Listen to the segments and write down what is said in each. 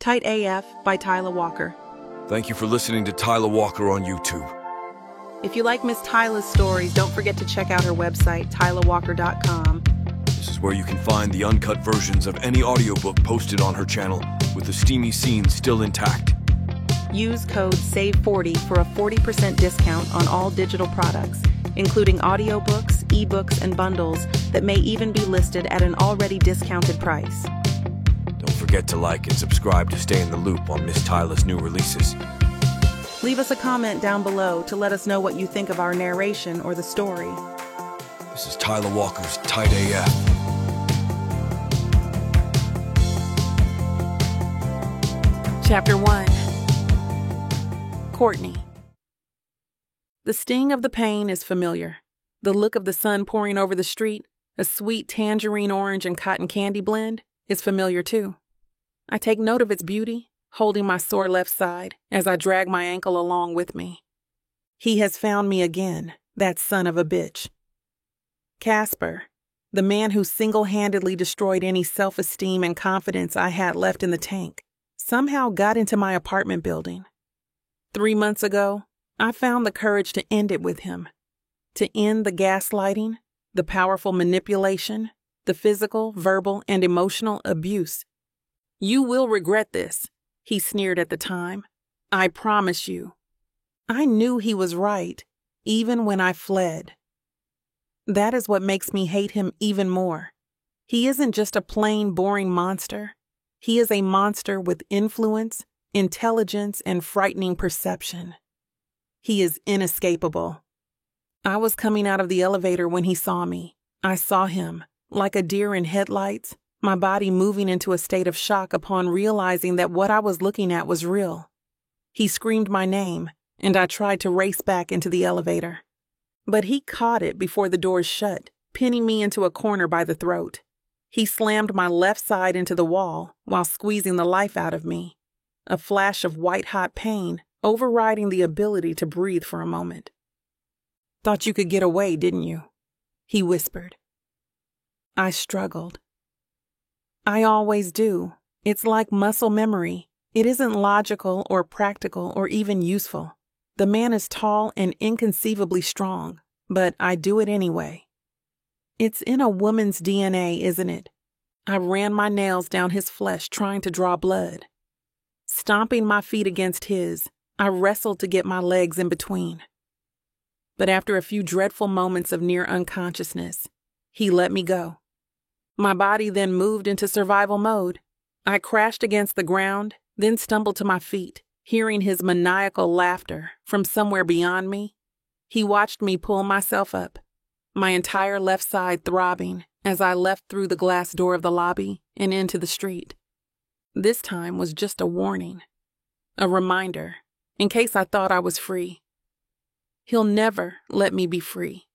Tight AF by Tyler Walker. Thank you for listening to Tyler Walker on YouTube. If you like Miss Tyler's stories, don't forget to check out her website, tylerwalker.com. This is where you can find the uncut versions of any audiobook posted on her channel, with the steamy scenes still intact. Use code SAVE40 for a 40% discount on all digital products, including audiobooks, ebooks, and bundles that may even be listed at an already discounted price. Don't forget to like and subscribe to stay in the loop on Miss Tyler's new releases. Leave us a comment down below to let us know what you think of our narration or the story. This is Tyler Walker's Tight AF. Chapter 1. Courtney. The sting of the pain is familiar. The look of the sun pouring over the street, a sweet tangerine orange and cotton candy blend, is familiar too. I take note of its beauty, holding my sore left side as I drag my ankle along with me. He has found me again, that son of a bitch. Casper, the man who single-handedly destroyed any self-esteem and confidence I had left in the tank, somehow got into my apartment building. 3 months ago, I found the courage to end it with him, to end the gaslighting, the powerful manipulation, the physical, verbal, and emotional abuse. "You will regret this," he sneered at the time. "I promise you." I knew he was right, even when I fled. That is what makes me hate him even more. He isn't just a plain, boring monster. He is a monster with influence, intelligence, and frightening perception. He is inescapable. I was coming out of the elevator when he saw me. I saw him, like a deer in headlights, my body moving into a state of shock upon realizing that what I was looking at was real. He screamed my name, and I tried to race back into the elevator. But he caught it before the doors shut, pinning me into a corner by the throat. He slammed my left side into the wall while squeezing the life out of me, a flash of white-hot pain overriding the ability to breathe for a moment. "Thought you could get away, didn't you?" he whispered. I struggled. I always do. It's like muscle memory. It isn't logical or practical or even useful. The man is tall and inconceivably strong, but I do it anyway. It's in a woman's DNA, isn't it? I ran my nails down his flesh trying to draw blood. Stomping my feet against his, I wrestled to get my legs in between. But after a few dreadful moments of near unconsciousness, he let me go. My body then moved into survival mode. I crashed against the ground, then stumbled to my feet, hearing his maniacal laughter from somewhere beyond me. He watched me pull myself up, my entire left side throbbing as I left through the glass door of the lobby and into the street. This time was just a warning, a reminder, in case I thought I was free. He'll never let me be free.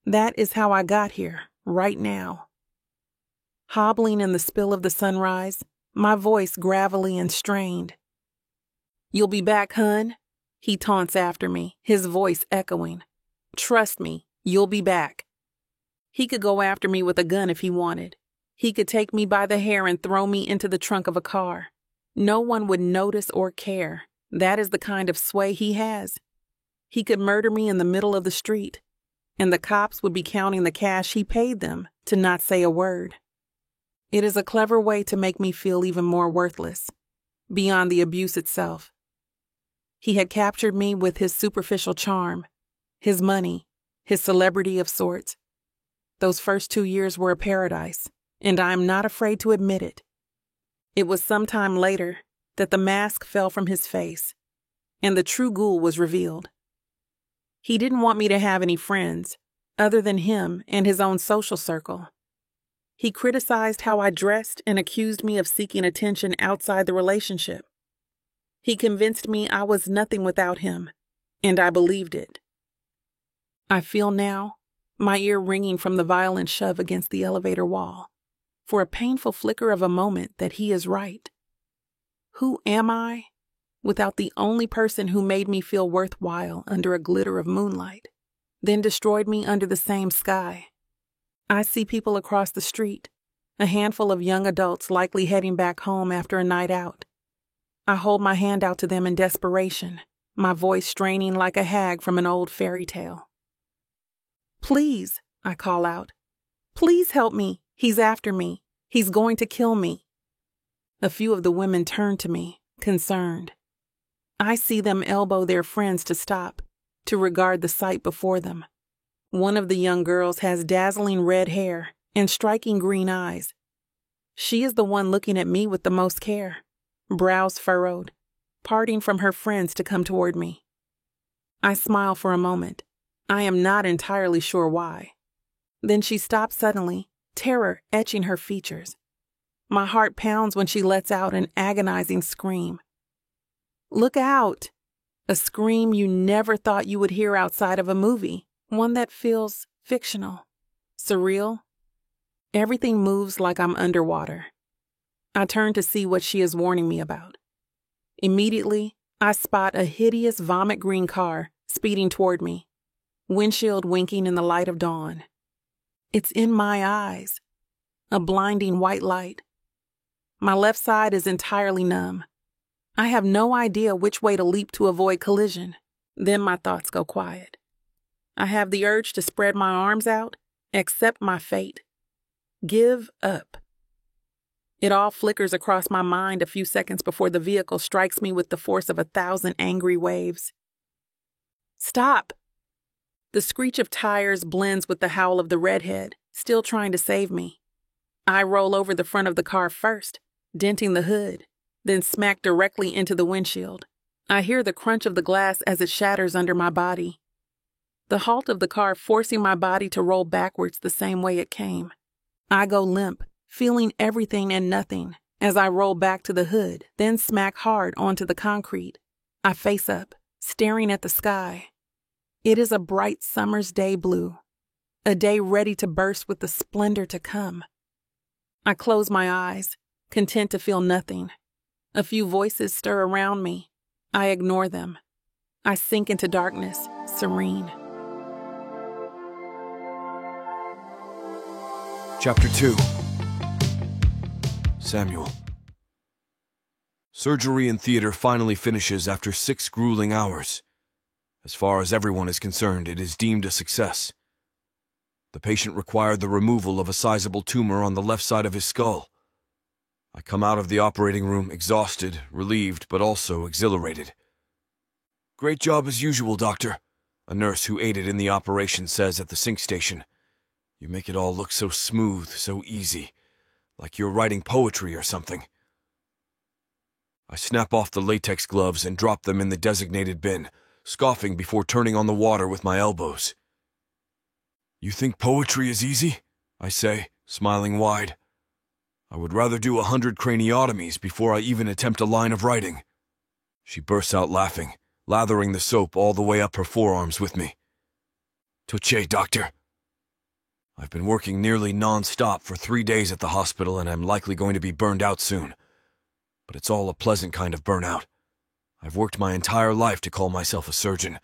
That is how I got here, right now. Hobbling in the spill of the sunrise, my voice gravelly and strained. "You'll be back, hun?" he taunts after me, his voice echoing. "Trust me, you'll be back." He could go after me with a gun if he wanted. He could take me by the hair and throw me into the trunk of a car. No one would notice or care. That is the kind of sway he has. He could murder me in the middle of the street, and the cops would be counting the cash he paid them to not say a word. It is a clever way to make me feel even more worthless, beyond the abuse itself. He had captured me with his superficial charm, his money, his celebrity of sorts. Those first 2 years were a paradise, and I am not afraid to admit it. It was sometime later that the mask fell from his face, and the true ghoul was revealed. He didn't want me to have any friends, other than him and his own social circle. He criticized how I dressed and accused me of seeking attention outside the relationship. He convinced me I was nothing without him, and I believed it. I feel now, my ear ringing from the violent shove against the elevator wall, for a painful flicker of a moment that he is right. Who am I, without the only person who made me feel worthwhile under a glitter of moonlight, then destroyed me under the same sky? I see people across the street, a handful of young adults likely heading back home after a night out. I hold my hand out to them in desperation, my voice straining like a hag from an old fairy tale. "Please," I call out. "Please help me. He's after me. He's going to kill me." A few of the women turn to me, concerned. I see them elbow their friends to stop, to regard the sight before them. One of the young girls has dazzling red hair and striking green eyes. She is the one looking at me with the most care, brows furrowed, parting from her friends to come toward me. I smile for a moment. I am not entirely sure why. Then she stops suddenly, terror etching her features. My heart pounds when she lets out an agonizing scream. "Look out!" A scream you never thought you would hear outside of a movie, one that feels fictional, surreal. Everything moves like I'm underwater. I turn to see what she is warning me about. Immediately, I spot a hideous vomit green car speeding toward me, windshield winking in the light of dawn. It's in my eyes, a blinding white light. My left side is entirely numb. I have no idea which way to leap to avoid collision. Then my thoughts go quiet. I have the urge to spread my arms out, accept my fate. Give up. It all flickers across my mind a few seconds before the vehicle strikes me with the force of 1,000 angry waves. "Stop!" The screech of tires blends with the howl of the redhead, still trying to save me. I roll over the front of the car first, denting the hood, then smack directly into the windshield. I hear the crunch of the glass as it shatters under my body. The halt of the car forcing my body to roll backwards the same way it came. I go limp, feeling everything and nothing, as I roll back to the hood, then smack hard onto the concrete. I face up, staring at the sky. It is a bright summer's day blue, a day ready to burst with the splendor to come. I close my eyes, content to feel nothing. A few voices stir around me. I ignore them. I sink into darkness, serene. Chapter 2. Samuel. Surgery in theater finally finishes after 6 grueling hours. As far as everyone is concerned, it is deemed a success. The patient required the removal of a sizable tumor on the left side of his skull. I come out of the operating room exhausted, relieved, but also exhilarated. "Great job as usual, doctor," a nurse who aided in the operation says at the sync station. "You make it all look so smooth, so easy, like you're writing poetry or something." I snap off the latex gloves and drop them in the designated bin, scoffing before turning on the water with my elbows. "You think poetry is easy?" I say, smiling wide. "I would rather do 100 craniotomies before I even attempt a line of writing." She bursts out laughing, lathering the soap all the way up her forearms with me. "Touché, doctor." I've been working nearly non-stop for 3 days at the hospital and I'm likely going to be burned out soon. But it's all a pleasant kind of burnout. I've worked my entire life to call myself a surgeon,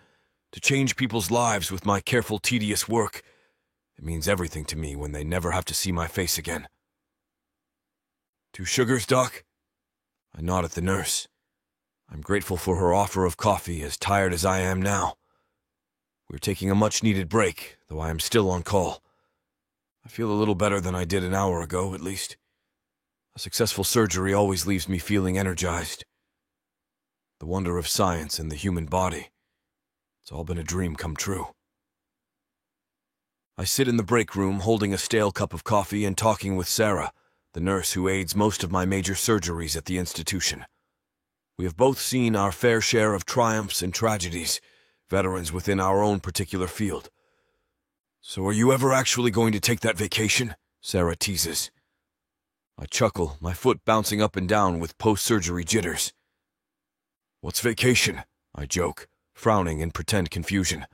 to change people's lives with my careful, tedious work. It means everything to me when they never have to see my face again. "2 sugars, Doc?" I nod at the nurse. I'm grateful for her offer of coffee, as tired as I am now. We're taking a much-needed break, though I am still on call. I feel a little better than I did an hour ago, at least. A successful surgery always leaves me feeling energized. The wonder of science and the human body. It's all been a dream come true. I sit in the break room holding a stale cup of coffee and talking with Sarah, the nurse who aids most of my major surgeries at the institution. We have both seen our fair share of triumphs and tragedies, veterans within our own particular field. "So are you ever actually going to take that vacation?" Sarah teases. I chuckle, my foot bouncing up and down with post-surgery jitters. "What's vacation?" I joke, frowning in pretend confusion.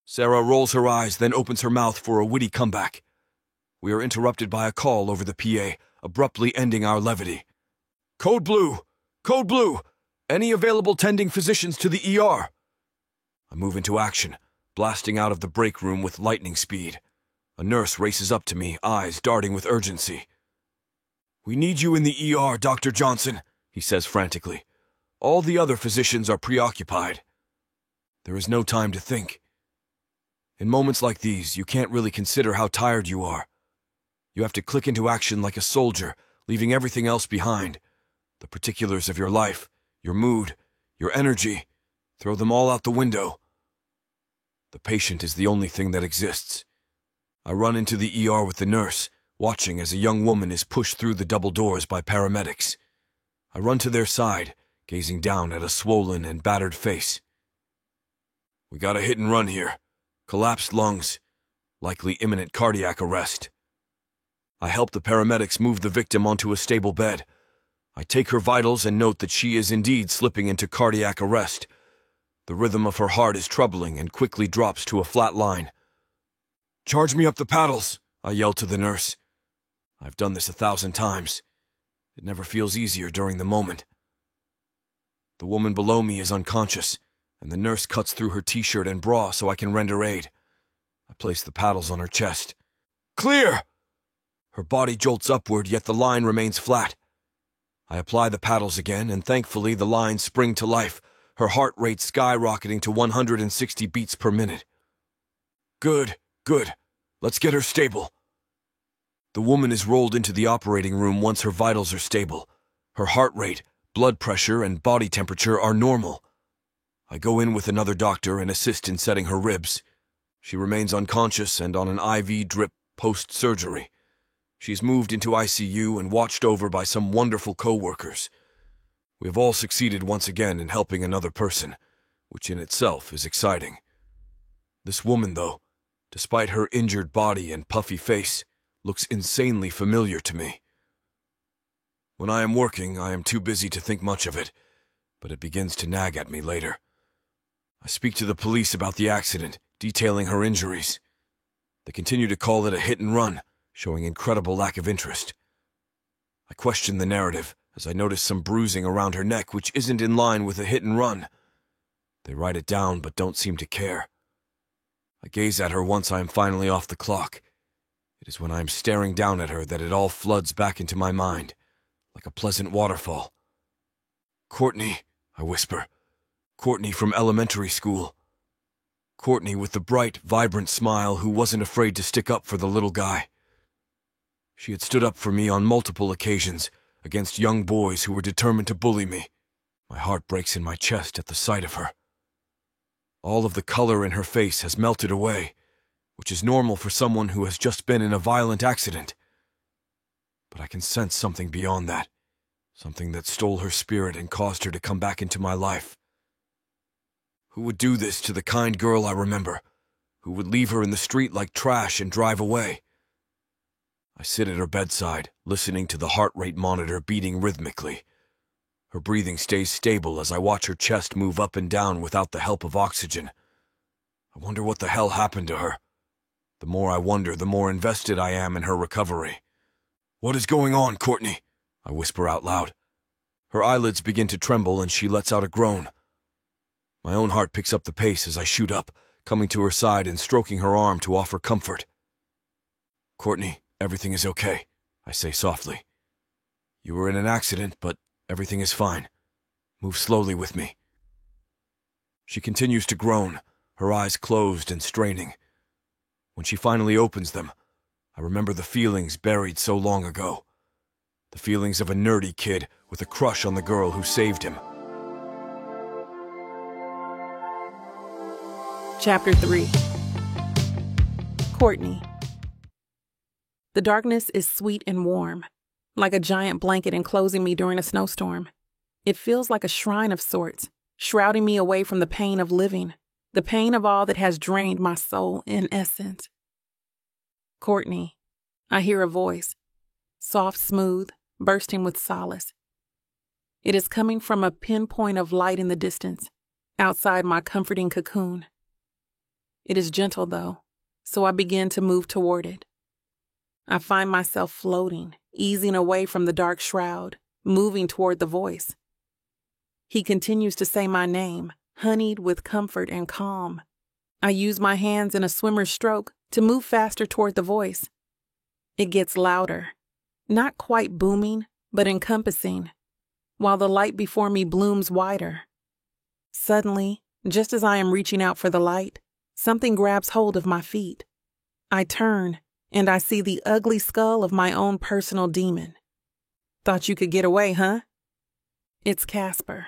Sarah rolls her eyes, then opens her mouth for a witty comeback. We are interrupted by a call over the PA, abruptly ending our levity. "Code Blue! Code Blue! Any available tending physicians to the ER?" I move into action, blasting out of the break room with lightning speed. A nurse races up to me, eyes darting with urgency. "We need you in the ER, Dr. Johnson," he says frantically. "All the other physicians are preoccupied." There is no time to think. In moments like these, you can't really consider how tired you are. You have to click into action like a soldier, leaving everything else behind. The particulars of your life, your mood, your energy, throw them all out the window. The patient is the only thing that exists. I run into the ER with the nurse, watching as a young woman is pushed through the double doors by paramedics. I run to their side, gazing down at a swollen and battered face. "We got a hit and run here. Collapsed lungs. Likely imminent cardiac arrest." I help the paramedics move the victim onto a stable bed. I take her vitals and note that she is indeed slipping into cardiac arrest. The rhythm of her heart is troubling and quickly drops to a flat line. "Charge me up the paddles," I yell to the nurse. I've done this 1,000 times. It never feels easier during the moment. The woman below me is unconscious, and the nurse cuts through her t-shirt and bra so I can render aid. I place the paddles on her chest. "Clear!" Her body jolts upward, yet the line remains flat. I apply the paddles again, and thankfully the lines spring to life, her heart rate skyrocketing to 160 beats per minute. Good. Let's get her stable." The woman is rolled into the operating room once her vitals are stable. Her heart rate, blood pressure, and body temperature are normal. I go in with another doctor and assist in setting her ribs. She remains unconscious and on an IV drip post-surgery. She's moved into ICU and watched over by some wonderful co-workers. We have all succeeded once again in helping another person, which in itself is exciting. This woman, though, despite her injured body and puffy face, looks insanely familiar to me. When I am working, I am too busy to think much of it, but it begins to nag at me later. I speak to the police about the accident, detailing her injuries. They continue to call it a hit and run, showing incredible lack of interest. I question the narrative, as I notice some bruising around her neck which isn't in line with a hit and run. They write it down but don't seem to care. I gaze at her once I am finally off the clock. It is when I am staring down at her that it all floods back into my mind, like a pleasant waterfall. "Courtney," I whisper. "Courtney from elementary school. Courtney with the bright, vibrant smile who wasn't afraid to stick up for the little guy. She had stood up for me on multiple occasions against young boys who were determined to bully me. My heart breaks in my chest at the sight of her. All of the color in her face has melted away, which is normal for someone who has just been in a violent accident. But I can sense something beyond that, something that stole her spirit and caused her to come back into my life. Who would do this to the kind girl I remember, who would leave her in the street like trash and drive away? I sit at her bedside, listening to the heart rate monitor beating rhythmically. Her breathing stays stable as I watch her chest move up and down without the help of oxygen. I wonder what the hell happened to her. The more I wonder, the more invested I am in her recovery. "What is going on, Courtney?" I whisper out loud. Her eyelids begin to tremble and she lets out a groan. My own heart picks up the pace as I shoot up, coming to her side and stroking her arm to offer comfort. "Courtney, everything is okay," I say softly. "You were in an accident, but everything is fine. Move slowly with me." She continues to groan, her eyes closed and straining. When she finally opens them, I remember the feelings buried so long ago. The feelings of a nerdy kid with a crush on the girl who saved him. Chapter 3. Courtney. The darkness is sweet and warm, like a giant blanket enclosing me during a snowstorm. It feels like a shrine of sorts, shrouding me away from the pain of living, the pain of all that has drained my soul in essence. "Courtney," I hear a voice, soft, smooth, bursting with solace. It is coming from a pinpoint of light in the distance, outside my comforting cocoon. It is gentle, though, so I begin to move toward it. I find myself floating, easing away from the dark shroud, moving toward the voice. He continues to say my name, honeyed with comfort and calm. I use my hands in a swimmer's stroke to move faster toward the voice. It gets louder, not quite booming, but encompassing, while the light before me blooms wider. Suddenly, just as I am reaching out for the light, something grabs hold of my feet. I turn, and I see the ugly skull of my own personal demon. Thought you could get away, huh? It's Casper.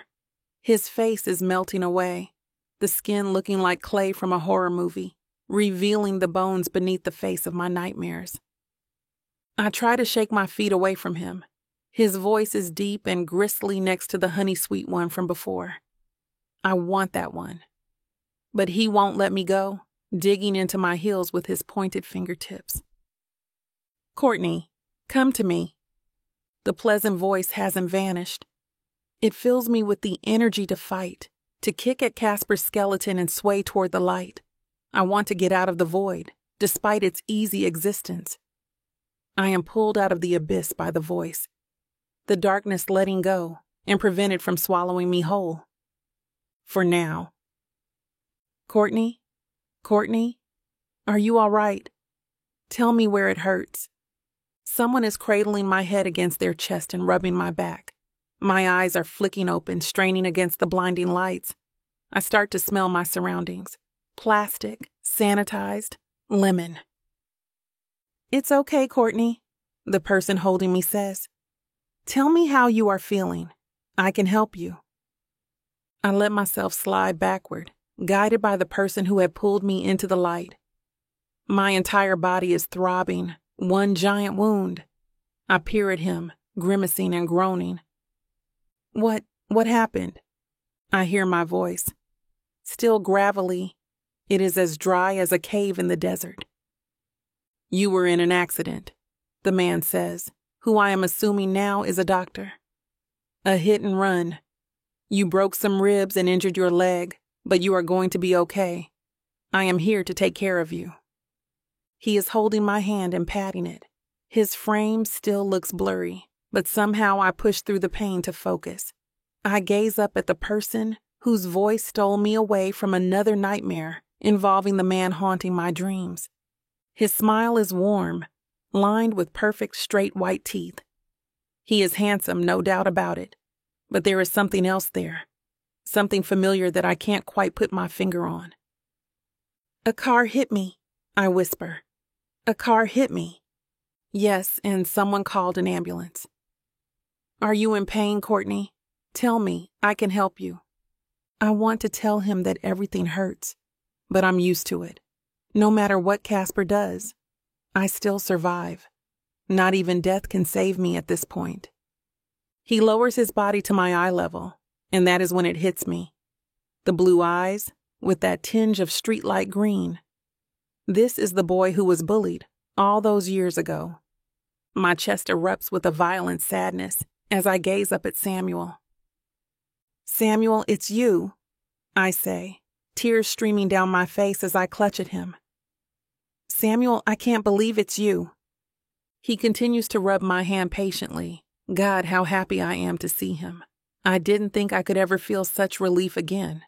His face is melting away, the skin looking like clay from a horror movie, revealing the bones beneath the face of my nightmares. I try to shake my feet away from him. His voice is deep and gristly next to the honey-sweet one from before. I want that one. But he won't let me go, digging into my heels with his pointed fingertips. Courtney, come to me. The pleasant voice hasn't vanished. It fills me with the energy to fight, to kick at Casper's skeleton and sway toward the light. I want to get out of the void, despite its easy existence. I am pulled out of the abyss by the voice, the darkness letting go and prevented from swallowing me whole. For now. Courtney, are you all right? Tell me where it hurts. Someone is cradling my head against their chest and rubbing my back. My eyes are flicking open, straining against the blinding lights. I start to smell my surroundings. Plastic, sanitized, lemon. It's okay, Courtney, the person holding me says. Tell me how you are feeling. I can help you. I let myself slide backward, guided by the person who had pulled me into the light. My entire body is throbbing, one giant wound. I peer at him, grimacing and groaning. What happened? I hear my voice. Still gravelly, it is as dry as a cave in the desert. You were in an accident, the man says, who I am assuming now is a doctor. A hit and run. You broke some ribs and injured your leg, but you are going to be okay. I am here to take care of you. He is holding my hand and patting it. His frame still looks blurry, but somehow I push through the pain to focus. I gaze up at the person whose voice stole me away from another nightmare involving the man haunting my dreams. His smile is warm, lined with perfect straight white teeth. He is handsome, no doubt about it, but there is something else there, something familiar that I can't quite put my finger on. A car hit me, I whisper. A car hit me. Yes, and someone called an ambulance. Are you in pain, Courtney? Tell me, I can help you. I want to tell him that everything hurts, but I'm used to it. No matter what Casper does, I still survive. Not even death can save me at this point. He lowers his body to my eye level, and that is when it hits me. The blue eyes, with that tinge of streetlight green. This is the boy who was bullied all those years ago. My chest erupts with a violent sadness as I gaze up at Samuel. Samuel, it's you, I say, tears streaming down my face as I clutch at him. Samuel, I can't believe it's you. He continues to rub my hand patiently. God, how happy I am to see him. I didn't think I could ever feel such relief again.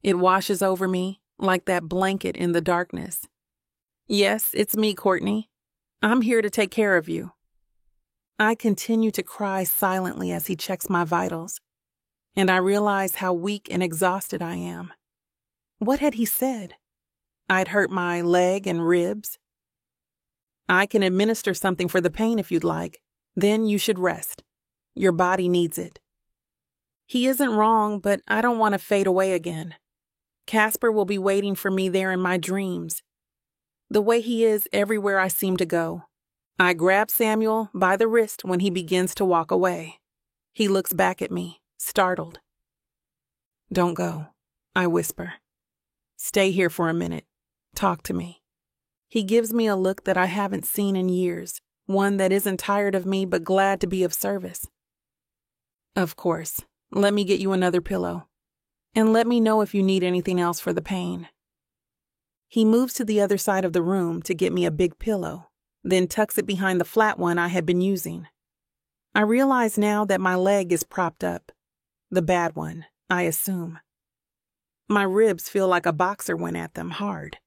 It washes over me like that blanket in the darkness. Yes, it's me, Courtney. I'm here to take care of you. I continue to cry silently as he checks my vitals, and I realize how weak and exhausted I am. What had he said? I'd hurt my leg and ribs. I can administer something for the pain if you'd like. Then you should rest. Your body needs it. He isn't wrong, but I don't want to fade away again. Casper will be waiting for me there in my dreams, the way he is everywhere I seem to go. I grab Samuel by the wrist when he begins to walk away. He looks back at me, startled. Don't go, I whisper. Stay here for a minute. Talk to me. He gives me a look that I haven't seen in years, one that isn't tired of me but glad to be of service. Of course, let me get you another pillow, and let me know if you need anything else for the pain. He moves to the other side of the room to get me a big pillow, then tucks it behind the flat one I had been using. I realize now that my leg is propped up. The bad one, I assume. My ribs feel like a boxer went at them hard.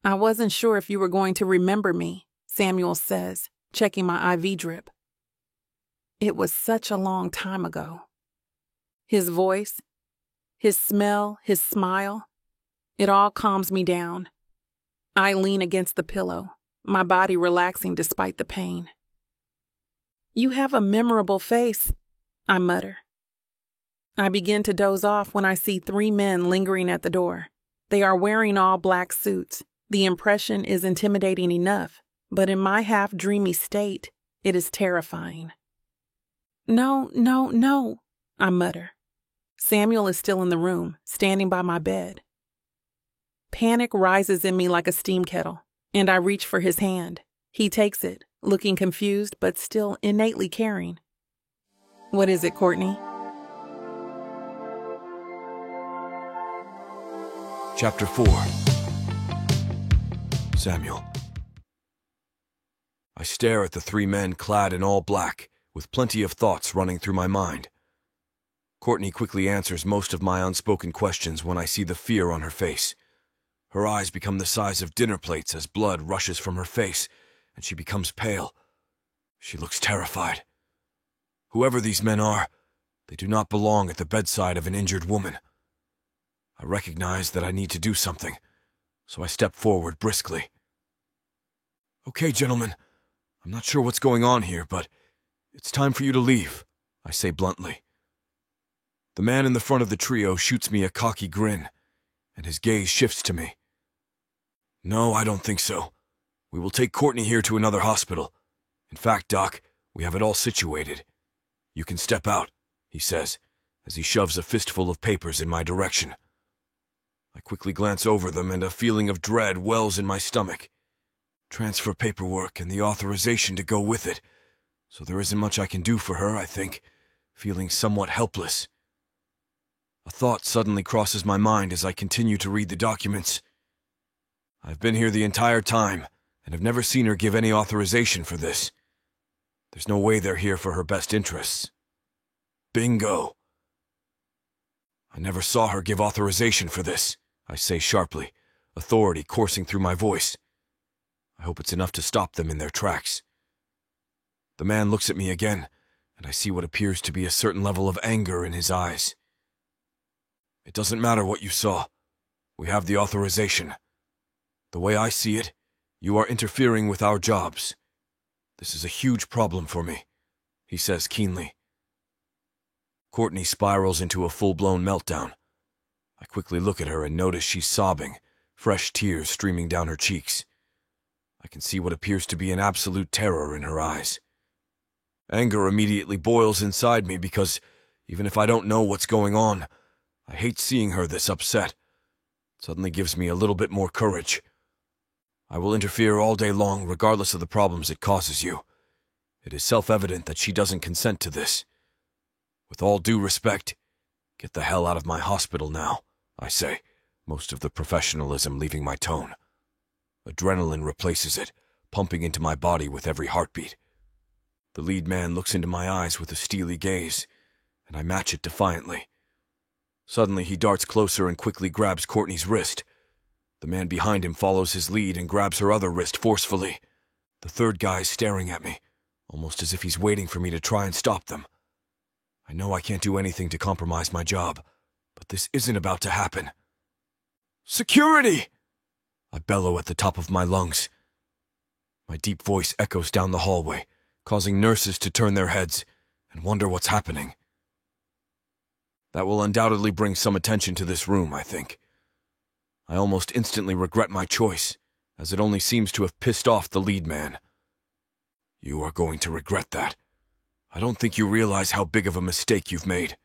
I wasn't sure if you were going to remember me, Samuel says, checking my IV drip. It was such a long time ago. His voice, his smell, his smile, it all calms me down. I lean against the pillow, my body relaxing despite the pain. You have a memorable face, I mutter. I begin to doze off when I see 3 men lingering at the door. They are wearing all black suits. The impression is intimidating enough, but in my half-dreamy state, it is terrifying. No, no, no, I mutter. Samuel is still in the room, standing by my bed. Panic rises in me like a steam kettle, and I reach for his hand. He takes it, looking confused but still innately caring. What is it, Courtney? Chapter 4. Samuel. I stare at the 3 men clad in all black, with plenty of thoughts running through my mind. Courtney quickly answers most of my unspoken questions when I see the fear on her face. Her eyes become the size of dinner plates as blood rushes from her face, and she becomes pale. She looks terrified. Whoever these men are, they do not belong at the bedside of an injured woman. I recognize that I need to do something, so I step forward briskly. Okay, gentlemen, I'm not sure what's going on here, but it's time for you to leave, I say bluntly. The man in the front of the trio shoots me a cocky grin, and his gaze shifts to me. No, I don't think so. We will take Courtney here to another hospital. In fact, Doc, we have it all situated. You can step out, he says, as he shoves a fistful of papers in my direction. I quickly glance over them and a feeling of dread wells in my stomach. Transfer paperwork and the authorization to go with it, so there isn't much I can do for her, I think, feeling somewhat helpless. A thought suddenly crosses my mind as I continue to read the documents. I've been here the entire time, and have never seen her give any authorization for this. There's no way they're here for her best interests. Bingo! I never saw her give authorization for this, I say sharply, authority coursing through my voice. I hope it's enough to stop them in their tracks. The man looks at me again, and I see what appears to be a certain level of anger in his eyes. It doesn't matter what you saw. We have the authorization. The way I see it, you are interfering with our jobs. This is a huge problem for me, he says keenly. Courtney spirals into a full-blown meltdown. I quickly look at her and notice she's sobbing, fresh tears streaming down her cheeks. I can see what appears to be an absolute terror in her eyes. Anger immediately boils inside me because, even if I don't know what's going on, I hate seeing her this upset. It suddenly gives me a little bit more courage. I will interfere all day long regardless of the problems it causes you. It is self-evident that she doesn't consent to this. With all due respect, get the hell out of my hospital now, I say, most of the professionalism leaving my tone. Adrenaline replaces it, pumping into my body with every heartbeat. The lead man looks into my eyes with a steely gaze, and I match it defiantly. Suddenly, he darts closer and quickly grabs Courtney's wrist. The man behind him follows his lead and grabs her other wrist forcefully. The third guy is staring at me, almost as if he's waiting for me to try and stop them. I know I can't do anything to compromise my job, but this isn't about to happen. Security! I bellow at the top of my lungs. My deep voice echoes down the hallway, causing nurses to turn their heads and wonder what's happening. That will undoubtedly bring some attention to this room, I think. I almost instantly regret my choice, as it only seems to have pissed off the lead man. You are going to regret that. I don't think you realize how big of a mistake you've made.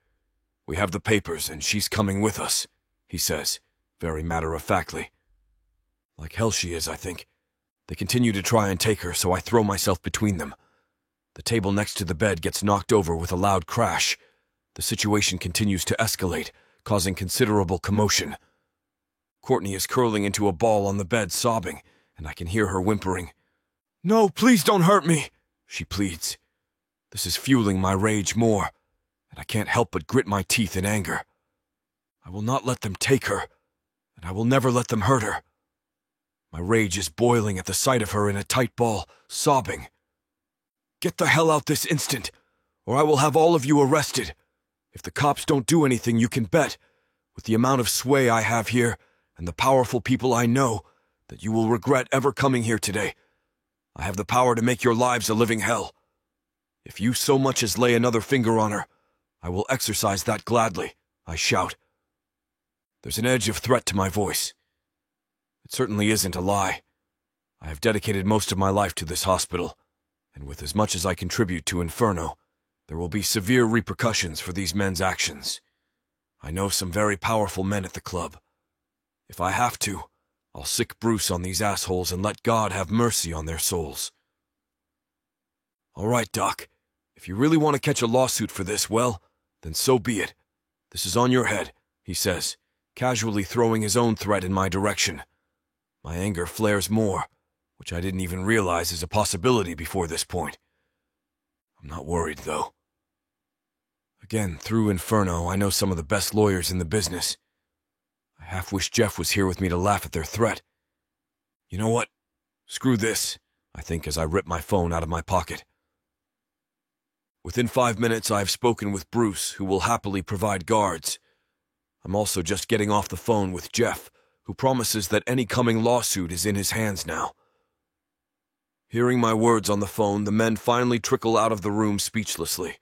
We have the papers, and she's coming with us, he says, very matter-of-factly. Like hell she is, I think. They continue to try and take her, so I throw myself between them. The table next to the bed gets knocked over with a loud crash. The situation continues to escalate, causing considerable commotion. Courtney is curling into a ball on the bed, sobbing, and I can hear her whimpering. No, please don't hurt me, she pleads. This is fueling my rage more, and I can't help but grit my teeth in anger. I I will not let them take her, and I will never let them hurt her. My rage is boiling at the sight of her in a tight ball, sobbing. Get the hell out this instant, or I will have all of you arrested. If the cops don't do anything, you can bet, with the amount of sway I have here and the powerful people I know, that you will regret ever coming here today. I have the power to make your lives a living hell. If you so much as lay another finger on her, I will exercise that gladly, I shout. There's an edge of threat to my voice. It certainly isn't a lie. I have dedicated most of my life to this hospital, and with as much as I contribute to Inferno, there will be severe repercussions for these men's actions. I know some very powerful men at the club. If I have to, I'll sick Bruce on these assholes and let God have mercy on their souls. All right, Doc. If you really want to catch a lawsuit for this, well, then so be it. This is on your head, he says, casually throwing his own threat in my direction. My anger flares more, which I didn't even realize is a possibility before this point. I'm not worried, though. Again, through Inferno, I know some of the best lawyers in the business. I half wish Jeff was here with me to laugh at their threat. You know what? Screw this, I think as I rip my phone out of my pocket. Within 5 minutes, I have spoken with Bruce, who will happily provide guards. I'm also just getting off the phone with Jeff, who promises that any coming lawsuit is in his hands now. Hearing my words on the phone, the men finally trickle out of the room speechlessly.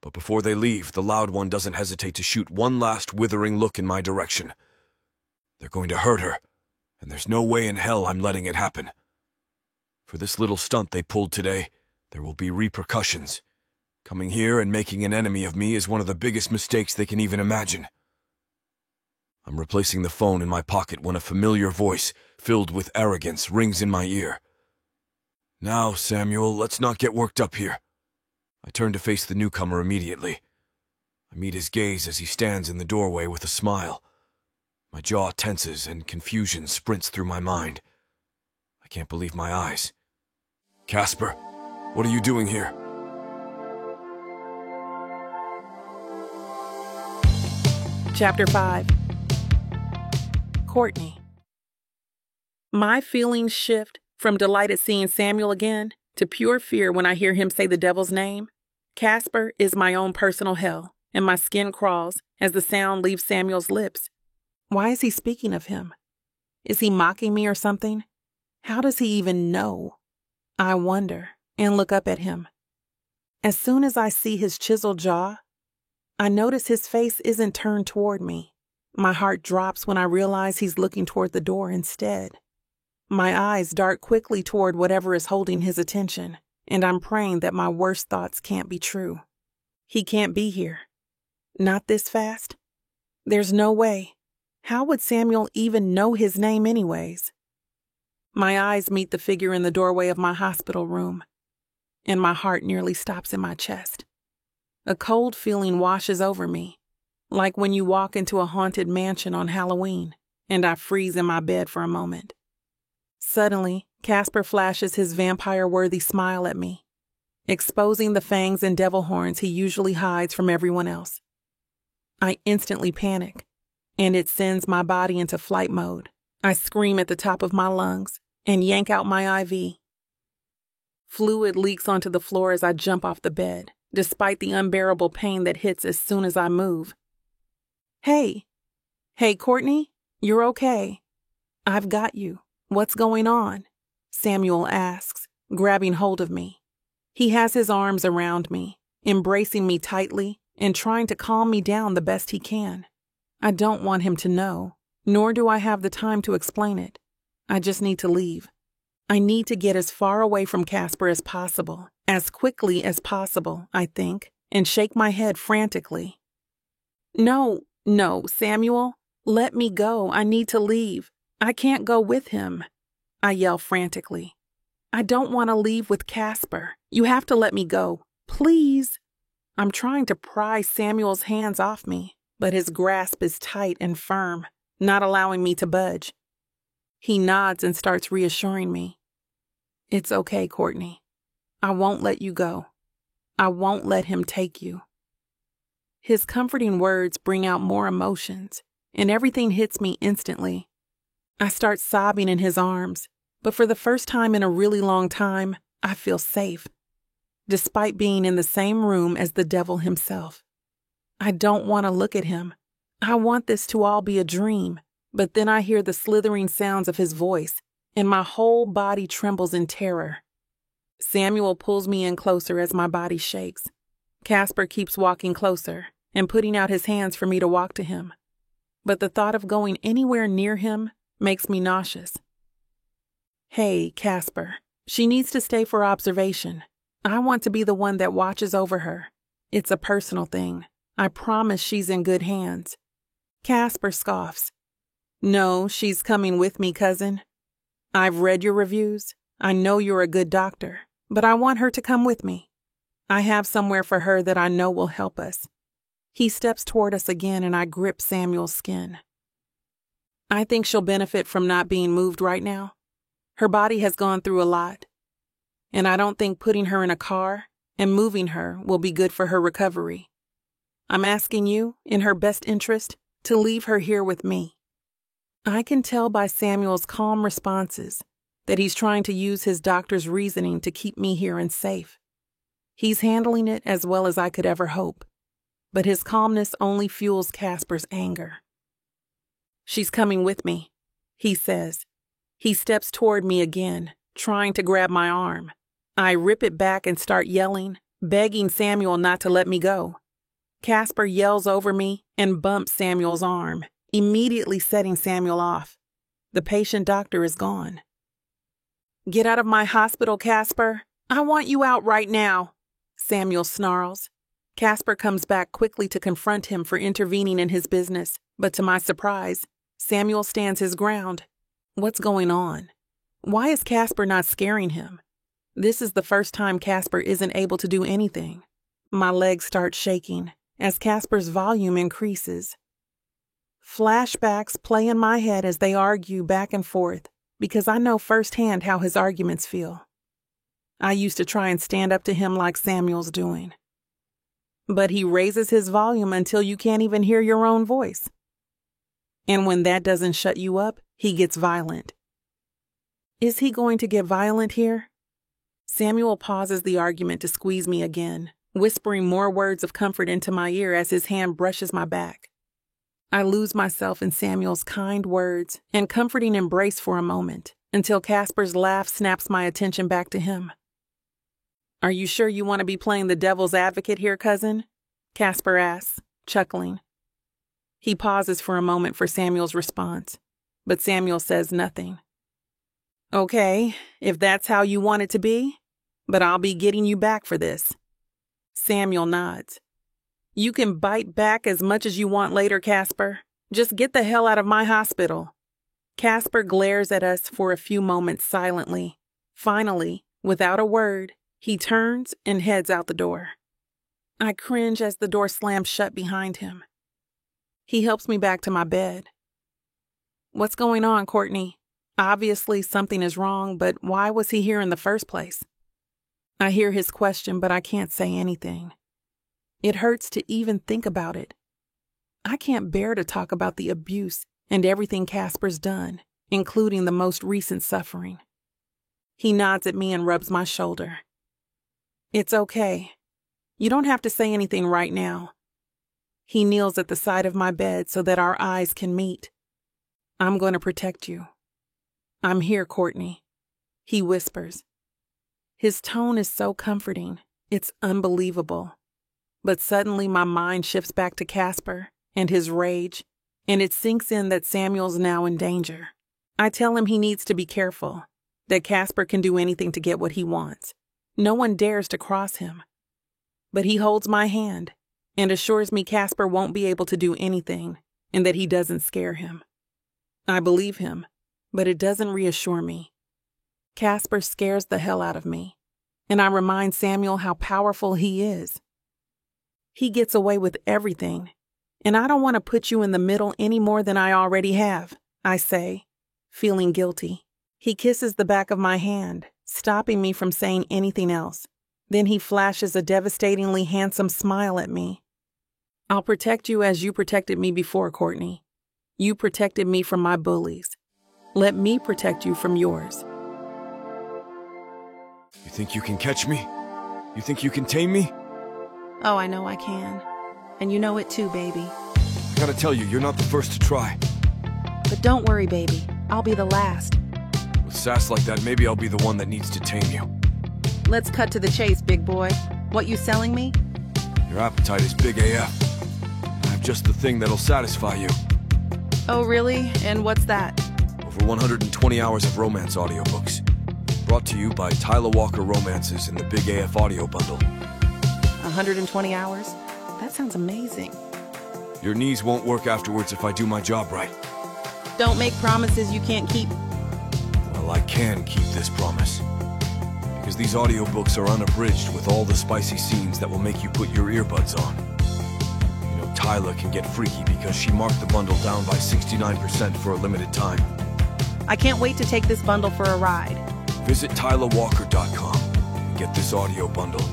But before they leave, the loud one doesn't hesitate to shoot one last withering look in my direction. They're going to hurt her, and there's no way in hell I'm letting it happen. For this little stunt they pulled today, there will be repercussions. Coming here and making an enemy of me is one of the biggest mistakes they can even imagine. I'm replacing the phone in my pocket when a familiar voice, filled with arrogance, rings in my ear. Now, Samuel, let's not get worked up here. I turn to face the newcomer immediately. I meet his gaze as he stands in the doorway with a smile. My jaw tenses and confusion sprints through my mind. I can't believe my eyes. Casper, what are you doing here? Chapter 5. Courtney. My feelings shift from delight at seeing Samuel again to pure fear when I hear him say the devil's name. Casper is my own personal hell, and my skin crawls as the sound leaves Samuel's lips. Why is he speaking of him? Is he mocking me or something? How does he even know? I wonder and look up at him. As soon as I see his chiseled jaw, I notice his face isn't turned toward me. My heart drops when I realize he's looking toward the door instead. My eyes dart quickly toward whatever is holding his attention, and I'm praying that my worst thoughts can't be true. He can't be here. Not this fast. There's no way. How would Samuel even know his name anyways? My eyes meet the figure in the doorway of my hospital room, and my heart nearly stops in my chest. A cold feeling washes over me, like when you walk into a haunted mansion on Halloween, and I freeze in my bed for a moment. Suddenly, Casper flashes his vampire-worthy smile at me, exposing the fangs and devil horns he usually hides from everyone else. I instantly panic, and it sends my body into flight mode. I scream at the top of my lungs and yank out my IV. Fluid leaks onto the floor as I jump off the bed, despite the unbearable pain that hits as soon as I move. Hey, Courtney, you're okay. I've got you. What's going on? Samuel asks, grabbing hold of me. He has his arms around me, embracing me tightly and trying to calm me down the best he can. I don't want him to know, nor do I have the time to explain it. I just need to leave. I need to get as far away from Casper as possible, as quickly as possible, I think, and shake my head frantically. No, Samuel, let me go. I need to leave. I can't go with him, I yell frantically. I don't want to leave with Casper. You have to let me go. Please. I'm trying to pry Samuel's hands off me, but his grasp is tight and firm, not allowing me to budge. He nods and starts reassuring me. It's okay, Courtney. I won't let you go. I won't let him take you. His comforting words bring out more emotions, and everything hits me instantly. I start sobbing in his arms, but for the first time in a really long time, I feel safe, despite being in the same room as the devil himself. I don't want to look at him. I want this to all be a dream, but then I hear the slithering sounds of his voice, and my whole body trembles in terror. Samuel pulls me in closer as my body shakes. Casper keeps walking closer and putting out his hands for me to walk to him. But the thought of going anywhere near him makes me nauseous. Hey, Casper, she needs to stay for observation. I want to be the one that watches over her. It's a personal thing. I promise she's in good hands. Casper scoffs. No, she's coming with me, cousin. I've read your reviews. I know you're a good doctor, but I want her to come with me. I have somewhere for her that I know will help us. He steps toward us again and I grip Samuel's skin. I think she'll benefit from not being moved right now. Her body has gone through a lot. And I don't think putting her in a car and moving her will be good for her recovery. I'm asking you, in her best interest, to leave her here with me. I can tell by Samuel's calm responses that he's trying to use his doctor's reasoning to keep me here and safe. He's handling it as well as I could ever hope, but his calmness only fuels Casper's anger. She's coming with me, he says. He steps toward me again, trying to grab my arm. I rip it back and start yelling, begging Samuel not to let me go. Casper yells over me and bumps Samuel's arm, immediately setting Samuel off. The patient doctor is gone. Get out of my hospital, Casper. I want you out right now, Samuel snarls. Casper comes back quickly to confront him for intervening in his business, but to my surprise, Samuel stands his ground. What's going on? Why is Casper not scaring him? This is the first time Casper isn't able to do anything. My legs start shaking as Casper's volume increases. Flashbacks play in my head as they argue back and forth because I know firsthand how his arguments feel. I used to try and stand up to him like Samuel's doing. But he raises his volume until you can't even hear your own voice. And when that doesn't shut you up, he gets violent. Is he going to get violent here? Samuel pauses the argument to squeeze me again, whispering more words of comfort into my ear as his hand brushes my back. I lose myself in Samuel's kind words and comforting embrace for a moment, until Casper's laugh snaps my attention back to him. Are you sure you want to be playing the devil's advocate here, cousin? Casper asks, chuckling. He pauses for a moment for Samuel's response, but Samuel says nothing. Okay, if that's how you want it to be, but I'll be getting you back for this. Samuel nods. You can bite back as much as you want later, Casper. Just get the hell out of my hospital. Casper glares at us for a few moments silently. Finally, without a word, he turns and heads out the door. I cringe as the door slams shut behind him. He helps me back to my bed. What's going on, Courtney? Obviously something is wrong, but why was he here in the first place? I hear his question, but I can't say anything. It hurts to even think about it. I can't bear to talk about the abuse and everything Casper's done, including the most recent suffering. He nods at me and rubs my shoulder. It's okay. You don't have to say anything right now. He kneels at the side of my bed so that our eyes can meet. I'm going to protect you. I'm here, Courtney, he whispers. His tone is so comforting. It's unbelievable. But suddenly my mind shifts back to Casper and his rage, and it sinks in that Samuel's now in danger. I tell him he needs to be careful, that Casper can do anything to get what he wants. No one dares to cross him. But he holds my hand and assures me Casper won't be able to do anything and that he doesn't scare him. I believe him, but it doesn't reassure me. Casper scares the hell out of me, and I remind Samuel how powerful he is. He gets away with everything, and I don't want to put you in the middle any more than I already have, I say, feeling guilty. He kisses the back of my hand, stopping me from saying anything else. Then he flashes a devastatingly handsome smile at me. I'll protect you as you protected me before, Courtney. You protected me from my bullies. Let me protect you from yours. You think you can catch me? You think you can tame me? Oh, I know I can. And you know it too, baby. I gotta tell you, you're not the first to try. But don't worry, baby. I'll be the last. With sass like that, maybe I'll be the one that needs to tame you. Let's cut to the chase, big boy. What you selling me? Your appetite is big AF. I have just the thing that'll satisfy you. Oh, really? And what's that? Over 120 hours of romance audiobooks. Brought to you by Tyler Walker Romances in the Big AF audio bundle. 120 hours? That sounds amazing. Your knees won't work afterwards if I do my job right. Don't make promises you can't keep. Well, I can keep this promise. Because these audiobooks are unabridged with all the spicy scenes that will make you put your earbuds on. You know, Tyler can get freaky because she marked the bundle down by 69% for a limited time. I can't wait to take this bundle for a ride. Visit TylerWalker.com and get this audio bundle.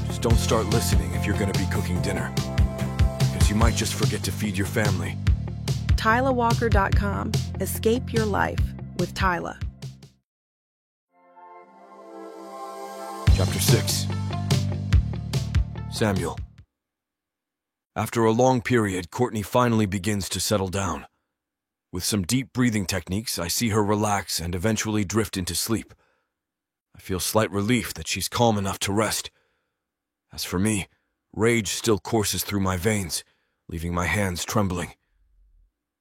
Just don't start listening if you're going to be cooking dinner. Because you might just forget to feed your family. TylerWalker.com. Escape your life with Tyler. Chapter 6. Samuel. After a long period, Courtney finally begins to settle down. With some deep breathing techniques, I see her relax and eventually drift into sleep. I feel slight relief that she's calm enough to rest. As for me, rage still courses through my veins, leaving my hands trembling.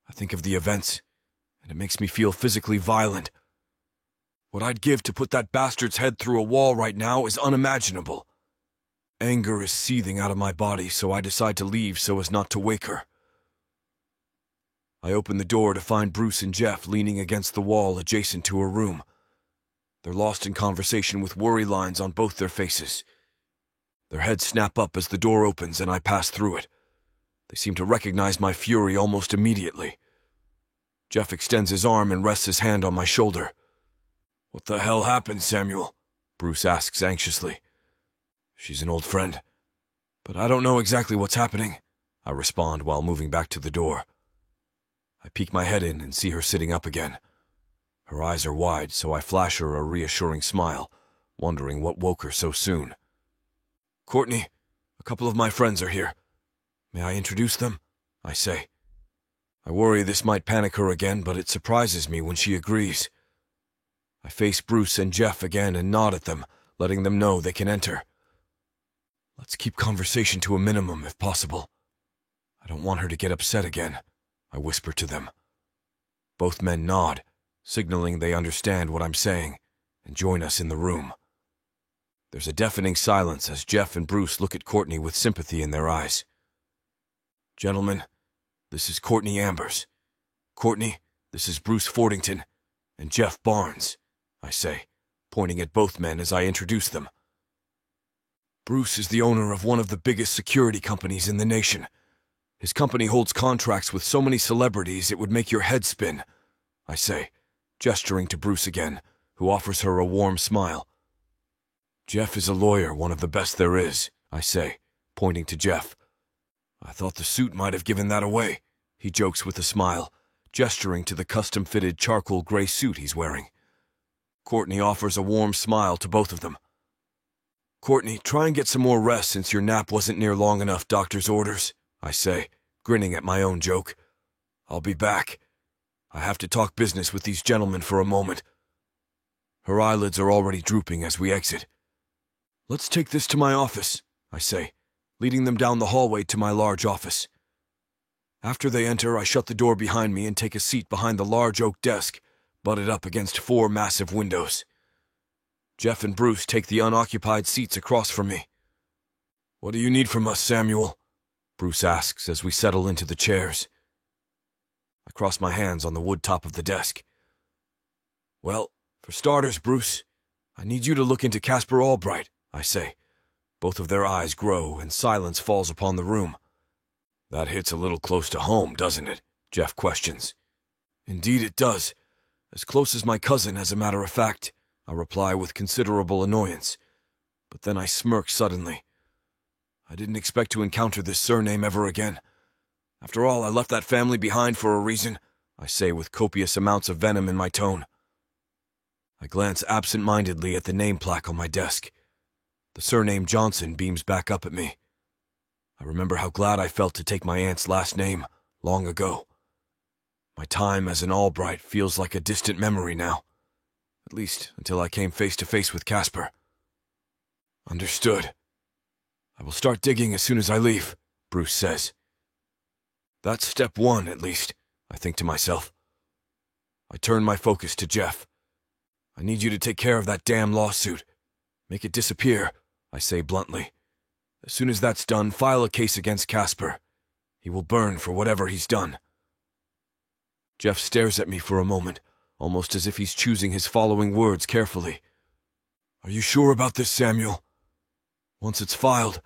I think of the events, and it makes me feel physically violent. What I'd give to put that bastard's head through a wall right now is unimaginable. Anger is seething out of my body, so I decide to leave so as not to wake her. I open the door to find Bruce and Jeff leaning against the wall adjacent to her room. They're lost in conversation with worry lines on both their faces. Their heads snap up as the door opens and I pass through it. They seem to recognize my fury almost immediately. Jeff extends his arm and rests his hand on my shoulder. "What the hell happened, Samuel?" Bruce asks anxiously. "She's an old friend, but I don't know exactly what's happening," I respond while moving back to the door. I peek my head in and see her sitting up again. Her eyes are wide, so I flash her a reassuring smile, wondering what woke her so soon. "Courtney, a couple of my friends are here. May I introduce them?" I say. I worry this might panic her again, but it surprises me when she agrees. I face Bruce and Jeff again and nod at them, letting them know they can enter. Let's keep conversation to a minimum if possible. I don't want her to get upset again, I whisper to them. Both men nod, signaling they understand what I'm saying, and join us in the room. There's a deafening silence as Jeff and Bruce look at Courtney with sympathy in their eyes. "Gentlemen, this is Courtney Ambers. Courtney, this is Bruce Fordington, and Jeff Barnes," I say, pointing at both men as I introduce them. "Bruce is the owner of one of the biggest security companies in the nation. His company holds contracts with so many celebrities it would make your head spin," I say, gesturing to Bruce again, who offers her a warm smile. "Jeff is a lawyer, one of the best there is," I say, pointing to Jeff. "I thought the suit might have given that away," he jokes with a smile, gesturing to the custom-fitted charcoal gray suit he's wearing. Courtney offers a warm smile to both of them. "Courtney, try and get some more rest since your nap wasn't near long enough, doctor's orders," I say, grinning at my own joke. "I'll be back. I have to talk business with these gentlemen for a moment." Her eyelids are already drooping as we exit. "Let's take this to my office," I say, leading them down the hallway to my large office. After they enter, I shut the door behind me and take a seat behind the large oak desk, butted up against 4 massive windows. Jeff and Bruce take the unoccupied seats across from me. "What do you need from us, Samuel?" Bruce asks as we settle into the chairs. I cross my hands on the wood top of the desk. "Well, for starters, Bruce, I need you to look into Casper Albright," I say. Both of their eyes grow and silence falls upon the room. "That hits a little close to home, doesn't it?" Jeff questions. "Indeed it does. As close as my cousin, as a matter of fact," I reply with considerable annoyance. But then I smirk suddenly. I didn't expect to encounter this surname ever again. After all, I left that family behind for a reason, I say with copious amounts of venom in my tone. I glance absent-mindedly at the name plaque on my desk. The surname Johnson beams back up at me. I remember how glad I felt to take my aunt's last name long ago. My time as an Albright feels like a distant memory now, at least until I came face to face with Casper. Understood. I will start digging as soon as I leave, Bruce says. That's step one, at least, I think to myself. I turn my focus to Jeff. I need you to take care of that damn lawsuit. Make it disappear, I say bluntly. As soon as that's done, file a case against Casper. He will burn for whatever he's done. Jeff stares at me for a moment, almost as if he's choosing his following words carefully. Are you sure about this, Samuel? Once it's filed,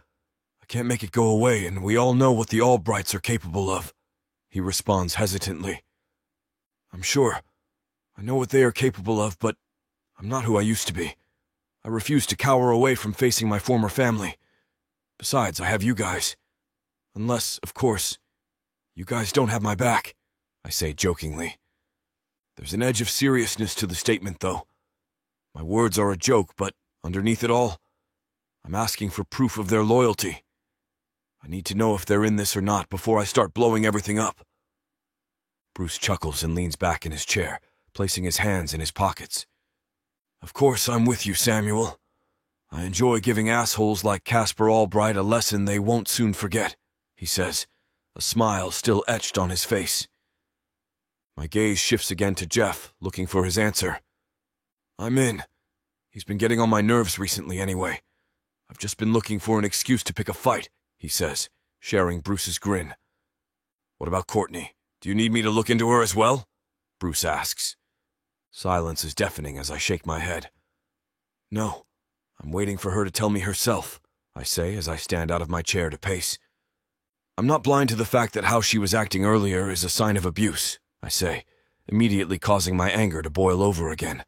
I can't make it go away, and we all know what the Albrights are capable of, he responds hesitantly. I'm sure. I know what they are capable of, but I'm not who I used to be. I refuse to cower away from facing my former family. Besides, I have you guys. Unless, of course, you guys don't have my back, I say jokingly. There's an edge of seriousness to the statement, though. My words are a joke, but underneath it all, I'm asking for proof of their loyalty. I need to know if they're in this or not before I start blowing everything up. Bruce chuckles and leans back in his chair, placing his hands in his pockets. Of course I'm with you, Samuel. I enjoy giving assholes like Casper Albright a lesson they won't soon forget, he says, a smile still etched on his face. My gaze shifts again to Jeff, looking for his answer. I'm in. He's been getting on my nerves recently anyway. I've just been looking for an excuse to pick a fight, he says, sharing Bruce's grin. What about Courtney? Do you need me to look into her as well? Bruce asks. Silence is deafening as I shake my head. No, I'm waiting for her to tell me herself, I say as I stand out of my chair to pace. I'm not blind to the fact that how she was acting earlier is a sign of abuse, I say, immediately causing my anger to boil over again.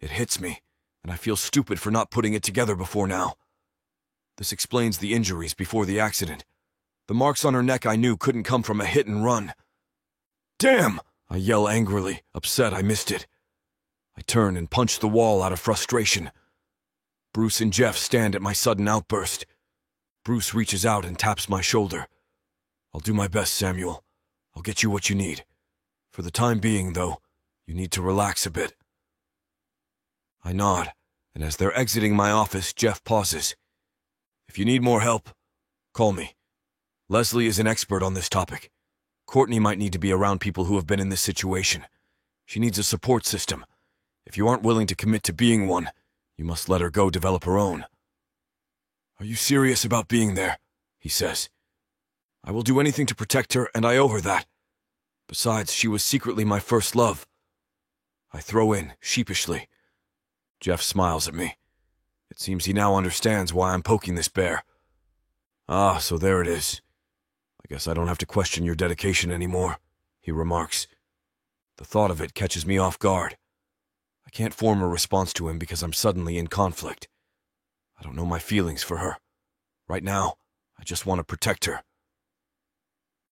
It hits me, and I feel stupid for not putting it together before now. This explains the injuries before the accident. The marks on her neck I knew couldn't come from a hit and run. Damn! I yell angrily, upset I missed it. I turn and punch the wall out of frustration. Bruce and Jeff stand at my sudden outburst. Bruce reaches out and taps my shoulder. I'll do my best, Samuel. I'll get you what you need. For the time being, though, you need to relax a bit. I nod, and as they're exiting my office, Jeff pauses. If you need more help, call me. Leslie is an expert on this topic. Courtney might need to be around people who have been in this situation. She needs a support system. If you aren't willing to commit to being one, you must let her go develop her own. Are you serious about being there? He says. I will do anything to protect her, and I owe her that. Besides, she was secretly my first love. I throw in, sheepishly. Jeff smiles at me. It seems he now understands why I'm poking this bear. Ah, so there it is. I guess I don't have to question your dedication anymore, he remarks. The thought of it catches me off guard. I can't form a response to him because I'm suddenly in conflict. I don't know my feelings for her. Right now, I just want to protect her.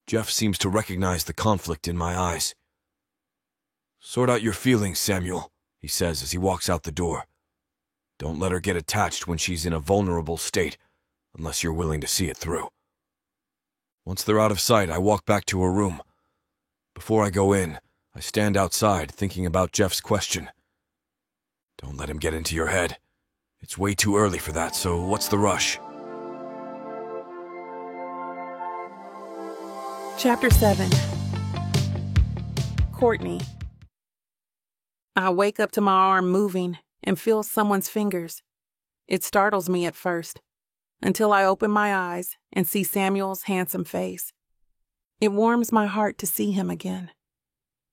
Jeff seems to recognize the conflict in my eyes. Sort out your feelings, Samuel, he says as he walks out the door. Don't let her get attached when she's in a vulnerable state, unless you're willing to see it through. Once they're out of sight, I walk back to her room. Before I go in, I stand outside thinking about Jeff's question. Don't let him get into your head. It's way too early for that, so what's the rush? Chapter 7. Courtney. I wake up to my arm moving and feel someone's fingers. It startles me at first, until I open my eyes and see Samuel's handsome face. It warms my heart to see him again.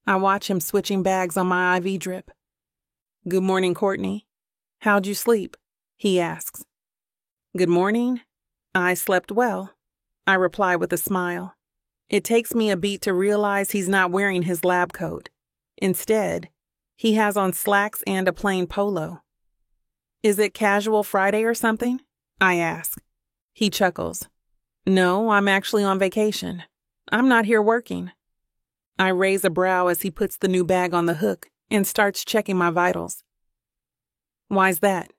I watch him switching bags on my IV drip. Good morning, Courtney. How'd you sleep? He asks. Good morning. I slept well, I reply with a smile. It takes me a beat to realize he's not wearing his lab coat. Instead, he has on slacks and a plain polo. Is it casual Friday or something? I ask. He chuckles. No, I'm actually on vacation. I'm not here working. I raise a brow as he puts the new bag on the hook and starts checking my vitals. Why's that?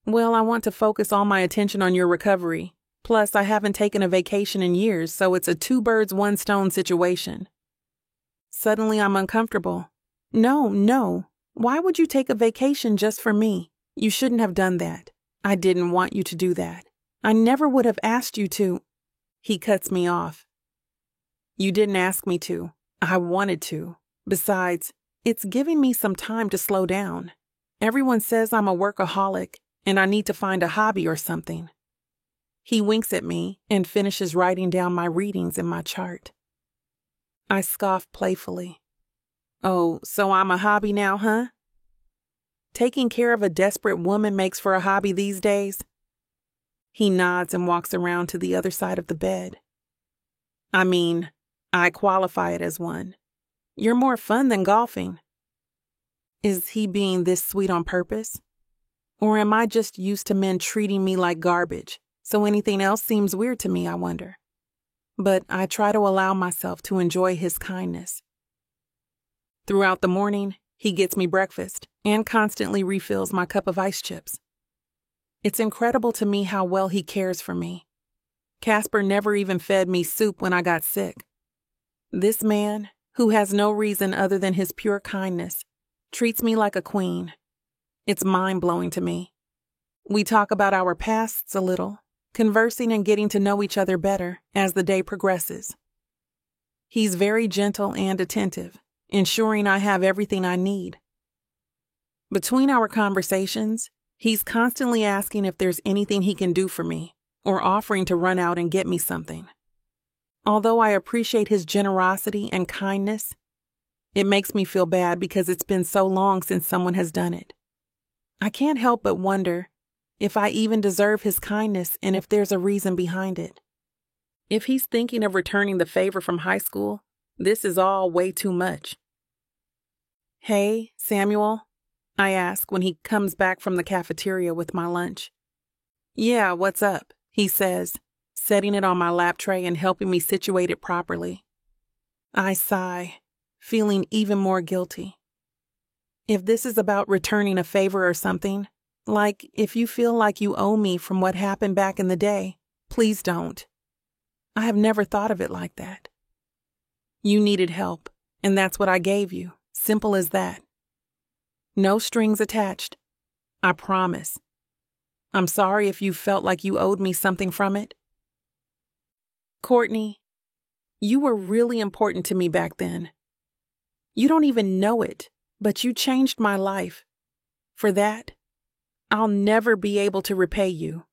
Well, I want to focus all my attention on your recovery. Plus, I haven't taken a vacation in years, so it's a two birds, one stone situation. Suddenly, I'm uncomfortable. No. Why would you take a vacation just for me? You shouldn't have done that. I didn't want you to do that. I never would have asked you to. He cuts me off. You didn't ask me to. I wanted to. Besides, it's giving me some time to slow down. Everyone says I'm a workaholic and I need to find a hobby or something. He winks at me and finishes writing down my readings in my chart. I scoff playfully. Oh, so I'm a hobby now, huh? Taking care of a desperate woman makes for a hobby these days? He nods and walks around to the other side of the bed. I mean, I qualify it as one. You're more fun than golfing. Is he being this sweet on purpose? Or am I just used to men treating me like garbage, so anything else seems weird to me, I wonder. But I try to allow myself to enjoy his kindness. Throughout the morning, he gets me breakfast and constantly refills my cup of ice chips. It's incredible to me how well he cares for me. Casper never even fed me soup when I got sick. This man, who has no reason other than his pure kindness, treats me like a queen. It's mind-blowing to me. We talk about our pasts a little, conversing and getting to know each other better as the day progresses. He's very gentle and attentive, ensuring I have everything I need. Between our conversations, he's constantly asking if there's anything he can do for me, or offering to run out and get me something. Although I appreciate his generosity and kindness, it makes me feel bad because it's been so long since someone has done it. I can't help but wonder if I even deserve his kindness and if there's a reason behind it. If he's thinking of returning the favor from high school, this is all way too much. Hey, Samuel, I ask when he comes back from the cafeteria with my lunch. Yeah, what's up? He says, setting it on my lap tray and helping me situate it properly. I sigh, feeling even more guilty. If this is about returning a favor or something, like if you feel like you owe me from what happened back in the day, please don't. I have never thought of it like that. You needed help, and that's what I gave you. Simple as that. No strings attached. I promise. I'm sorry if you felt like you owed me something from it. Courtney, you were really important to me back then. You don't even know it, but you changed my life. For that, I'll never be able to repay you.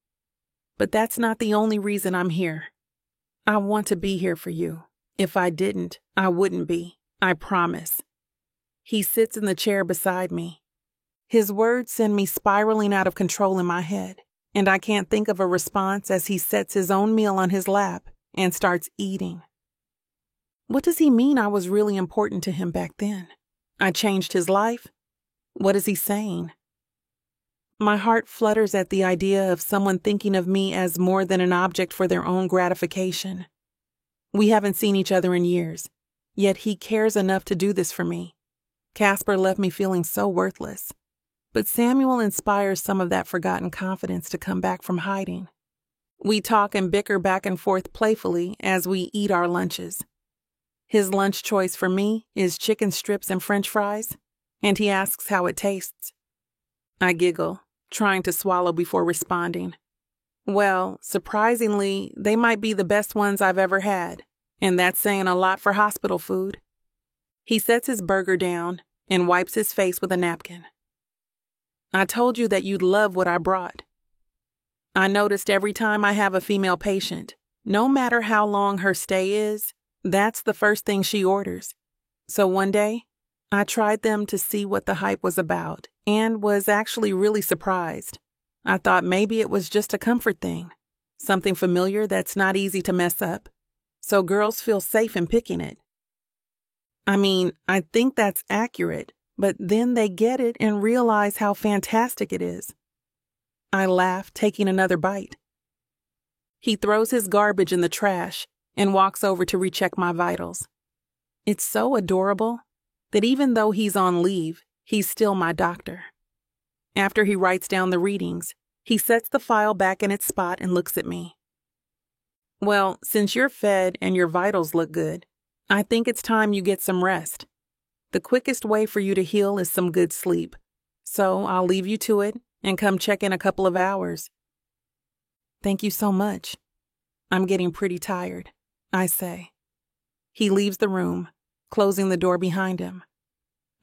But that's not the only reason I'm here. I want to be here for you. If I didn't, I wouldn't be. I promise. He sits in the chair beside me. His words send me spiraling out of control in my head, and I can't think of a response as he sets his own meal on his lap and starts eating. What does he mean I was really important to him back then? I changed his life? What is he saying? My heart flutters at the idea of someone thinking of me as more than an object for their own gratification. We haven't seen each other in years, yet he cares enough to do this for me. Casper left me feeling so worthless, but Samuel inspires some of that forgotten confidence to come back from hiding. We talk and bicker back and forth playfully as we eat our lunches. His lunch choice for me is chicken strips and French fries, and he asks how it tastes. I giggle, trying to swallow before responding. Well, surprisingly, they might be the best ones I've ever had, and that's saying a lot for hospital food. He sets his burger down and wipes his face with a napkin. I told you that you'd love what I brought. I noticed every time I have a female patient, no matter how long her stay is, that's the first thing she orders. So one day, I tried them to see what the hype was about and was actually really surprised. I thought maybe it was just a comfort thing, something familiar that's not easy to mess up, so girls feel safe in picking it. I mean, I think that's accurate, but then they get it and realize how fantastic it is. I laugh, taking another bite. He throws his garbage in the trash and walks over to recheck my vitals. It's so adorable that even though he's on leave, he's still my doctor. After he writes down the readings, he sets the file back in its spot and looks at me. Well, since you're fed and your vitals look good, I think it's time you get some rest. The quickest way for you to heal is some good sleep. So I'll leave you to it and come check in a couple of hours. Thank you so much. I'm getting pretty tired, I say. He leaves the room, closing the door behind him.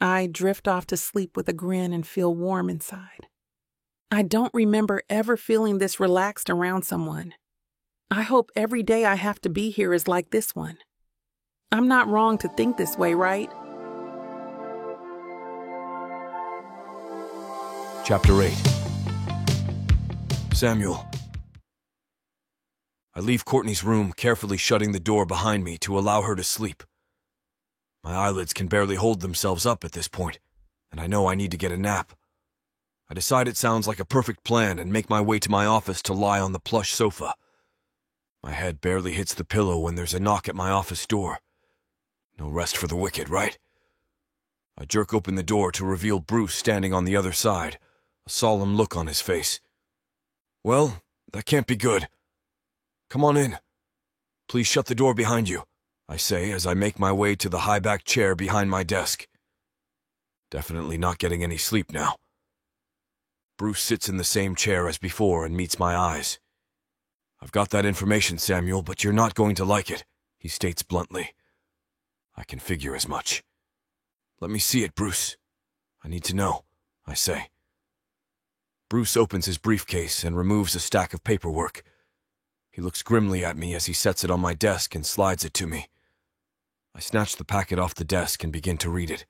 I drift off to sleep with a grin and feel warm inside. I don't remember ever feeling this relaxed around someone. I hope every day I have to be here is like this one. I'm not wrong to think this way, right? Chapter 8. Samuel. I leave Courtney's room, carefully shutting the door behind me to allow her to sleep. My eyelids can barely hold themselves up at this point, and I know I need to get a nap. I decide it sounds like a perfect plan and make my way to my office to lie on the plush sofa. My head barely hits the pillow when there's a knock at my office door. No rest for the wicked, right? I jerk open the door to reveal Bruce standing on the other side, a solemn look on his face. Well, that can't be good. Come on in. Please shut the door behind you, I say as I make my way to the high-backed chair behind my desk. Definitely not getting any sleep now. Bruce sits in the same chair as before and meets my eyes. I've got that information, Samuel, but you're not going to like it, he states bluntly. I can figure as much. Let me see it, Bruce. I need to know, I say. Bruce opens his briefcase and removes a stack of paperwork. He looks grimly at me as he sets it on my desk and slides it to me. I snatch the packet off the desk and begin to read it.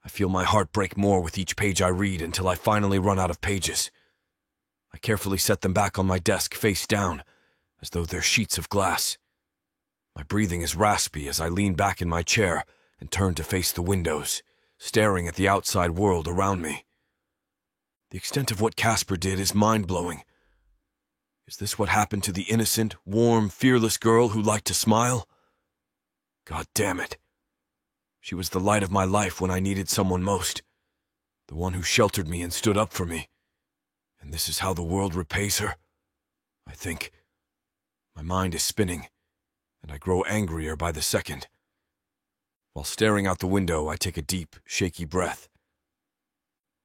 I feel my heart break more with each page I read until I finally run out of pages. I carefully set them back on my desk face down, as though they're sheets of glass. My breathing is raspy as I lean back in my chair and turn to face the windows, staring at the outside world around me. The extent of what Casper did is mind-blowing. Is this what happened to the innocent, warm, fearless girl who liked to smile? God damn it. She was the light of my life when I needed someone most, the one who sheltered me and stood up for me. And this is how the world repays her? I think. My mind is spinning, and I grow angrier by the second. While staring out the window, I take a deep, shaky breath.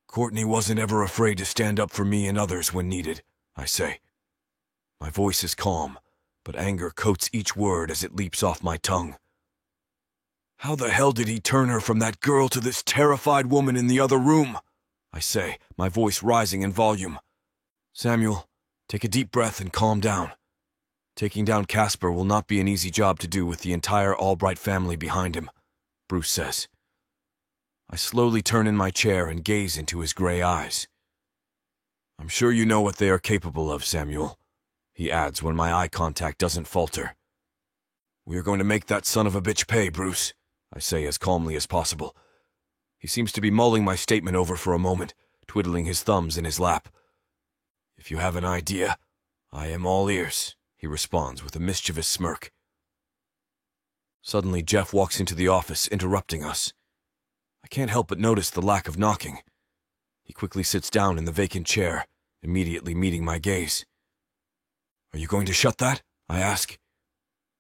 Courtney wasn't ever afraid to stand up for me and others when needed, I say. My voice is calm, but anger coats each word as it leaps off my tongue. How the hell did he turn her from that girl to this terrified woman in the other room? I say, my voice rising in volume. Samuel, take a deep breath and calm down. Taking down Casper will not be an easy job to do with the entire Albright family behind him, Bruce says. I slowly turn in my chair and gaze into his gray eyes. I'm sure you know what they are capable of, Samuel, he adds when my eye contact doesn't falter. We are going to make that son of a bitch pay, Bruce, I say as calmly as possible. He seems to be mulling my statement over for a moment, twiddling his thumbs in his lap. If you have an idea, I am all ears, he responds with a mischievous smirk. Suddenly, Jeff walks into the office, interrupting us. I can't help but notice the lack of knocking. He quickly sits down in the vacant chair, immediately meeting my gaze. Are you going to shut that? I ask.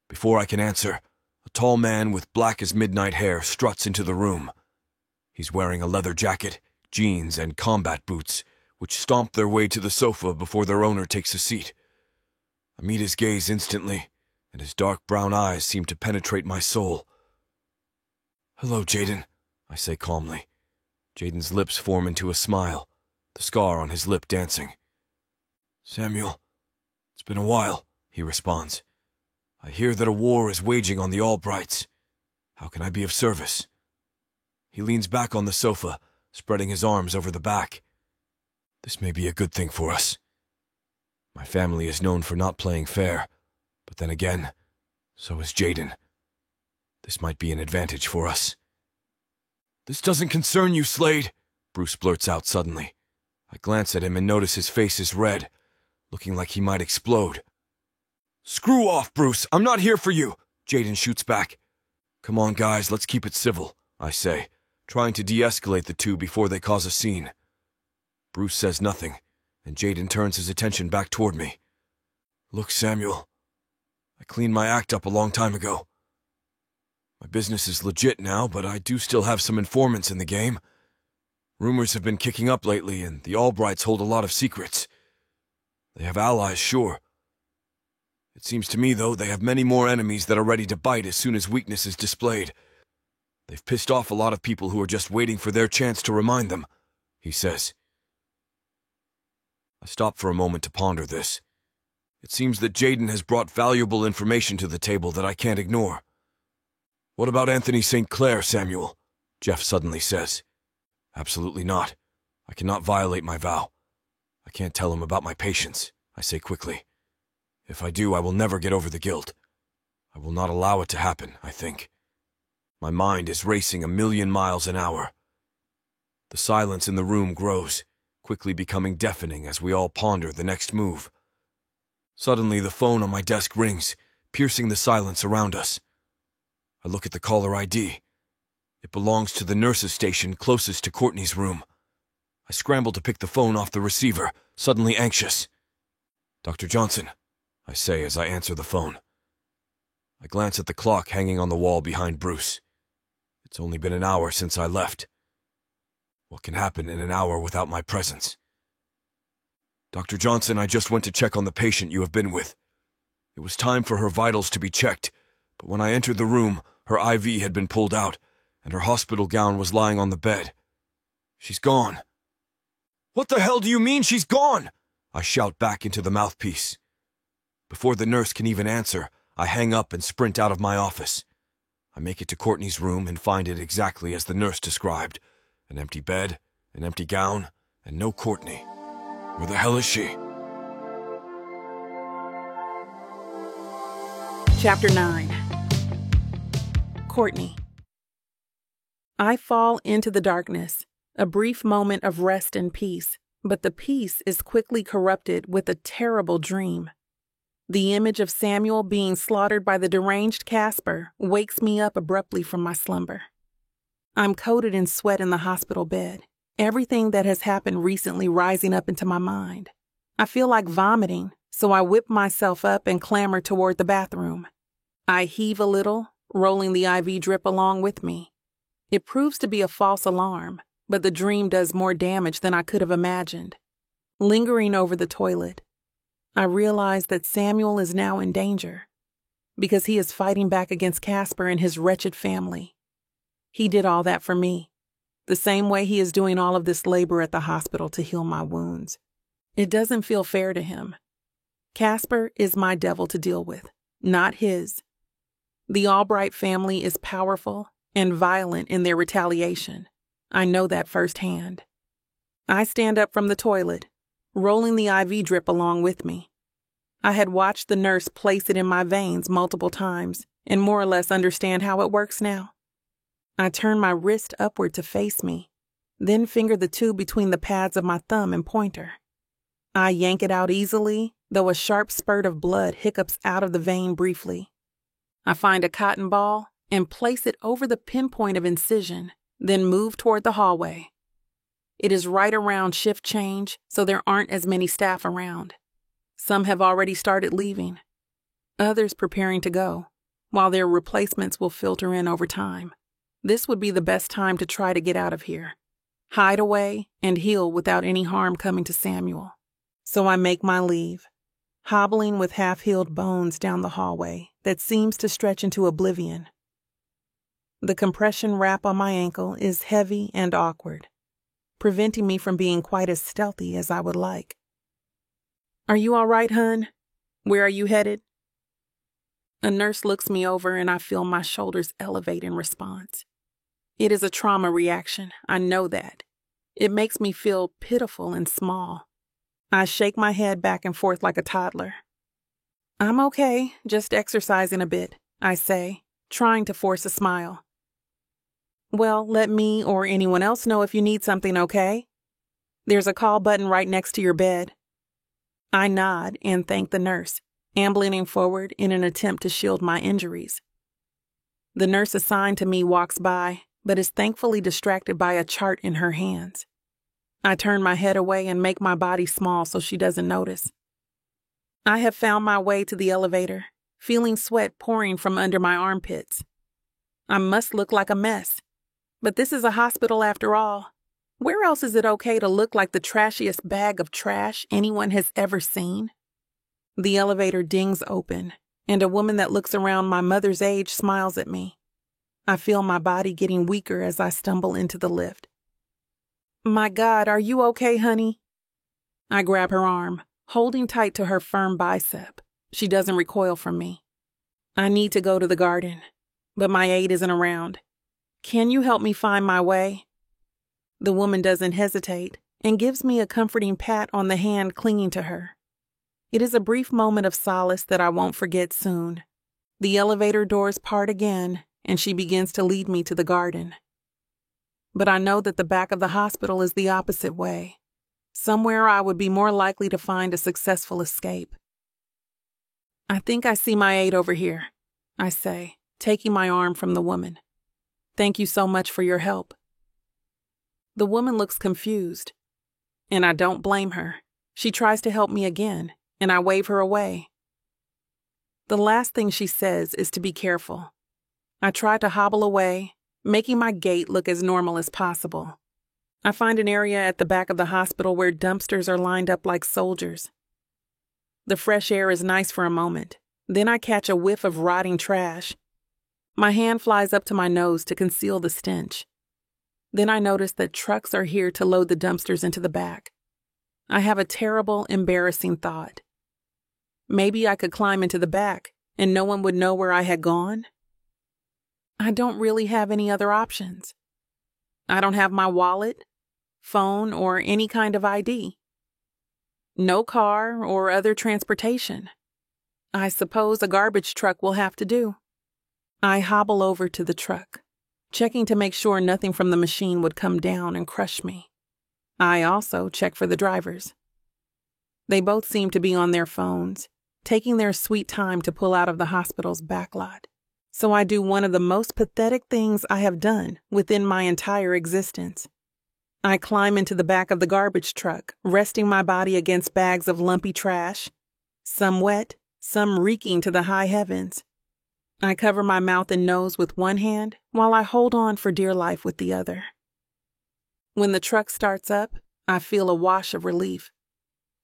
Before I can answer, a tall man with black as midnight hair struts into the room. He's wearing a leather jacket, jeans, and combat boots, which stomp their way to the sofa before their owner takes a seat. I meet his gaze instantly, and his dark brown eyes seem to penetrate my soul. Hello, Jaden, I say calmly. Jaden's lips form into a smile, the scar on his lip dancing. Samuel, it's been a while, he responds. I hear that a war is waging on the Albrights. How can I be of service? He leans back on the sofa, spreading his arms over the back. This may be a good thing for us. My family is known for not playing fair, but then again, so is Jaden. This might be an advantage for us. This doesn't concern you, Slade, Bruce blurts out suddenly. I glance at him and notice his face is red, looking like he might explode. Screw off, Bruce. I'm not here for you, Jaden shoots back. Come on, guys, let's keep it civil, I say, trying to de-escalate the two before they cause a scene. Bruce says nothing, and Jaden turns his attention back toward me. Look, Samuel, I cleaned my act up a long time ago. My business is legit now, but I do still have some informants in the game. Rumors have been kicking up lately, and the Albrights hold a lot of secrets. They have allies, sure. It seems to me, though, they have many more enemies that are ready to bite as soon as weakness is displayed. They've pissed off a lot of people who are just waiting for their chance to remind them, he says. I stop for a moment to ponder this. It seems that Jaden has brought valuable information to the table that I can't ignore. What about Anthony St. Clair, Samuel? Jeff suddenly says. Absolutely not. I cannot violate my vow. I can't tell him about my patients, I say quickly. If I do, I will never get over the guilt. I will not allow it to happen, I think. My mind is racing 1,000,000 miles an hour. The silence in the room grows, quickly becoming deafening as we all ponder the next move. Suddenly, the phone on my desk rings, piercing the silence around us. I look at the caller ID. It belongs to the nurse's station closest to Courtney's room. I scramble to pick the phone off the receiver, suddenly anxious. Dr. Johnson, I say as I answer the phone. I glance at the clock hanging on the wall behind Bruce. It's only been an hour since I left. What can happen in an hour without my presence? Dr. Johnson, I just went to check on the patient you have been with. It was time for her vitals to be checked, but when I entered the room, her IV had been pulled out, and her hospital gown was lying on the bed. She's gone. What the hell do you mean she's gone? I shout back into the mouthpiece. Before the nurse can even answer, I hang up and sprint out of my office. I make it to Courtney's room and find it exactly as the nurse described. An empty bed, an empty gown, and no Courtney. Where the hell is she? Chapter 9. Courtney. I fall into the darkness, a brief moment of rest and peace, but the peace is quickly corrupted with a terrible dream. The image of Samuel being slaughtered by the deranged Casper wakes me up abruptly from my slumber. I'm coated in sweat in the hospital bed, everything that has happened recently rising up into my mind. I feel like vomiting, so I whip myself up and clamber toward the bathroom. I heave a little, rolling the IV drip along with me. It proves to be a false alarm, but the dream does more damage than I could have imagined. Lingering over the toilet, I realize that Samuel is now in danger because he is fighting back against Casper and his wretched family. He did all that for me, the same way he is doing all of this labor at the hospital to heal my wounds. It doesn't feel fair to him. Casper is my devil to deal with, not his. The Albright family is powerful and violent in their retaliation. I know that firsthand. I stand up from the toilet, rolling the IV drip along with me. I had watched the nurse place it in my veins multiple times and more or less understand how it works now. I turn my wrist upward to face me, then finger the tube between the pads of my thumb and pointer. I yank it out easily, though a sharp spurt of blood hiccups out of the vein briefly. I find a cotton ball and place it over the pinpoint of incision, then move toward the hallway. It is right around shift change, so there aren't as many staff around. Some have already started leaving, others preparing to go, while their replacements will filter in over time. This would be the best time to try to get out of here, hide away, and heal without any harm coming to Samuel. So I make my leave, hobbling with half-healed bones down the hallway that seems to stretch into oblivion. The compression wrap on my ankle is heavy and awkward, preventing me from being quite as stealthy as I would like. "Are you all right, hun? Where are you headed?" A nurse looks me over and I feel my shoulders elevate in response. It is a trauma reaction, I know that. It makes me feel pitiful and small. I shake my head back and forth like a toddler. "I'm okay, just exercising a bit," I say, trying to force a smile. "Well, let me or anyone else know if you need something, okay? There's a call button right next to your bed." I nod and thank the nurse, ambling forward in an attempt to shield my injuries. The nurse assigned to me walks by, but is thankfully distracted by a chart in her hands. I turn my head away and make my body small so she doesn't notice. I have found my way to the elevator, feeling sweat pouring from under my armpits. I must look like a mess. But this is a hospital after all. Where else is it okay to look like the trashiest bag of trash anyone has ever seen? The elevator dings open, and a woman that looks around my mother's age smiles at me. I feel my body getting weaker as I stumble into the lift. My God, are you okay, honey? I grab her arm, holding tight to her firm bicep. She doesn't recoil from me. I need to go to the garden, but my aide isn't around. Can you help me find my way? The woman doesn't hesitate and gives me a comforting pat on the hand clinging to her. It is a brief moment of solace that I won't forget soon. The elevator doors part again, and she begins to lead me to the garden. But I know that the back of the hospital is the opposite way. Somewhere I would be more likely to find a successful escape. I think I see my aide over here, I say, taking my arm from the woman. Thank you so much for your help. The woman looks confused, and I don't blame her. She tries to help me again, and I wave her away. The last thing she says is to be careful. I try to hobble away, making my gait look as normal as possible. I find an area at the back of the hospital where dumpsters are lined up like soldiers. The fresh air is nice for a moment. Then I catch a whiff of rotting trash. My hand flies up to my nose to conceal the stench. Then I notice that trucks are here to load the dumpsters into the back. I have a terrible, embarrassing thought. Maybe I could climb into the back and no one would know where I had gone. I don't really have any other options. I don't have my wallet, phone, or any kind of ID. No car or other transportation. I suppose a garbage truck will have to do. I hobble over to the truck, checking to make sure nothing from the machine would come down and crush me. I also check for the drivers. They both seem to be on their phones, taking their sweet time to pull out of the hospital's backlot. So I do one of the most pathetic things I have done within my entire existence. I climb into the back of the garbage truck, resting my body against bags of lumpy trash, some wet, some reeking to the high heavens. I cover my mouth and nose with one hand while I hold on for dear life with the other. When the truck starts up, I feel a wash of relief.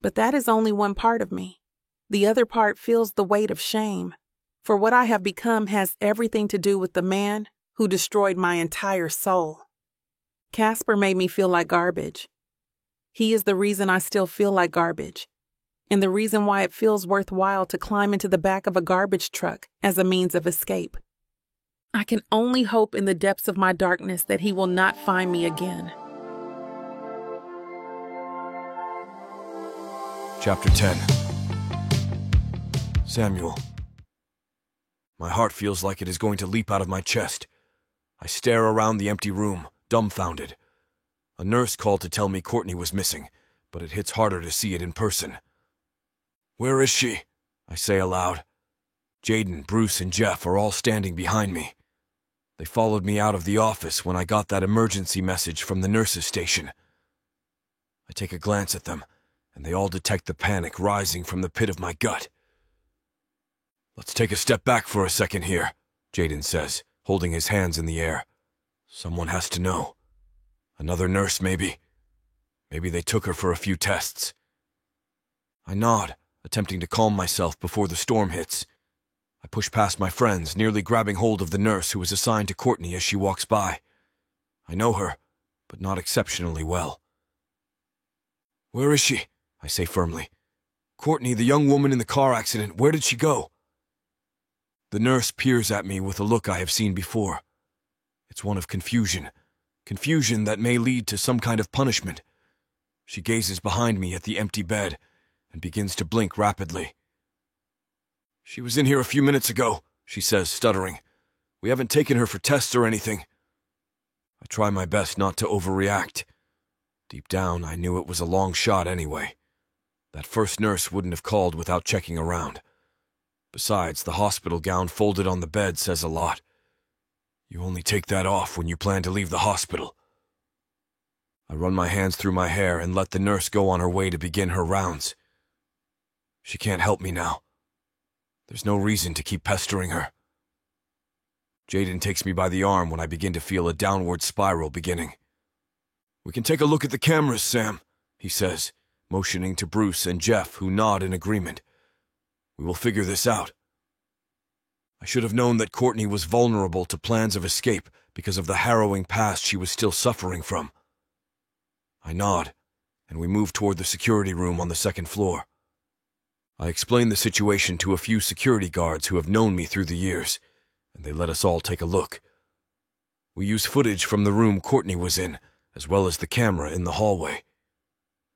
But that is only one part of me. The other part feels the weight of shame, for what I have become has everything to do with the man who destroyed my entire soul. Casper made me feel like garbage. He is the reason I still feel like garbage, and the reason why it feels worthwhile to climb into the back of a garbage truck as a means of escape. I can only hope in the depths of my darkness that he will not find me again. Chapter 10. Samuel. My heart feels like it is going to leap out of my chest. I stare around the empty room, dumbfounded. A nurse called to tell me Courtney was missing, but it hits harder to see it in person. Where is she? I say aloud. Jaden, Bruce, and Jeff are all standing behind me. They followed me out of the office when I got that emergency message from the nurses' station. I take a glance at them, and they all detect the panic rising from the pit of my gut. Let's take a step back for a second here, Jaden says, holding his hands in the air. Someone has to know. Another nurse, maybe. Maybe they took her for a few tests. I nod, attempting to calm myself before the storm hits. I push past my friends, nearly grabbing hold of the nurse who is assigned to Courtney as she walks by. I know her, but not exceptionally well. Where is she? I say firmly. Courtney, the young woman in the car accident, where did she go? The nurse peers at me with a look I have seen before. It's one of confusion. Confusion that may lead to some kind of punishment. She gazes behind me at the empty bed and begins to blink rapidly. She was in here a few minutes ago, she says, stuttering. We haven't taken her for tests or anything. I try my best not to overreact. Deep down, I knew it was a long shot anyway. That first nurse wouldn't have called without checking around. Besides, the hospital gown folded on the bed says a lot. You only take that off when you plan to leave the hospital. I run my hands through my hair and let the nurse go on her way to begin her rounds. She can't help me now. There's no reason to keep pestering her. Jaden takes me by the arm when I begin to feel a downward spiral beginning. "We can take a look at the cameras, Sam," he says, motioning to Bruce and Jeff, who nod in agreement. "We will figure this out." I should have known that Courtney was vulnerable to plans of escape because of the harrowing past she was still suffering from. I nod, and we move toward the security room on the second floor. I explain the situation to a few security guards who have known me through the years, and they let us all take a look. We use footage from the room Courtney was in, as well as the camera in the hallway.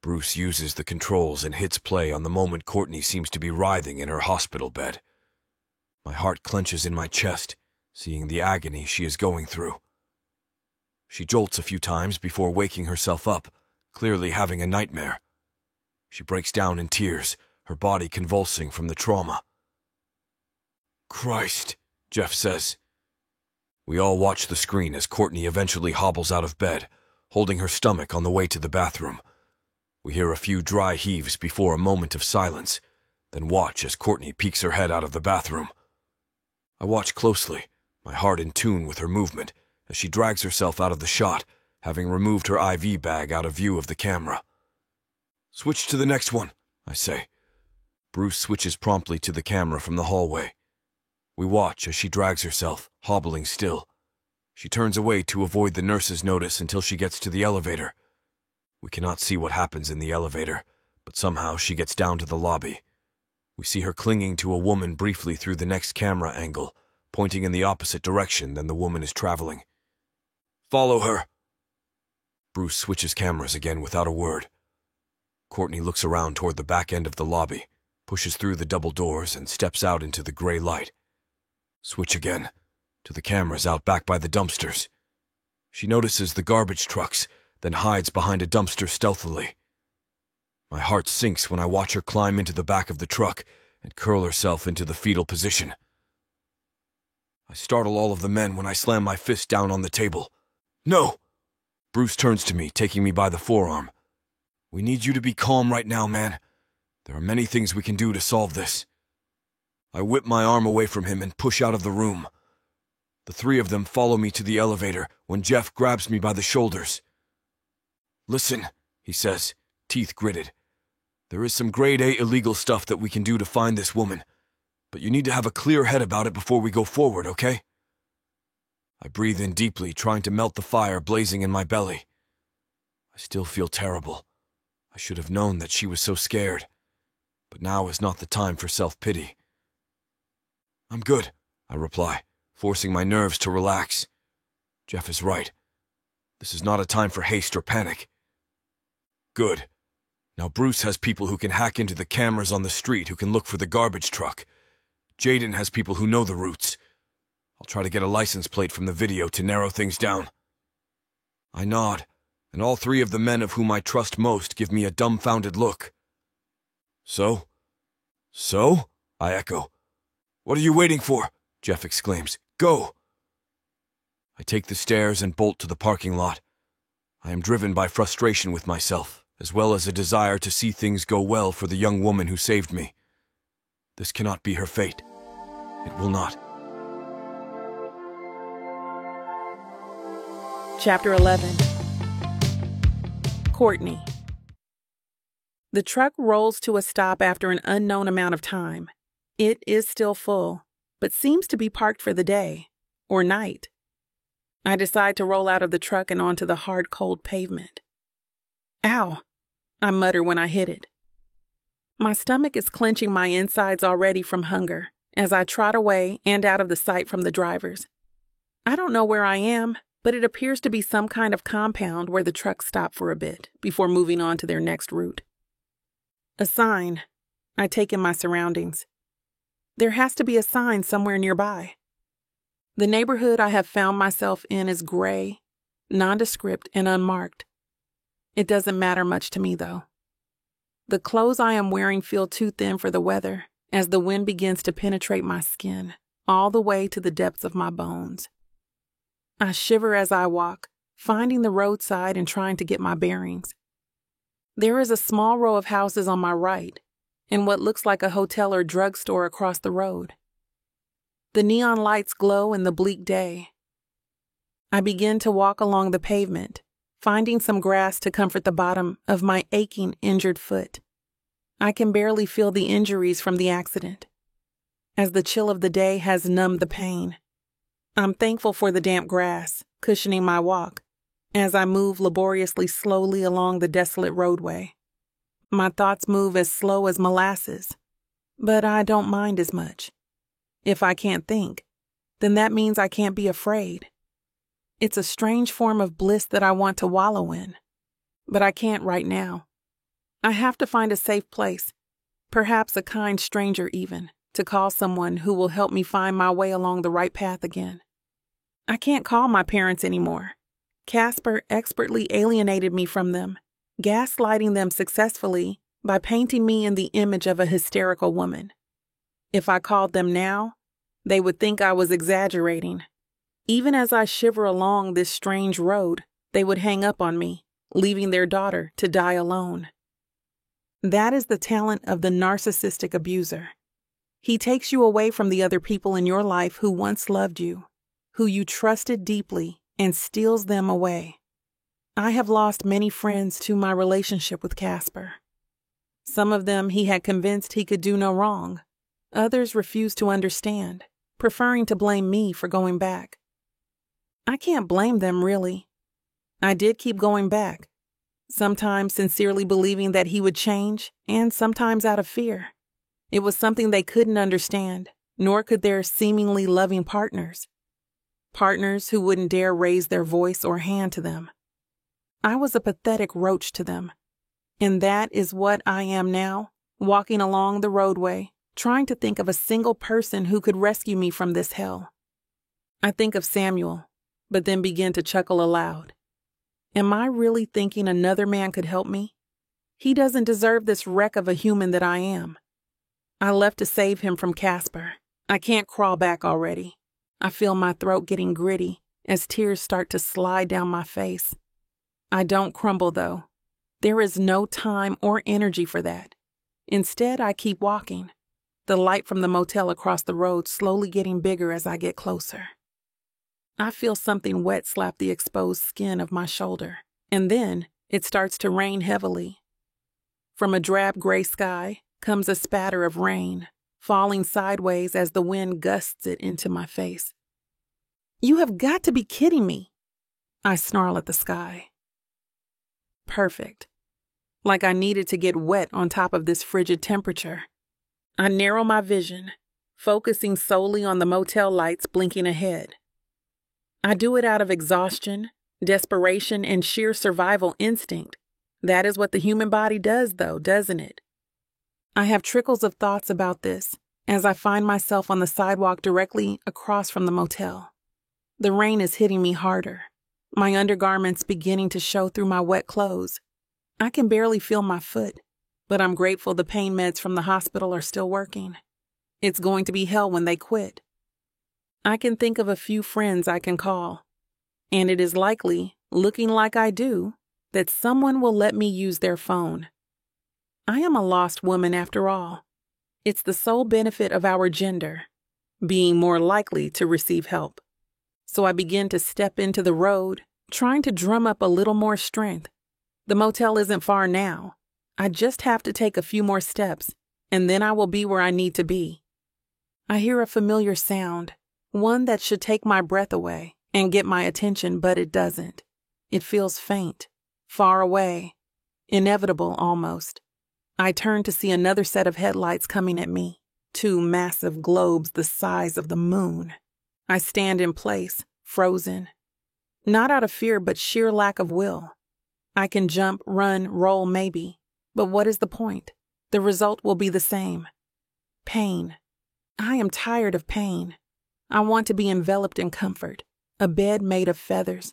Bruce uses the controls and hits play on the moment Courtney seems to be writhing in her hospital bed. My heart clenches in my chest, seeing the agony she is going through. She jolts a few times before waking herself up, clearly having a nightmare. She breaks down in tears, her body convulsing from the trauma. "Christ," Jeff says. We all watch the screen as Courtney eventually hobbles out of bed, holding her stomach on the way to the bathroom. We hear a few dry heaves before a moment of silence, then watch as Courtney peeks her head out of the bathroom. I watch closely, my heart in tune with her movement, as she drags herself out of the shot, having removed her IV bag out of view of the camera. "Switch to the next one," I say. Bruce switches promptly to the camera from the hallway. We watch as she drags herself, hobbling still. She turns away to avoid the nurse's notice until she gets to the elevator. We cannot see what happens in the elevator, but somehow she gets down to the lobby. We see her clinging to a woman briefly through the next camera angle, pointing in the opposite direction than the woman is traveling. "Follow her." Bruce switches cameras again without a word. Courtney looks around toward the back end of the lobby, pushes through the double doors, and steps out into the gray light. Switch again, to the cameras out back by the dumpsters. She notices the garbage trucks, then hides behind a dumpster stealthily. My heart sinks when I watch her climb into the back of the truck and curl herself into the fetal position. I startle all of the men when I slam my fist down on the table. "No!" Bruce turns to me, taking me by the forearm. "We need you to be calm right now, man. There are many things we can do to solve this." I whip my arm away from him and push out of the room. The three of them follow me to the elevator when Jeff grabs me by the shoulders. "Listen," he says, teeth gritted. "There is some grade A illegal stuff that we can do to find this woman, but you need to have a clear head about it before we go forward, okay?" I breathe in deeply, trying to melt the fire blazing in my belly. I still feel terrible. I should have known that she was so scared, but now is not the time for self-pity. "I'm good," I reply, forcing my nerves to relax. Jeff is right. This is not a time for haste or panic. Good. Now Bruce has people who can hack into the cameras on the street who can look for the garbage truck. Jaden has people who know the routes. I'll try to get a license plate from the video to narrow things down. I nod, and all three of the men of whom I trust most give me a dumbfounded look. So? So? I echo. "What are you waiting for?" Jeff exclaims. "Go!" I take the stairs and bolt to the parking lot. I am driven by frustration with myself, as well as a desire to see things go well for the young woman who saved me. This cannot be her fate. It will not. Chapter 11. Courtney. The truck rolls to a stop after an unknown amount of time. It is still full, but seems to be parked for the day or night. I decide to roll out of the truck and onto the hard, cold pavement. "Ow," I mutter when I hit it. My stomach is clenching my insides already from hunger as I trot away and out of the sight from the drivers. I don't know where I am, but it appears to be some kind of compound where the trucks stop for a bit before moving on to their next route. A sign. I take in my surroundings. There has to be a sign somewhere nearby. The neighborhood I have found myself in is gray, nondescript, and unmarked. It doesn't matter much to me, though. The clothes I am wearing feel too thin for the weather, as the wind begins to penetrate my skin all the way to the depths of my bones. I shiver as I walk, finding the roadside and trying to get my bearings. There is a small row of houses on my right and what looks like a hotel or drugstore across the road. The neon lights glow in the bleak day. I begin to walk along the pavement, finding some grass to comfort the bottom of my aching, injured foot. I can barely feel the injuries from the accident, as the chill of the day has numbed the pain. I'm thankful for the damp grass, cushioning my walk, as I move laboriously slowly along the desolate roadway. My thoughts move as slow as molasses, but I don't mind as much. If I can't think, then that means I can't be afraid. It's a strange form of bliss that I want to wallow in, but I can't right now. I have to find a safe place, perhaps a kind stranger even, to call someone who will help me find my way along the right path again. I can't call my parents anymore. Casper expertly alienated me from them, gaslighting them successfully by painting me in the image of a hysterical woman. If I called them now, they would think I was exaggerating. Even as I shiver along this strange road, they would hang up on me, leaving their daughter to die alone. That is the talent of the narcissistic abuser. He takes you away from the other people in your life who once loved you, who you trusted deeply, and steals them away. I have lost many friends to my relationship with Casper. Some of them he had convinced he could do no wrong. Others refused to understand, preferring to blame me for going back. I can't blame them, really. I did keep going back, sometimes sincerely believing that he would change, and sometimes out of fear. It was something they couldn't understand, nor could their seemingly loving partners. Partners who wouldn't dare raise their voice or hand to them. I was a pathetic roach to them. And that is what I am now, walking along the roadway, trying to think of a single person who could rescue me from this hell. I think of Samuel, but then begin to chuckle aloud. Am I really thinking another man could help me? He doesn't deserve this wreck of a human that I am. I left to save him from Casper. I can't crawl back already. I feel my throat getting gritty as tears start to slide down my face. I don't crumble, though. There is no time or energy for that. Instead, I keep walking, the light from the motel across the road slowly getting bigger as I get closer. I feel something wet slap the exposed skin of my shoulder, and then it starts to rain heavily. From a drab gray sky comes a spatter of rain, falling sideways as the wind gusts it into my face. You have got to be kidding me, I snarl at the sky. Perfect. Like I needed to get wet on top of this frigid temperature. I narrow my vision, focusing solely on the motel lights blinking ahead. I do it out of exhaustion, desperation, and sheer survival instinct. That is what the human body does, though, doesn't it? I have trickles of thoughts about this as I find myself on the sidewalk directly across from the motel. The rain is hitting me harder, my undergarments beginning to show through my wet clothes. I can barely feel my foot, but I'm grateful the pain meds from the hospital are still working. It's going to be hell when they quit. I can think of a few friends I can call, and it is likely, looking like I do, that someone will let me use their phone. I am a lost woman after all. It's the sole benefit of our gender, being more likely to receive help. So I begin to step into the road, trying to drum up a little more strength. The motel isn't far now. I just have to take a few more steps, and then I will be where I need to be. I hear a familiar sound, one that should take my breath away and get my attention, but it doesn't. It feels faint, far away, inevitable almost. I turn to see another set of headlights coming at me, 2 massive globes the size of the moon. I stand in place, frozen. Not out of fear, but sheer lack of will. I can jump, run, roll maybe, but what is the point? The result will be the same. Pain. I am tired of pain. I want to be enveloped in comfort, a bed made of feathers.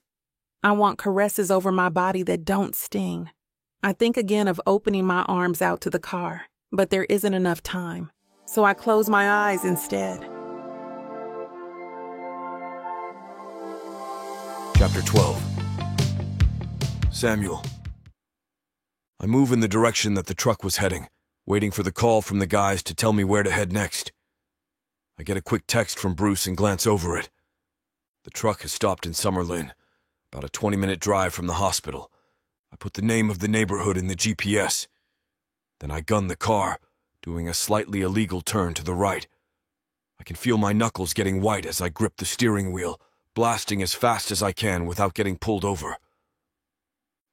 I want caresses over my body that don't sting. I think again of opening my arms out to the car, but there isn't enough time. so I close my eyes instead. Chapter 12. Samuel. I move in the direction that the truck was heading, waiting for the call from the guys to tell me where to head next. I get a quick text from Bruce and glance over it. The truck has stopped in Summerlin, about a 20-minute drive from the hospital. I put the name of the neighborhood in the GPS. Then I gun the car, doing a slightly illegal turn to the right. I can feel my knuckles getting white as I grip the steering wheel, blasting as fast as I can without getting pulled over.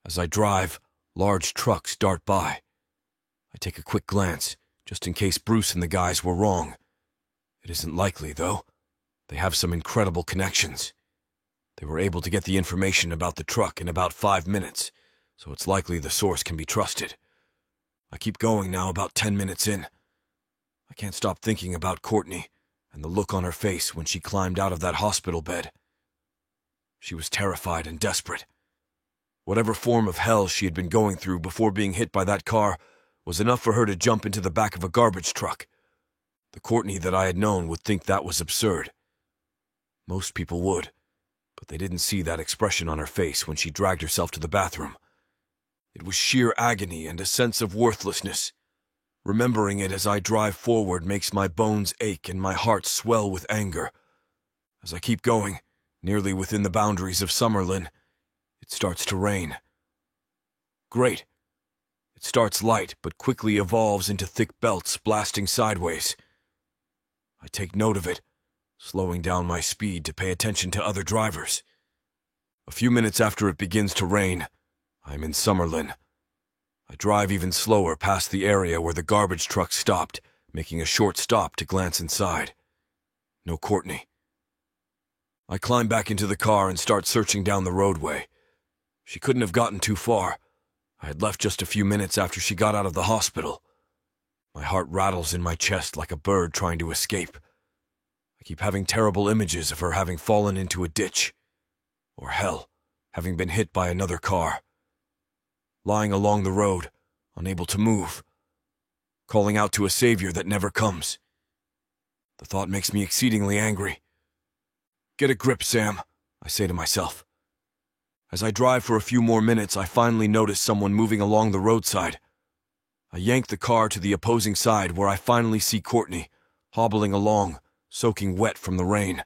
As I drive, large trucks dart by. I take a quick glance, just in case Bruce and the guys were wrong. It isn't likely, though. They have some incredible connections. They were able to get the information about the truck in about 5 minutes, so it's likely the source can be trusted. I keep going now, about 10 minutes in. I can't stop thinking about Courtney and the look on her face when she climbed out of that hospital bed. She was terrified and desperate. Whatever form of hell she had been going through before being hit by that car was enough for her to jump into the back of a garbage truck. The Courtney that I had known would think that was absurd. Most people would, but they didn't see that expression on her face when she dragged herself to the bathroom. It was sheer agony and a sense of worthlessness. Remembering it as I drive forward makes my bones ache and my heart swell with anger. As I keep going, nearly within the boundaries of Summerlin, it starts to rain. Great. It starts light, but quickly evolves into thick belts blasting sideways. I take note of it, slowing down my speed to pay attention to other drivers. A few minutes after it begins to rain, I'm in Summerlin. I drive even slower past the area where the garbage truck stopped, making a short stop to glance inside. No Courtney. I climb back into the car and start searching down the roadway. She couldn't have gotten too far. I had left just a few minutes after she got out of the hospital. My heart rattles in my chest like a bird trying to escape. I keep having terrible images of her having fallen into a ditch. Or hell, having been hit by another car. Lying along the road, unable to move. Calling out to a savior that never comes. The thought makes me exceedingly angry. Get a grip, Sam, I say to myself. As I drive for a few more minutes, I finally notice someone moving along the roadside. I yank the car to the opposing side where I finally see Courtney, hobbling along, soaking wet from the rain.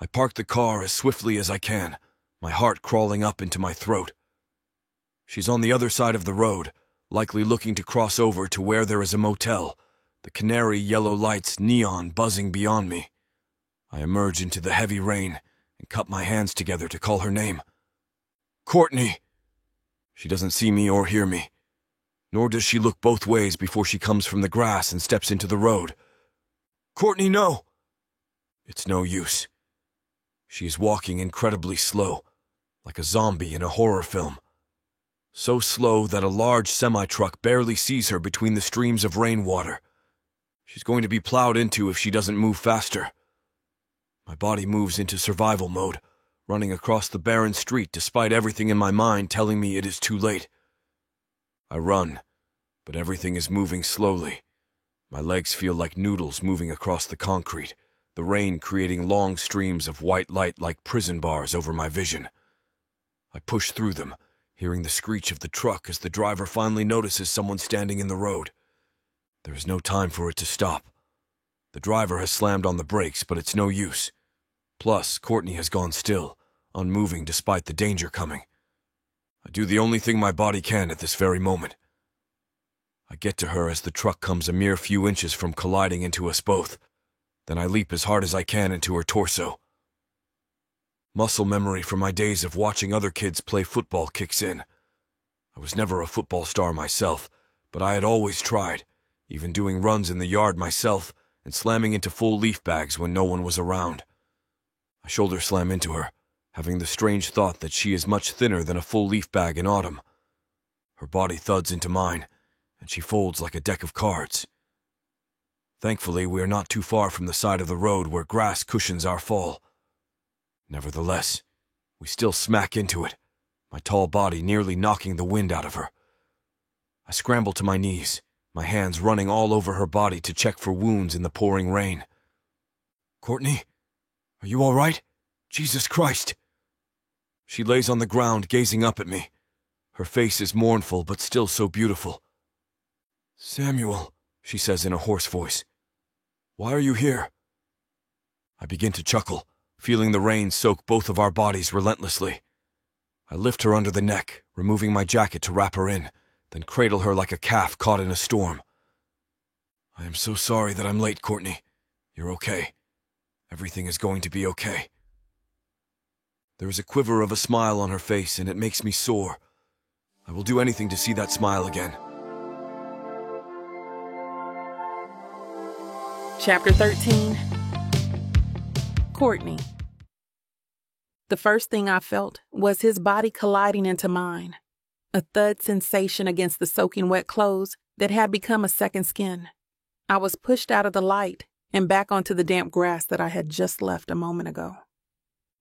I park the car as swiftly as I can, my heart crawling up into my throat. She's on the other side of the road, likely looking to cross over to where there is a motel, the canary yellow lights neon buzzing beyond me. I emerge into the heavy rain and cup my hands together to call her name. Courtney! She doesn't see me or hear me. Nor does she look both ways before she comes from the grass and steps into the road. Courtney, no! It's no use. She is walking incredibly slow, like a zombie in a horror film. So slow that a large semi-truck barely sees her between the streams of rainwater. She's going to be plowed into if she doesn't move faster. My body moves into survival mode, running across the barren street despite everything in my mind telling me it is too late. I run, but everything is moving slowly. My legs feel like noodles moving across the concrete, the rain creating long streams of white light like prison bars over my vision. I push through them, hearing the screech of the truck as the driver finally notices someone standing in the road. There is no time for it to stop. The driver has slammed on the brakes, but it's no use. Plus, Courtney has gone still, unmoving despite the danger coming. I do the only thing my body can at this very moment. I get to her as the truck comes a mere few inches from colliding into us both. Then I leap as hard as I can into her torso. Muscle memory from my days of watching other kids play football kicks in. I was never a football star myself, but I had always tried, even doing runs in the yard myself and slamming into full leaf bags when no one was around. I shoulder slam into her, having the strange thought that she is much thinner than a full leaf bag in autumn. Her body thuds into mine, and she folds like a deck of cards. Thankfully, we are not too far from the side of the road where grass cushions our fall. Nevertheless, we still smack into it, my tall body nearly knocking the wind out of her. I scramble to my knees, my hands running all over her body to check for wounds in the pouring rain. "Courtney, are you all right? Jesus Christ!" She lays on the ground, gazing up at me. Her face is mournful, but still so beautiful. "Samuel," she says in a hoarse voice, "why are you here?" I begin to chuckle, feeling the rain soak both of our bodies relentlessly. I lift her under the neck, removing my jacket to wrap her in, then cradle her like a calf caught in a storm. "I am so sorry that I'm late, Courtney. You're okay. Everything is going to be okay." There is a quiver of a smile on her face, and it makes me sore. I will do anything to see that smile again. Chapter 13. Courtney. The first thing I felt was his body colliding into mine, a thud sensation against the soaking wet clothes that had become a second skin. I was pushed out of the light and back onto the damp grass that I had just left a moment ago.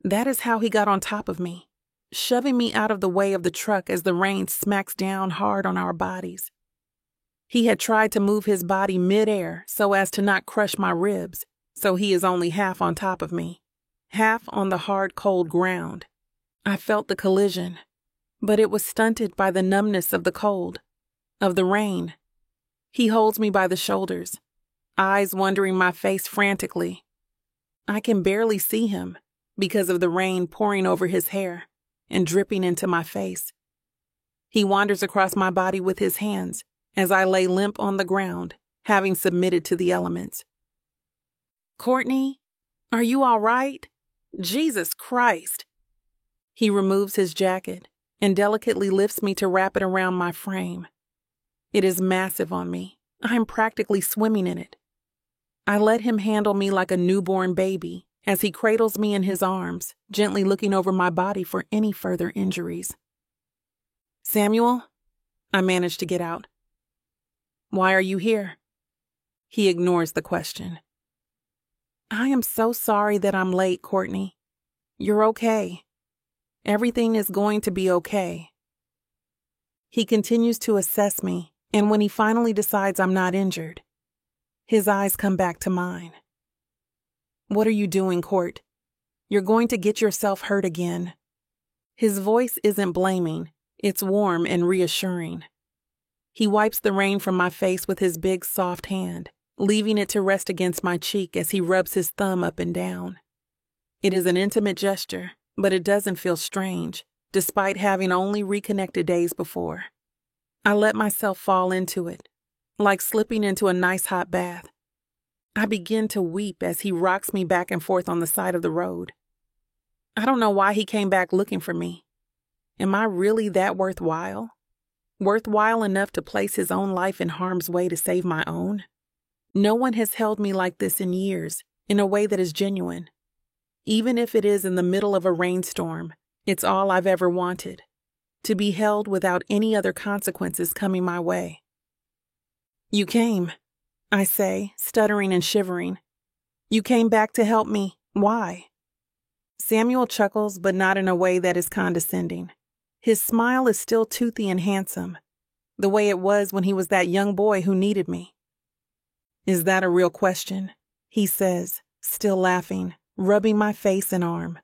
That is how he got on top of me, shoving me out of the way of the truck as the rain smacks down hard on our bodies. He had tried to move his body midair so as to not crush my ribs, so he is only half on top of me, half on the hard, cold ground. I felt the collision, but it was stunted by the numbness of the cold, of the rain. He holds me by the shoulders, eyes wandering my face frantically. I can barely see him because of the rain pouring over his hair and dripping into my face. He wanders across my body with his hands as I lay limp on the ground, having submitted to the elements. "Courtney, are you all right? Jesus Christ!" He removes his jacket and delicately lifts me to wrap it around my frame. It is massive on me. I am practically swimming in it. I let him handle me like a newborn baby as he cradles me in his arms, gently looking over my body for any further injuries. "Samuel," I manage to get out. "Why are you here?" He ignores the question. "I am so sorry that I'm late, Courtney. You're okay. Everything is going to be okay." He continues to assess me, and when he finally decides I'm not injured, his eyes come back to mine. "What are you doing, Court? You're going to get yourself hurt again." His voice isn't blaming, it's warm and reassuring. He wipes the rain from my face with his big, soft hand, leaving it to rest against my cheek as he rubs his thumb up and down. It is an intimate gesture, but it doesn't feel strange, despite having only reconnected days before. I let myself fall into it, like slipping into a nice hot bath. I begin to weep as he rocks me back and forth on the side of the road. I don't know why he came back looking for me. Am I really that worthwhile? Worthwhile enough to place his own life in harm's way to save my own? No one has held me like this in years, in a way that is genuine. Even if it is in the middle of a rainstorm, it's all I've ever wanted. To be held without any other consequences coming my way. "You came," I say, stuttering and shivering. "You came back to help me. Why?" Samuel chuckles, but not in a way that is condescending. His smile is still toothy and handsome, the way it was when he was that young boy who needed me. "Is that a real question?" he says, still laughing, rubbing my face and arm.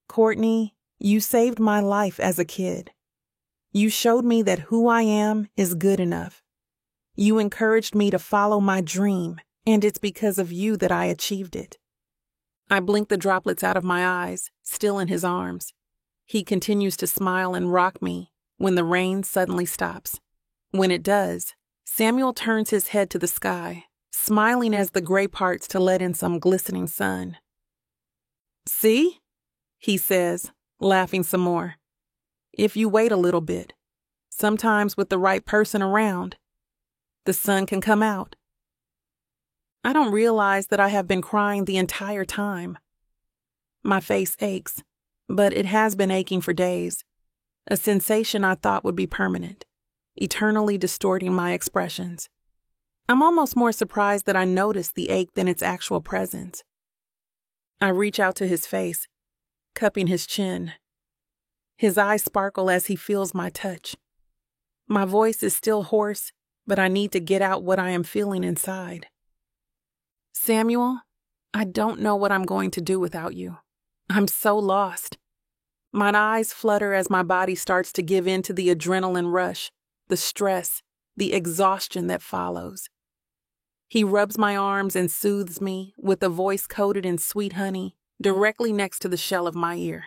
"Courtney, you saved my life as a kid. You showed me that who I am is good enough. You encouraged me to follow my dream, and it's because of you that I achieved it." I blink the droplets out of my eyes, still in his arms. He continues to smile and rock me when the rain suddenly stops. When it does, Samuel turns his head to the sky, smiling as the gray parts to let in some glistening sun. "See?" he says, laughing some more. "If you wait a little bit, sometimes with the right person around, the sun can come out." I don't realize that I have been crying the entire time. My face aches, but it has been aching for days, a sensation I thought would be permanent, eternally distorting my expressions. I'm almost more surprised that I noticed the ache than its actual presence. I reach out to his face, cupping his chin. His eyes sparkle as he feels my touch. My voice is still hoarse, but I need to get out what I am feeling inside. Samuel, I don't know what I'm going to do without you. I'm so lost. My eyes flutter as my body starts to give in to the adrenaline rush, the stress, the exhaustion that follows. He rubs my arms and soothes me with a voice coated in sweet honey directly next to the shell of my ear.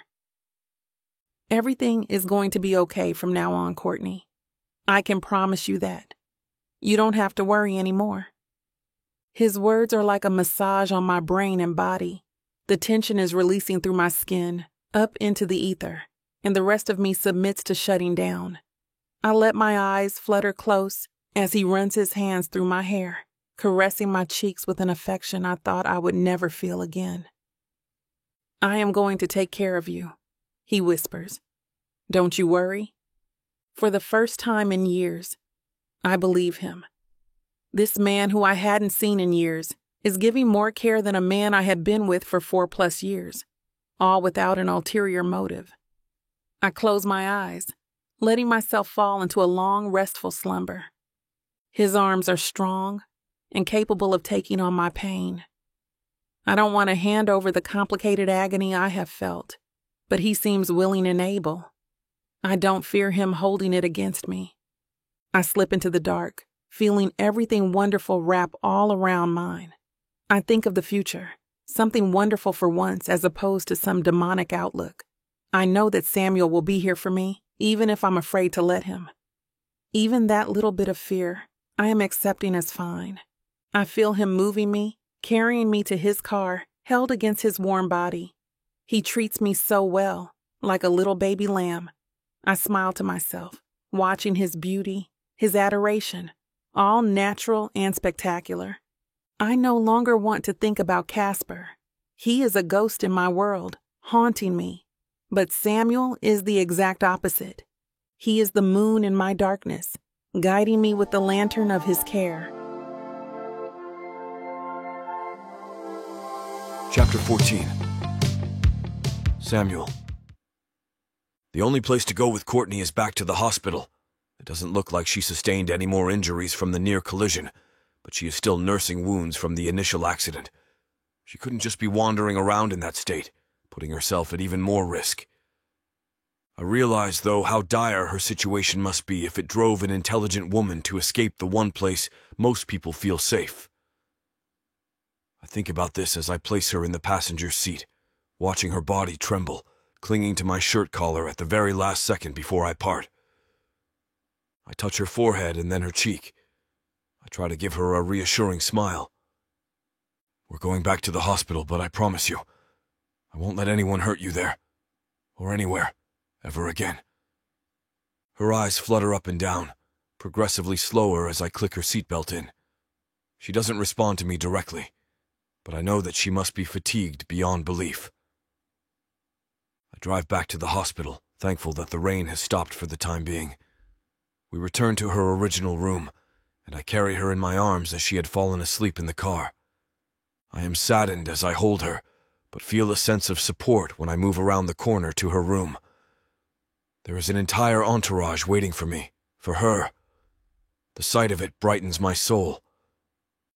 Everything is going to be okay from now on, Courtney. I can promise you that. You don't have to worry anymore. His words are like a massage on my brain and body. The tension is releasing through my skin, up into the ether, and the rest of me submits to shutting down. I let my eyes flutter close as he runs his hands through my hair, caressing my cheeks with an affection I thought I would never feel again. I am going to take care of you, he whispers. Don't you worry. For the first time in years, I believe him. This man who I hadn't seen in years is giving more care than a man I had been with for 4+ years, all without an ulterior motive. I close my eyes, letting myself fall into a long, restful slumber. His arms are strong and capable of taking on my pain. I don't want to hand over the complicated agony I have felt, but he seems willing and able. I don't fear him holding it against me. I slip into the dark, feeling everything wonderful wrap all around mine. I think of the future, something wonderful for once as opposed to some demonic outlook. I know that Samuel will be here for me, even if I'm afraid to let him. Even that little bit of fear, I am accepting as fine. I feel him moving me, carrying me to his car, held against his warm body. He treats me so well, like a little baby lamb. I smile to myself, watching his beauty, his adoration, all natural and spectacular. I no longer want to think about Casper. He is a ghost in my world, haunting me. But Samuel is the exact opposite. He is the moon in my darkness, guiding me with the lantern of his care. Chapter 14. Samuel. The only place to go with Courtney is back to the hospital. It doesn't look like she sustained any more injuries from the near collision, but she is still nursing wounds from the initial accident. She couldn't just be wandering around in that state, putting herself at even more risk. I realize, though, how dire her situation must be if it drove an intelligent woman to escape the one place most people feel safe. I think about this as I place her in the passenger seat, watching her body tremble, clinging to my shirt collar at the very last second before I part. I touch her forehead and then her cheek. I try to give her a reassuring smile. We're going back to the hospital, but I promise you, I won't let anyone hurt you there, or anywhere, ever again. Her eyes flutter up and down, progressively slower as I click her seatbelt in. She doesn't respond to me directly, but I know that she must be fatigued beyond belief. I drive back to the hospital, thankful that the rain has stopped for the time being. We return to her original room, and I carry her in my arms as she had fallen asleep in the car. I am saddened as I hold her, but feel a sense of support when I move around the corner to her room. There is an entire entourage waiting for me, for her. The sight of it brightens my soul.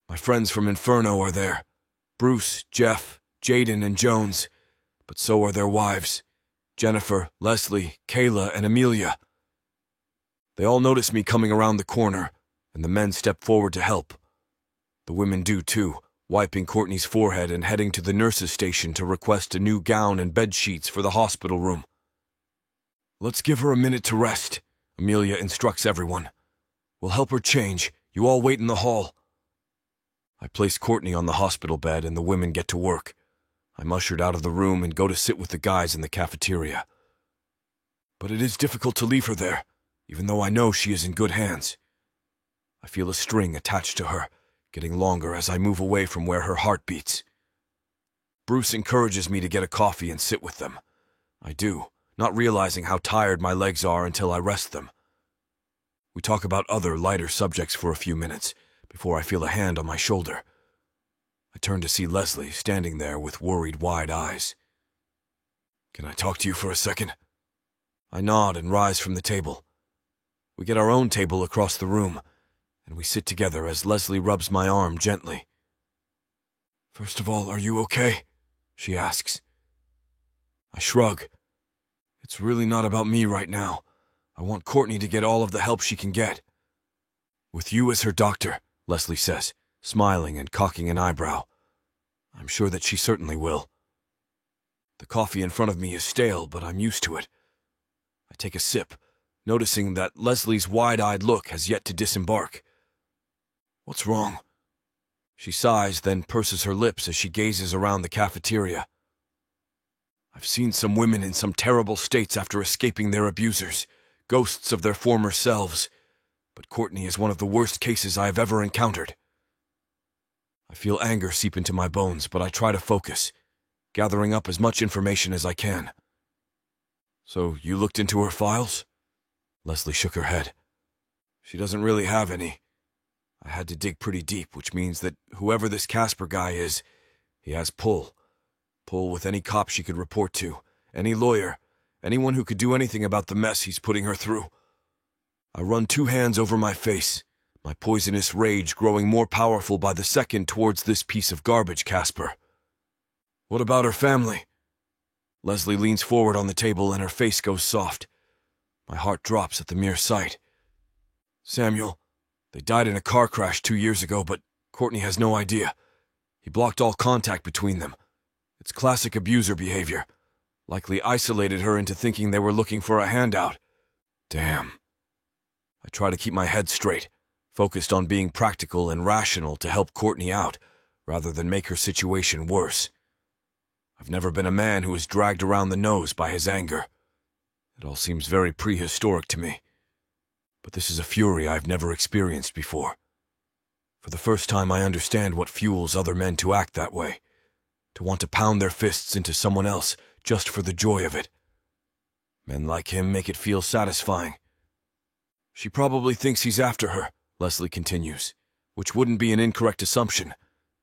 My friends from Inferno are there. Bruce, Jeff, Jaden, and Jones, but so are their wives, Jennifer, Leslie, Kayla, and Amelia. They all notice me coming around the corner, and the men step forward to help. The women do too, wiping Courtney's forehead and heading to the nurse's station to request a new gown and bed sheets for the hospital room. Let's give her a minute to rest, Amelia instructs everyone. We'll help her change. You all wait in the hall. I place Courtney on the hospital bed and the women get to work. I'm ushered out of the room and go to sit with the guys in the cafeteria. But it is difficult to leave her there, even though I know she is in good hands. I feel a string attached to her, getting longer as I move away from where her heart beats. Bruce encourages me to get a coffee and sit with them. I do, not realizing how tired my legs are until I rest them. We talk about other, lighter subjects for a few minutes, before I feel a hand on my shoulder. I turn to see Leslie standing there with worried, wide eyes. Can I talk to you for a second? I nod and rise from the table. We get our own table across the room, and we sit together as Leslie rubs my arm gently. "First of all, are you okay?" she asks. I shrug. It's really not about me right now. I want Courtney to get all of the help she can get. "With you as her doctor," Leslie says, smiling and cocking an eyebrow. I'm sure that she certainly will. The coffee in front of me is stale, but I'm used to it. I take a sip, noticing that Leslie's wide-eyed look has yet to disembark. "What's wrong?" She sighs, then purses her lips as she gazes around the cafeteria. "I've seen some women in some terrible states after escaping their abusers, ghosts of their former selves, but Courtney is one of the worst cases I have ever encountered." I feel anger seep into my bones, but I try to focus, gathering up as much information as I can. "So you looked into her files?" Leslie shook her head. "She doesn't really have any. I had to dig pretty deep, which means that whoever this Casper guy is, he has pull. Pull with any cop she could report to, any lawyer, anyone who could do anything about the mess he's putting her through." I run 2 hands over my face, my poisonous rage growing more powerful by the second towards this piece of garbage, Casper. "What about her family?" Leslie leans forward on the table and her face goes soft. My heart drops at the mere sight. "Samuel, they died in a car crash 2 years ago, but Courtney has no idea. He blocked all contact between them. It's classic abuser behavior. Likely isolated her into thinking they were looking for a handout. Damn." I try to keep my head straight, focused on being practical and rational to help Courtney out, rather than make her situation worse. I've never been a man who is dragged around the nose by his anger. It all seems very prehistoric to me. But this is a fury I've never experienced before. For the first time, I understand what fuels other men to act that way, to want to pound their fists into someone else just for the joy of it. Men like him make it feel satisfying. "She probably thinks he's after her," Leslie continues, "which wouldn't be an incorrect assumption.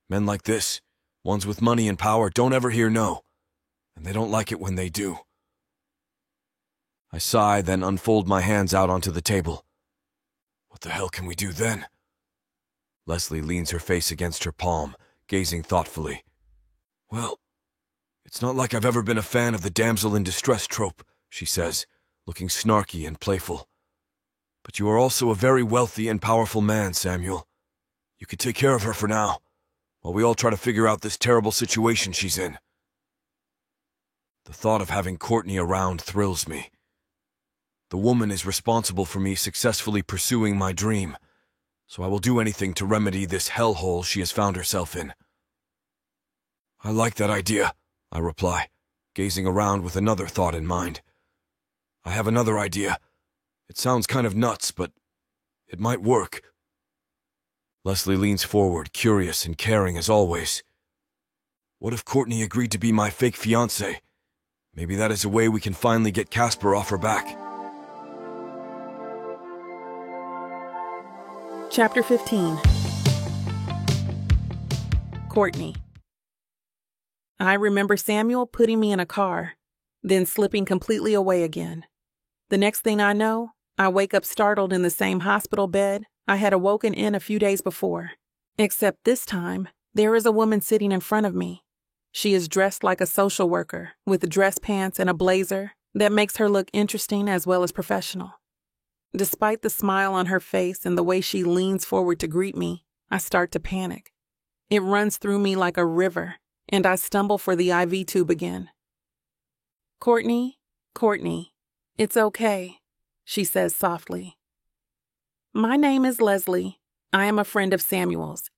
Men like this, ones with money and power, don't ever hear no, and they don't like it when they do." I sigh, then unfold my hands out onto the table. "What the hell can we do then?" Leslie leans her face against her palm, gazing thoughtfully. "Well, it's not like I've ever been a fan of the damsel in distress trope," she says, looking snarky and playful. "But you are also a very wealthy and powerful man, Samuel. You could take care of her for now, while we all try to figure out this terrible situation she's in." The thought of having Courtney around thrills me. The woman is responsible for me successfully pursuing my dream, so I will do anything to remedy this hellhole she has found herself in. "I like that idea," I reply, gazing around with another thought in mind. "I have another idea. It sounds kind of nuts, but it might work." Leslie leans forward, curious and caring as always. "What if Courtney agreed to be my fake fiancé? Maybe that is a way we can finally get Casper off her back." Chapter 15. Courtney. I remember Samuel putting me in a car, then slipping completely away again. The next thing I know, I wake up startled in the same hospital bed I had awoken in a few days before. Except this time, there is a woman sitting in front of me. She is dressed like a social worker, with dress pants and a blazer that makes her look interesting as well as professional. Despite the smile on her face and the way she leans forward to greet me, I start to panic. It runs through me like a river, and I stumble for the IV tube again. Courtney, it's okay," she says softly. "My name is Leslie. I am a friend of Samuel's."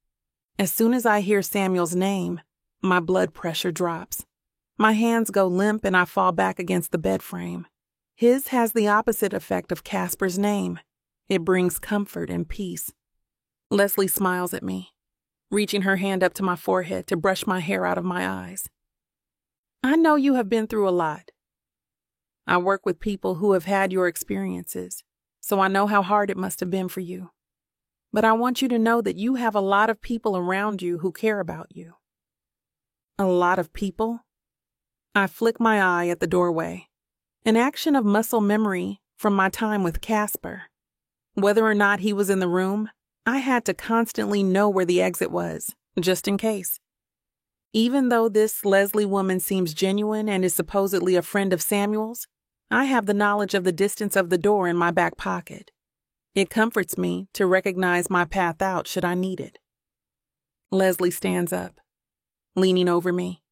As soon as I hear Samuel's name, my blood pressure drops. My hands go limp and I fall back against the bed frame. His has the opposite effect of Casper's name. It brings comfort and peace. Leslie smiles at me, reaching her hand up to my forehead to brush my hair out of my eyes. "I know you have been through a lot. I work with people who have had your experiences, so I know how hard it must have been for you. But I want you to know that you have a lot of people around you who care about you." A lot of people? I flick my eye at the doorway, an action of muscle memory from my time with Casper. Whether or not he was in the room, I had to constantly know where the exit was, just in case. Even though this Leslie woman seems genuine and is supposedly a friend of Samuel's, I have the knowledge of the distance of the door in my back pocket. It comforts me to recognize my path out should I need it. Leslie stands up, leaning over me.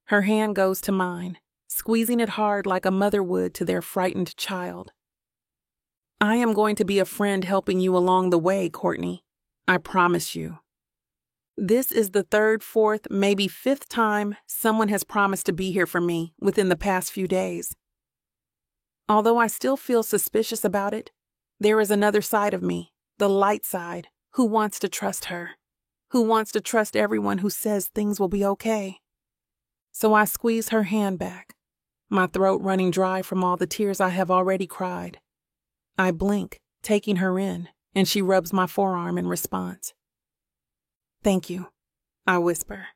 Her hand goes to mine, squeezing it hard like a mother would to their frightened child. I am going to be a friend helping you along the way, Courtney. I promise you. This is the third, fourth, maybe fifth time someone has promised to be here for me within the past few days. Although I still feel suspicious about it, there is another side of me, the light side, who wants to trust her, who wants to trust everyone who says things will be okay. So I squeeze her hand back, my throat running dry from all the tears I have already cried. I blink, taking her in, and she rubs my forearm in response. Thank you, I whisper.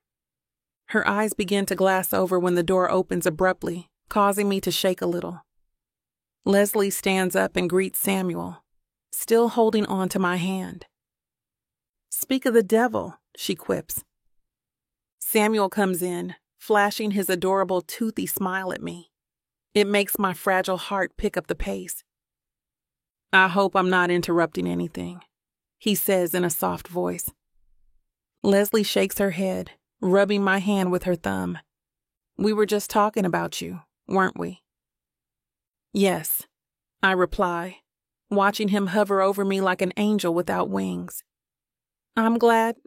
Her eyes begin to glass over when the door opens abruptly, causing me to shake a little. Leslie stands up and greets Samuel, still holding on to my hand. Speak of the devil, she quips. Samuel comes in, flashing his adorable toothy smile at me. It makes my fragile heart pick up the pace. I hope I'm not interrupting anything, he says in a soft voice. Leslie shakes her head, rubbing my hand with her thumb. We were just talking about you, weren't we? Yes, I reply, watching him hover over me like an angel without wings. I'm glad.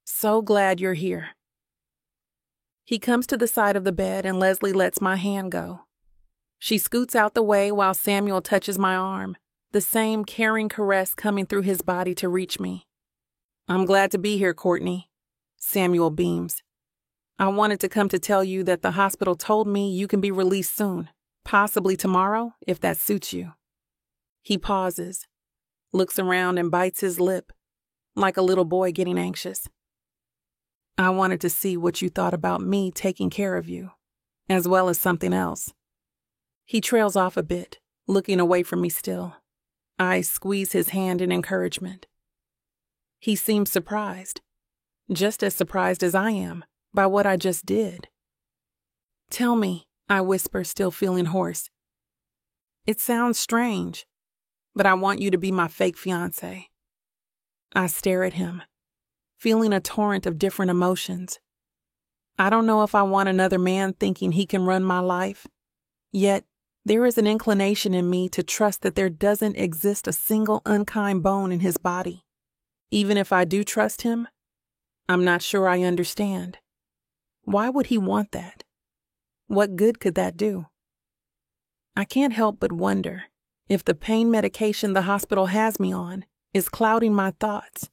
So glad you're here. He comes to the side of the bed and Leslie lets my hand go. She scoots out the way while Samuel touches my arm, the same caring caress coming through his body to reach me. I'm glad to be here, Courtney. Samuel beams. I wanted to come to tell you that the hospital told me you can be released soon. Possibly tomorrow, if that suits you. He pauses, looks around and bites his lip, like a little boy getting anxious. I wanted to see what you thought about me taking care of you, as well as something else. He trails off a bit, looking away from me still. I squeeze his hand in encouragement. He seems surprised, just as surprised as I am by what I just did. Tell me, I whisper, still feeling hoarse. It sounds strange, but I want you to be my fake fiancé. I stare at him, feeling a torrent of different emotions. I don't know if I want another man thinking he can run my life, yet there is an inclination in me to trust that there doesn't exist a single unkind bone in his body. Even if I do trust him, I'm not sure I understand. Why would he want that? What good could that do? I can't help but wonder if the pain medication the hospital has me on is clouding my thoughts,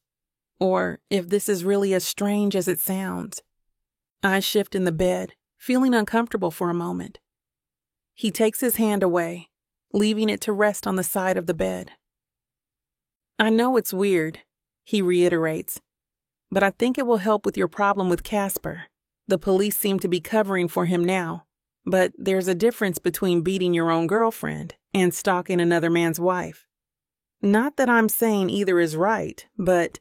or if this is really as strange as it sounds. I shift in the bed, feeling uncomfortable for a moment. He takes his hand away, leaving it to rest on the side of the bed. I know it's weird, he reiterates, but I think it will help with your problem with Casper. The police seem to be covering for him now, but there's a difference between beating your own girlfriend and stalking another man's wife. Not that I'm saying either is right, but,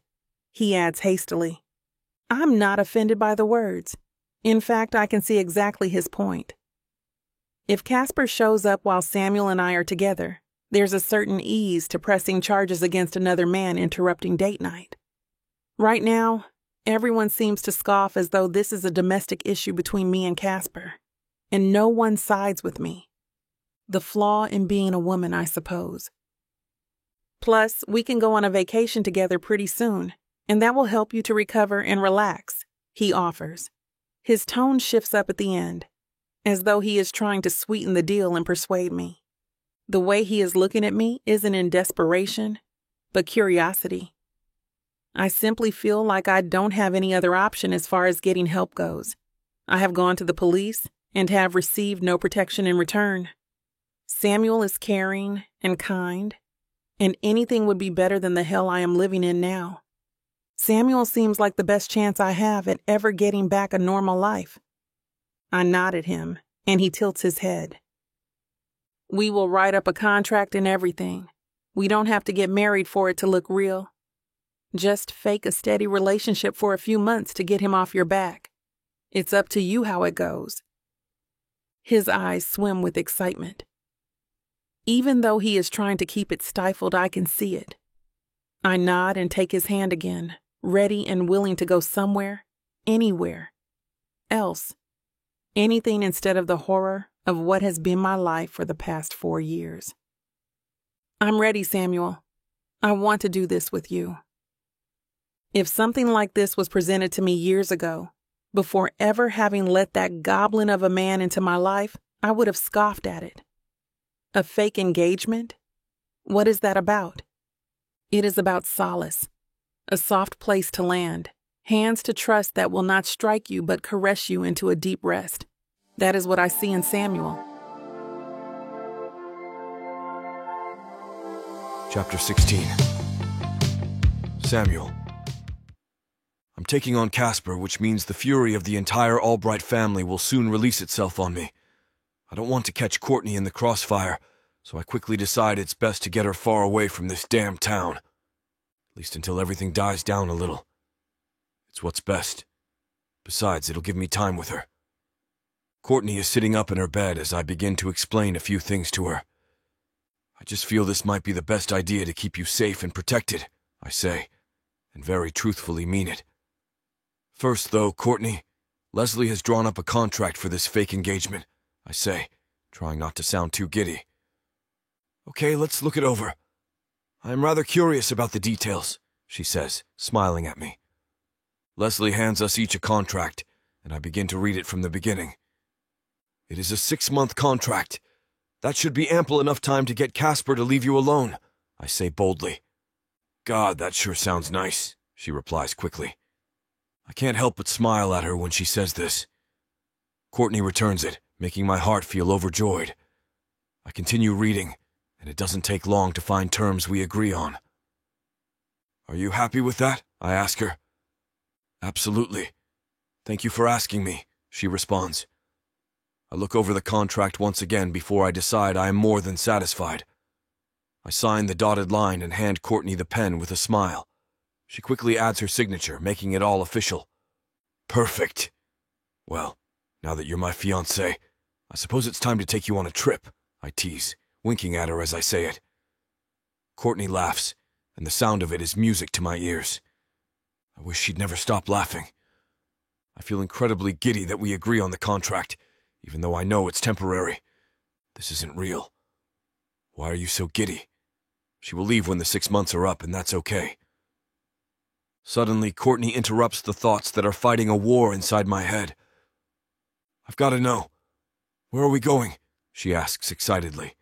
he adds hastily, I'm not offended by the words. In fact, I can see exactly his point. If Casper shows up while Samuel and I are together, there's a certain ease to pressing charges against another man interrupting date night. Right now, everyone seems to scoff as though this is a domestic issue between me and Casper, and no one sides with me. The flaw in being a woman, I suppose. Plus, we can go on a vacation together pretty soon, and that will help you to recover and relax, he offers. His tone shifts up at the end, as though he is trying to sweeten the deal and persuade me. The way he is looking at me isn't in desperation, but curiosity. I simply feel like I don't have any other option as far as getting help goes. I have gone to the police and have received no protection in return. Samuel is caring and kind, and anything would be better than the hell I am living in now. Samuel seems like the best chance I have at ever getting back a normal life. I nod at him, and he tilts his head. We will write up a contract and everything. We don't have to get married for it to look real. Just fake a steady relationship for a few months to get him off your back. It's up to you how it goes." His eyes swim with excitement. Even though he is trying to keep it stifled, I can see it. I nod and take his hand again, ready and willing to go somewhere, anywhere else. Anything instead of the horror of what has been my life for the past 4 years. "I'm ready, Samuel. I want to do this with you." If something like this was presented to me years ago, before ever having let that goblin of a man into my life, I would have scoffed at it. A fake engagement? What is that about? It is about solace, a soft place to land, hands to trust that will not strike you but caress you into a deep rest. That is what I see in Samuel. Chapter 16. Samuel. I'm taking on Casper, which means the fury of the entire Albright family will soon release itself on me. I don't want to catch Courtney in the crossfire, so I quickly decide it's best to get her far away from this damn town. At least until everything dies down a little. It's what's best. Besides, it'll give me time with her. Courtney is sitting up in her bed as I begin to explain a few things to her. "I just feel this might be the best idea to keep you safe and protected," I say, and very truthfully mean it. "First, though, Courtney, Leslie has drawn up a contract for this fake engagement," I say, trying not to sound too giddy. "Okay, let's look it over. I'm rather curious about the details," she says, smiling at me. Leslie hands us each a contract, and I begin to read it from the beginning. "It is a 6-month contract. That should be ample enough time to get Casper to leave you alone," I say boldly. "God, that sure sounds nice," she replies quickly. I can't help but smile at her when she says this. Courtney returns it, making my heart feel overjoyed. I continue reading, and it doesn't take long to find terms we agree on. "Are you happy with that?" I ask her. "Absolutely. Thank you for asking me," she responds. I look over the contract once again before I decide I am more than satisfied. I sign the dotted line and hand Courtney the pen with a smile. She quickly adds her signature, making it all official. "Perfect. Well, now that you're my fiancé, I suppose it's time to take you on a trip," I tease, winking at her as I say it. Courtney laughs, and the sound of it is music to my ears. I wish she'd never stop laughing. I feel incredibly giddy that we agree on the contract, even though I know it's temporary. This isn't real. Why are you so giddy? She will leave when the 6 months are up, and that's okay. Suddenly, Courtney interrupts the thoughts that are fighting a war inside my head. "I've got to know. Where are we going?" she asks excitedly.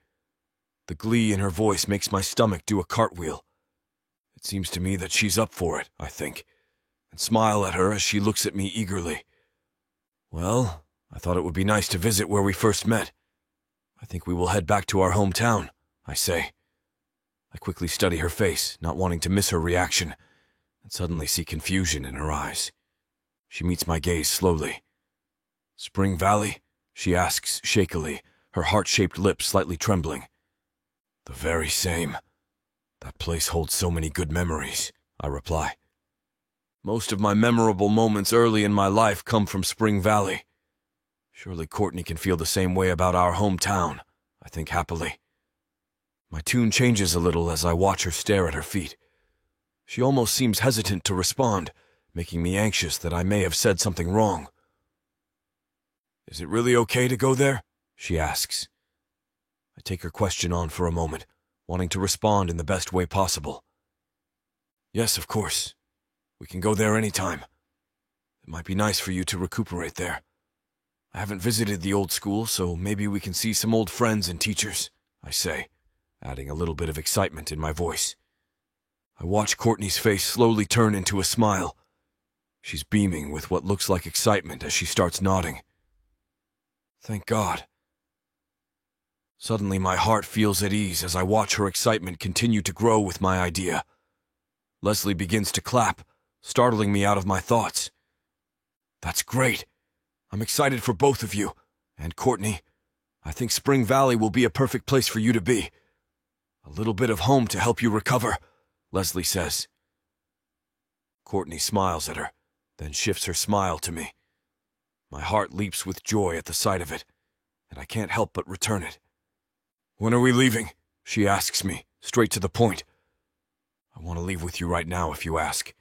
The glee in her voice makes my stomach do a cartwheel. It seems to me that she's up for it, I think, and smile at her as she looks at me eagerly. "Well, I thought it would be nice to visit where we first met. I think we will head back to our hometown," I say. I quickly study her face, not wanting to miss her reaction, and suddenly see confusion in her eyes. She meets my gaze slowly. "Spring Valley?" she asks shakily, her heart-shaped lips slightly trembling. "The very same. That place holds so many good memories," I reply. "Most of my memorable moments early in my life come from Spring Valley. Surely Courtney can feel the same way about our hometown," I think happily. My tune changes a little as I watch her stare at her feet. She almost seems hesitant to respond, making me anxious that I may have said something wrong. "Is it really okay to go there?" she asks. I take her question on for a moment, wanting to respond in the best way possible. "Yes, of course. We can go there any time. It might be nice for you to recuperate there. I haven't visited the old school, so maybe we can see some old friends and teachers," I say, adding a little bit of excitement in my voice. I watch Courtney's face slowly turn into a smile. She's beaming with what looks like excitement as she starts nodding. Thank God. Suddenly my heart feels at ease as I watch her excitement continue to grow with my idea. Leslie begins to clap, startling me out of my thoughts. "That's great. I'm excited for both of you. And Courtney, I think Spring Valley will be a perfect place for you to be. A little bit of home to help you recover, Leslie says. Courtney smiles at her, then shifts her smile to me. My heart leaps with joy at the sight of it, and I can't help but return it. When are we leaving? She asks me, straight to the point. I want to leave with you right now if you ask.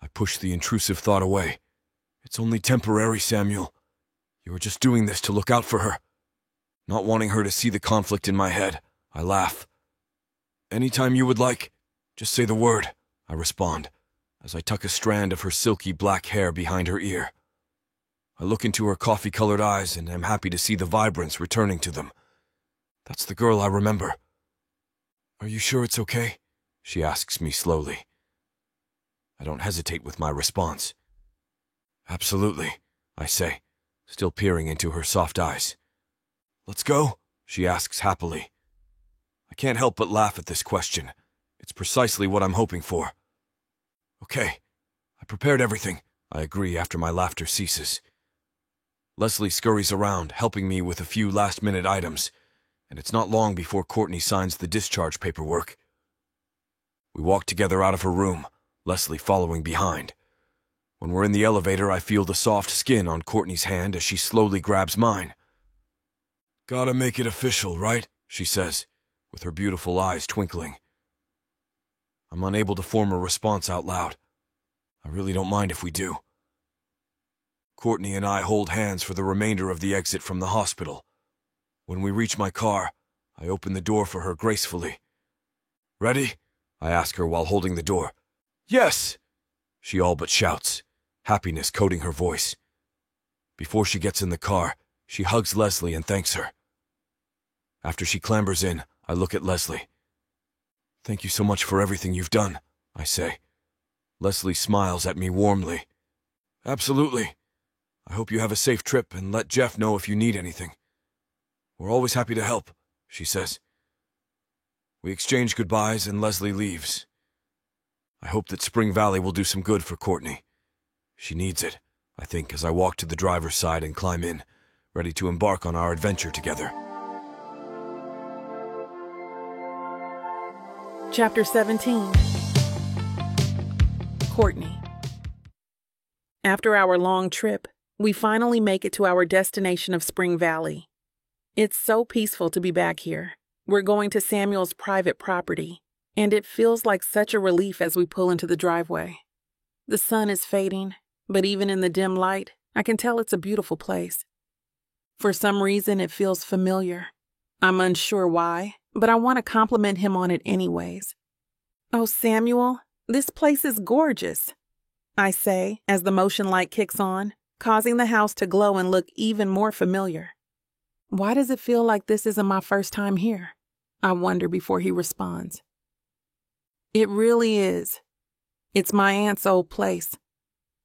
I push the intrusive thought away. It's only temporary, Samuel. You were just doing this to look out for her. Not wanting her to see the conflict in my head, I laugh. Anytime you would like, just say the word, I respond, as I tuck a strand of her silky black hair behind her ear. I look into her coffee-colored eyes and am happy to see the vibrance returning to them. That's the girl I remember. Are you sure it's okay? She asks me slowly. I don't hesitate with my response. Absolutely, I say, still peering into her soft eyes. Let's go, she asks happily. I can't help but laugh at this question. It's precisely what I'm hoping for. Okay, I prepared everything, I agree after my laughter ceases. Leslie scurries around, helping me with a few last-minute items, and it's not long before Courtney signs the discharge paperwork. We walk together out of her room, Leslie following behind. When we're in the elevator, I feel the soft skin on Courtney's hand as she slowly grabs mine. Gotta make it official, right? She says, with her beautiful eyes twinkling. I'm unable to form a response out loud. I really don't mind if we do. Courtney and I hold hands for the remainder of the exit from the hospital. When we reach my car, I open the door for her gracefully. Ready? I ask her while holding the door. Yes! She all but shouts, happiness coating her voice. Before she gets in the car, she hugs Leslie and thanks her. After she clambers in, I look at Leslie. Thank you so much for everything you've done, I say. Leslie smiles at me warmly. Absolutely. I hope you have a safe trip and let Jeff know if you need anything. We're always happy to help, she says. We exchange goodbyes and Leslie leaves. I hope that Spring Valley will do some good for Courtney. She needs it, I think, as I walk to the driver's side and climb in, ready to embark on our adventure together. Chapter 17. Courtney. After our long trip, we finally make it to our destination of Spring Valley. It's so peaceful to be back here. We're going to Samuel's private property, and it feels like such a relief as we pull into the driveway. The sun is fading, but even in the dim light, I can tell it's a beautiful place. For some reason, it feels familiar. I'm unsure why, but I want to compliment him on it anyways. Oh, Samuel, this place is gorgeous, I say as the motion light kicks on, causing the house to glow and look even more familiar. Why does it feel like this isn't my first time here? I wonder before he responds. It really is. It's my aunt's old place.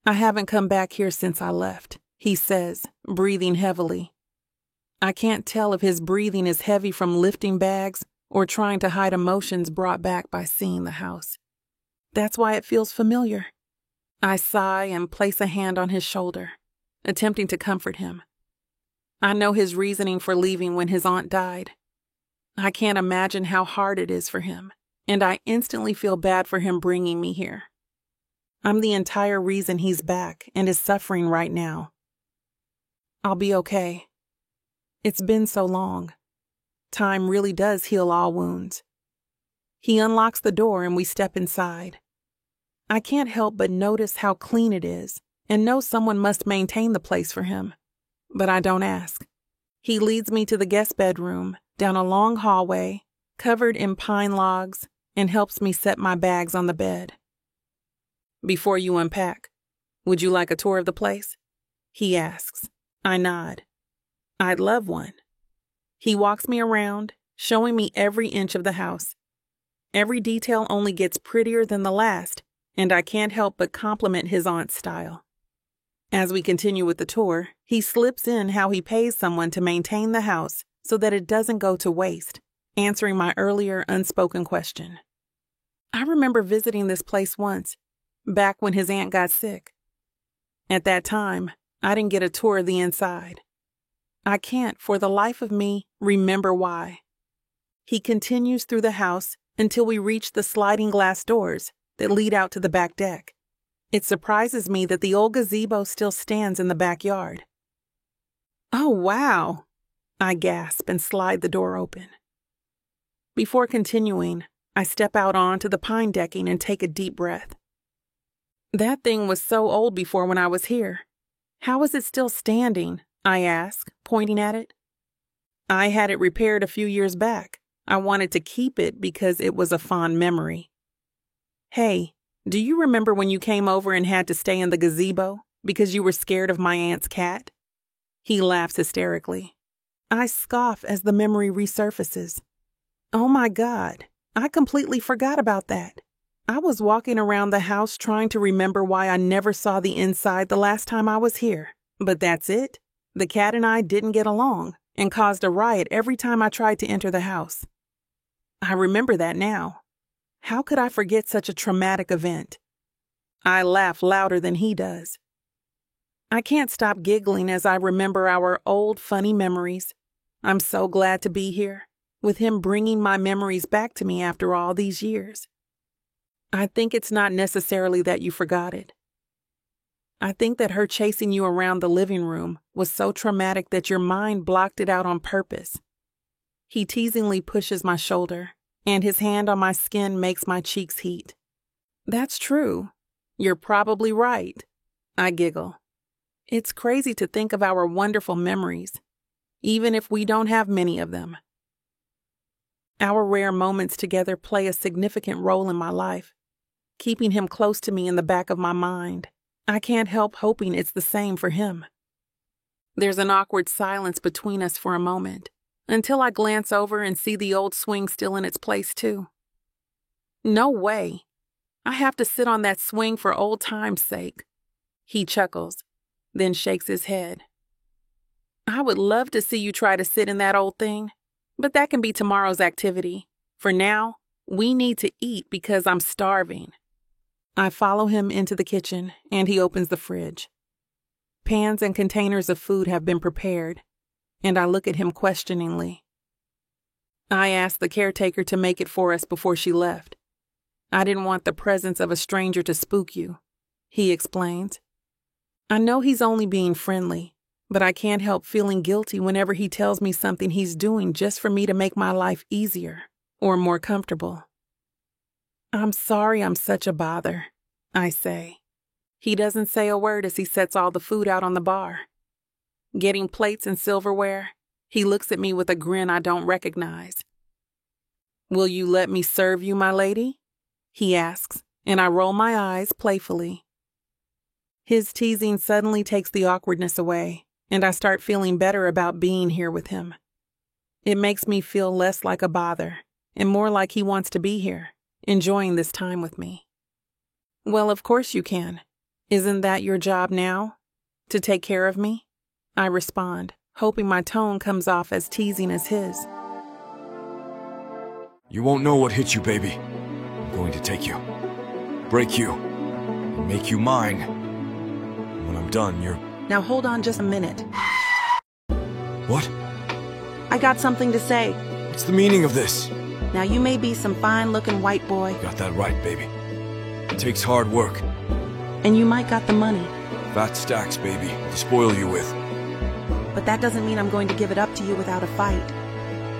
I haven't come back here since I left, he says, breathing heavily. I can't tell if his breathing is heavy from lifting bags or trying to hide emotions brought back by seeing the house. That's why it feels familiar. I sigh and place a hand on his shoulder, attempting to comfort him. I know his reasoning for leaving when his aunt died. I can't imagine how hard it is for him, and I instantly feel bad for him bringing me here. I'm the entire reason he's back and is suffering right now. I'll be okay. It's been so long. Time really does heal all wounds. He unlocks the door and we step inside. I can't help but notice how clean it is and know someone must maintain the place for him, but I don't ask. He leads me to the guest bedroom, down a long hallway, covered in pine logs, and helps me set my bags on the bed. Before you unpack, would you like a tour of the place? He asks. I nod. I'd love one. He walks me around, showing me every inch of the house. Every detail only gets prettier than the last, and I can't help but compliment his aunt's style. As we continue with the tour, he slips in how he pays someone to maintain the house so that it doesn't go to waste, answering my earlier unspoken question. I remember visiting this place once, back when his aunt got sick. At that time, I didn't get a tour of the inside. I can't, for the life of me, remember why. He continues through the house until we reach the sliding glass doors that lead out to the back deck. It surprises me that the old gazebo still stands in the backyard. "Oh, wow," I gasp and slide the door open. Before continuing, I step out onto the pine decking and take a deep breath. "That thing was so old before when I was here. How is it still standing?" I ask, pointing at it. "I had it repaired a few years back. I wanted to keep it because it was a fond memory." "Hey, do you remember when you came over and had to stay in the gazebo because you were scared of my aunt's cat?" He laughs hysterically. I scoff as the memory resurfaces. Oh my God, I completely forgot about that. I was walking around the house trying to remember why I never saw the inside the last time I was here. But that's it. The cat and I didn't get along and caused a riot every time I tried to enter the house. I remember that now. How could I forget such a traumatic event? I laugh louder than he does. I can't stop giggling as I remember our old funny memories. I'm so glad to be here, with him bringing my memories back to me after all these years. I think it's not necessarily that you forgot it. I think that her chasing you around the living room was so traumatic that your mind blocked it out on purpose. He teasingly pushes my shoulder, and his hand on my skin makes my cheeks heat. That's true. You're probably right. I giggle. It's crazy to think of our wonderful memories, even if we don't have many of them. Our rare moments together play a significant role in my life, keeping him close to me in the back of my mind. I can't help hoping it's the same for him. There's an awkward silence between us for a moment, until I glance over and see the old swing still in its place too. No way. I have to sit on that swing for old time's sake. He chuckles, then shakes his head. I would love to see you try to sit in that old thing, but that can be tomorrow's activity. For now, we need to eat because I'm starving. I follow him into the kitchen, and he opens the fridge. Pans and containers of food have been prepared, and I look at him questioningly. I asked the caretaker to make it for us before she left. I didn't want the presence of a stranger to spook you, he explains. I know he's only being friendly, but I can't help feeling guilty whenever he tells me something he's doing just for me to make my life easier or more comfortable. I'm sorry I'm such a bother, I say. He doesn't say a word as he sets all the food out on the bar. Getting plates and silverware, he looks at me with a grin I don't recognize. Will you let me serve you, my lady? He asks, and I roll my eyes playfully. His teasing suddenly takes the awkwardness away, and I start feeling better about being here with him. It makes me feel less like a bother, and more like he wants to be here, enjoying this time with me. Well, of course you can. Isn't that your job now? To take care of me? I respond, hoping my tone comes off as teasing as his. You won't know what hit you, baby. I'm going to take you, break you, and make you mine. When I'm done, you're... Now hold on just a minute. What? I got something to say. What's the meaning of this? Now you may be some fine-looking white boy. Got that right, baby. It takes hard work. And you might got the money. Fat stacks, baby, to spoil you with. But that doesn't mean I'm going to give it up to you without a fight.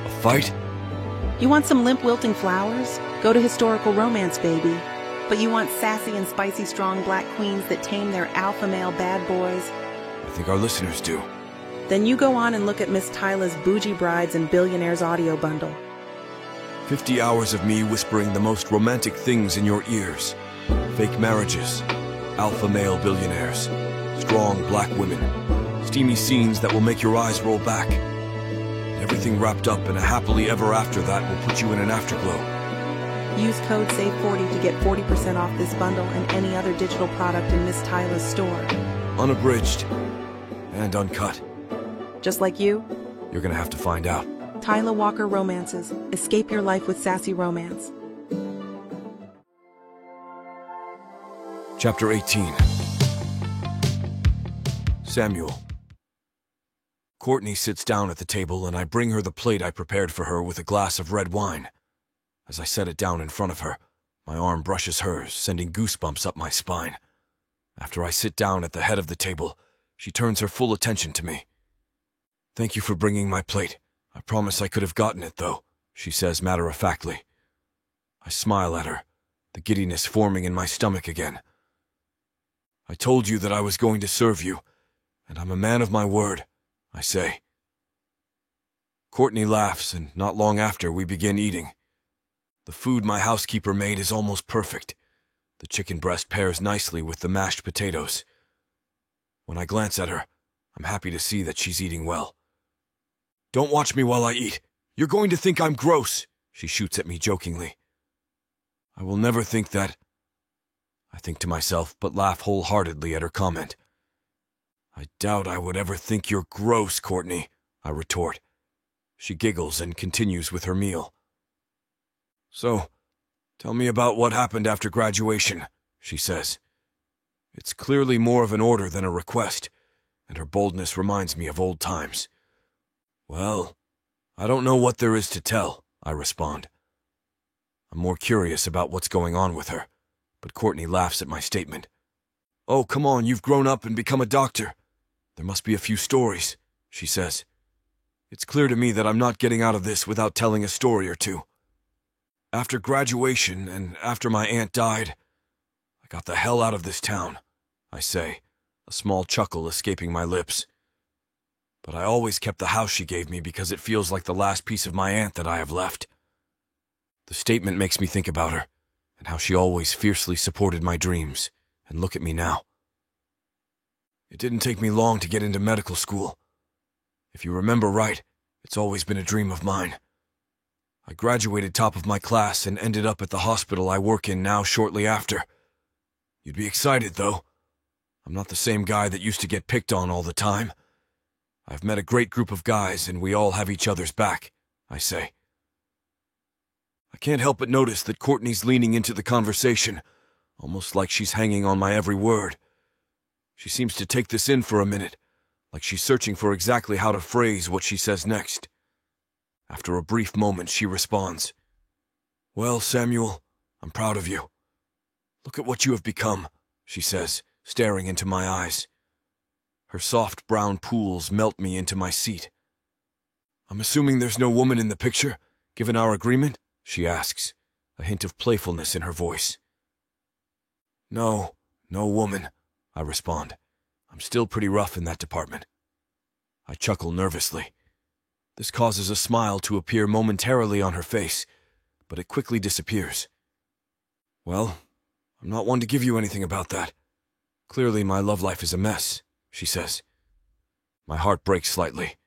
A fight? You want some limp wilting flowers? Go to Historical Romance, baby. But you want sassy and spicy strong black queens that tame their alpha male bad boys? I think our listeners do. Then you go on and look at Miss Tyla's Bougie Brides and Billionaires audio bundle. 50 hours of me whispering the most romantic things in your ears. Fake marriages, alpha male billionaires, strong black women, steamy scenes that will make your eyes roll back. Everything wrapped up in a happily ever after that will put you in an afterglow. Use code SAVE40 to get 40% off this bundle and any other digital product in Miss Tyla's store. Unabridged and uncut. Just like you? You're gonna have to find out. Tyla Walker Romances. Escape your life with sassy romance. Chapter 18. Samuel. Courtney sits down at the table and I bring her the plate I prepared for her with a glass of red wine. As I set it down in front of her, my arm brushes hers, sending goosebumps up my spine. After I sit down at the head of the table, she turns her full attention to me. "Thank you for bringing my plate. I promise I could have gotten it, though," she says matter-of-factly. I smile at her, the giddiness forming in my stomach again. "I told you that I was going to serve you, and I'm a man of my word," I say. Courtney laughs, and not long after, we begin eating. The food my housekeeper made is almost perfect. The chicken breast pairs nicely with the mashed potatoes. When I glance at her, I'm happy to see that she's eating well. "Don't watch me while I eat. You're going to think I'm gross," she shoots at me jokingly. "I will never think that," I think to myself, but laugh wholeheartedly at her comment. "I doubt I would ever think you're gross, Courtney," I retort. She giggles and continues with her meal. "So, tell me about what happened after graduation," she says. It's clearly more of an order than a request, and her boldness reminds me of old times. "Well, I don't know what there is to tell," I respond. I'm more curious about what's going on with her, but Courtney laughs at my statement. "Oh, come on, you've grown up and become a doctor. There must be a few stories," she says. It's clear to me that I'm not getting out of this without telling a story or two. "After graduation and after my aunt died, I got the hell out of this town," I say, a small chuckle escaping my lips. "But I always kept the house she gave me because it feels like the last piece of my aunt that I have left." The statement makes me think about her, and how she always fiercely supported my dreams, and look at me now. "It didn't take me long to get into medical school. If you remember right, it's always been a dream of mine. I graduated top of my class and ended up at the hospital I work in now shortly after. You'd be excited, though. I'm not the same guy that used to get picked on all the time. I've met a great group of guys, and we all have each other's back," I say. I can't help but notice that Courtney's leaning into the conversation, almost like she's hanging on my every word. She seems to take this in for a minute, like she's searching for exactly how to phrase what she says next. After a brief moment, she responds, "Well, Samuel, I'm proud of you. Look at what you have become," she says, staring into my eyes. Her soft brown pools melt me into my seat. "I'm assuming there's no woman in the picture, given our agreement?" she asks, a hint of playfulness in her voice. No woman," I respond. I'm still pretty rough in that department. I chuckle nervously. This causes a smile to appear momentarily on her face, but it quickly disappears. "Well, I'm not one to give you anything about that. Clearly my love life is a mess," she says. My heart breaks slightly.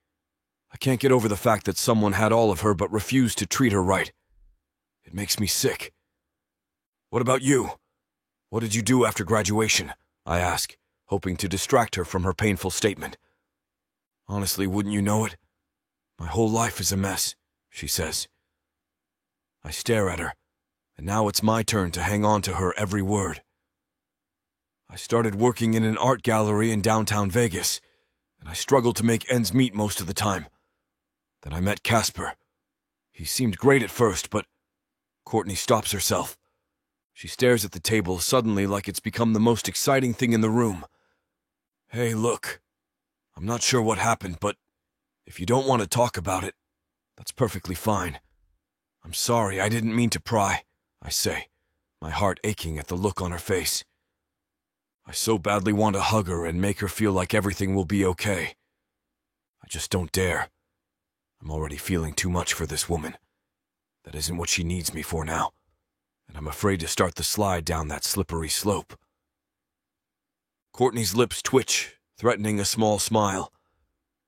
I can't get over the fact that someone had all of her but refused to treat her right. It makes me sick. "What about you? What did you do after graduation?" I ask, hoping to distract her from her painful statement. "Honestly, wouldn't you know it? My whole life is a mess," she says. I stare at her, and now it's my turn to hang on to her every word. "I started working in an art gallery in downtown Vegas, and I struggled to make ends meet most of the time. Then I met Casper. He seemed great at first, but..." Courtney stops herself. She stares at the table suddenly like it's become the most exciting thing in the room. "Hey, look. I'm not sure what happened, but if you don't want to talk about it, that's perfectly fine. I'm sorry, I didn't mean to pry," I say, my heart aching at the look on her face. I so badly want to hug her and make her feel like everything will be okay. I just don't dare. I'm already feeling too much for this woman. That isn't what she needs me for now, and I'm afraid to start the slide down that slippery slope. Courtney's lips twitch, threatening a small smile.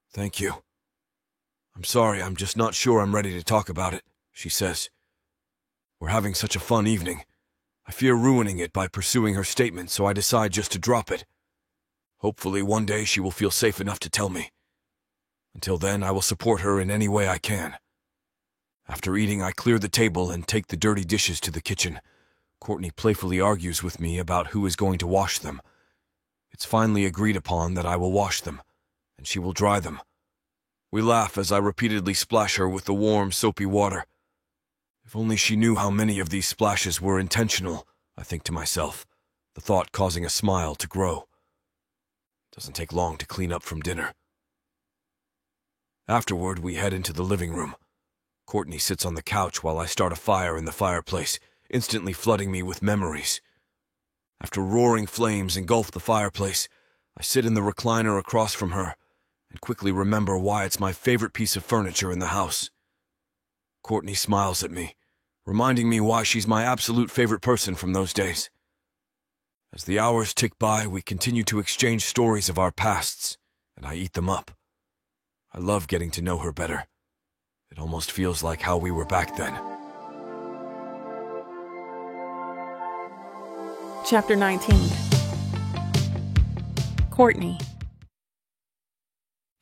"Thank you. I'm sorry, I'm just not sure I'm ready to talk about it," she says. "We're having such a fun evening. I fear ruining it by pursuing her statement, so I decide just to drop it. Hopefully one day she will feel safe enough to tell me. Until then, I will support her in any way I can." After eating, I clear the table and take the dirty dishes to the kitchen. Courtney playfully argues with me about who is going to wash them. It's finally agreed upon that I will wash them, and she will dry them. We laugh as I repeatedly splash her with the warm, soapy water. If only she knew how many of these splashes were intentional, I think to myself, the thought causing a smile to grow. It doesn't take long to clean up from dinner. Afterward, we head into the living room. Courtney sits on the couch while I start a fire in the fireplace, instantly flooding me with memories. After roaring flames engulf the fireplace, I sit in the recliner across from her and quickly remember why it's my favorite piece of furniture in the house. Courtney smiles at me, reminding me why she's my absolute favorite person from those days. As the hours tick by, we continue to exchange stories of our pasts, and I eat them up. I love getting to know her better. It almost feels like how we were back then. Chapter 19. Courtney.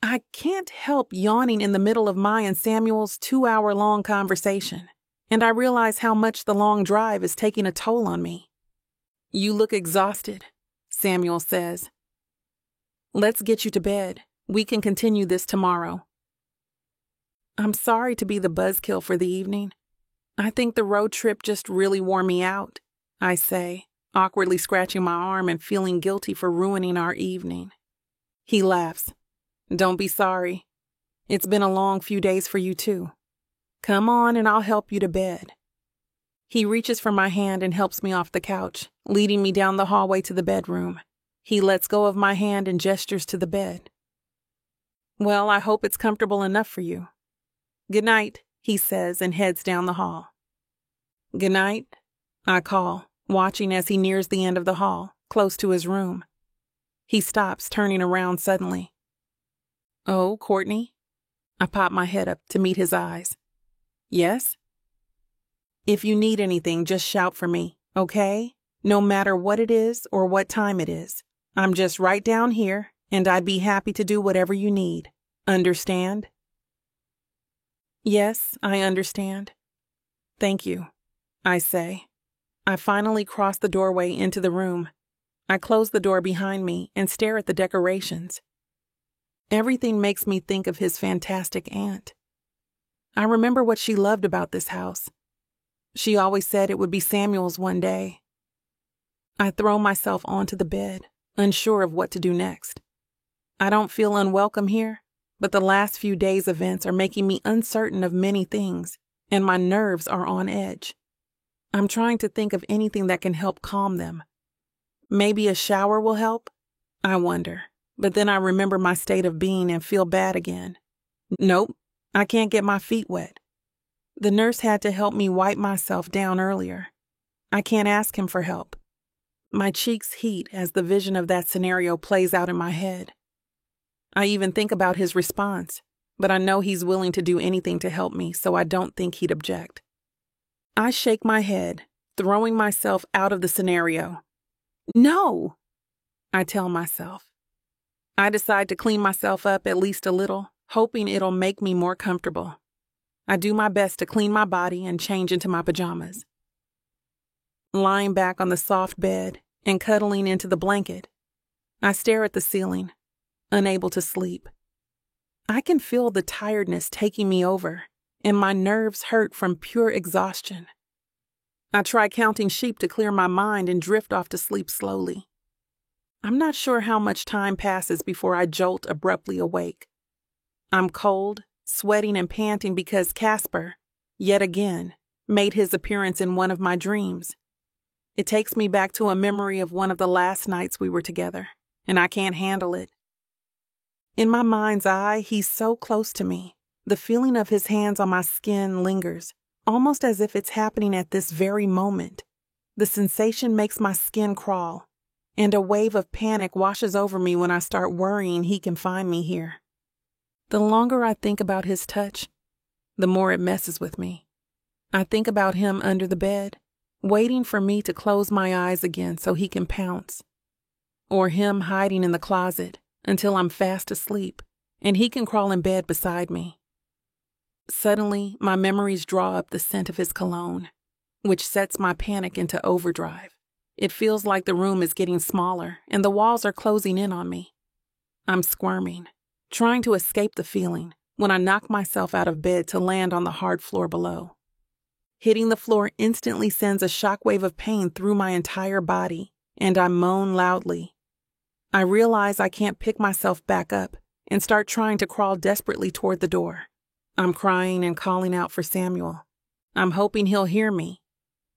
I can't help yawning in the middle of my and Samuel's 2-hour-long conversation, and I realize how much the long drive is taking a toll on me. "You look exhausted," Samuel says. "Let's get you to bed. We can continue this tomorrow." I'm sorry to be the buzzkill for the evening. I think the road trip just really wore me out, I say, awkwardly scratching my arm and feeling guilty for ruining our evening. He laughs. "Don't be sorry. It's been a long few days for you too. Come on and I'll help you to bed." He reaches for my hand and helps me off the couch, leading me down the hallway to the bedroom. He lets go of my hand and gestures to the bed. "Well, I hope it's comfortable enough for you." "Good night," he says and heads down the hall. "Good night," I call, watching as he nears the end of the hall, close to his room. He stops, turning around suddenly. "Oh, Courtney?" I pop my head up to meet his eyes. "Yes?" "If you need anything, just shout for me, okay? No matter what it is or what time it is. I'm just right down here, and I'd be happy to do whatever you need. Understand?" "Yes, I understand. Thank you," I say. I finally cross the doorway into the room. I close the door behind me and stare at the decorations. Everything makes me think of his fantastic aunt. I remember what she loved about this house. She always said it would be Samuel's one day. I throw myself onto the bed, unsure of what to do next. I don't feel unwelcome here, but the last few days' events are making me uncertain of many things, and my nerves are on edge. I'm trying to think of anything that can help calm them. Maybe a shower will help? I wonder, but then I remember my state of being and feel bad again. Nope, I can't get my feet wet. The nurse had to help me wipe myself down earlier. I can't ask him for help. My cheeks heat as the vision of that scenario plays out in my head. I even think about his response, but I know he's willing to do anything to help me, so I don't think he'd object. I shake my head, throwing myself out of the scenario. "No!" I tell myself. I decide to clean myself up at least a little, hoping it'll make me more comfortable. I do my best to clean my body and change into my pajamas. Lying back on the soft bed and cuddling into the blanket, I stare at the ceiling, unable to sleep. I can feel the tiredness taking me over, and my nerves hurt from pure exhaustion. I try counting sheep to clear my mind and drift off to sleep slowly. I'm not sure how much time passes before I jolt abruptly awake. I'm cold, sweating and panting because Casper, yet again, made his appearance in one of my dreams. It takes me back to a memory of one of the last nights we were together, and I can't handle it. In my mind's eye, he's so close to me. The feeling of his hands on my skin lingers, almost as if it's happening at this very moment. The sensation makes my skin crawl, and a wave of panic washes over me when I start worrying he can find me here. The longer I think about his touch, the more it messes with me. I think about him under the bed, waiting for me to close my eyes again so he can pounce. Or him hiding in the closet until I'm fast asleep and he can crawl in bed beside me. Suddenly, my memories draw up the scent of his cologne, which sets my panic into overdrive. It feels like the room is getting smaller and the walls are closing in on me. I'm squirming, trying to escape the feeling, when I knock myself out of bed to land on the hard floor below. Hitting the floor instantly sends a shockwave of pain through my entire body, and I moan loudly. I realize I can't pick myself back up and start trying to crawl desperately toward the door. I'm crying and calling out for Samuel. I'm hoping he'll hear me,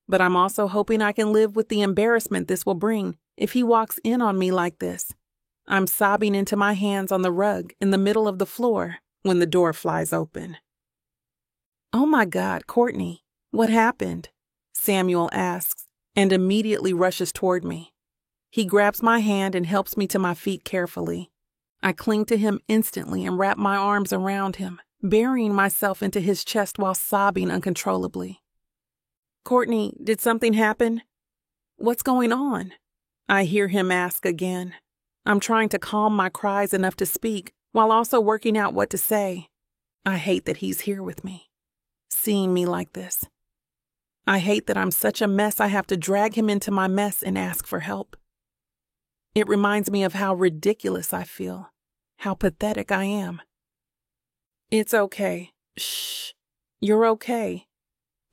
but I'm also hoping I can live with the embarrassment this will bring if he walks in on me like this. I'm sobbing into my hands on the rug in the middle of the floor when the door flies open. "Oh my God, Courtney, what happened?" Samuel asks and immediately rushes toward me. He grabs my hand and helps me to my feet carefully. I cling to him instantly and wrap my arms around him, burying myself into his chest while sobbing uncontrollably. "Courtney, did something happen? What's going on?" I hear him ask again. I'm trying to calm my cries enough to speak while also working out what to say. I hate that he's here with me, seeing me like this. I hate that I'm such a mess I have to drag him into my mess and ask for help. It reminds me of how ridiculous I feel, how pathetic I am. "It's okay. Shh. You're okay.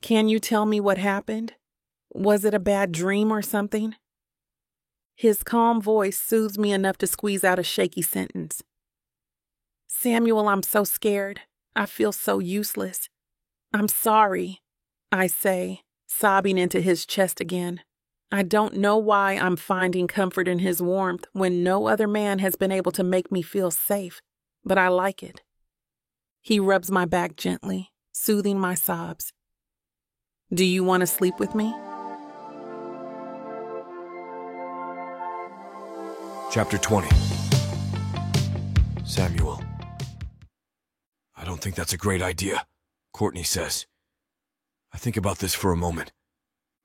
Can you tell me what happened? Was it a bad dream or something?" His calm voice soothes me enough to squeeze out a shaky sentence. "Samuel, I'm so scared. I feel so useless. I'm sorry," I say, sobbing into his chest again. I don't know why I'm finding comfort in his warmth when no other man has been able to make me feel safe, but I like it. He rubs my back gently, soothing my sobs. "Do you want to sleep with me?" Chapter 20. Samuel. "I don't think that's a great idea," Courtney says. I think about this for a moment.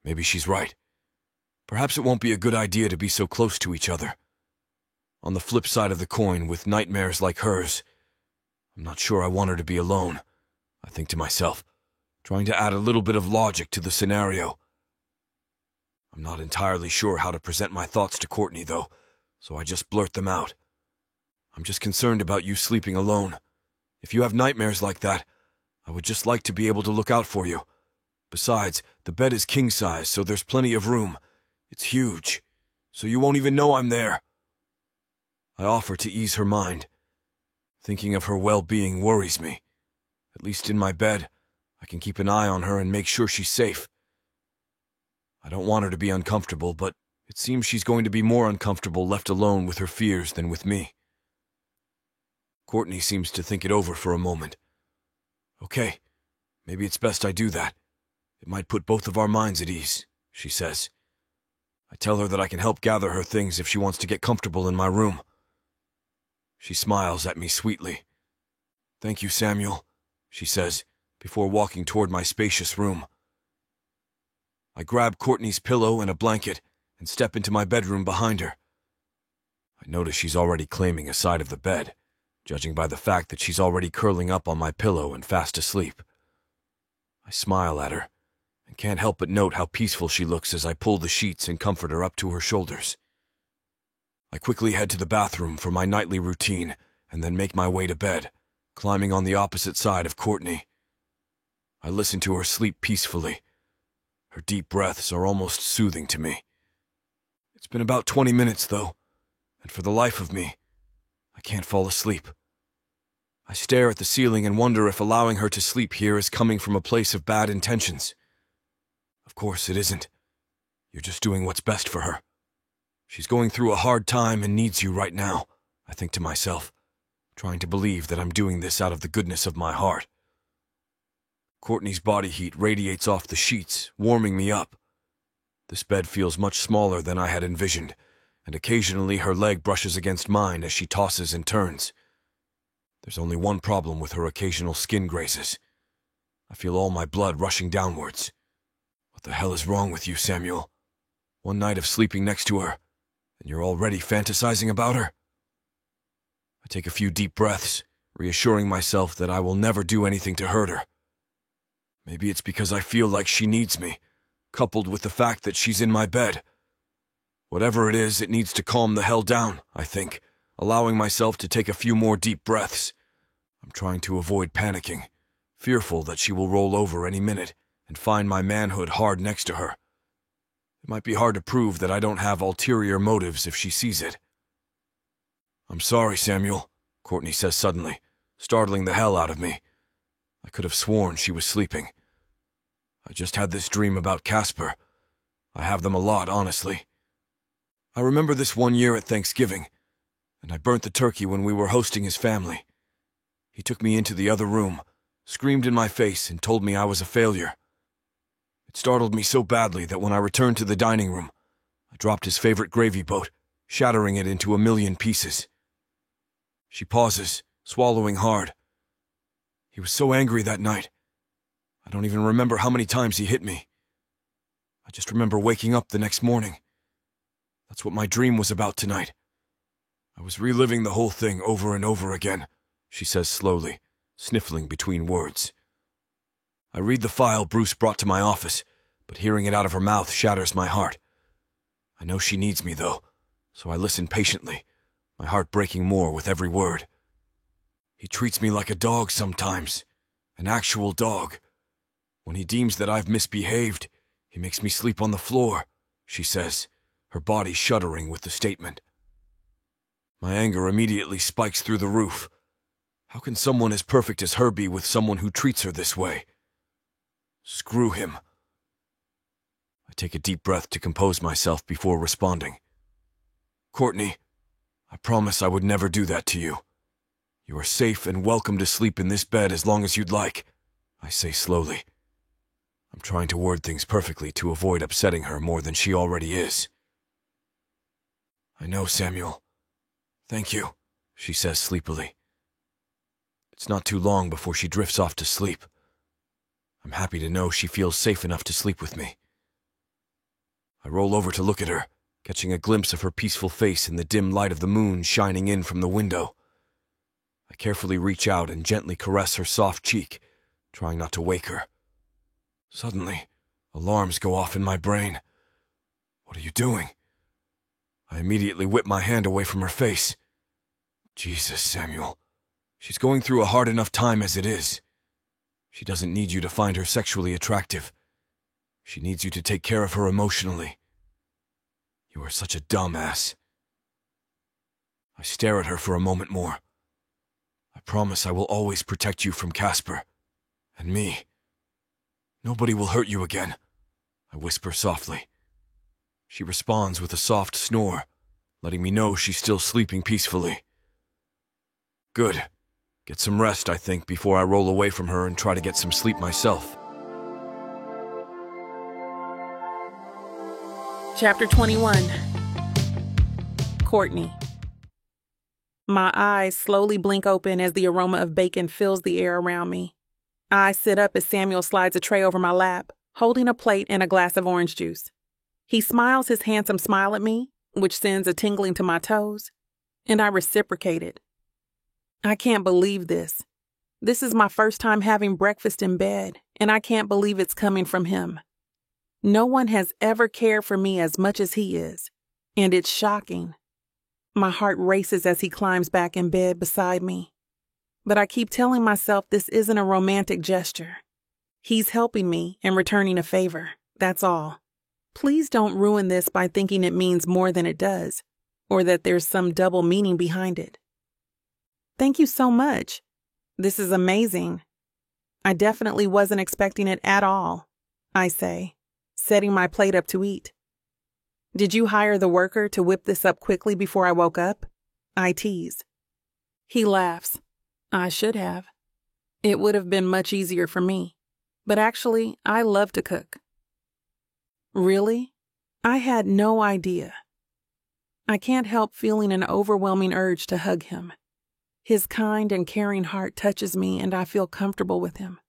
Maybe she's right. Perhaps it won't be a good idea to be so close to each other. On the flip side of the coin, with nightmares like hers, I'm not sure I want her to be alone, I think to myself, trying to add a little bit of logic to the scenario. I'm not entirely sure how to present my thoughts to Courtney, though, so I just blurt them out. "I'm just concerned about you sleeping alone. If you have nightmares like that, I would just like to be able to look out for you. Besides, the bed is king-size, so there's plenty of room. It's huge, so you won't even know I'm there." I offer to ease her mind. Thinking of her well-being worries me. At least in my bed, I can keep an eye on her and make sure she's safe. I don't want her to be uncomfortable, but it seems she's going to be more uncomfortable left alone with her fears than with me. Courtney seems to think it over for a moment. "Okay, maybe it's best I do that. It might put both of our minds at ease," she says. I tell her that I can help gather her things if she wants to get comfortable in my room. She smiles at me sweetly. "Thank you, Samuel," she says, before walking toward my spacious room. I grab Courtney's pillow and a blanket and step into my bedroom behind her. I notice she's already claiming a side of the bed, judging by the fact that she's already curling up on my pillow and fast asleep. I smile at her and can't help but note how peaceful she looks as I pull the sheets and comfort her up to her shoulders. I quickly head to the bathroom for my nightly routine and then make my way to bed, climbing on the opposite side of Courtney. I listen to her sleep peacefully. Her deep breaths are almost soothing to me. It's been about 20 minutes, though, and for the life of me, I can't fall asleep. I stare at the ceiling and wonder if allowing her to sleep here is coming from a place of bad intentions. Of course it isn't. You're just doing what's best for her. She's going through a hard time and needs you right now, I think to myself, trying to believe that I'm doing this out of the goodness of my heart. Courtney's body heat radiates off the sheets, warming me up. This bed feels much smaller than I had envisioned, and occasionally her leg brushes against mine as she tosses and turns. There's only one problem with her occasional skin grazes. I feel all my blood rushing downwards. What the hell is wrong with you, Samuel? One night of sleeping next to her, and you're already fantasizing about her? I take a few deep breaths, reassuring myself that I will never do anything to hurt her. Maybe it's because I feel like she needs me, coupled with the fact that she's in my bed. Whatever it is, it needs to calm the hell down, I think, allowing myself to take a few more deep breaths. I'm trying to avoid panicking, fearful that she will roll over any minute and find my manhood hard next to her. It might be hard to prove that I don't have ulterior motives if she sees it. "I'm sorry, Samuel," Courtney says suddenly, startling the hell out of me. I could have sworn she was sleeping. "I just had this dream about Casper. I have them a lot, honestly. I remember this one year at Thanksgiving, and I burnt the turkey when we were hosting his family. He took me into the other room, screamed in my face, and told me I was a failure. It startled me so badly that when I returned to the dining room, I dropped his favorite gravy boat, shattering it into a million pieces." She pauses, swallowing hard. "He was so angry that night. I don't even remember how many times he hit me. I just remember waking up the next morning. That's what my dream was about tonight. I was reliving the whole thing over and over again," she says slowly, sniffling between words. I read the file Bruce brought to my office, but hearing it out of her mouth shatters my heart. I know she needs me, though, so I listen patiently, my heart breaking more with every word. "He treats me like a dog sometimes, an actual dog. When he deems that I've misbehaved, he makes me sleep on the floor," she says, her body shuddering with the statement. My anger immediately spikes through the roof. How can someone as perfect as her be with someone who treats her this way? Screw him. I take a deep breath to compose myself before responding. "Courtney, I promise I would never do that to you. You are safe and welcome to sleep in this bed as long as you'd like," I say slowly. I'm trying to word things perfectly to avoid upsetting her more than she already is. "I know, Samuel. Thank you," she says sleepily. It's not too long before she drifts off to sleep. I'm happy to know she feels safe enough to sleep with me. I roll over to look at her, catching a glimpse of her peaceful face in the dim light of the moon shining in from the window. I carefully reach out and gently caress her soft cheek, trying not to wake her. Suddenly, alarms go off in my brain. "What are you doing?" I immediately whip my hand away from her face. "Jesus, Samuel. She's going through a hard enough time as it is. She doesn't need you to find her sexually attractive. She needs you to take care of her emotionally. You are such a dumbass." I stare at her for a moment more. "I promise I will always protect you from Casper. And me. Nobody will hurt you again," I whisper softly. She responds with a soft snore, letting me know she's still sleeping peacefully. Good. Get some rest, I think, before I roll away from her and try to get some sleep myself. Chapter 21. Courtney. My eyes slowly blink open as the aroma of bacon fills the air around me. I sit up as Samuel slides a tray over my lap, holding a plate and a glass of orange juice. He smiles his handsome smile at me, which sends a tingling to my toes, and I reciprocate it. I can't believe this. This is my first time having breakfast in bed, and I can't believe it's coming from him. No one has ever cared for me as much as he is, and it's shocking. My heart races as he climbs back in bed beside me. But I keep telling myself this isn't a romantic gesture. He's helping me and returning a favor, that's all. Please don't ruin this by thinking it means more than it does, or that there's some double meaning behind it. Thank you so much. This is amazing. I definitely wasn't expecting it at all, I say, setting my plate up to eat. Did you hire the worker to whip this up quickly before I woke up? I tease. He laughs. I should have. It would have been much easier for me. But actually, I love to cook. Really? I had no idea. I can't help feeling an overwhelming urge to hug him. His kind and caring heart touches me and I feel comfortable with him.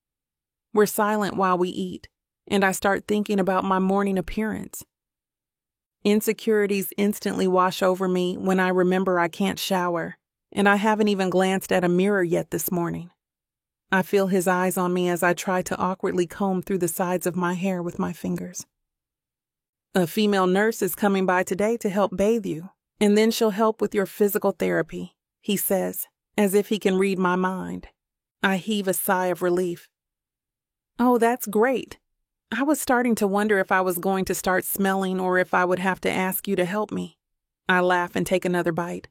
We're silent while we eat, and I start thinking about my morning appearance. Insecurities instantly wash over me when I remember I can't shower, and I haven't even glanced at a mirror yet this morning. I feel his eyes on me as I try to awkwardly comb through the sides of my hair with my fingers. A female nurse is coming by today to help bathe you, and then she'll help with your physical therapy, he says, as if he can read my mind, I heave a sigh of relief. Oh, that's great. I was starting to wonder if I was going to start smelling or if I would have to ask you to help me. I laugh and take another bite.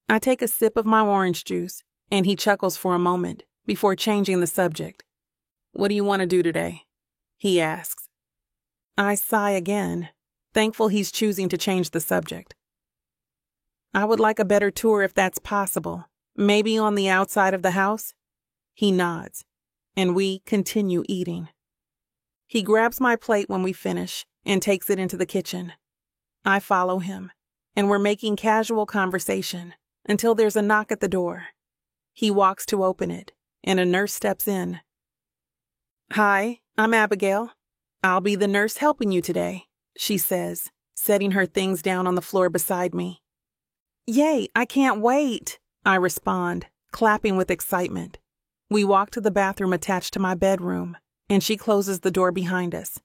I take a sip of my orange juice, and he chuckles for a moment before changing the subject. What do you want to do today? He asks. I sigh again, thankful he's choosing to change the subject. I would like a better tour if that's possible. Maybe on the outside of the house? He nods, and we continue eating. He grabs my plate when we finish and takes it into the kitchen. I follow him, and we're making casual conversation until there's a knock at the door. He walks to open it, and a nurse steps in. Hi, I'm Abigail. I'll be the nurse helping you today, she says, setting her things down on the floor beside me. Yay, I can't wait, I respond, clapping with excitement. We walk to the bathroom attached to my bedroom, and she closes the door behind us.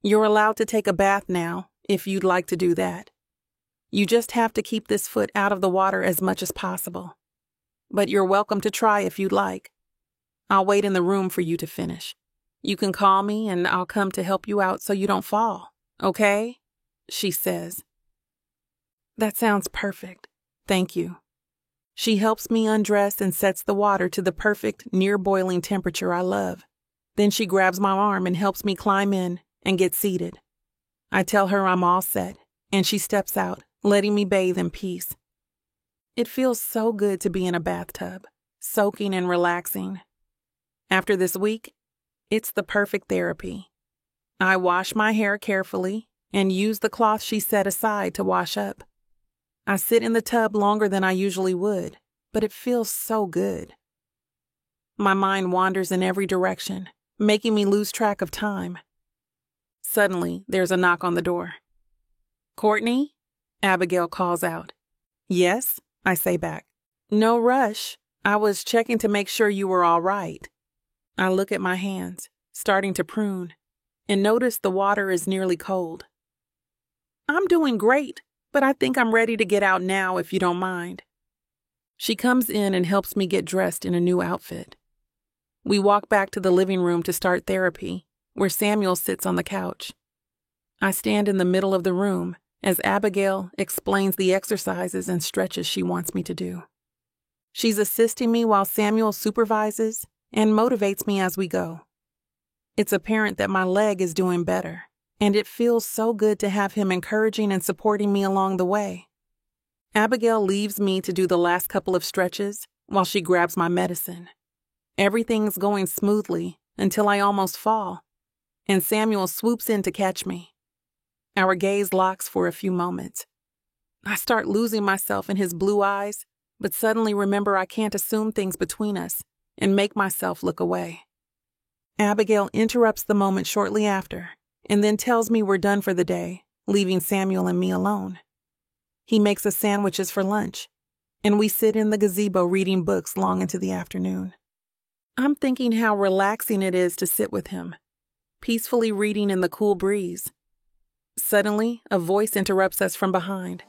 You're allowed to take a bath now, if you'd like to do that. You just have to keep this foot out of the water as much as possible. But you're welcome to try if you'd like. I'll wait in the room for you to finish. You can call me and I'll come to help you out so you don't fall, okay? She says. That sounds perfect. Thank you. She helps me undress and sets the water to the perfect, near-boiling temperature I love. Then she grabs my arm and helps me climb in and get seated. I tell her I'm all set, and she steps out, letting me bathe in peace. It feels so good to be in a bathtub, soaking and relaxing. After this week, it's the perfect therapy. I wash my hair carefully and use the cloth she set aside to wash up. I sit in the tub longer than I usually would, but it feels so good. My mind wanders in every direction, making me lose track of time. Suddenly, there's a knock on the door. Courtney? Abigail calls out. Yes, I say back. No rush. I was checking to make sure you were all right. I look at my hands, starting to prune, and notice the water is nearly cold. I'm doing great, but I think I'm ready to get out now if you don't mind. She comes in and helps me get dressed in a new outfit. We walk back to the living room to start therapy, where Samuel sits on the couch. I stand in the middle of the room as Abigail explains the exercises and stretches she wants me to do. She's assisting me while Samuel supervises and motivates me as we go. It's apparent that my leg is doing better, and it feels so good to have him encouraging and supporting me along the way. Abigail leaves me to do the last couple of stretches while she grabs my medicine. Everything's going smoothly until I almost fall, and Samuel swoops in to catch me. Our gaze locks for a few moments. I start losing myself in his blue eyes, but suddenly remember I can't assume things between us and make myself look away. Abigail interrupts the moment shortly after and then tells me we're done for the day, leaving Samuel and me alone. He makes us sandwiches for lunch, and we sit in the gazebo reading books long into the afternoon. I'm thinking how relaxing it is to sit with him, peacefully reading in the cool breeze. Suddenly, a voice interrupts us from behind,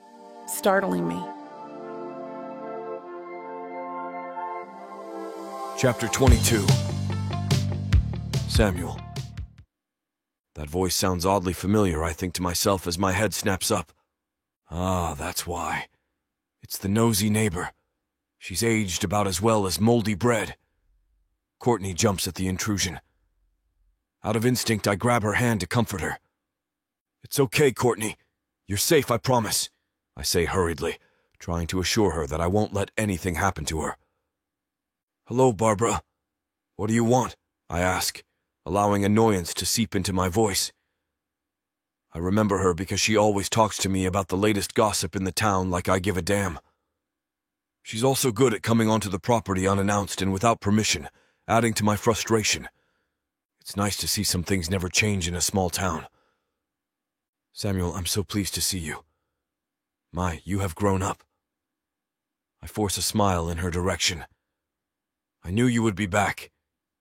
startling me. Chapter 22. Samuel. That voice sounds oddly familiar, I think to myself as my head snaps up. Ah, that's why. It's the nosy neighbor. She's aged about as well as moldy bread. Courtney jumps at the intrusion. Out of instinct, I grab her hand to comfort her. It's okay, Courtney. You're safe, I promise, I say hurriedly, trying to assure her that I won't let anything happen to her. Hello, Barbara. What do you want? I ask, allowing annoyance to seep into my voice. I remember her because she always talks to me about the latest gossip in the town like I give a damn. She's also good at coming onto the property unannounced and without permission, adding to my frustration. It's nice to see some things never change in a small town. Samuel, I'm so pleased to see you. My, you have grown up. I force a smile in her direction. I knew you would be back,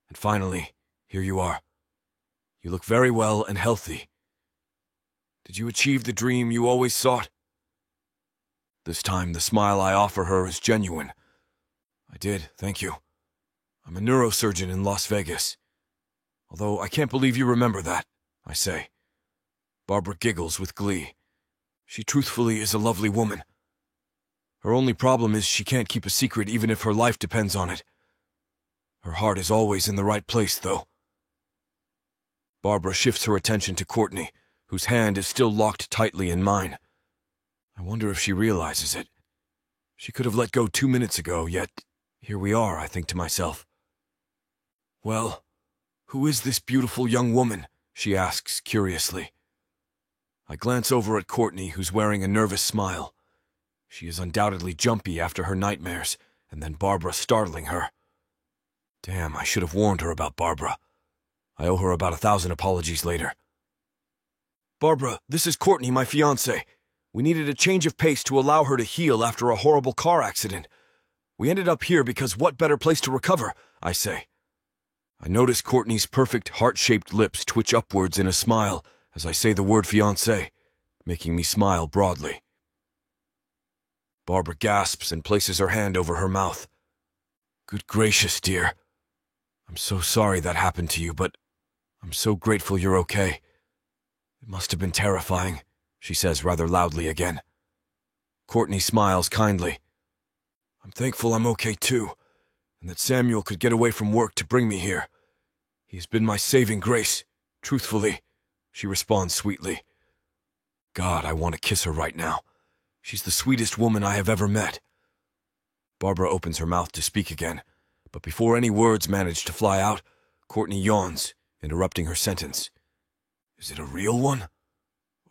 and finally, here you are. You look very well and healthy. Did you achieve the dream you always sought? This time, the smile I offer her is genuine. I did, thank you. I'm a neurosurgeon in Las Vegas. Although I can't believe you remember that, I say. Barbara giggles with glee. She truthfully is a lovely woman. Her only problem is she can't keep a secret even if her life depends on it. Her heart is always in the right place, though. Barbara shifts her attention to Courtney, whose hand is still locked tightly in mine. I wonder if she realizes it. She could have let go 2 minutes ago, yet here we are, I think to myself. Well, who is this beautiful young woman? She asks curiously. I glance over at Courtney, who's wearing a nervous smile. She is undoubtedly jumpy after her nightmares, and then Barbara startling her. Damn, I should have warned her about Barbara. I owe her about 1,000 apologies later. Barbara, this is Courtney, my fiancée. We needed a change of pace to allow her to heal after a horrible car accident. We ended up here because what better place to recover, I say. I notice Courtney's perfect heart-shaped lips twitch upwards in a smile as I say the word fiancé, making me smile broadly. Barbara gasps and places her hand over her mouth. Good gracious, dear. I'm so sorry that happened to you, but I'm so grateful you're okay. It must have been terrifying, she says rather loudly again. Courtney smiles kindly. I'm thankful I'm okay too, and that Samuel could get away from work to bring me here. He has been my saving grace, truthfully, she responds sweetly. God, I want to kiss her right now. She's the sweetest woman I have ever met. Barbara opens her mouth to speak again, but before any words manage to fly out, Courtney yawns, interrupting her sentence. Is it a real one?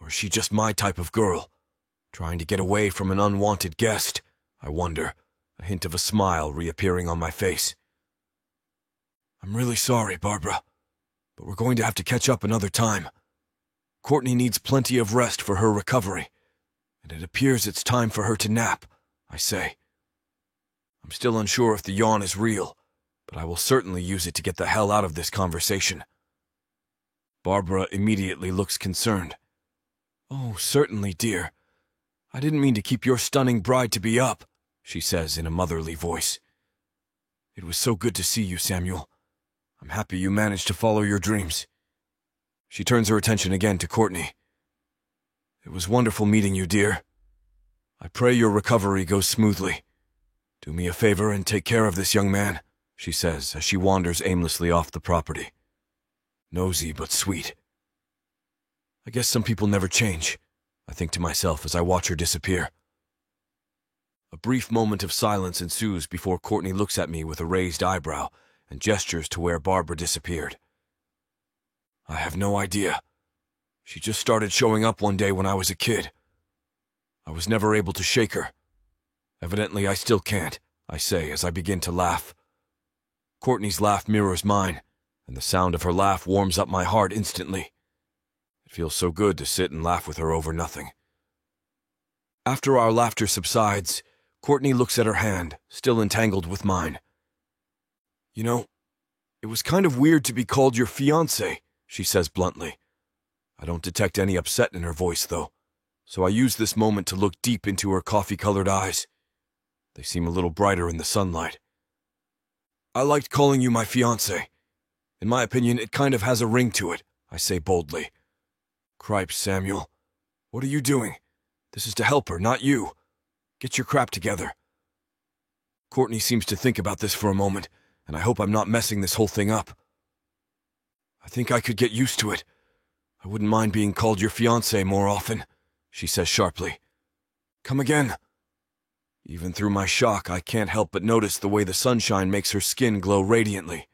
Or is she just my type of girl? Trying to get away from an unwanted guest, I wonder, a hint of a smile reappearing on my face. I'm really sorry, Barbara, but we're going to have to catch up another time. Courtney needs plenty of rest for her recovery, and it appears it's time for her to nap, I say. I'm still unsure if the yawn is real, but I will certainly use it to get the hell out of this conversation. Barbara immediately looks concerned. Oh, certainly, dear. I didn't mean to keep your stunning bride-to-be up, she says in a motherly voice. It was so good to see you, Samuel. I'm happy you managed to follow your dreams. She turns her attention again to Courtney. It was wonderful meeting you, dear. I pray your recovery goes smoothly. Do me a favor and take care of this young man, she says as she wanders aimlessly off the property. Nosy but sweet. I guess some people never change, I think to myself as I watch her disappear. A brief moment of silence ensues before Courtney looks at me with a raised eyebrow and gestures to where Barbara disappeared. I have no idea. She just started showing up one day when I was a kid. I was never able to shake her. Evidently I still can't, I say as I begin to laugh. Courtney's laugh mirrors mine, and the sound of her laugh warms up my heart instantly. It feels so good to sit and laugh with her over nothing. After our laughter subsides, Courtney looks at her hand, still entangled with mine. You know, it was kind of weird to be called your fiancé, she says bluntly. I don't detect any upset in her voice, though, so I use this moment to look deep into her coffee-colored eyes. They seem a little brighter in the sunlight. I liked calling you my fiancé. In my opinion, it kind of has a ring to it, I say boldly. Cripes, Samuel. What are you doing? This is to help her, not you. Get your crap together. Courtney seems to think about this for a moment, and I hope I'm not messing this whole thing up. I think I could get used to it. I wouldn't mind being called your fiancé more often, she says sharply. Come again. Even through my shock, I can't help but notice the way the sunshine makes her skin glow radiantly.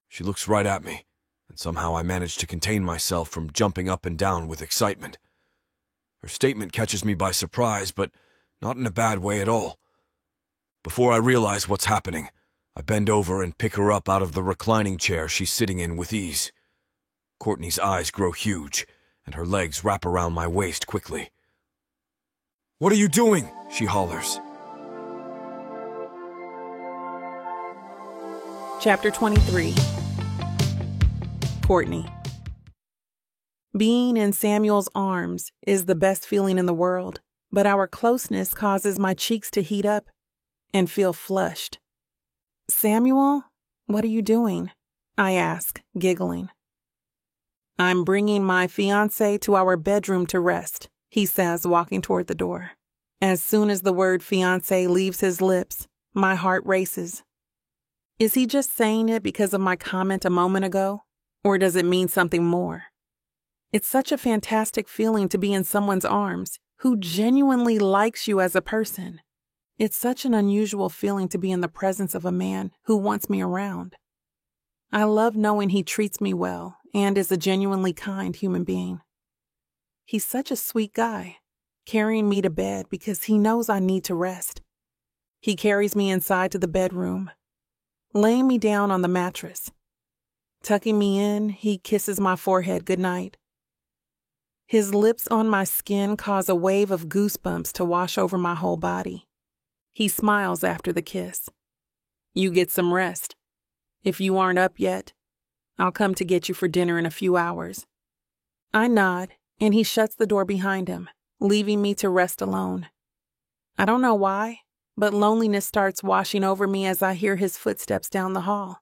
She looks right at me, and somehow I manage to contain myself from jumping up and down with excitement. Her statement catches me by surprise, but not in a bad way at all. Before I realize what's happening, I bend over and pick her up out of the reclining chair she's sitting in with ease. Courtney's eyes grow huge, and her legs wrap around my waist quickly. What are you doing? She hollers. Chapter 23. Courtney. Being in Samuel's arms is the best feeling in the world, but our closeness causes my cheeks to heat up and feel flushed. Samuel What are you doing? I ask, giggling. I'm bringing my fiancé to our bedroom to rest, he says, walking toward the door. As soon as the word fiancé leaves his lips, my heart races. Is he just saying it because of my comment a moment ago, or does it mean something more? It's such a fantastic feeling to be in someone's arms who genuinely likes you as a person. It's such an unusual feeling to be in the presence of a man who wants me around. I love knowing he treats me well and is a genuinely kind human being. He's such a sweet guy, carrying me to bed because he knows I need to rest. He carries me inside to the bedroom, laying me down on the mattress. Tucking me in, he kisses my forehead goodnight. His lips on my skin cause a wave of goosebumps to wash over my whole body. He smiles after the kiss. You get some rest. If you aren't up yet, I'll come to get you for dinner in a few hours. I nod, and he shuts the door behind him, leaving me to rest alone. I don't know why, but loneliness starts washing over me as I hear his footsteps down the hall.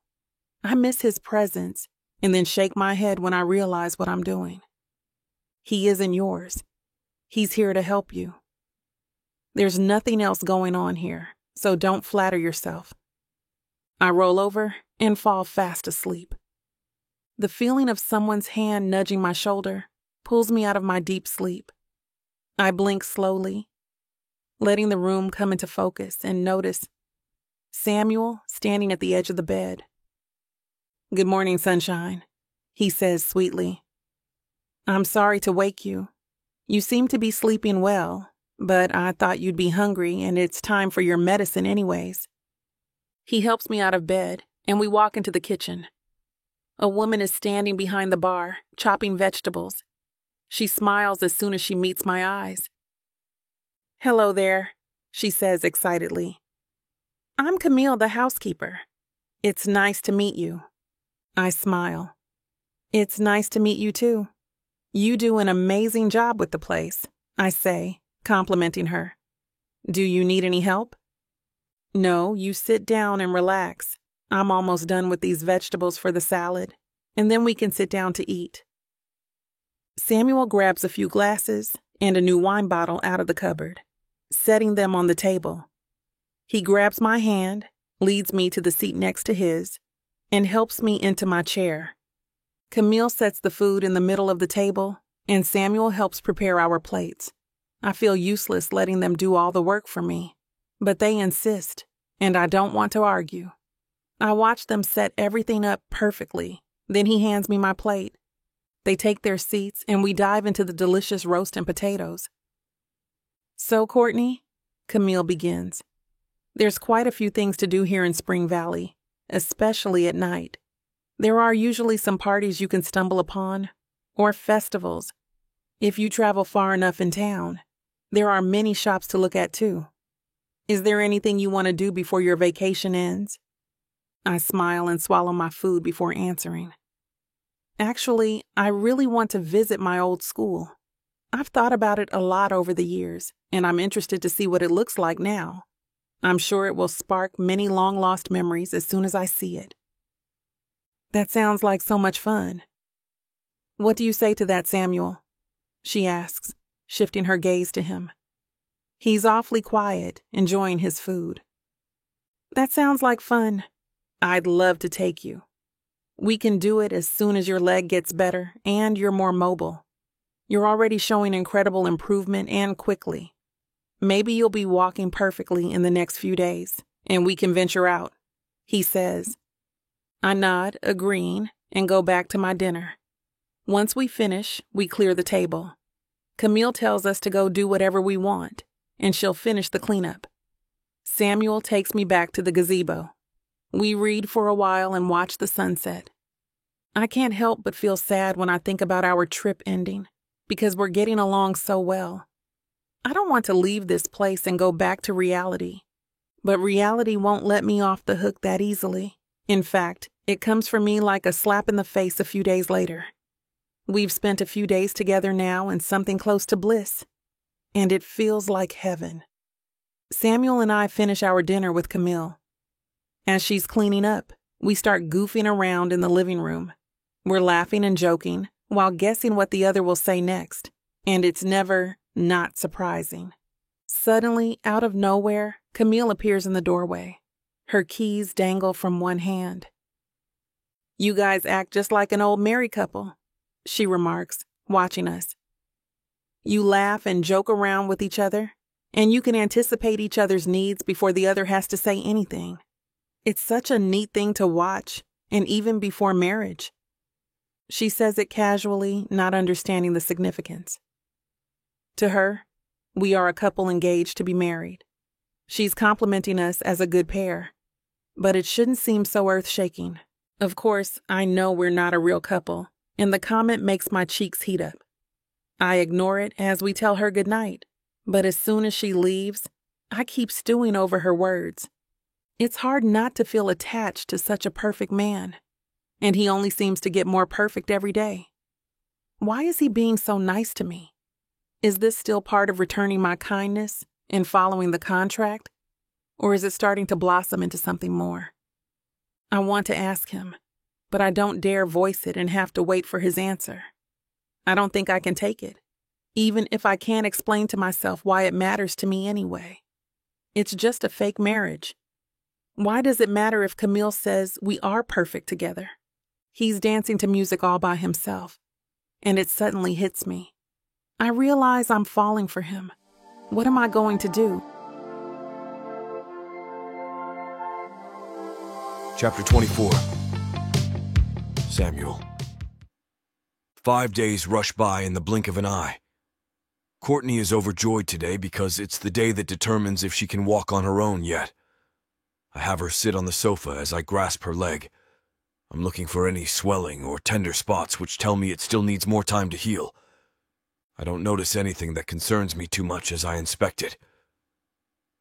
I miss his presence, and then shake my head when I realize what I'm doing. He isn't yours. He's here to help you. There's nothing else going on here, so don't flatter yourself. I roll over and fall fast asleep. The feeling of someone's hand nudging my shoulder pulls me out of my deep sleep. I blink slowly, letting the room come into focus, and notice Samuel standing at the edge of the bed. Good morning, sunshine, he says sweetly. I'm sorry to wake you. You seem to be sleeping well, but I thought you'd be hungry and it's time for your medicine anyways. He helps me out of bed and we walk into the kitchen. A woman is standing behind the bar, chopping vegetables. She smiles as soon as she meets my eyes. Hello there, she says excitedly. I'm Camille, the housekeeper. It's nice to meet you. I smile. It's nice to meet you too. You do an amazing job with the place, I say, complimenting her. Do you need any help? No, you sit down and relax. I'm almost done with these vegetables for the salad, and then we can sit down to eat. Samuel grabs a few glasses and a new wine bottle out of the cupboard, setting them on the table. He grabs my hand, leads me to the seat next to his, and helps me into my chair. Camille sets the food in the middle of the table, and Samuel helps prepare our plates. I feel useless letting them do all the work for me, but they insist, and I don't want to argue. I watch them set everything up perfectly, then he hands me my plate. They take their seats, and we dive into the delicious roast and potatoes. So, Courtney, Camille begins, there's quite a few things to do here in Spring Valley, especially at night. There are usually some parties you can stumble upon, or festivals. If you travel far enough in town, there are many shops to look at too. Is there anything you want to do before your vacation ends? I smile and swallow my food before answering. Actually, I really want to visit my old school. I've thought about it a lot over the years, and I'm interested to see what it looks like now. I'm sure it will spark many long-lost memories as soon as I see it. That sounds like so much fun. What do you say to that, Samuel? She asks, shifting her gaze to him. He's awfully quiet, enjoying his food. That sounds like fun. I'd love to take you. We can do it as soon as your leg gets better and you're more mobile. You're already showing incredible improvement and quickly. Maybe you'll be walking perfectly in the next few days, and we can venture out, he says. I nod, agreeing, and go back to my dinner. Once we finish, we clear the table. Camille tells us to go do whatever we want, and she'll finish the cleanup. Samuel takes me back to the gazebo. We read for a while and watch the sunset. I can't help but feel sad when I think about our trip ending, because we're getting along so well. I don't want to leave this place and go back to reality, but reality won't let me off the hook that easily. In fact, it comes for me like a slap in the face a few days later. We've spent a few days together now in something close to bliss, and it feels like heaven. Samuel and I finish our dinner with Camille. As she's cleaning up, We start goofing around in the living room. We're laughing and joking while guessing what the other will say next, and it's never not surprising. Suddenly, out of nowhere, Camille appears in the doorway. Her keys dangle from one hand. "You guys act just like an old married couple," she remarks, watching us. "You laugh and joke around with each other, and you can anticipate each other's needs before the other has to say anything. It's such a neat thing to watch, and even before marriage." She says it casually, not understanding the significance. To her, we are a couple engaged to be married. She's complimenting us as a good pair, but it shouldn't seem so earth-shaking. Of course, I know we're not a real couple, and the comment makes my cheeks heat up. I ignore it as we tell her goodnight, but as soon as she leaves, I keep stewing over her words. It's hard not to feel attached to such a perfect man, and he only seems to get more perfect every day. Why is he being so nice to me? Is this still part of returning my kindness and following the contract, or is it starting to blossom into something more? I want to ask him, but I don't dare voice it and have to wait for his answer. I don't think I can take it, even if I can't explain to myself why it matters to me anyway. It's just a fake marriage. Why does it matter if Camille says we are perfect together? He's dancing to music all by himself, and it suddenly hits me. I realize I'm falling for him. What am I going to do? Chapter 24. Samuel. 5 days rush by in the blink of an eye. Courtney is overjoyed today because it's the day that determines if she can walk on her own yet. I have her sit on the sofa as I grasp her leg. I'm looking for any swelling or tender spots which tell me it still needs more time to heal. I don't notice anything that concerns me too much as I inspect it.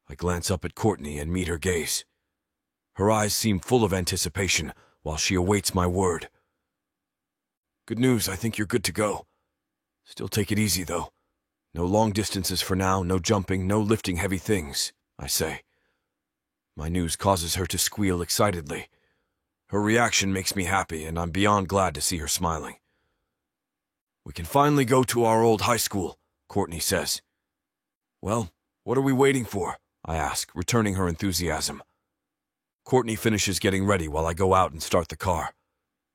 I glance up at Courtney and meet her gaze. Her eyes seem full of anticipation while she awaits my word. "Good news, I think you're good to go. Still take it easy, though. No long distances for now, no jumping, no lifting heavy things," I say. My news causes her to squeal excitedly. Her reaction makes me happy, and I'm beyond glad to see her smiling. "We can finally go to our old high school," Courtney says. "Well, what are we waiting for?" I ask, returning her enthusiasm. Courtney finishes getting ready while I go out and start the car.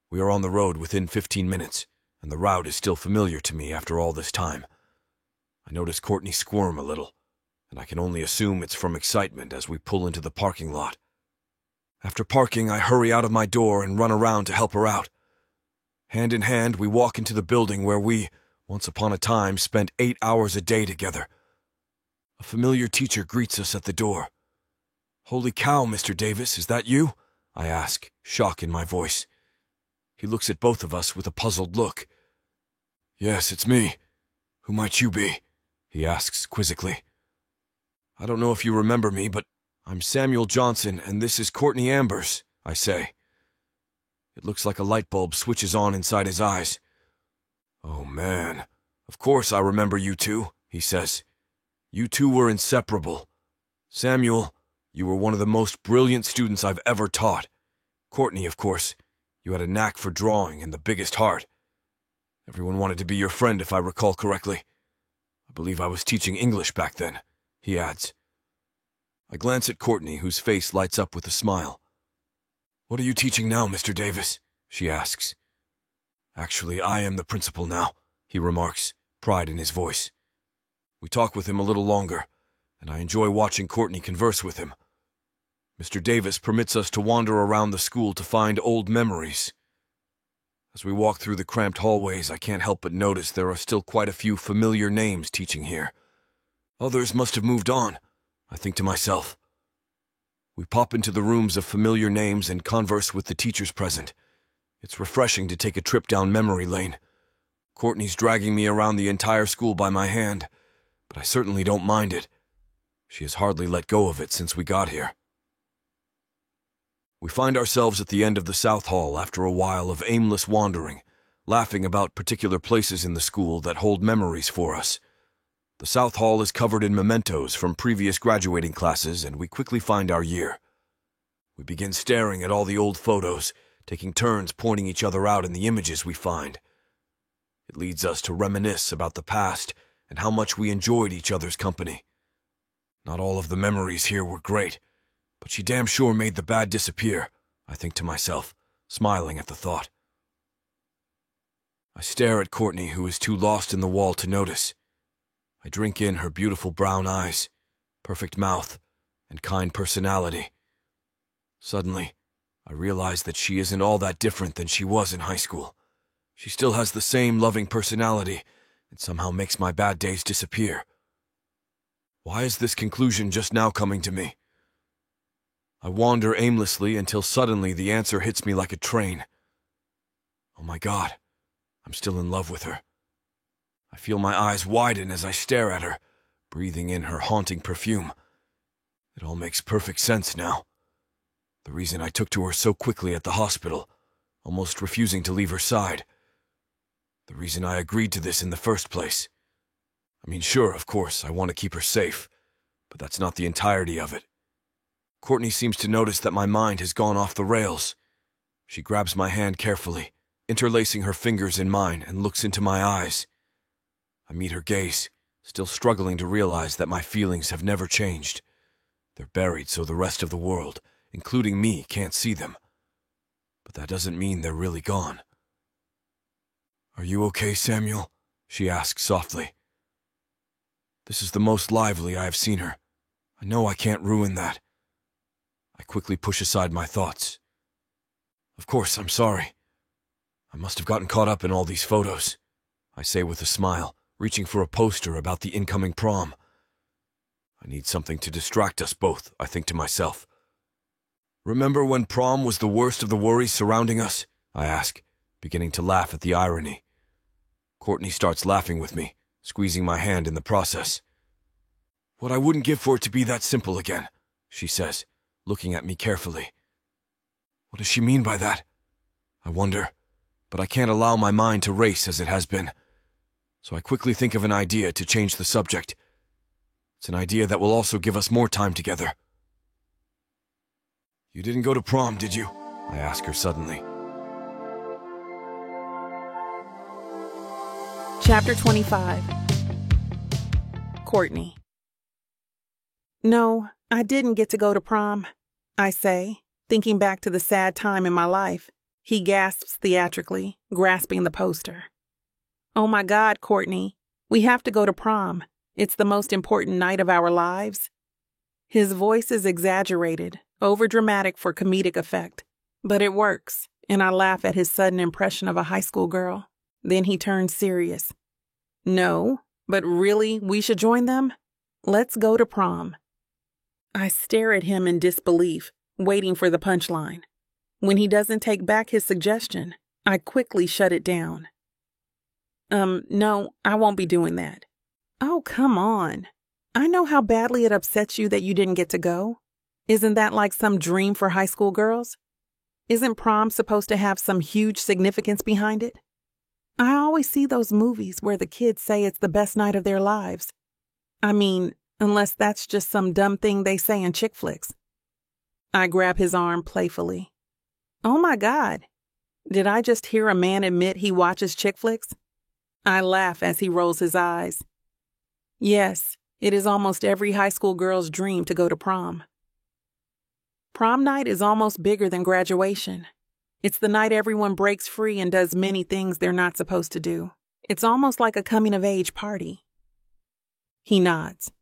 We are on the road within 15 minutes, and the route is still familiar to me after all this time. I notice Courtney squirm a little, and I can only assume it's from excitement as we pull into the parking lot. After parking, I hurry out of my door and run around to help her out. Hand in hand, we walk into the building where we, once upon a time, spent 8 hours a day together. A familiar teacher greets us at the door. "Holy cow, Mr. Davis, is that you?" I ask, shock in my voice. He looks at both of us with a puzzled look. "Yes, it's me. Who might you be?" he asks quizzically. "I don't know if you remember me, but I'm Samuel Johnson, and this is Courtney Ambers," I say. It looks like a light bulb switches on inside his eyes. "Oh, man. Of course I remember you two," he says. "You two were inseparable. Samuel, you were one of the most brilliant students I've ever taught. Courtney, of course, you had a knack for drawing and the biggest heart. Everyone wanted to be your friend, if I recall correctly. I believe I was teaching English back then," he adds. I glance at Courtney, whose face lights up with a smile. "What are you teaching now, Mr. Davis?" she asks. "Actually, I am the principal now," he remarks, pride in his voice. We talk with him a little longer, and I enjoy watching Courtney converse with him. Mr. Davis permits us to wander around the school to find old memories. As we walk through the cramped hallways, I can't help but notice there are still quite a few familiar names teaching here. Others must have moved on, I think to myself. We pop into the rooms of familiar names and converse with the teachers present. It's refreshing to take a trip down memory lane. Courtney's dragging me around the entire school by my hand, but I certainly don't mind it. She has hardly let go of it since we got here. We find ourselves at the end of the South Hall after a while of aimless wandering, laughing about particular places in the school that hold memories for us. The South Hall is covered in mementos from previous graduating classes, and we quickly find our year. We begin staring at all the old photos, taking turns pointing each other out in the images we find. It leads us to reminisce about the past and how much we enjoyed each other's company. Not all of the memories here were great, but she damn sure made the bad disappear, I think to myself, smiling at the thought. I stare at Courtney, who is too lost in the wall to notice. I drink in her beautiful brown eyes, perfect mouth, and kind personality. Suddenly, I realize that she isn't all that different than she was in high school. She still has the same loving personality and somehow makes my bad days disappear. Why is this conclusion just now coming to me? I wander aimlessly until suddenly the answer hits me like a train. Oh my God, I'm still in love with her. I feel my eyes widen as I stare at her, breathing in her haunting perfume. It all makes perfect sense now. The reason I took to her so quickly at the hospital, almost refusing to leave her side. The reason I agreed to this in the first place. I mean, sure, of course, I want to keep her safe, but that's not the entirety of it. Courtney seems to notice that my mind has gone off the rails. She grabs my hand carefully, interlacing her fingers in mine, and looks into my eyes. I meet her gaze, still struggling to realize that my feelings have never changed. They're buried so the rest of the world, including me, can't see them. But that doesn't mean they're really gone. "Are you okay, Samuel?" she asks softly. This is the most lively I have seen her. I know I can't ruin that. I quickly push aside my thoughts. Of course, I'm sorry. I must have gotten caught up in all these photos, I say with a smile, reaching for a poster about the incoming prom. I need something to distract us both, I think to myself. Remember when prom was the worst of the worries surrounding us? I ask, beginning to laugh at the irony. Courtney starts laughing with me, squeezing my hand in the process. What I wouldn't give for it to be that simple again, she says, looking at me carefully. What does she mean by that? I wonder, but I can't allow my mind to race as it has been. So I quickly think of an idea to change the subject. It's an idea that will also give us more time together. You didn't go to prom, did you? I ask her suddenly. Chapter 25. Courtney. No, I didn't get to go to prom, I say, thinking back to the sad time in my life. He gasps theatrically, grasping the poster. Oh my God, Courtney, we have to go to prom. It's the most important night of our lives. His voice is exaggerated, overdramatic for comedic effect, but it works, and I laugh at his sudden impression of a high school girl. Then he turns serious. No, but really, we should join them? Let's go to prom. I stare at him in disbelief, waiting for the punchline. When he doesn't take back his suggestion, I quickly shut it down. No, I won't be doing that. Oh, come on. I know how badly it upsets you that you didn't get to go. Isn't that like some dream for high school girls? Isn't prom supposed to have some huge significance behind it? I always see those movies where the kids say it's the best night of their lives. I mean, unless that's just some dumb thing they say in chick flicks. I grab his arm playfully. Oh my God, did I just hear a man admit he watches chick flicks? I laugh as he rolls his eyes. Yes, it is almost every high school girl's dream to go to prom. Prom night is almost bigger than graduation. It's the night everyone breaks free and does many things they're not supposed to do. It's almost like a coming-of-age party. He nods.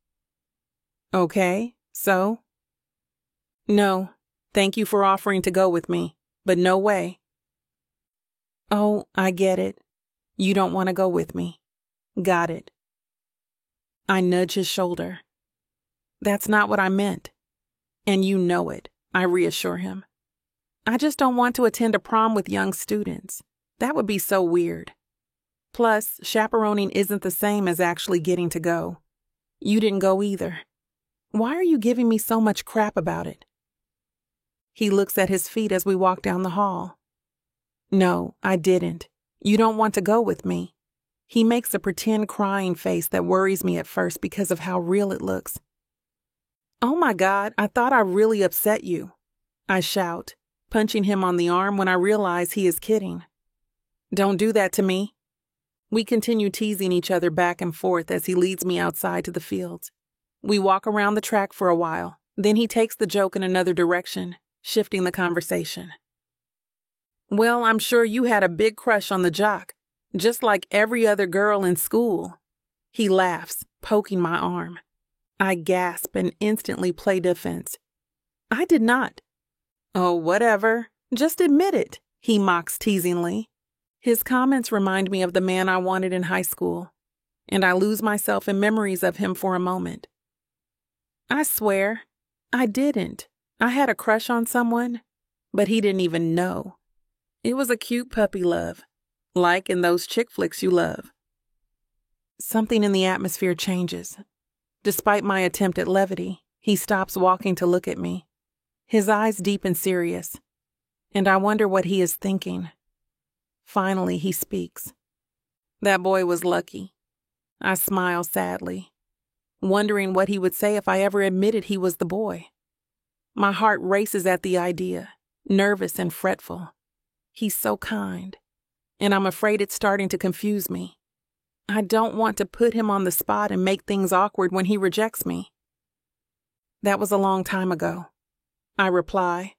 Okay, so? No, thank you for offering to go with me, but no way. Oh, I get it. You don't want to go with me. Got it. I nudge his shoulder. That's not what I meant. And you know it, I reassure him. I just don't want to attend a prom with young students. That would be so weird. Plus, chaperoning isn't the same as actually getting to go. You didn't go either. Why are you giving me so much crap about it? He looks at his feet as we walk down the hall. No, I didn't. You don't want to go with me. He makes a pretend crying face that worries me at first because of how real it looks. Oh my God, I thought I really upset you. I shout, punching him on the arm when I realize he is kidding. Don't do that to me. We continue teasing each other back and forth as he leads me outside to the fields. We walk around the track for a while, then he takes the joke in another direction, shifting the conversation. Well, I'm sure you had a big crush on the jock, just like every other girl in school. He laughs, poking my arm. I gasp and instantly play defense. I did not. Oh, whatever. Just admit it, he mocks teasingly. His comments remind me of the man I wanted in high school, and I lose myself in memories of him for a moment. I swear, I didn't. I had a crush on someone, but he didn't even know. It was a cute puppy love, like in those chick flicks you love. Something in the atmosphere changes. Despite my attempt at levity, he stops walking to look at me. His eyes deep and serious, and I wonder what he is thinking. Finally, he speaks. That boy was lucky. I smile sadly, wondering what he would say if I ever admitted he was the boy. My heart races at the idea, nervous and fretful. He's so kind, and I'm afraid it's starting to confuse me. I don't want to put him on the spot and make things awkward when he rejects me. That was a long time ago, I reply,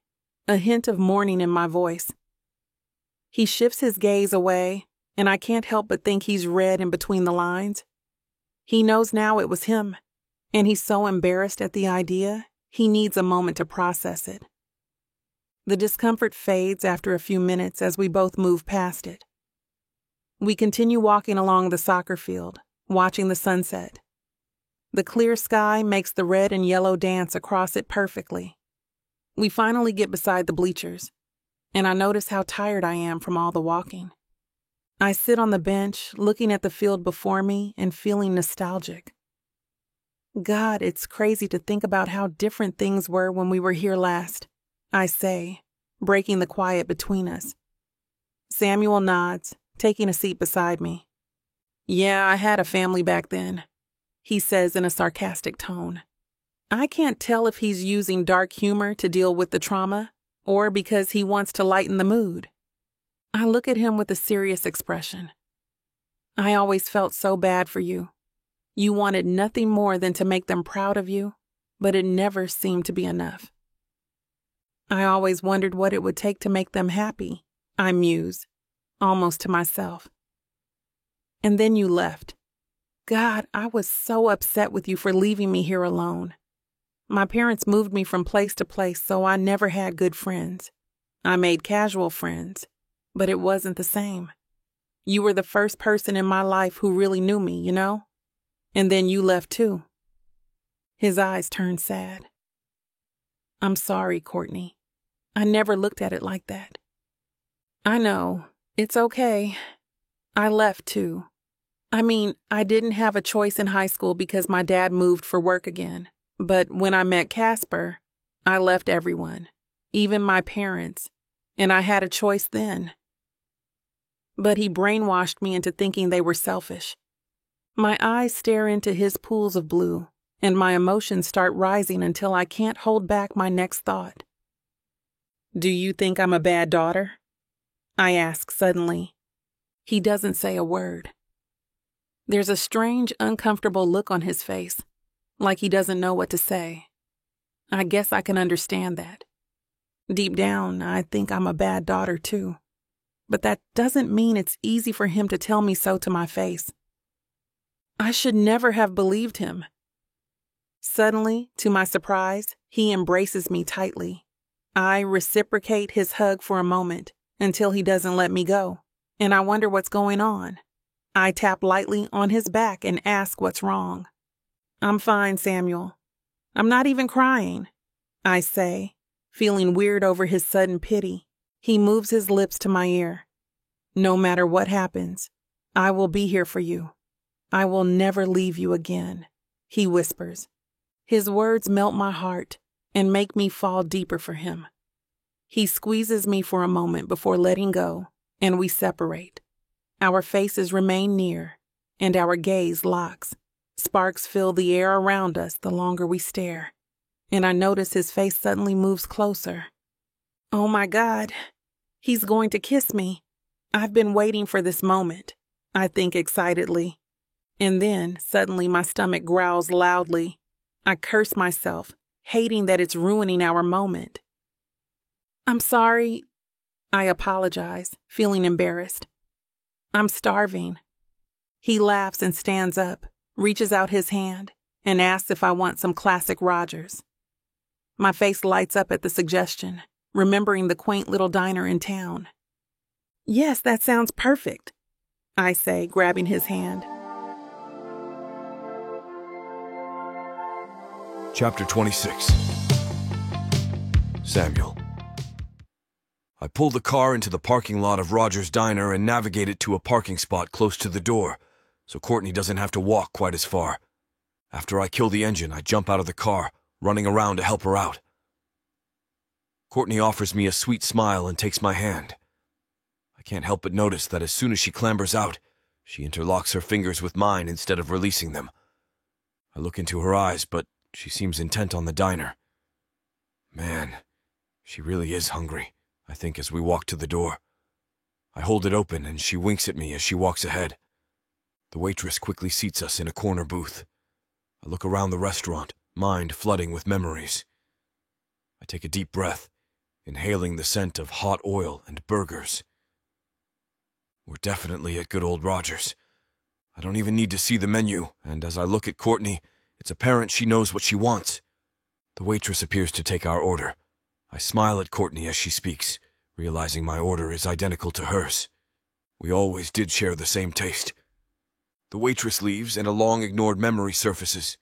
a hint of mourning in my voice. He shifts his gaze away, and I can't help but think he's read in between the lines. He knows now it was him, and he's so embarrassed at the idea, he needs a moment to process it. The discomfort fades after a few minutes as we both move past it. We continue walking along the soccer field, watching the sunset. The clear sky makes the red and yellow dance across it perfectly. We finally get beside the bleachers, and I notice how tired I am from all the walking. I sit on the bench, looking at the field before me and feeling nostalgic. God, it's crazy to think about how different things were when we were here last, I say, breaking the quiet between us. Samuel nods, taking a seat beside me. Yeah, I had a family back then, he says in a sarcastic tone. I can't tell if he's using dark humor to deal with the trauma or because he wants to lighten the mood. I look at him with a serious expression. I always felt so bad for you. You wanted nothing more than to make them proud of you, but it never seemed to be enough. I always wondered what it would take to make them happy, I muse, almost to myself. And then you left. God, I was so upset with you for leaving me here alone. My parents moved me from place to place, so I never had good friends. I made casual friends, but it wasn't the same. You were the first person in my life who really knew me, you know? And then you left too. His eyes turned sad. I'm sorry, Courtney. I never looked at it like that. I know. It's okay. I left too. I mean, I didn't have a choice in high school because my dad moved for work again. But when I met Casper, I left everyone, even my parents, and I had a choice then. But he brainwashed me into thinking they were selfish. My eyes stare into his pools of blue, and my emotions start rising until I can't hold back my next thought. Do you think I'm a bad daughter? I ask suddenly. He doesn't say a word. There's a strange, uncomfortable look on his face, like he doesn't know what to say. I guess I can understand that. Deep down, I think I'm a bad daughter too. But that doesn't mean it's easy for him to tell me so to my face. I should never have believed him. Suddenly, to my surprise, he embraces me tightly. I reciprocate his hug for a moment until he doesn't let me go, and I wonder what's going on. I tap lightly on his back and ask what's wrong. I'm fine, Samuel. I'm not even crying, I say, feeling weird over his sudden pity. He moves his lips to my ear. No matter what happens, I will be here for you. I will never leave you again, he whispers. His words melt my heart and make me fall deeper for him. He squeezes me for a moment before letting go, and we separate. Our faces remain near, and our gaze locks. Sparks fill the air around us the longer we stare, and I notice his face suddenly moves closer, Oh my God, he's going to kiss me. I've been waiting for this moment, I think excitedly. And then, suddenly, my stomach growls loudly. I curse myself, hating that it's ruining our moment. I'm sorry. I apologize, feeling embarrassed. I'm starving. He laughs and stands up, reaches out his hand, and asks if I want some classic Rogers. My face lights up at the suggestion, remembering the quaint little diner in town. Yes, that sounds perfect, I say, grabbing his hand. Chapter 26. Samuel. I pull the car into the parking lot of Roger's Diner and navigate it to a parking spot close to the door, so Courtney doesn't have to walk quite as far. After I kill the engine, I jump out of the car, running around to help her out. Courtney offers me a sweet smile and takes my hand. I can't help but notice that as soon as she clambers out, she interlocks her fingers with mine instead of releasing them. I look into her eyes, but she seems intent on the diner. Man, she really is hungry, I think as we walk to the door. I hold it open and she winks at me as she walks ahead. The waitress quickly seats us in a corner booth. I look around the restaurant, mind flooding with memories. I take a deep breath, inhaling the scent of hot oil and burgers. We're definitely at good old Roger's. I don't even need to see the menu, and as I look at Courtney, it's apparent she knows what she wants. The waitress appears to take our order. I smile at Courtney as she speaks, realizing my order is identical to hers. We always did share the same taste. The waitress leaves and a long-ignored memory surfaces.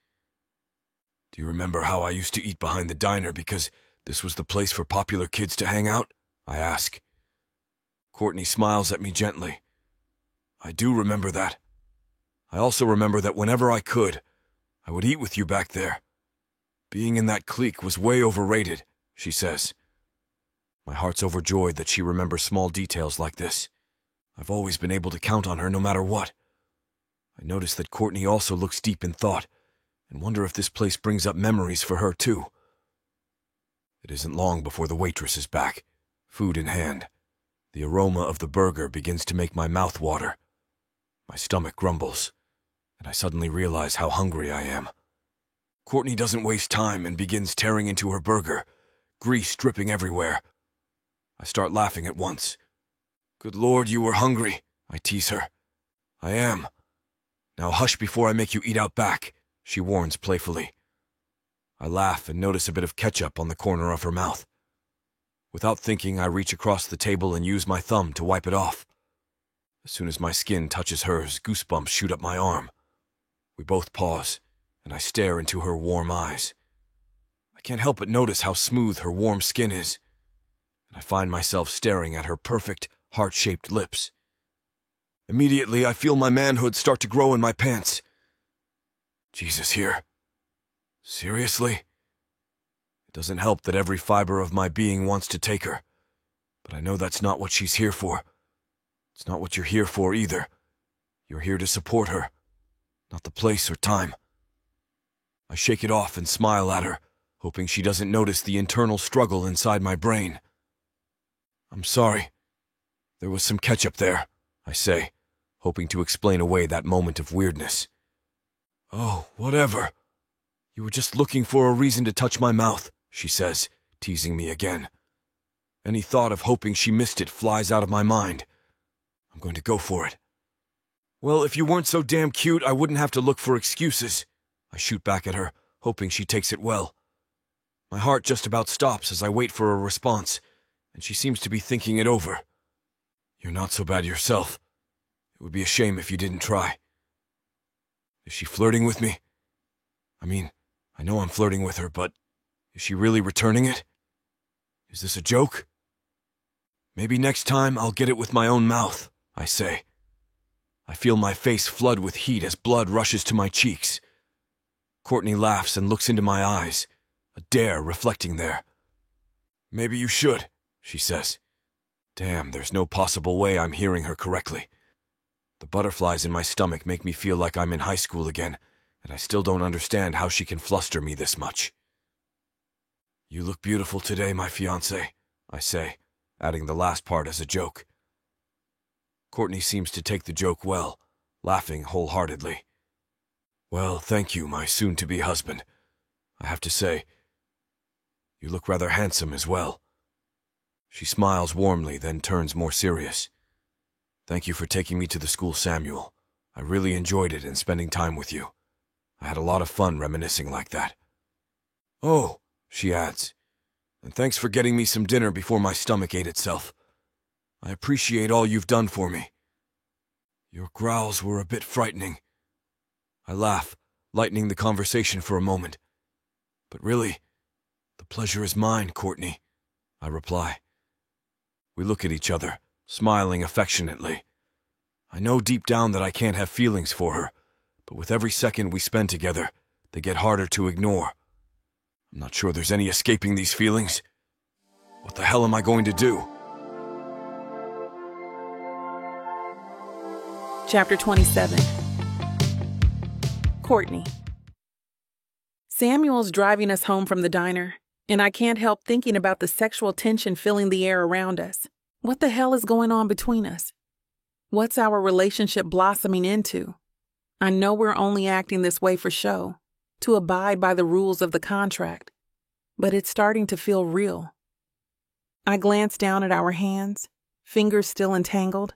Do you remember how I used to eat behind the diner because this was the place for popular kids to hang out? I ask. Courtney smiles at me gently. I do remember that. I also remember that whenever I could, I would eat with you back there. Being in that clique was way overrated, she says. My heart's overjoyed that she remembers small details like this. I've always been able to count on her no matter what. I notice that Courtney also looks deep in thought, and wonder if this place brings up memories for her too. It isn't long before the waitress is back, food in hand. The aroma of the burger begins to make my mouth water. My stomach grumbles, and I suddenly realize how hungry I am. Courtney doesn't waste time and begins tearing into her burger, grease dripping everywhere. I start laughing at once. Good Lord, you were hungry, I tease her. I am. Now hush before I make you eat out back, she warns playfully. I laugh and notice a bit of ketchup on the corner of her mouth. Without thinking, I reach across the table and use my thumb to wipe it off. As soon as my skin touches hers, goosebumps shoot up my arm. We both pause, and I stare into her warm eyes. I can't help but notice how smooth her warm skin is, and I find myself staring at her perfect, heart-shaped lips. Immediately, I feel my manhood start to grow in my pants. Jesus, here. Seriously? It doesn't help that every fiber of my being wants to take her, but I know that's not what she's here for. It's not what you're here for either. You're here to support her, not the place or time. I shake it off and smile at her, hoping she doesn't notice the internal struggle inside my brain. I'm sorry. There was some ketchup there, I say, hoping to explain away that moment of weirdness. Oh, whatever. You were just looking for a reason to touch my mouth, she says, teasing me again. Any thought of hoping she missed it flies out of my mind. I'm going to go for it. Well, if you weren't so damn cute, I wouldn't have to look for excuses. I shoot back at her, hoping she takes it well. My heart just about stops as I wait for a response, and she seems to be thinking it over. You're not so bad yourself. It would be a shame if you didn't try. Is she flirting with me? I mean, I know I'm flirting with her, but is she really returning it? Is this a joke? Maybe next time I'll get it with my own mouth, I say. I feel my face flood with heat as blood rushes to my cheeks. Courtney laughs and looks into my eyes, a dare reflecting there. Maybe you should, she says. Damn, there's no possible way I'm hearing her correctly. The butterflies in my stomach make me feel like I'm in high school again, and I still don't understand how she can fluster me this much. You look beautiful today, my fiancé, I say, adding the last part as a joke. Courtney seems to take the joke well, laughing wholeheartedly. Well, thank you, my soon-to-be husband. I have to say, you look rather handsome as well. She smiles warmly, then turns more serious. Thank you for taking me to the school, Samuel. I really enjoyed it and spending time with you. I had a lot of fun reminiscing like that. Oh, she adds, and thanks for getting me some dinner before my stomach ate itself. I appreciate all you've done for me. Your growls were a bit frightening. I laugh, lightening the conversation for a moment. But really, the pleasure is mine, Courtney, I reply. We look at each other, smiling affectionately. I know deep down that I can't have feelings for her, but with every second we spend together, they get harder to ignore. I'm not sure there's any escaping these feelings. What the hell am I going to do? Chapter 27. Courtney. Samuel's driving us home from the diner, and I can't help thinking about the sexual tension filling the air around us. What the hell is going on between us? What's our relationship blossoming into? I know we're only acting this way for show, to abide by the rules of the contract, but it's starting to feel real. I glance down at our hands, fingers still entangled,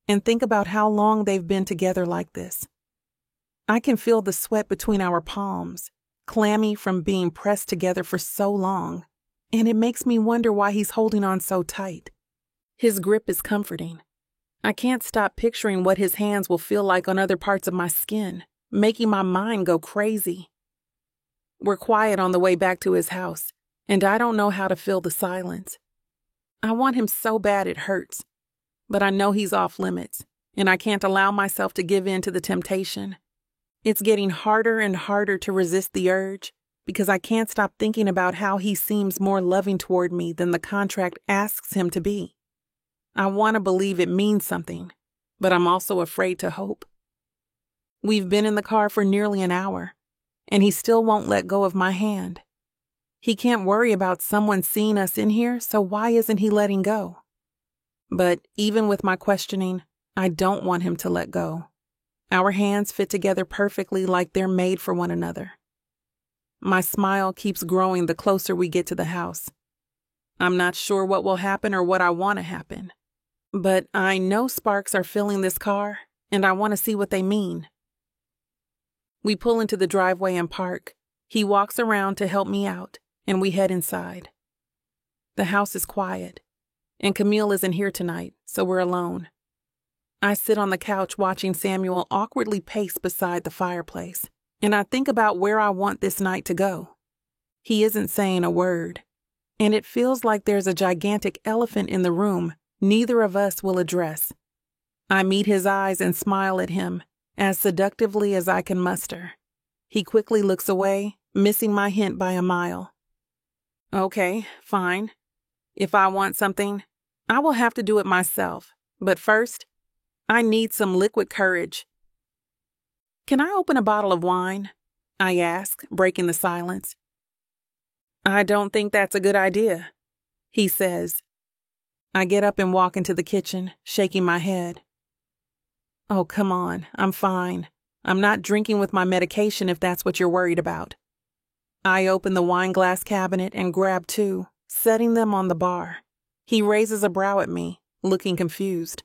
and think about how long they've been together like this. I can feel the sweat between our palms, clammy from being pressed together for so long, and it makes me wonder why he's holding on so tight. His grip is comforting. I can't stop picturing what his hands will feel like on other parts of my skin, making my mind go crazy. We're quiet on the way back to his house, and I don't know how to fill the silence. I want him so bad it hurts, but I know he's off limits, and I can't allow myself to give in to the temptation. It's getting harder and harder to resist the urge because I can't stop thinking about how he seems more loving toward me than the contract asks him to be. I want to believe it means something, but I'm also afraid to hope. We've been in the car for nearly an hour, and he still won't let go of my hand. He can't worry about someone seeing us in here, so why isn't he letting go? But even with my questioning, I don't want him to let go. Our hands fit together perfectly like they're made for one another. My smile keeps growing the closer we get to the house. I'm not sure what will happen or what I want to happen, but I know sparks are filling this car, and I want to see what they mean. We pull into the driveway and park. He walks around to help me out, and we head inside. The house is quiet, and Camille isn't here tonight, so we're alone. I sit on the couch watching Samuel awkwardly pace beside the fireplace, and I think about where I want this night to go. He isn't saying a word, and it feels like there's a gigantic elephant in the room neither of us will address. I meet his eyes and smile at him as seductively as I can muster. He quickly looks away, missing my hint by a mile. Okay, fine. If I want something, I will have to do it myself, but first, I need some liquid courage. Can I open a bottle of wine? I ask, breaking the silence. I don't think that's a good idea, he says. I get up and walk into the kitchen, shaking my head. Oh, come on, I'm fine. I'm not drinking with my medication if that's what you're worried about. I open the wine glass cabinet and grab two, setting them on the bar. He raises a brow at me, looking confused.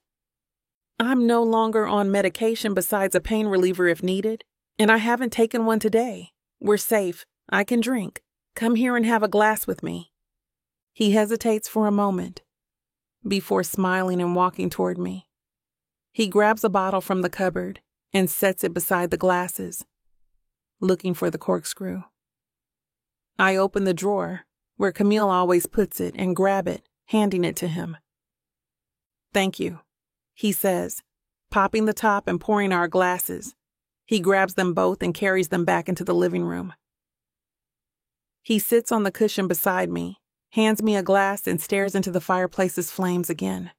I'm no longer on medication besides a pain reliever if needed, and I haven't taken one today. We're safe. I can drink. Come here and have a glass with me. He hesitates for a moment before smiling and walking toward me. He grabs a bottle from the cupboard and sets it beside the glasses, looking for the corkscrew. I open the drawer where Camille always puts it and grab it, handing it to him. Thank you, he says, popping the top and pouring our glasses. He grabs them both and carries them back into the living room. He sits on the cushion beside me, hands me a glass, and stares into the fireplace's flames again.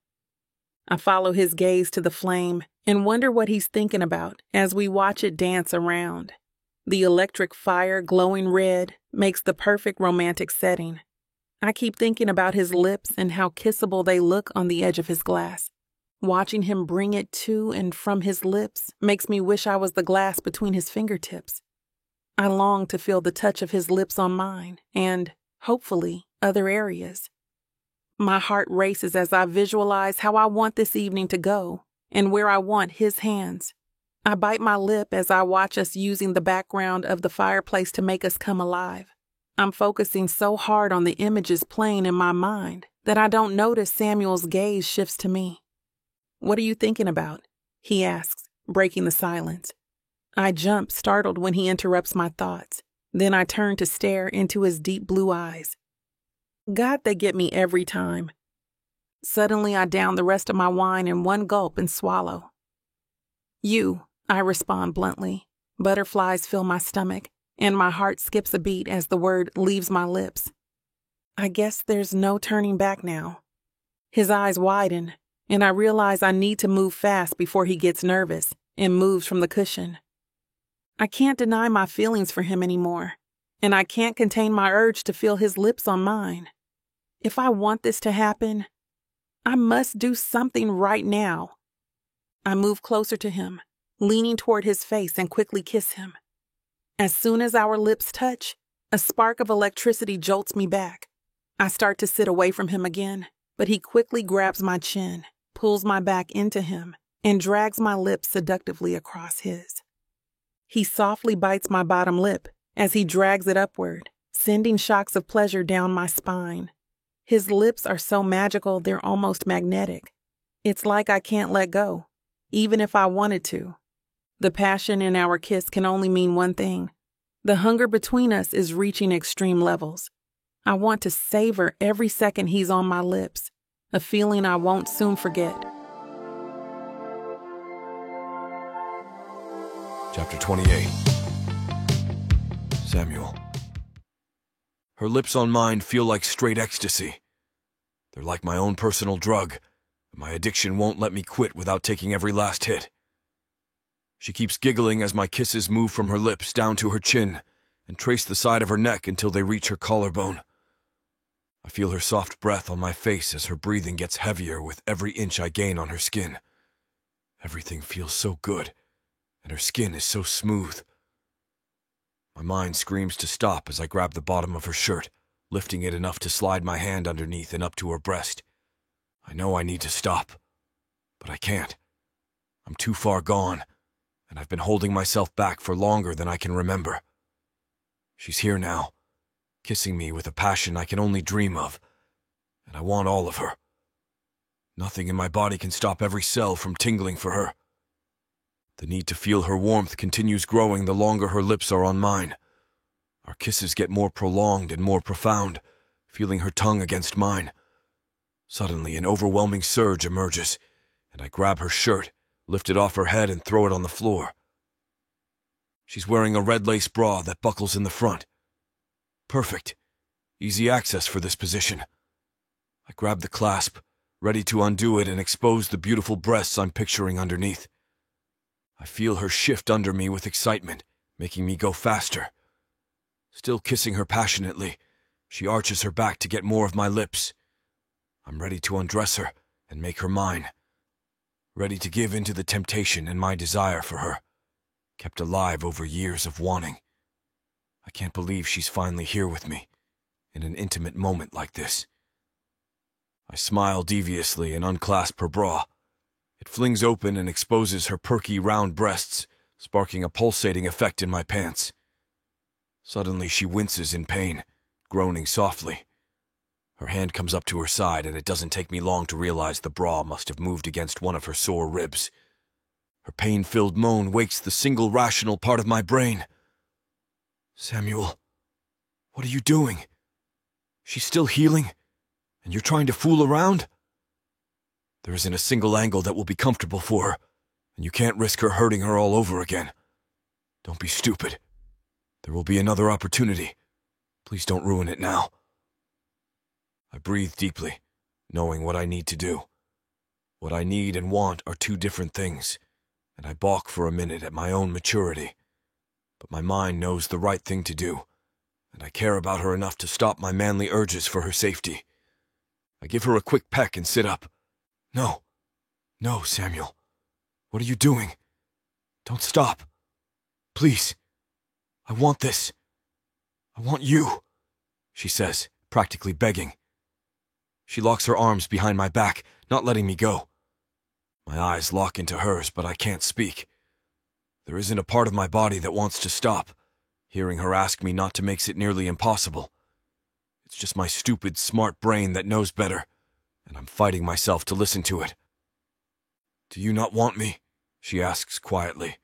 I follow his gaze to the flame and wonder what he's thinking about as we watch it dance around. The electric fire glowing red makes the perfect romantic setting. I keep thinking about his lips and how kissable they look on the edge of his glass. Watching him bring it to and from his lips makes me wish I was the glass between his fingertips. I long to feel the touch of his lips on mine and, hopefully, other areas. My heart races as I visualize how I want this evening to go and where I want his hands. I bite my lip as I watch us using the background of the fireplace to make us come alive. I'm focusing so hard on the images playing in my mind that I don't notice Samuel's gaze shifts to me. "What are you thinking about?" he asks, breaking the silence. I jump, startled when he interrupts my thoughts. Then I turn to stare into his deep blue eyes. God, they get me every time. Suddenly, I down the rest of my wine in one gulp and swallow. "You," I respond bluntly. Butterflies fill my stomach, and my heart skips a beat as the word leaves my lips. I guess there's no turning back now. His eyes widen, and I realize I need to move fast before he gets nervous and moves from the cushion. I can't deny my feelings for him anymore, and I can't contain my urge to feel his lips on mine. If I want this to happen, I must do something right now. I move closer to him, leaning toward his face and quickly kiss him. As soon as our lips touch, a spark of electricity jolts me back. I start to sit away from him again, but he quickly grabs my chin, pulls my back into him, and drags my lips seductively across his. He softly bites my bottom lip as he drags it upward, sending shocks of pleasure down my spine. His lips are so magical they're almost magnetic. It's like I can't let go, even if I wanted to. The passion in our kiss can only mean one thing. The hunger between us is reaching extreme levels. I want to savor every second he's on my lips, a feeling I won't soon forget. Chapter 28. Samuel. Her lips on mine feel like straight ecstasy. They're like my own personal drug, and my addiction won't let me quit without taking every last hit. She keeps giggling as my kisses move from her lips down to her chin and trace the side of her neck until they reach her collarbone. I feel her soft breath on my face as her breathing gets heavier with every inch I gain on her skin. Everything feels so good, and her skin is so smooth. My mind screams to stop as I grab the bottom of her shirt, lifting it enough to slide my hand underneath and up to her breast. I know I need to stop, but I can't. I'm too far gone, and I've been holding myself back for longer than I can remember. She's here now, kissing me with a passion I can only dream of, and I want all of her. Nothing in my body can stop every cell from tingling for her. The need to feel her warmth continues growing the longer her lips are on mine. Our kisses get more prolonged and more profound, feeling her tongue against mine. Suddenly, an overwhelming surge emerges, and I grab her shirt, lift it off her head, and throw it on the floor. She's wearing a red lace bra that buckles in the front. Perfect. Easy access for this position. I grab the clasp, ready to undo it and expose the beautiful breasts I'm picturing underneath. I feel her shift under me with excitement, making me go faster. Still kissing her passionately, she arches her back to get more of my lips. I'm ready to undress her and make her mine. Ready to give in to the temptation and my desire for her, kept alive over years of wanting. I can't believe she's finally here with me, in an intimate moment like this. I smile deviously and unclasp her bra. It flings open and exposes her perky round breasts, sparking a pulsating effect in my pants. Suddenly she winces in pain, groaning softly. Her hand comes up to her side, and it doesn't take me long to realize the bra must have moved against one of her sore ribs. Her pain-filled moan wakes the single rational part of my brain. Samuel, what are you doing? She's still healing, and you're trying to fool around? There isn't a single angle that will be comfortable for her, and you can't risk her hurting her all over again. Don't be stupid. There will be another opportunity. Please don't ruin it now. I breathe deeply, knowing what I need to do. What I need and want are two different things, and I balk for a minute at my own maturity. But my mind knows the right thing to do, and I care about her enough to stop my manly urges for her safety. I give her a quick peck and sit up. No, Samuel. What are you doing? Don't stop. Please. I want this. I want you, she says, practically begging. She locks her arms behind my back, not letting me go. My eyes lock into hers, but I can't speak. There isn't a part of my body that wants to stop. Hearing her ask me not to makes it nearly impossible. It's just my stupid, smart brain that knows better, and I'm fighting myself to listen to it. Do you not want me? She asks quietly.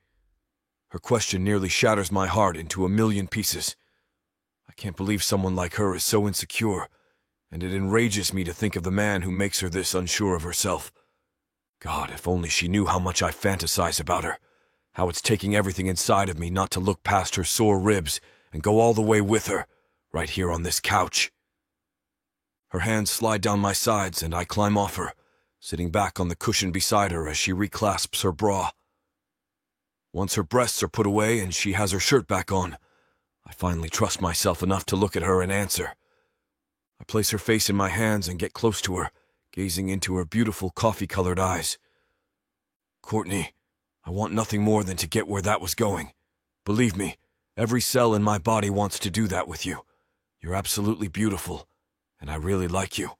Her question nearly shatters my heart into a million pieces. I can't believe someone like her is so insecure, and it enrages me to think of the man who makes her this unsure of herself. God, if only she knew how much I fantasize about her, how it's taking everything inside of me not to look past her sore ribs and go all the way with her, right here on this couch. Her hands slide down my sides and I climb off her, sitting back on the cushion beside her as she reclasps her bra. Once her breasts are put away and she has her shirt back on, I finally trust myself enough to look at her and answer. I place her face in my hands and get close to her, gazing into her beautiful coffee-colored eyes. Courtney, I want nothing more than to get where that was going. Believe me, every cell in my body wants to do that with you. You're absolutely beautiful, and I really like you.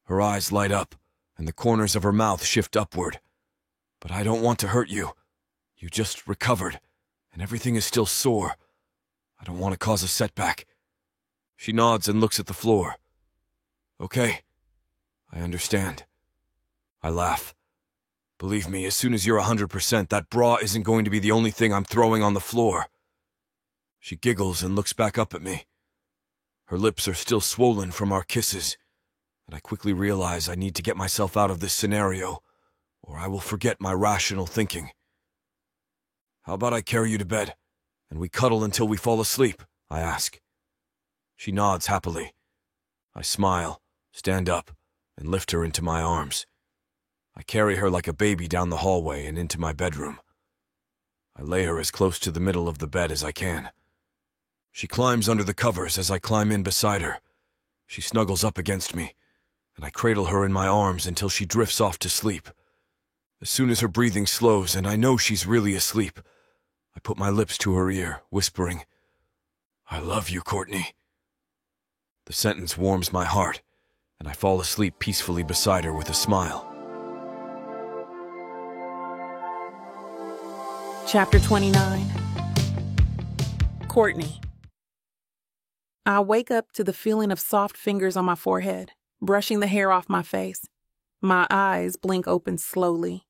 Her eyes light up, and the corners of her mouth shift upward. But I don't want to hurt you. You just recovered, and everything is still sore. I don't want to cause a setback. She nods and looks at the floor. Okay, I understand. I laugh. Believe me, as soon as you're 100%, that bra isn't going to be the only thing I'm throwing on the floor. She giggles and looks back up at me. Her lips are still swollen from our kisses, and I quickly realize I need to get myself out of this scenario, or I will forget my rational thinking. How about I carry you to bed, and we cuddle until we fall asleep? I ask. She nods happily. I smile, stand up, and lift her into my arms. I carry her like a baby down the hallway and into my bedroom. I lay her as close to the middle of the bed as I can. She climbs under the covers as I climb in beside her. She snuggles up against me, and I cradle her in my arms until she drifts off to sleep. As soon as her breathing slows and I know she's really asleep, I put my lips to her ear, whispering, "I love you, Courtney." The sentence warms my heart, and I fall asleep peacefully beside her with a smile. Chapter 29. Courtney. I wake up to the feeling of soft fingers on my forehead, brushing the hair off my face. My eyes blink open slowly.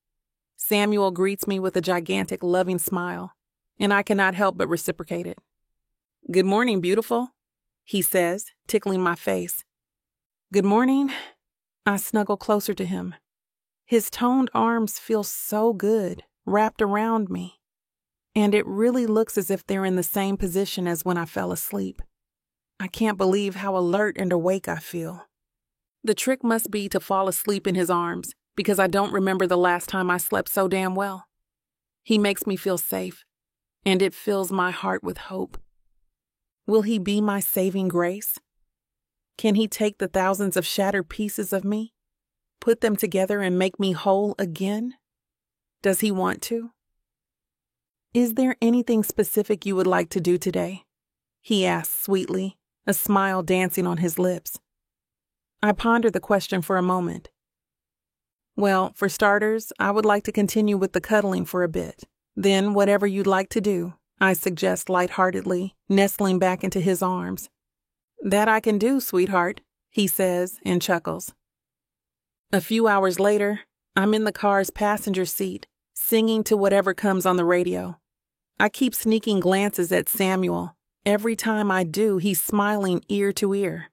Samuel greets me with a gigantic, loving smile, and I cannot help but reciprocate it. "Good morning, beautiful," he says, tickling my face. "Good morning." I snuggle closer to him. His toned arms feel so good, wrapped around me, and it really looks as if they're in the same position as when I fell asleep. I can't believe how alert and awake I feel. The trick must be to fall asleep in his arms, because I don't remember the last time I slept so damn well. He makes me feel safe, and it fills my heart with hope. Will he be my saving grace? Can he take the thousands of shattered pieces of me, put them together and make me whole again? Does he want to? "Is there anything specific you would like to do today?" he asks sweetly, a smile dancing on his lips. I ponder the question for a moment. "Well, for starters, I would like to continue with the cuddling for a bit. Then whatever you'd like to do," I suggest lightheartedly, nestling back into his arms. "That I can do, sweetheart," he says and chuckles. A few hours later, I'm in the car's passenger seat, singing to whatever comes on the radio. I keep sneaking glances at Samuel. Every time I do, he's smiling ear to ear.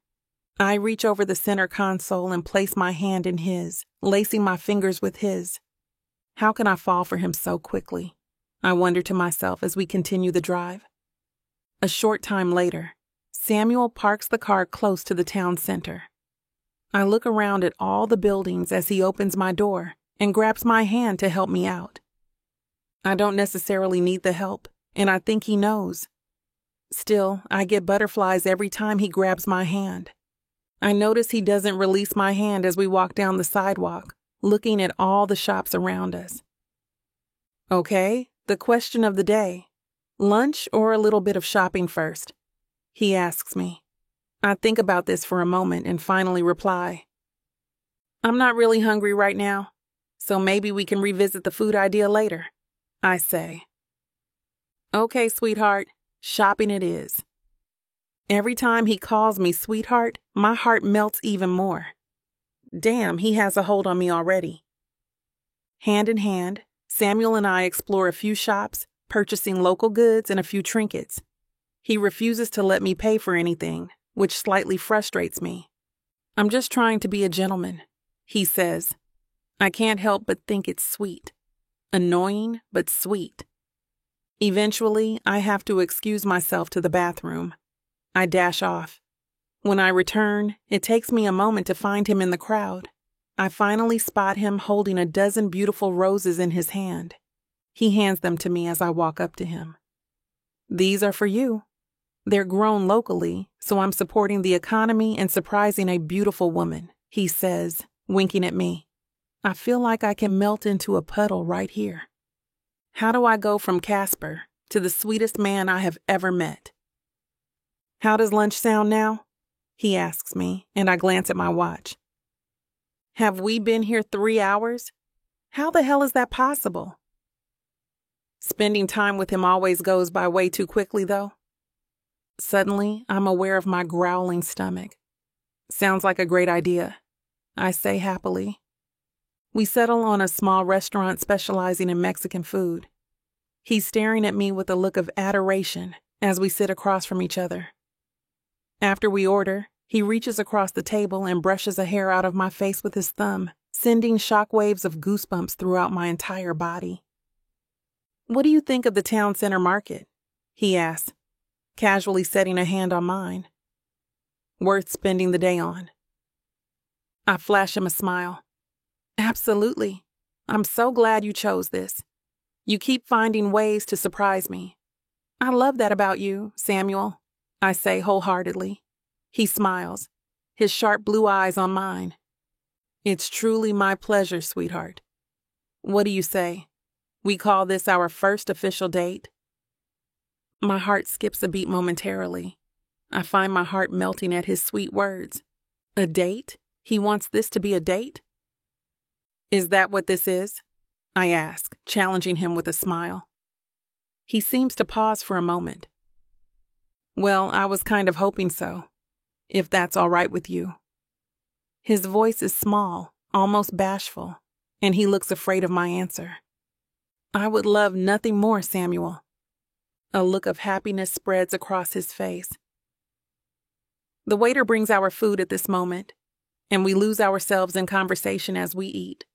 I reach over the center console and place my hand in his, lacing my fingers with his. How can I fall for him so quickly? I wonder to myself as we continue the drive. A short time later, Samuel parks the car close to the town center. I look around at all the buildings as he opens my door and grabs my hand to help me out. I don't necessarily need the help, and I think he knows. Still, I get butterflies every time he grabs my hand. I notice he doesn't release my hand as we walk down the sidewalk, looking at all the shops around us. Okay, the question of the day. Lunch or a little bit of shopping first? He asks me. I think about this for a moment and finally reply. I'm not really hungry right now, so maybe we can revisit the food idea later, I say. Okay, sweetheart, shopping it is. Every time he calls me sweetheart, my heart melts even more. Damn, he has a hold on me already. Hand in hand, Samuel and I explore a few shops, purchasing local goods and a few trinkets. He refuses to let me pay for anything, which slightly frustrates me. I'm just trying to be a gentleman, he says. I can't help but think it's sweet. Annoying, but sweet. Eventually, I have to excuse myself to the bathroom. I dash off. When I return, it takes me a moment to find him in the crowd. I finally spot him holding a dozen beautiful roses in his hand. He hands them to me as I walk up to him. These are for you. They're grown locally, so I'm supporting the economy and surprising a beautiful woman, he says, winking at me. I feel like I can melt into a puddle right here. How do I go from Casper to the sweetest man I have ever met? How does lunch sound now? He asks me, and I glance at my watch. Have we been here 3 hours? How the hell is that possible? Spending time with him always goes by way too quickly, though. Suddenly, I'm aware of my growling stomach. Sounds like a great idea, I say happily. We settle on a small restaurant specializing in Mexican food. He's staring at me with a look of adoration as we sit across from each other. After we order, he reaches across the table and brushes a hair out of my face with his thumb, sending shockwaves of goosebumps throughout my entire body. What do you think of the town center market? He asks, casually setting a hand on mine. Worth spending the day on. I flash him a smile. Absolutely. I'm so glad you chose this. You keep finding ways to surprise me. I love that about you, Samuel, I say wholeheartedly. He smiles, his sharp blue eyes on mine. It's truly my pleasure, sweetheart. What do you say? We call this our first official date? My heart skips a beat momentarily. I find my heart melting at his sweet words. A date? He wants this to be a date? Is that what this is? I ask, challenging him with a smile. He seems to pause for a moment. Well, I was kind of hoping so, if that's all right with you. His voice is small, almost bashful, and he looks afraid of my answer. I would love nothing more, Samuel. A look of happiness spreads across his face. The waiter brings our food at this moment, and we lose ourselves in conversation as we eat.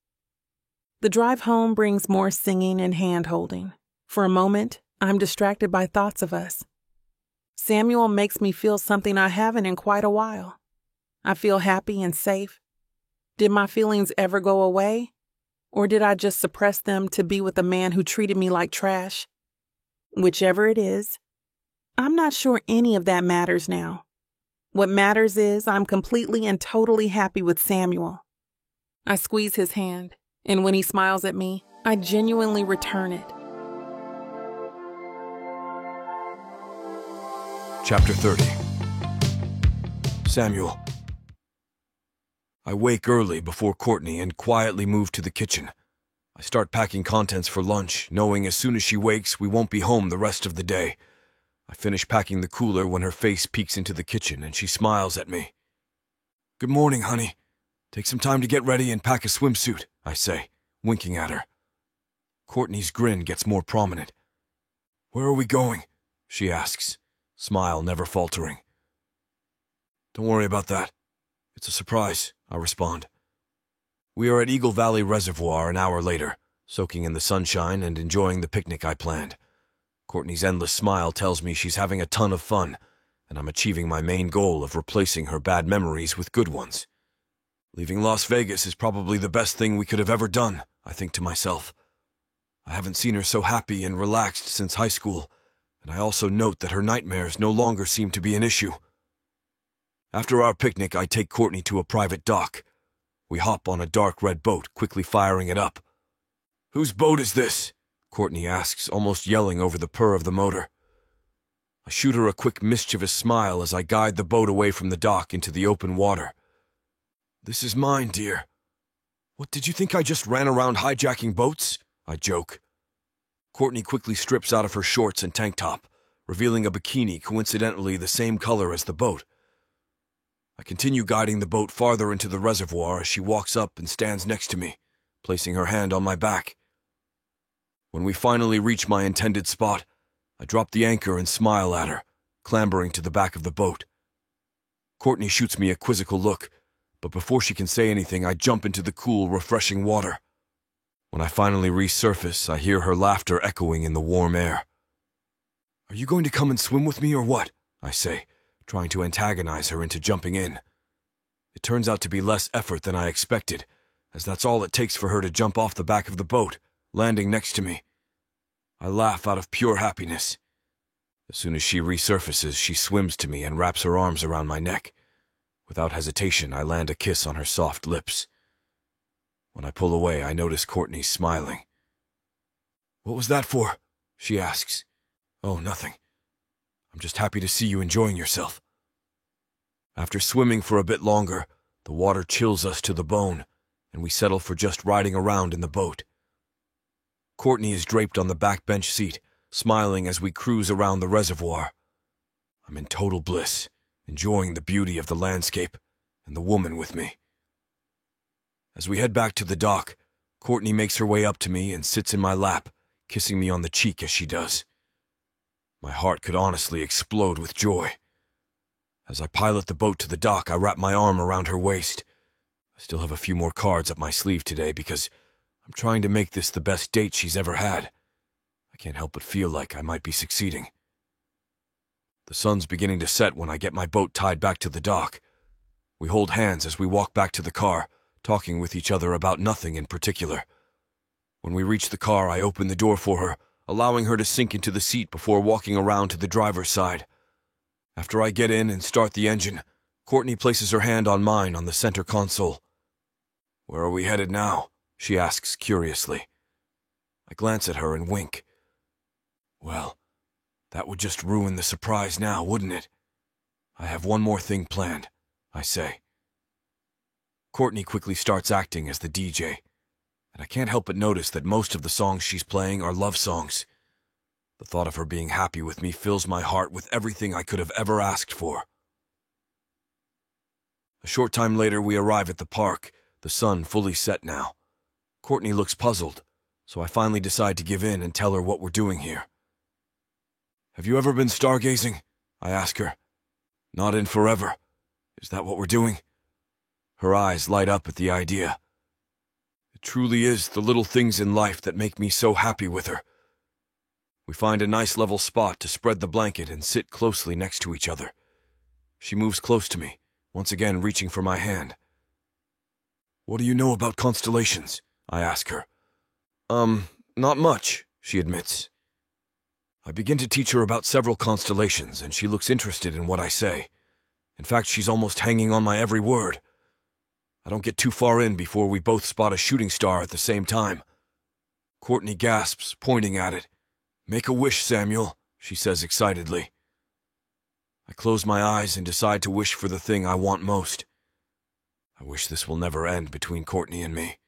The drive home brings more singing and hand-holding. For a moment, I'm distracted by thoughts of us. Samuel makes me feel something I haven't in quite a while. I feel happy and safe. Did my feelings ever go away? Or did I just suppress them to be with a man who treated me like trash? Whichever it is, I'm not sure any of that matters now. What matters is I'm completely and totally happy with Samuel. I squeeze his hand, and when he smiles at me, I genuinely return it. Chapter 30. Samuel. I wake early before Courtney and quietly move to the kitchen. I start packing contents for lunch, knowing as soon as she wakes, we won't be home the rest of the day. I finish packing the cooler when her face peeks into the kitchen and she smiles at me. Good morning, honey. Take some time to get ready and pack a swimsuit, I say, winking at her. Courtney's grin gets more prominent. Where are we going? She asks, smile never faltering. Don't worry about that. It's a surprise, I respond. We are at Eagle Valley Reservoir an hour later, soaking in the sunshine and enjoying the picnic I planned. Courtney's endless smile tells me she's having a ton of fun, and I'm achieving my main goal of replacing her bad memories with good ones. Leaving Las Vegas is probably the best thing we could have ever done, I think to myself. I haven't seen her so happy and relaxed since high school, and I also note that her nightmares no longer seem to be an issue. After our picnic, I take Courtney to a private dock. We hop on a dark red boat, quickly firing it up. "Whose boat is this?" Courtney asks, almost yelling over the purr of the motor. I shoot her a quick mischievous smile as I guide the boat away from the dock into the open water. "This is mine, dear." "What, did you think I just ran around hijacking boats?" I joke. Courtney quickly strips out of her shorts and tank top, revealing a bikini coincidentally the same color as the boat. I continue guiding the boat farther into the reservoir as she walks up and stands next to me, placing her hand on my back. When we finally reach my intended spot, I drop the anchor and smile at her, clambering to the back of the boat. Courtney shoots me a quizzical look, but before she can say anything, I jump into the cool, refreshing water. When I finally resurface, I hear her laughter echoing in the warm air. "Are you going to come and swim with me or what?" I say, trying to antagonize her into jumping in. It turns out to be less effort than I expected, as that's all it takes for her to jump off the back of the boat, landing next to me. I laugh out of pure happiness. As soon as she resurfaces, she swims to me and wraps her arms around my neck. Without hesitation, I land a kiss on her soft lips. When I pull away, I notice Courtney smiling. "What was that for?" she asks. "Oh, nothing. I'm just happy to see you enjoying yourself." After swimming for a bit longer, the water chills us to the bone, and we settle for just riding around in the boat. Courtney is draped on the back bench seat, smiling as we cruise around the reservoir. I'm in total bliss, enjoying the beauty of the landscape and the woman with me. As we head back to the dock, Courtney makes her way up to me and sits in my lap, kissing me on the cheek as she does. My heart could honestly explode with joy. As I pilot the boat to the dock, I wrap my arm around her waist. I still have a few more cards up my sleeve today because I'm trying to make this the best date she's ever had. I can't help but feel like I might be succeeding. The sun's beginning to set when I get my boat tied back to the dock. We hold hands as we walk back to the car, talking with each other about nothing in particular. When we reach the car, I open the door for her, allowing her to sink into the seat before walking around to the driver's side. After I get in and start the engine, Courtney places her hand on mine on the center console. "Where are we headed now?" she asks curiously. I glance at her and wink. "Well, that would just ruin the surprise now, wouldn't it? I have one more thing planned," I say. Courtney quickly starts acting as the DJ, and I can't help but notice that most of the songs she's playing are love songs. The thought of her being happy with me fills my heart with everything I could have ever asked for. A short time later, we arrive at the park, the sun fully set now. Courtney looks puzzled, so I finally decide to give in and tell her what we're doing here. "Have you ever been stargazing?" I ask her. "Not in forever. Is that what we're doing?" Her eyes light up at the idea. It truly is the little things in life that make me so happy with her. We find a nice level spot to spread the blanket and sit closely next to each other. She moves close to me, once again reaching for my hand. "What do you know about constellations?" I ask her. Not much," she admits. I begin to teach her about several constellations, and she looks interested in what I say. In fact, she's almost hanging on my every word. I don't get too far in before we both spot a shooting star at the same time. Courtney gasps, pointing at it. "Make a wish, Samuel," she says excitedly. I close my eyes and decide to wish for the thing I want most. I wish this will never end between Courtney and me.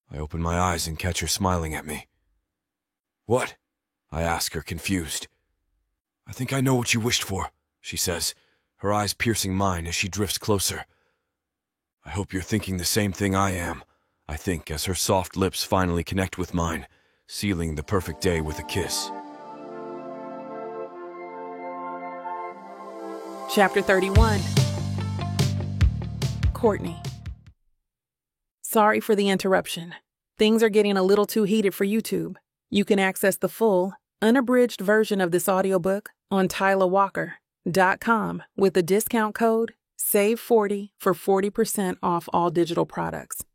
I open my eyes and catch her smiling at me. "What?" I ask her, confused. "I think I know what you wished for," she says, her eyes piercing mine as she drifts closer. "I hope you're thinking the same thing I am," I think, as her soft lips finally connect with mine, sealing the perfect day with a kiss. Chapter 31. Courtney. Sorry for the interruption. Things are getting a little too heated for YouTube. You can access the full, unabridged version of this audiobook on TylaWalker.com with the discount code SAVE40 for 40% off all digital products.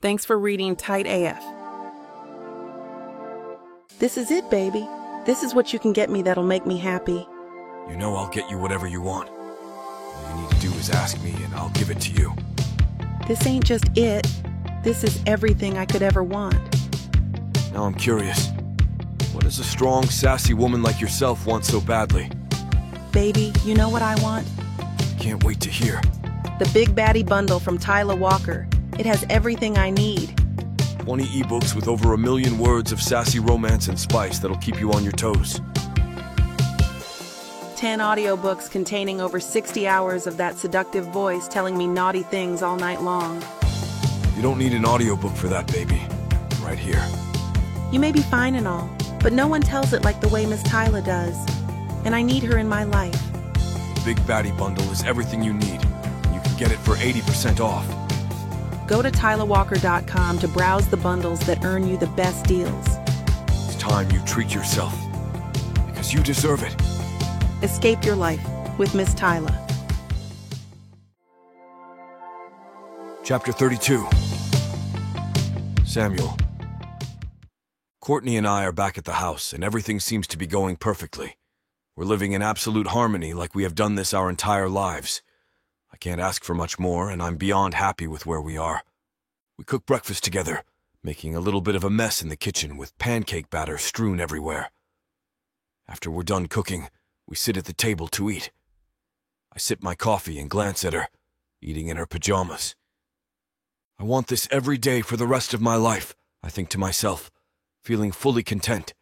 Thanks for reading Tight AF. This is it, baby. This is what you can get me that'll make me happy. You know I'll get you whatever you want. All you need to do is ask me and I'll give it to you. This ain't just it. This is everything I could ever want. Now I'm curious. What does a strong, sassy woman like yourself want so badly? Baby, you know what I want? Can't wait to hear. The Big Baddie Bundle from Tyler Walker. It has everything I need. 20 ebooks with over 1 million words of sassy romance and spice that'll keep you on your toes. 10 audiobooks containing over 60 hours of that seductive voice telling me naughty things all night long. You don't need an audiobook for that, baby. Right here. You may be fine and all, but no one tells it like the way Miss Tyler does. And I need her in my life. The Big Baddie Bundle is everything you need. You can get it for 80% off. Go to TylerWalker.com to browse the bundles that earn you the best deals. It's time you treat yourself. Because you deserve it. Escape your life with Miss Tyler. Chapter 32. Samuel. Courtney and I are back at the house, and everything seems to be going perfectly. We're living in absolute harmony like we have done this our entire lives. I can't ask for much more, and I'm beyond happy with where we are. We cook breakfast together, making a little bit of a mess in the kitchen with pancake batter strewn everywhere. After we're done cooking, we sit at the table to eat. I sip my coffee and glance at her, eating in her pajamas. I want this every day for the rest of my life, I think to myself, feeling fully content.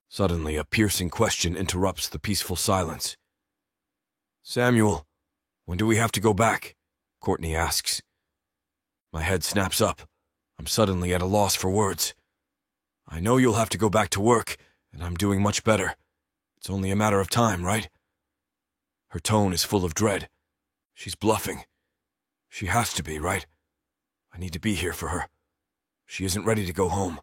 Suddenly, a piercing question interrupts the peaceful silence. Samuel, when do we have to go back? Courtney asks. My head snaps up. I'm suddenly at a loss for words. I know you'll have to go back to work, and I'm doing much better. It's only a matter of time, right? Her tone is full of dread. She's bluffing. She has to be, right? I need to be here for her. She isn't ready to go home.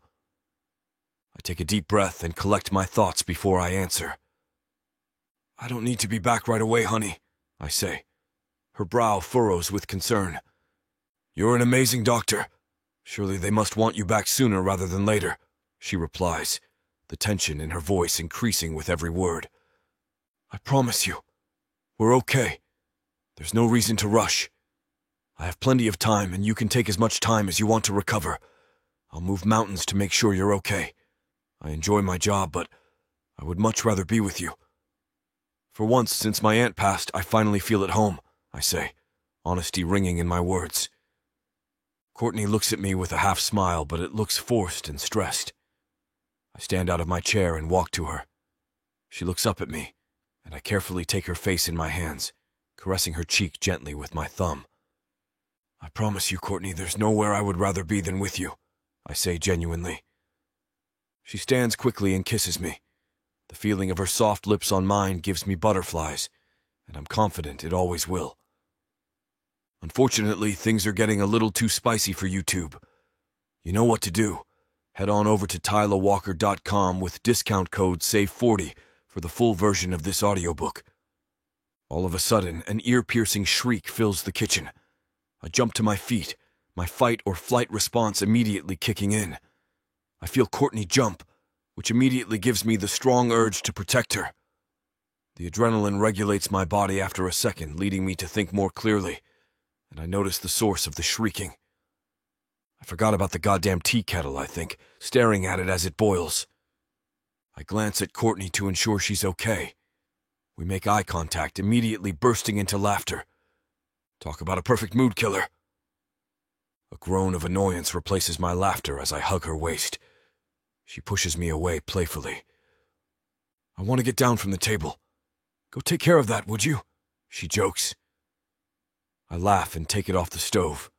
I take a deep breath and collect my thoughts before I answer. I don't need to be back right away, honey, I say. Her brow furrows with concern. You're an amazing doctor. Surely they must want you back sooner rather than later, she replies, the tension in her voice increasing with every word. I promise you, we're okay. There's no reason to rush. I have plenty of time, and you can take as much time as you want to recover. I'll move mountains to make sure you're okay. I enjoy my job, but I would much rather be with you. For once since my aunt passed, I finally feel at home, I say, honesty ringing in my words. Courtney looks at me with a half smile, but it looks forced and stressed. I stand out of my chair and walk to her. She looks up at me, and I carefully take her face in my hands, caressing her cheek gently with my thumb. I promise you, Courtney, there's nowhere I would rather be than with you, I say genuinely. She stands quickly and kisses me. The feeling of her soft lips on mine gives me butterflies, and I'm confident it always will. Unfortunately, things are getting a little too spicy for YouTube. You know what to do. Head on over to TylerWalker.com with discount code SAVE40 for the full version of this audiobook. All of a sudden, an ear-piercing shriek fills the kitchen. I jump to my feet, my fight or flight response immediately kicking in. I feel Courtney jump, which immediately gives me the strong urge to protect her. The adrenaline regulates my body after a second, leading me to think more clearly, and I notice the source of the shrieking. I forgot about the goddamn tea kettle, I think, staring at it as it boils. I glance at Courtney to ensure she's okay. We make eye contact, immediately bursting into laughter. Talk about a perfect mood killer. A groan of annoyance replaces my laughter as I hug her waist. She pushes me away playfully. I want to get down from the table. Go take care of that, would you? She jokes. I laugh and take it off the stove.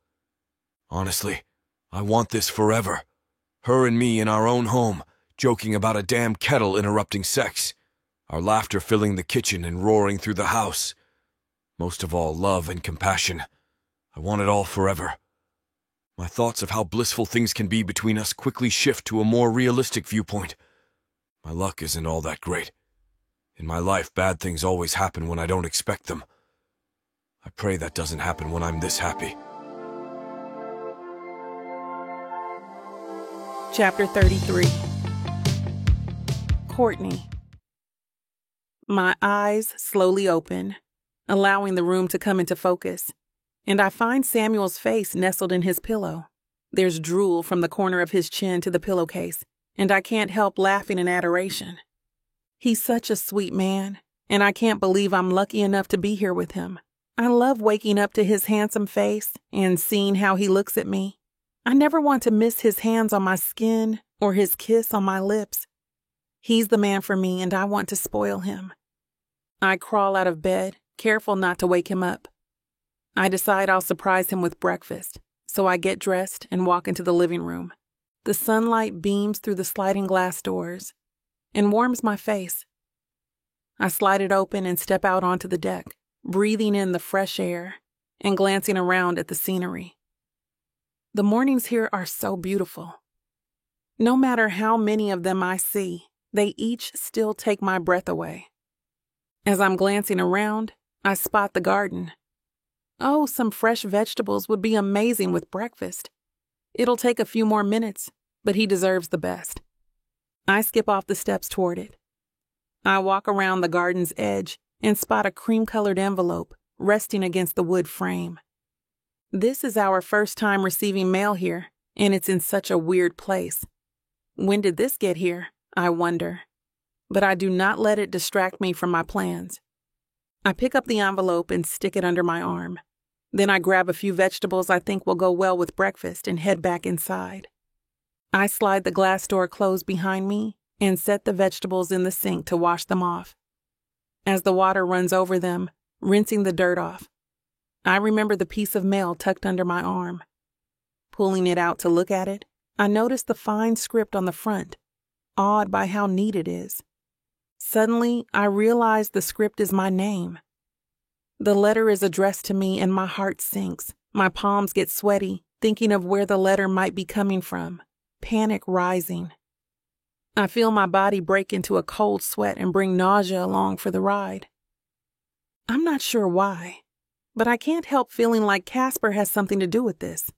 Honestly, I want this forever. Her and me in our own home, joking about a damn kettle interrupting sex. Our laughter filling the kitchen and roaring through the house. Most of all, love and compassion. I want it all forever. My thoughts of how blissful things can be between us quickly shift to a more realistic viewpoint. My luck isn't all that great. In my life, bad things always happen when I don't expect them. I pray that doesn't happen when I'm this happy. Chapter 33. Courtney. My eyes slowly open, allowing the room to come into focus, and I find Samuel's face nestled in his pillow. There's drool from the corner of his chin to the pillowcase, and I can't help laughing in adoration. He's such a sweet man, and I can't believe I'm lucky enough to be here with him. I love waking up to his handsome face and seeing how he looks at me. I never want to miss his hands on my skin or his kiss on my lips. He's the man for me, and I want to spoil him. I crawl out of bed, careful not to wake him up. I decide I'll surprise him with breakfast, so I get dressed and walk into the living room. The sunlight beams through the sliding glass doors and warms my face. I slide it open and step out onto the deck, breathing in the fresh air and glancing around at the scenery. The mornings here are so beautiful. No matter how many of them I see, they each still take my breath away. As I'm glancing around, I spot the garden. Oh, some fresh vegetables would be amazing with breakfast. It'll take a few more minutes, but he deserves the best. I skip off the steps toward it. I walk around the garden's edge and spot a cream-colored envelope resting against the wood frame. This is our first time receiving mail here, and it's in such a weird place. When did this get here, I wonder? But I do not let it distract me from my plans. I pick up the envelope and stick it under my arm. Then I grab a few vegetables I think will go well with breakfast and head back inside. I slide the glass door closed behind me and set the vegetables in the sink to wash them off. As the water runs over them, rinsing the dirt off, I remember the piece of mail tucked under my arm. Pulling it out to look at it, I notice the fine script on the front, awed by how neat it is. Suddenly, I realize the script is my name. The letter is addressed to me and my heart sinks. My palms get sweaty, thinking of where the letter might be coming from, panic rising. I feel my body break into a cold sweat and bring nausea along for the ride. I'm not sure why, but I can't help feeling like Casper has something to do with this.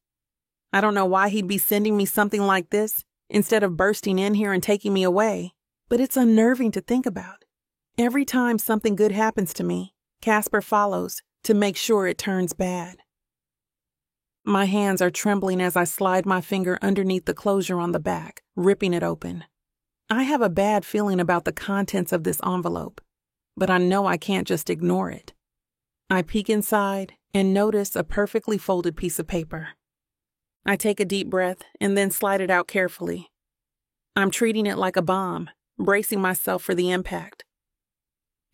I don't know why he'd be sending me something like this instead of bursting in here and taking me away, but it's unnerving to think about. Every time something good happens to me, Casper follows to make sure it turns bad. My hands are trembling as I slide my finger underneath the closure on the back, ripping it open. I have a bad feeling about the contents of this envelope, but I know I can't just ignore it. I peek inside and notice a perfectly folded piece of paper. I take a deep breath and then slide it out carefully. I'm treating it like a bomb, bracing myself for the impact.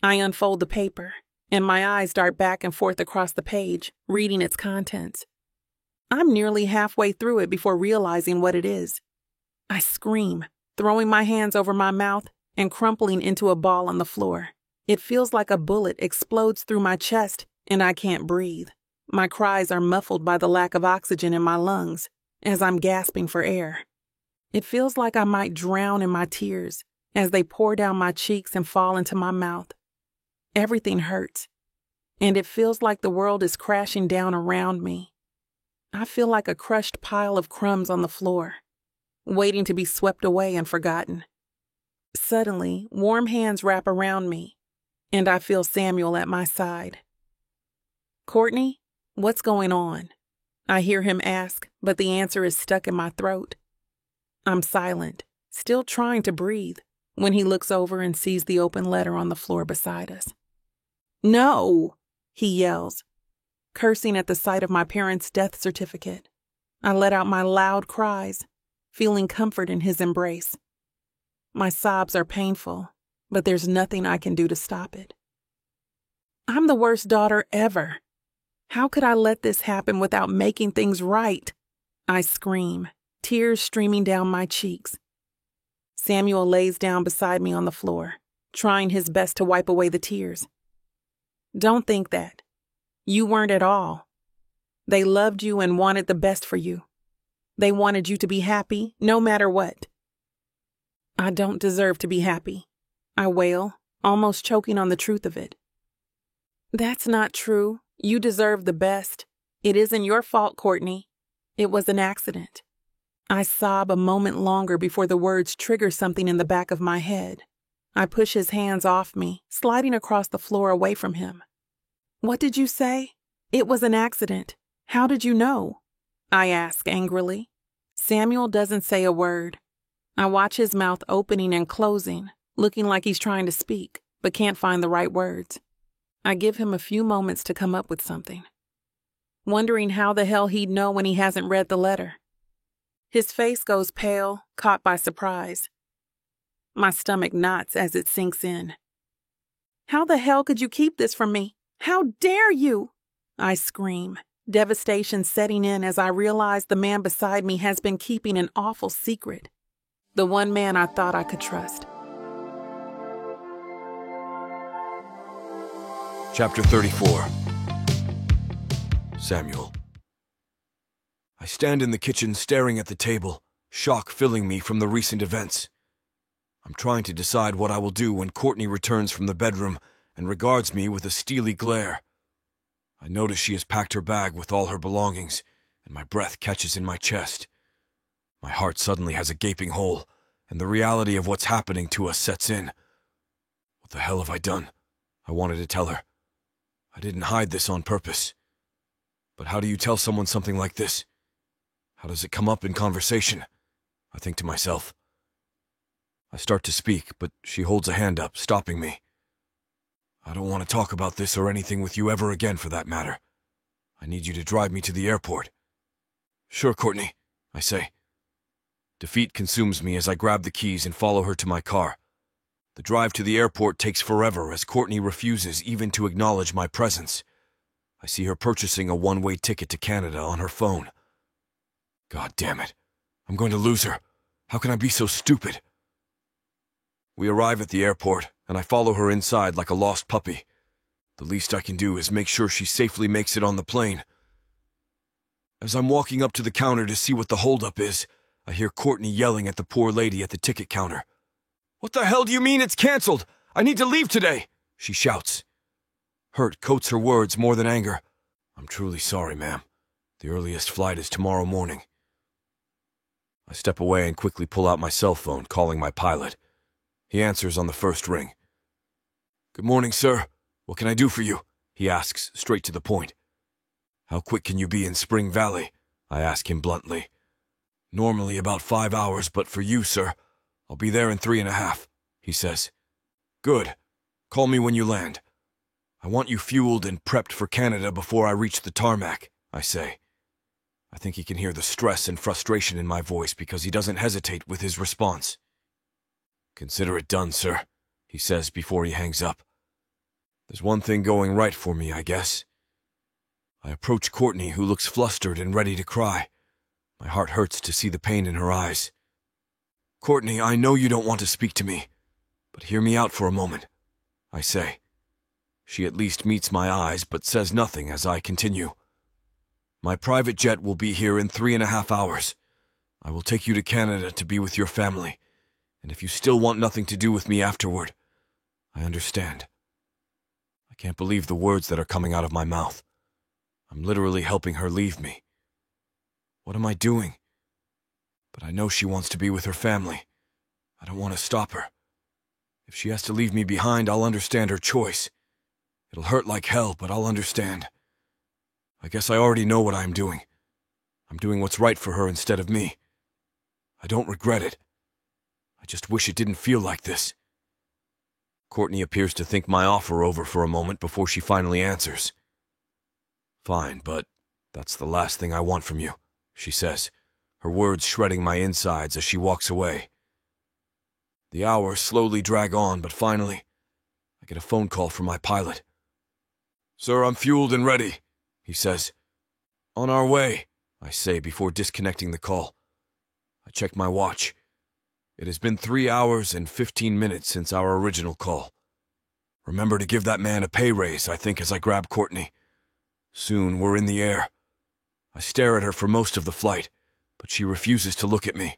I unfold the paper, and my eyes dart back and forth across the page, reading its contents. I'm nearly halfway through it before realizing what it is. I scream, throwing my hands over my mouth and crumpling into a ball on the floor. It feels like a bullet explodes through my chest, and I can't breathe. My cries are muffled by the lack of oxygen in my lungs as I'm gasping for air. It feels like I might drown in my tears as they pour down my cheeks and fall into my mouth. Everything hurts, and it feels like the world is crashing down around me. I feel like a crushed pile of crumbs on the floor, waiting to be swept away and forgotten. Suddenly, warm hands wrap around me, and I feel Samuel at my side. "Courtney, what's going on?" I hear him ask, but the answer is stuck in my throat. I'm silent, still trying to breathe, when he looks over and sees the open letter on the floor beside us. "No!" he yells, cursing at the sight of my parents' death certificate. I let out my loud cries, feeling comfort in his embrace. My sobs are painful, but there's nothing I can do to stop it. I'm the worst daughter ever. How could I let this happen without making things right? I scream, tears streaming down my cheeks. Samuel lays down beside me on the floor, trying his best to wipe away the tears. "Don't think that. You weren't at all. They loved you and wanted the best for you. They wanted you to be happy, no matter what." "I don't deserve to be happy," I wail, almost choking on the truth of it. "That's not true. You deserve the best. It isn't your fault, Courtney. It was an accident." I sob a moment longer before the words trigger something in the back of my head. I push his hands off me, sliding across the floor away from him. What did you say? It was an accident. How did you know? I ask angrily. Samuel doesn't say a word. I watch his mouth opening and closing, looking like he's trying to speak, but can't find the right words. I give him a few moments to come up with something, wondering how the hell he'd know when he hasn't read the letter. His face goes pale, caught by surprise. My stomach knots as it sinks in. How the hell could you keep this from me? How dare you? I scream, devastation setting in as I realize the man beside me has been keeping an awful secret. The one man I thought I could trust. Chapter 34. Samuel. I stand in the kitchen staring at the table, shock filling me from the recent events. I'm trying to decide what I will do when Courtney returns from the bedroom and regards me with a steely glare. I notice she has packed her bag with all her belongings, and my breath catches in my chest. My heart suddenly has a gaping hole, and the reality of what's happening to us sets in. What the hell have I done? I wanted to tell her. I didn't hide this on purpose. But how do you tell someone something like this? How does it come up in conversation? I think to myself. I start to speak, but she holds a hand up, stopping me. I don't want to talk about this or anything with you ever again, for that matter. I need you to drive me to the airport. Sure, Courtney, I say. Defeat consumes me as I grab the keys and follow her to my car. The drive to the airport takes forever as Courtney refuses even to acknowledge my presence. I see her purchasing a one-way ticket to Canada on her phone. God damn it. I'm going to lose her. How can I be so stupid? We arrive at the airport, and I follow her inside like a lost puppy. The least I can do is make sure she safely makes it on the plane. As I'm walking up to the counter to see what the holdup is, I hear Courtney yelling at the poor lady at the ticket counter. "What the hell do you mean it's canceled? I need to leave today!" she shouts. Hurt coats her words more than anger. "I'm truly sorry, ma'am. The earliest flight is tomorrow morning." I step away and quickly pull out my cell phone, calling my pilot. He answers on the first ring. "Good morning, sir. What can I do for you?" he asks, straight to the point. "How quick can you be in Spring Valley?" I ask him bluntly. "Normally about 5 hours, but for you, sir, I'll be there in 3.5, he says. "Good. Call me when you land. I want you fueled and prepped for Canada before I reach the tarmac," I say. I think he can hear the stress and frustration in my voice because he doesn't hesitate with his response. "Consider it done, sir," he says before he hangs up. There's one thing going right for me, I guess. I approach Courtney, who looks flustered and ready to cry. My heart hurts to see the pain in her eyes. "Courtney, I know you don't want to speak to me, but hear me out for a moment," I say. She at least meets my eyes, but says nothing as I continue. "My private jet will be here in 3.5 hours. I will take you to Canada to be with your family, and if you still want nothing to do with me afterward, I understand." I can't believe the words that are coming out of my mouth. I'm literally helping her leave me. What am I doing? But I know she wants to be with her family. I don't want to stop her. If she has to leave me behind, I'll understand her choice. It'll hurt like hell, but I'll understand. I guess I already know what I'm doing. I'm doing what's right for her instead of me. I don't regret it. I just wish it didn't feel like this. Courtney appears to think my offer over for a moment before she finally answers. "Fine, but that's the last thing I want from you," she says, her words shredding my insides as she walks away. The hours slowly drag on, but finally, I get a phone call from my pilot. "Sir, I'm fueled and ready," he says. "On our way," I say before disconnecting the call. I check my watch. It has been 3 hours and 15 minutes since our original call. Remember to give that man a pay raise, I think, as I grab Courtney. Soon we're in the air. I stare at her for most of the flight, but she refuses to look at me.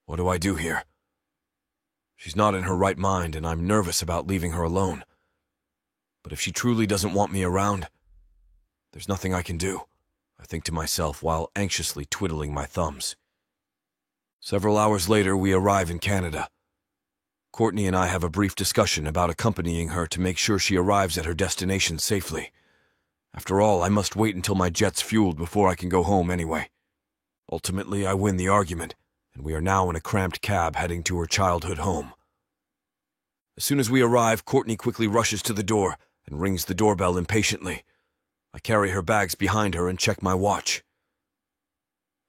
What do I do here? She's not in her right mind, and I'm nervous about leaving her alone. But if she truly doesn't want me around, there's nothing I can do, I think to myself while anxiously twiddling my thumbs. Several hours later, we arrive in Canada. Courtney and I have a brief discussion about accompanying her to make sure she arrives at her destination safely. After all, I must wait until my jet's fueled before I can go home anyway. Ultimately, I win the argument, and we are now in a cramped cab heading to her childhood home. As soon as we arrive, Courtney quickly rushes to the door and rings the doorbell impatiently. I carry her bags behind her and check my watch.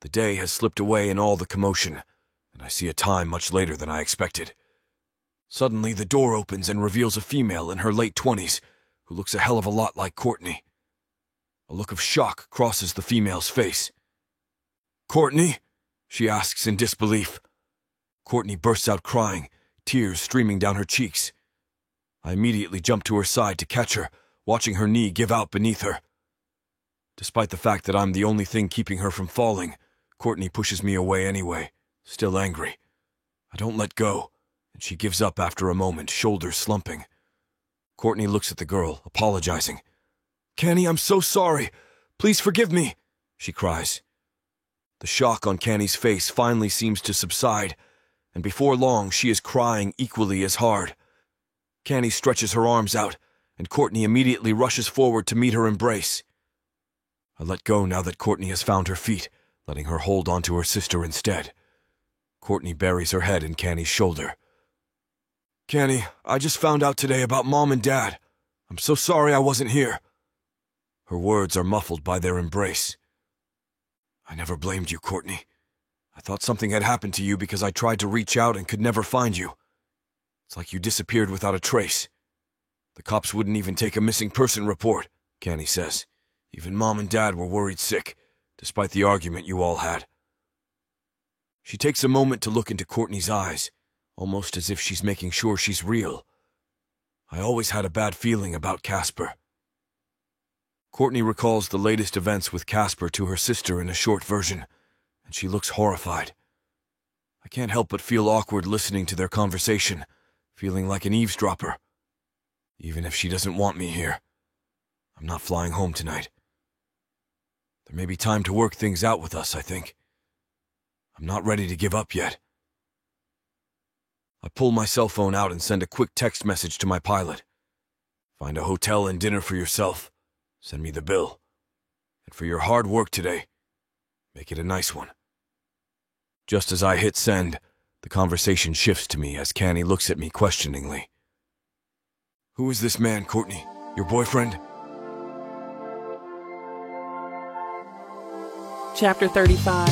The day has slipped away in all the commotion, and I see a time much later than I expected. Suddenly, the door opens and reveals a female in her late 20s who looks a hell of a lot like Courtney. A look of shock crosses the female's face. "Courtney?" she asks in disbelief. Courtney bursts out crying, tears streaming down her cheeks. I immediately jump to her side to catch her, watching her knee give out beneath her. Despite the fact that I'm the only thing keeping her from falling, Courtney pushes me away anyway, still angry. I don't let go, and she gives up after a moment, shoulders slumping. Courtney looks at the girl, apologizing. "Canny, I'm so sorry. Please forgive me," she cries. The shock on Canny's face finally seems to subside, and before long she is crying equally as hard. Canny stretches her arms out, and Courtney immediately rushes forward to meet her embrace. I let go now that Courtney has found her feet, letting her hold onto her sister instead. Courtney buries her head in Canny's shoulder. "Canny, I just found out today about Mom and Dad. I'm so sorry I wasn't here." Her words are muffled by their embrace. "I never blamed you, Courtney. I thought something had happened to you because I tried to reach out and could never find you. It's like you disappeared without a trace. The cops wouldn't even take a missing person report," Canny says. "Even Mom and Dad were worried sick, despite the argument you all had." She takes a moment to look into Courtney's eyes, almost as if she's making sure she's real. I always had a bad feeling about Casper. Courtney recalls the latest events with Casper to her sister in a short version, and she looks horrified. I can't help but feel awkward listening to their conversation, feeling like an eavesdropper. Even if she doesn't want me here, I'm not flying home tonight. There may be time to work things out with us, I think. I'm not ready to give up yet. I pull my cell phone out and send a quick text message to my pilot. "Find a hotel and dinner for yourself. Send me the bill. And for your hard work today, make it a nice one." Just as I hit send, the conversation shifts to me as Canny looks at me questioningly. "Who is this man, Courtney? Your boyfriend?" Chapter 35.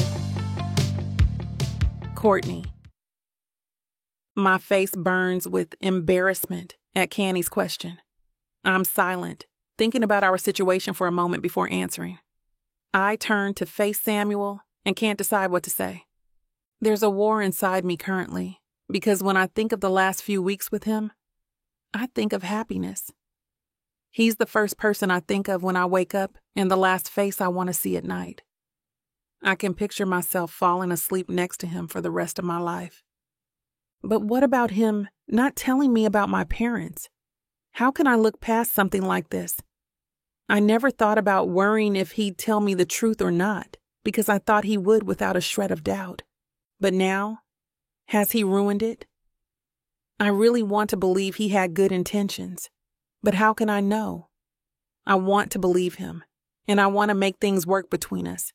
Courtney. My face burns with embarrassment at Canny's question. I'm silent, thinking about our situation for a moment before answering. I turn to face Samuel and can't decide what to say. There's a war inside me currently, because when I think of the last few weeks with him, I think of happiness. He's the first person I think of when I wake up and the last face I want to see at night. I can picture myself falling asleep next to him for the rest of my life. But what about him not telling me about my parents? How can I look past something like this? I never thought about worrying if he'd tell me the truth or not, because I thought he would without a shred of doubt. But now, has he ruined it? I really want to believe he had good intentions, but how can I know? I want to believe him, and I want to make things work between us.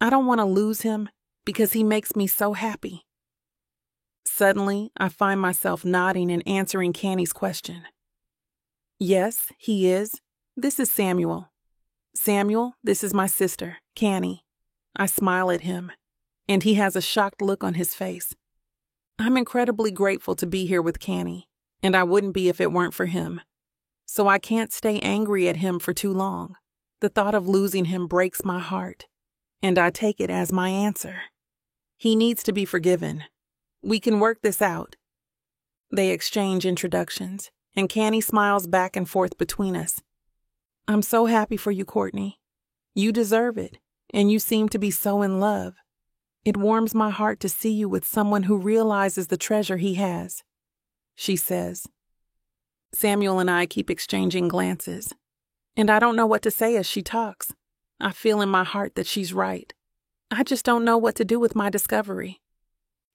I don't want to lose him because he makes me so happy. Suddenly, I find myself nodding and answering Canny's question. "Yes, he is. This is Samuel. Samuel, this is my sister, Canny." I smile at him, and he has a shocked look on his face. I'm incredibly grateful to be here with Canny, and I wouldn't be if it weren't for him. So I can't stay angry at him for too long. The thought of losing him breaks my heart, and I take it as my answer. He needs to be forgiven. We can work this out. They exchange introductions, and Canny smiles back and forth between us. I'm so happy for you, Courtney. You deserve it, and you seem to be so in love. It warms my heart to see you with someone who realizes the treasure he has, she says. Samuel and I keep exchanging glances, and I don't know what to say as she talks. I feel in my heart that she's right. I just don't know what to do with my discovery.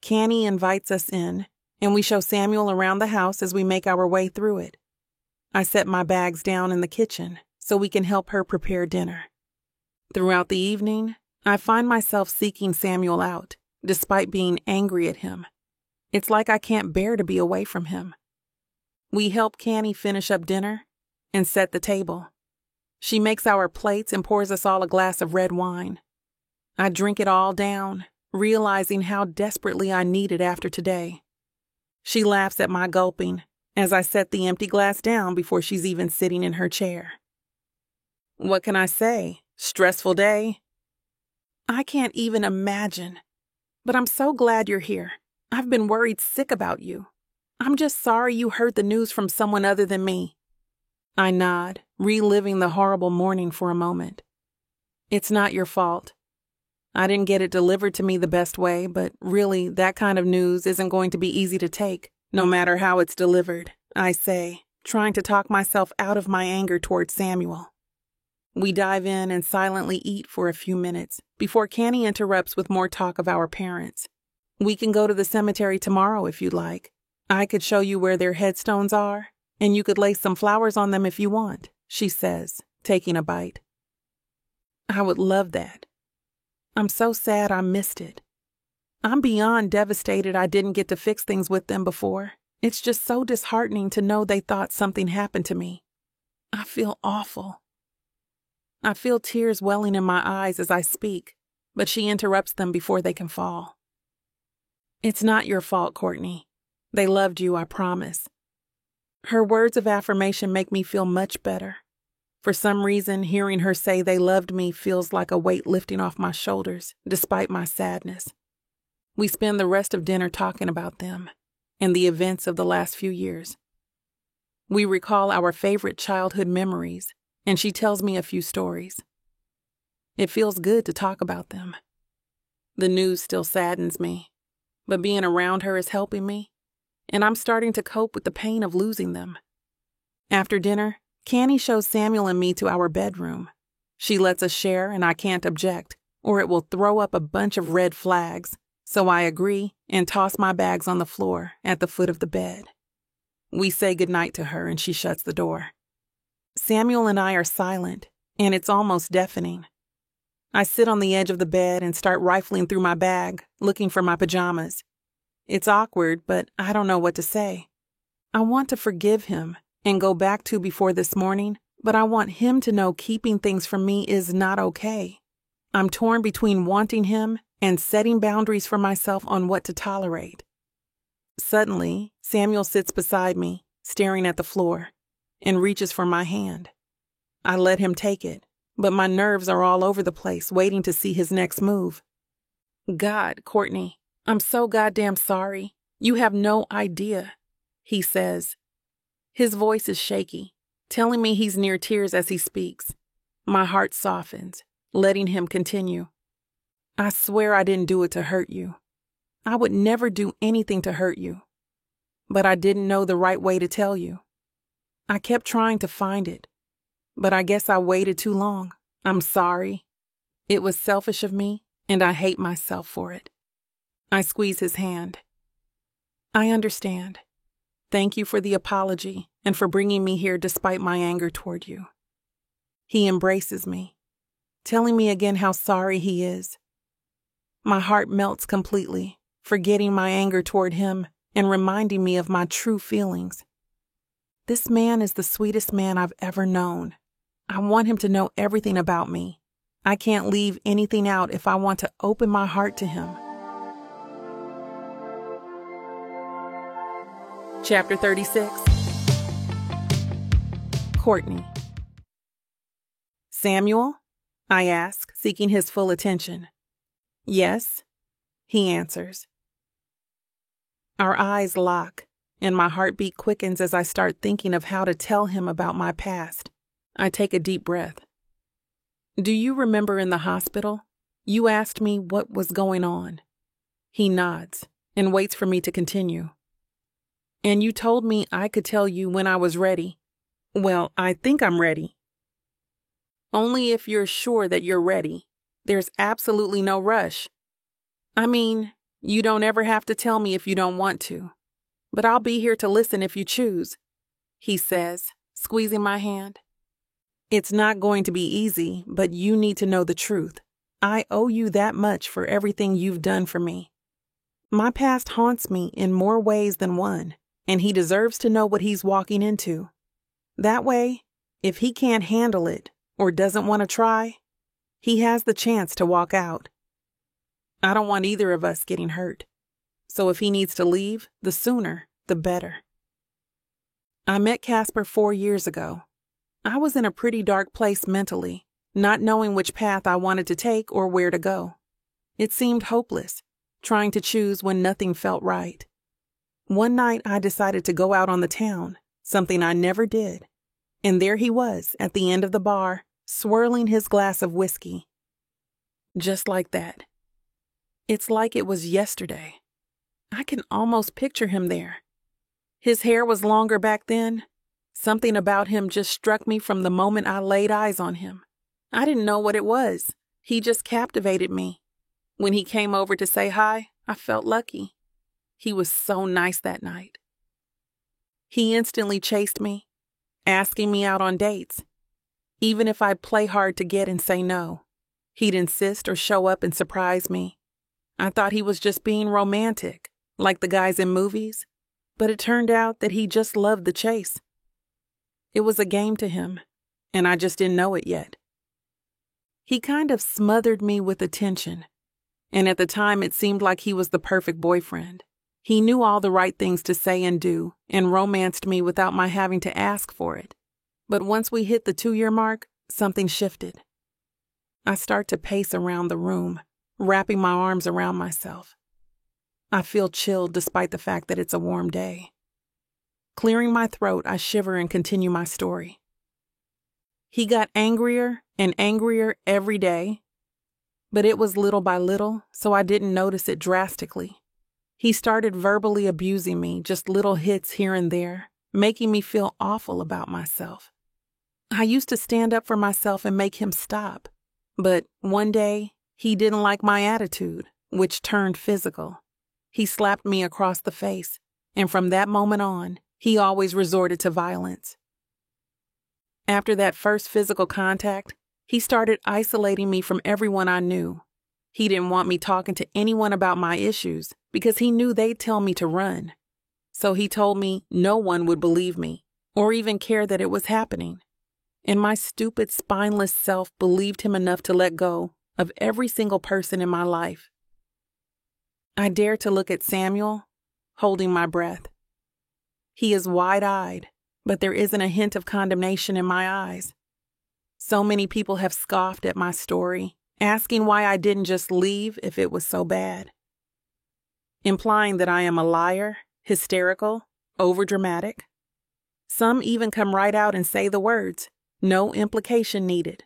Canny invites us in, and we show Samuel around the house as we make our way through it. I set my bags down in the kitchen so we can help her prepare dinner. Throughout the evening, I find myself seeking Samuel out, despite being angry at him. It's like I can't bear to be away from him. We help Canny finish up dinner and set the table. She makes our plates and pours us all a glass of red wine. I drink it all down, realizing how desperately I need it after today. She laughs at my gulping as I set the empty glass down before she's even sitting in her chair. What can I say? Stressful day? I can't even imagine. But I'm so glad you're here. I've been worried sick about you. I'm just sorry you heard the news from someone other than me. I nod, reliving the horrible morning for a moment. It's not your fault. I didn't get it delivered to me the best way, but really, that kind of news isn't going to be easy to take, no matter how it's delivered, I say, trying to talk myself out of my anger toward Samuel. We dive in and silently eat for a few minutes before Canny interrupts with more talk of our parents. We can go to the cemetery tomorrow if you'd like. I could show you where their headstones are, and you could lay some flowers on them if you want, she says, taking a bite. I would love that. I'm so sad I missed it. I'm beyond devastated I didn't get to fix things with them before. It's just so disheartening to know they thought something happened to me. I feel awful. I feel tears welling in my eyes as I speak, but she interrupts them before they can fall. It's not your fault, Courtney. They loved you, I promise. Her words of affirmation make me feel much better. For some reason, hearing her say they loved me feels like a weight lifting off my shoulders, despite my sadness. We spend the rest of dinner talking about them and the events of the last few years. We recall our favorite childhood memories, and she tells me a few stories. It feels good to talk about them. The news still saddens me, but being around her is helping me, and I'm starting to cope with the pain of losing them. After dinner, Canny shows Samuel and me to our bedroom. She lets us share, and I can't object, or it will throw up a bunch of red flags, so I agree and toss my bags on the floor at the foot of the bed. We say goodnight to her, and she shuts the door. Samuel and I are silent, and it's almost deafening. I sit on the edge of the bed and start rifling through my bag, looking for my pajamas. It's awkward, but I don't know what to say. I want to forgive him and go back to before this morning, but I want him to know keeping things from me is not okay. I'm torn between wanting him and setting boundaries for myself on what to tolerate. Suddenly, Samuel sits beside me, staring at the floor, and reaches for my hand. I let him take it, but my nerves are all over the place, waiting to see his next move. God, Courtney, I'm so goddamn sorry. You have no idea, he says. His voice is shaky, telling me he's near tears as he speaks. My heart softens, letting him continue. I swear I didn't do it to hurt you. I would never do anything to hurt you. But I didn't know the right way to tell you. I kept trying to find it, but I guess I waited too long. I'm sorry. It was selfish of me, and I hate myself for it. I squeeze his hand. I understand. Thank you for the apology and for bringing me here despite my anger toward you. He embraces me, telling me again how sorry he is. My heart melts completely, forgetting my anger toward him and reminding me of my true feelings. This man is the sweetest man I've ever known. I want him to know everything about me. I can't leave anything out if I want to open my heart to him. Chapter 36. Courtney. Samuel? I ask, seeking his full attention. Yes, he answers. Our eyes lock, and my heartbeat quickens as I start thinking of how to tell him about my past. I take a deep breath. Do you remember in the hospital? You asked me what was going on. He nods and waits for me to continue. And you told me I could tell you when I was ready. Well, I think I'm ready. Only if you're sure that you're ready. There's absolutely no rush. I mean, you don't ever have to tell me if you don't want to. but I'll be here to listen if you choose," he says, squeezing my hand. "It's not going to be easy, but you need to know the truth. I owe you that much for everything you've done for me. My past haunts me in more ways than one, and he deserves to know what he's walking into. That way, if he can't handle it or doesn't want to try, he has the chance to walk out. I don't want either of us getting hurt, so if he needs to leave, the sooner, the better." I met Casper 4 years ago. I was in a pretty dark place mentally, not knowing which path I wanted to take or where to go. It seemed hopeless, trying to choose when nothing felt right. One night I decided to go out on the town, something I never did, and there he was at the end of the bar, swirling his glass of whiskey. Just like that. It's like it was yesterday. I can almost picture him there. His hair was longer back then. Something about him just struck me from the moment I laid eyes on him. I didn't know what it was. He just captivated me. When he came over to say hi, I felt lucky. He was so nice that night. He instantly chased me, asking me out on dates. Even if I'd play hard to get and say no, he'd insist or show up and surprise me. I thought he was just being romantic, like the guys in movies, but it turned out that he just loved the chase. It was a game to him, and I just didn't know it yet. He kind of smothered me with attention, and at the time it seemed like he was the perfect boyfriend. He knew all the right things to say and do, and romanced me without my having to ask for it. But once we hit the 2-year mark, something shifted. I start to pace around the room, wrapping my arms around myself. I feel chilled despite the fact that it's a warm day. Clearing my throat, I shiver and continue my story. He got angrier and angrier every day, but it was little by little, so I didn't notice it drastically. He started verbally abusing me, just little hits here and there, making me feel awful about myself. I used to stand up for myself and make him stop, but one day, he didn't like my attitude, which turned physical. He slapped me across the face, and from that moment on, he always resorted to violence. After that first physical contact, he started isolating me from everyone I knew. He didn't want me talking to anyone about my issues because he knew they'd tell me to run. So he told me no one would believe me or even care that it was happening. And my stupid, spineless self believed him enough to let go of every single person in my life. I dare to look at Samuel, holding my breath. He is wide-eyed, but there isn't a hint of condemnation in my eyes. So many people have scoffed at my story, asking why I didn't just leave if it was so bad. Implying that I am a liar, hysterical, overdramatic. Some even come right out and say the words, no implication needed.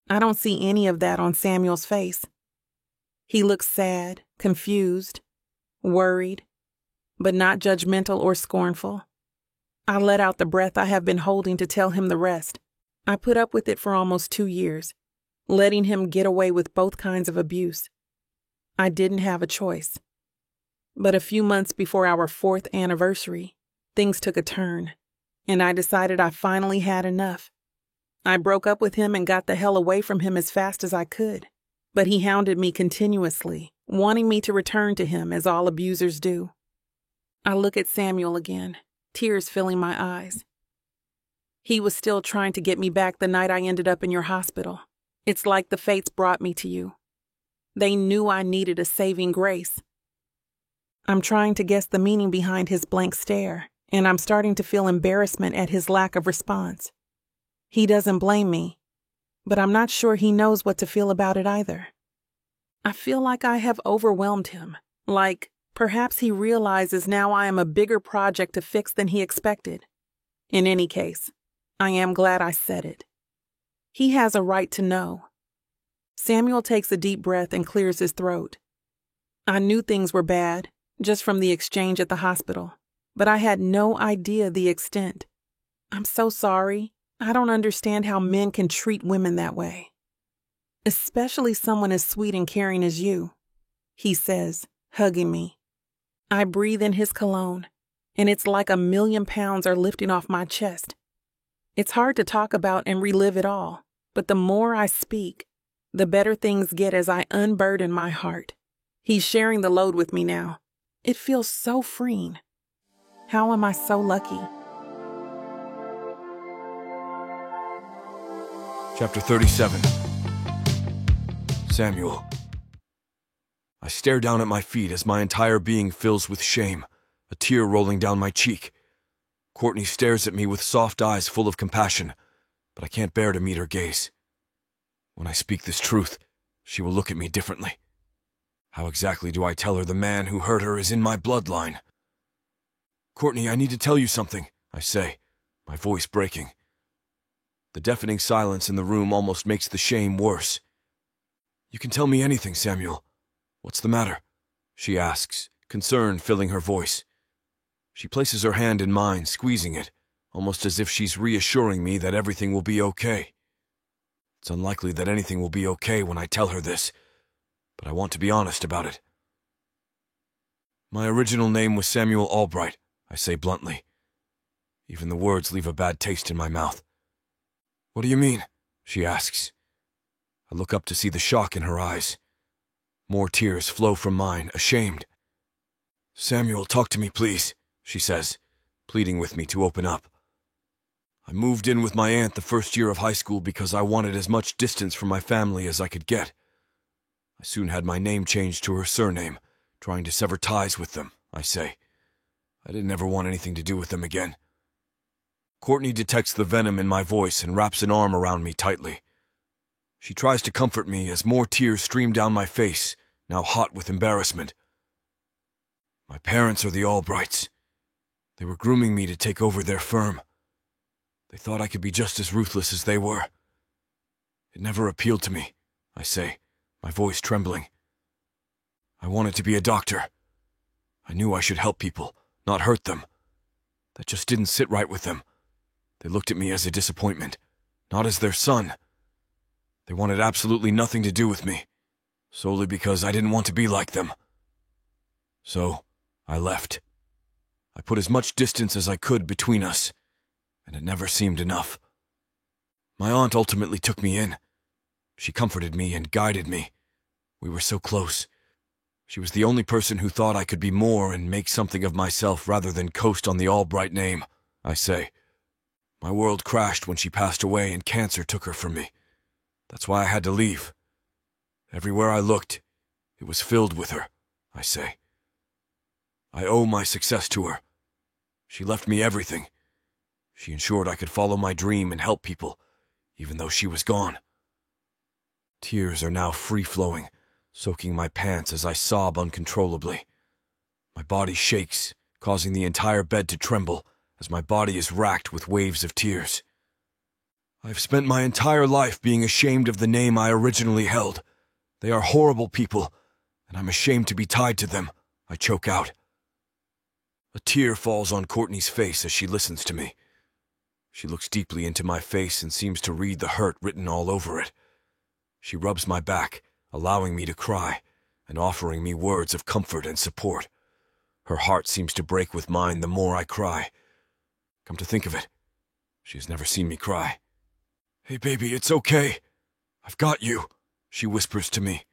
I don't see any of that on Samuel's face. He looks sad, confused, worried, but not judgmental or scornful. I let out the breath I have been holding to tell him the rest. I put up with it for almost 2 years, letting him get away with both kinds of abuse. I didn't have a choice. But a few months before our 4th anniversary, things took a turn, and I decided I finally had enough. I broke up with him and got the hell away from him as fast as I could, but he hounded me continuously, wanting me to return to him as all abusers do. I look at Samuel again, tears filling my eyes. He was still trying to get me back the night I ended up in your hospital. It's like the fates brought me to you. They knew I needed a saving grace. I'm trying to guess the meaning behind his blank stare, and I'm starting to feel embarrassment at his lack of response. He doesn't blame me, but I'm not sure he knows what to feel about it either. I feel like I have overwhelmed him, like perhaps he realizes now I am a bigger project to fix than he expected. In any case, I am glad I said it. He has a right to know. Samuel takes a deep breath and clears his throat. I knew things were bad, just from the exchange at the hospital, but I had no idea the extent. I'm so sorry. I don't understand how men can treat women that way. Especially someone as sweet and caring as you, he says, hugging me. I breathe in his cologne, and it's like 1,000,000 pounds are lifting off my chest. It's hard to talk about and relive it all, but the more I speak, the better things get as I unburden my heart. He's sharing the load with me now. It feels so freeing. How am I so lucky? Chapter 37. Samuel. I stare down at my feet as my entire being fills with shame, a tear rolling down my cheek. Courtney stares at me with soft eyes full of compassion, but I can't bear to meet her gaze. When I speak this truth, she will look at me differently. How exactly do I tell her the man who hurt her is in my bloodline? Courtney, I need to tell you something, I say, my voice breaking. The deafening silence in the room almost makes the shame worse. You can tell me anything, Samuel. What's the matter? She asks, concern filling her voice. She places her hand in mine, squeezing it, almost as if she's reassuring me that everything will be okay. It's unlikely that anything will be okay when I tell her this, but I want to be honest about it. My original name was Samuel Albright, I say bluntly. Even the words leave a bad taste in my mouth. What do you mean? She asks. I look up to see the shock in her eyes. More tears flow from mine, ashamed. Samuel, talk to me, please, she says, pleading with me to open up. I moved in with my aunt the first year of high school because I wanted as much distance from my family as I could get. I soon had my name changed to her surname, trying to sever ties with them, I say. I didn't ever want anything to do with them again. Courtney detects the venom in my voice and wraps an arm around me tightly. She tries to comfort me as more tears stream down my face, now hot with embarrassment. My parents are the Albrights. They were grooming me to take over their firm. They thought I could be just as ruthless as they were. It never appealed to me, I say, my voice trembling. I wanted to be a doctor. I knew I should help people, not hurt them. That just didn't sit right with them. They looked at me as a disappointment, not as their son. They wanted absolutely nothing to do with me, solely because I didn't want to be like them. So, I left. I put as much distance as I could between us, and it never seemed enough. My aunt ultimately took me in. She comforted me and guided me. We were so close. She was the only person who thought I could be more and make something of myself rather than coast on the Albright name, I say. My world crashed when she passed away and cancer took her from me. That's why I had to leave. Everywhere I looked, it was filled with her, I say. I owe my success to her. She left me everything. She ensured I could follow my dream and help people, even though she was gone. Tears are now free-flowing, soaking my pants as I sob uncontrollably. My body shakes, causing the entire bed to tremble as my body is racked with waves of tears. I've spent my entire life being ashamed of the name I originally held. They are horrible people, and I'm ashamed to be tied to them, I choke out. A tear falls on Courtney's face as she listens to me. She looks deeply into my face and seems to read the hurt written all over it. She rubs my back, allowing me to cry, and offering me words of comfort and support. Her heart seems to break with mine the more I cry. Come to think of it, she has never seen me cry. Hey baby, it's okay. I've got you, she whispers to me,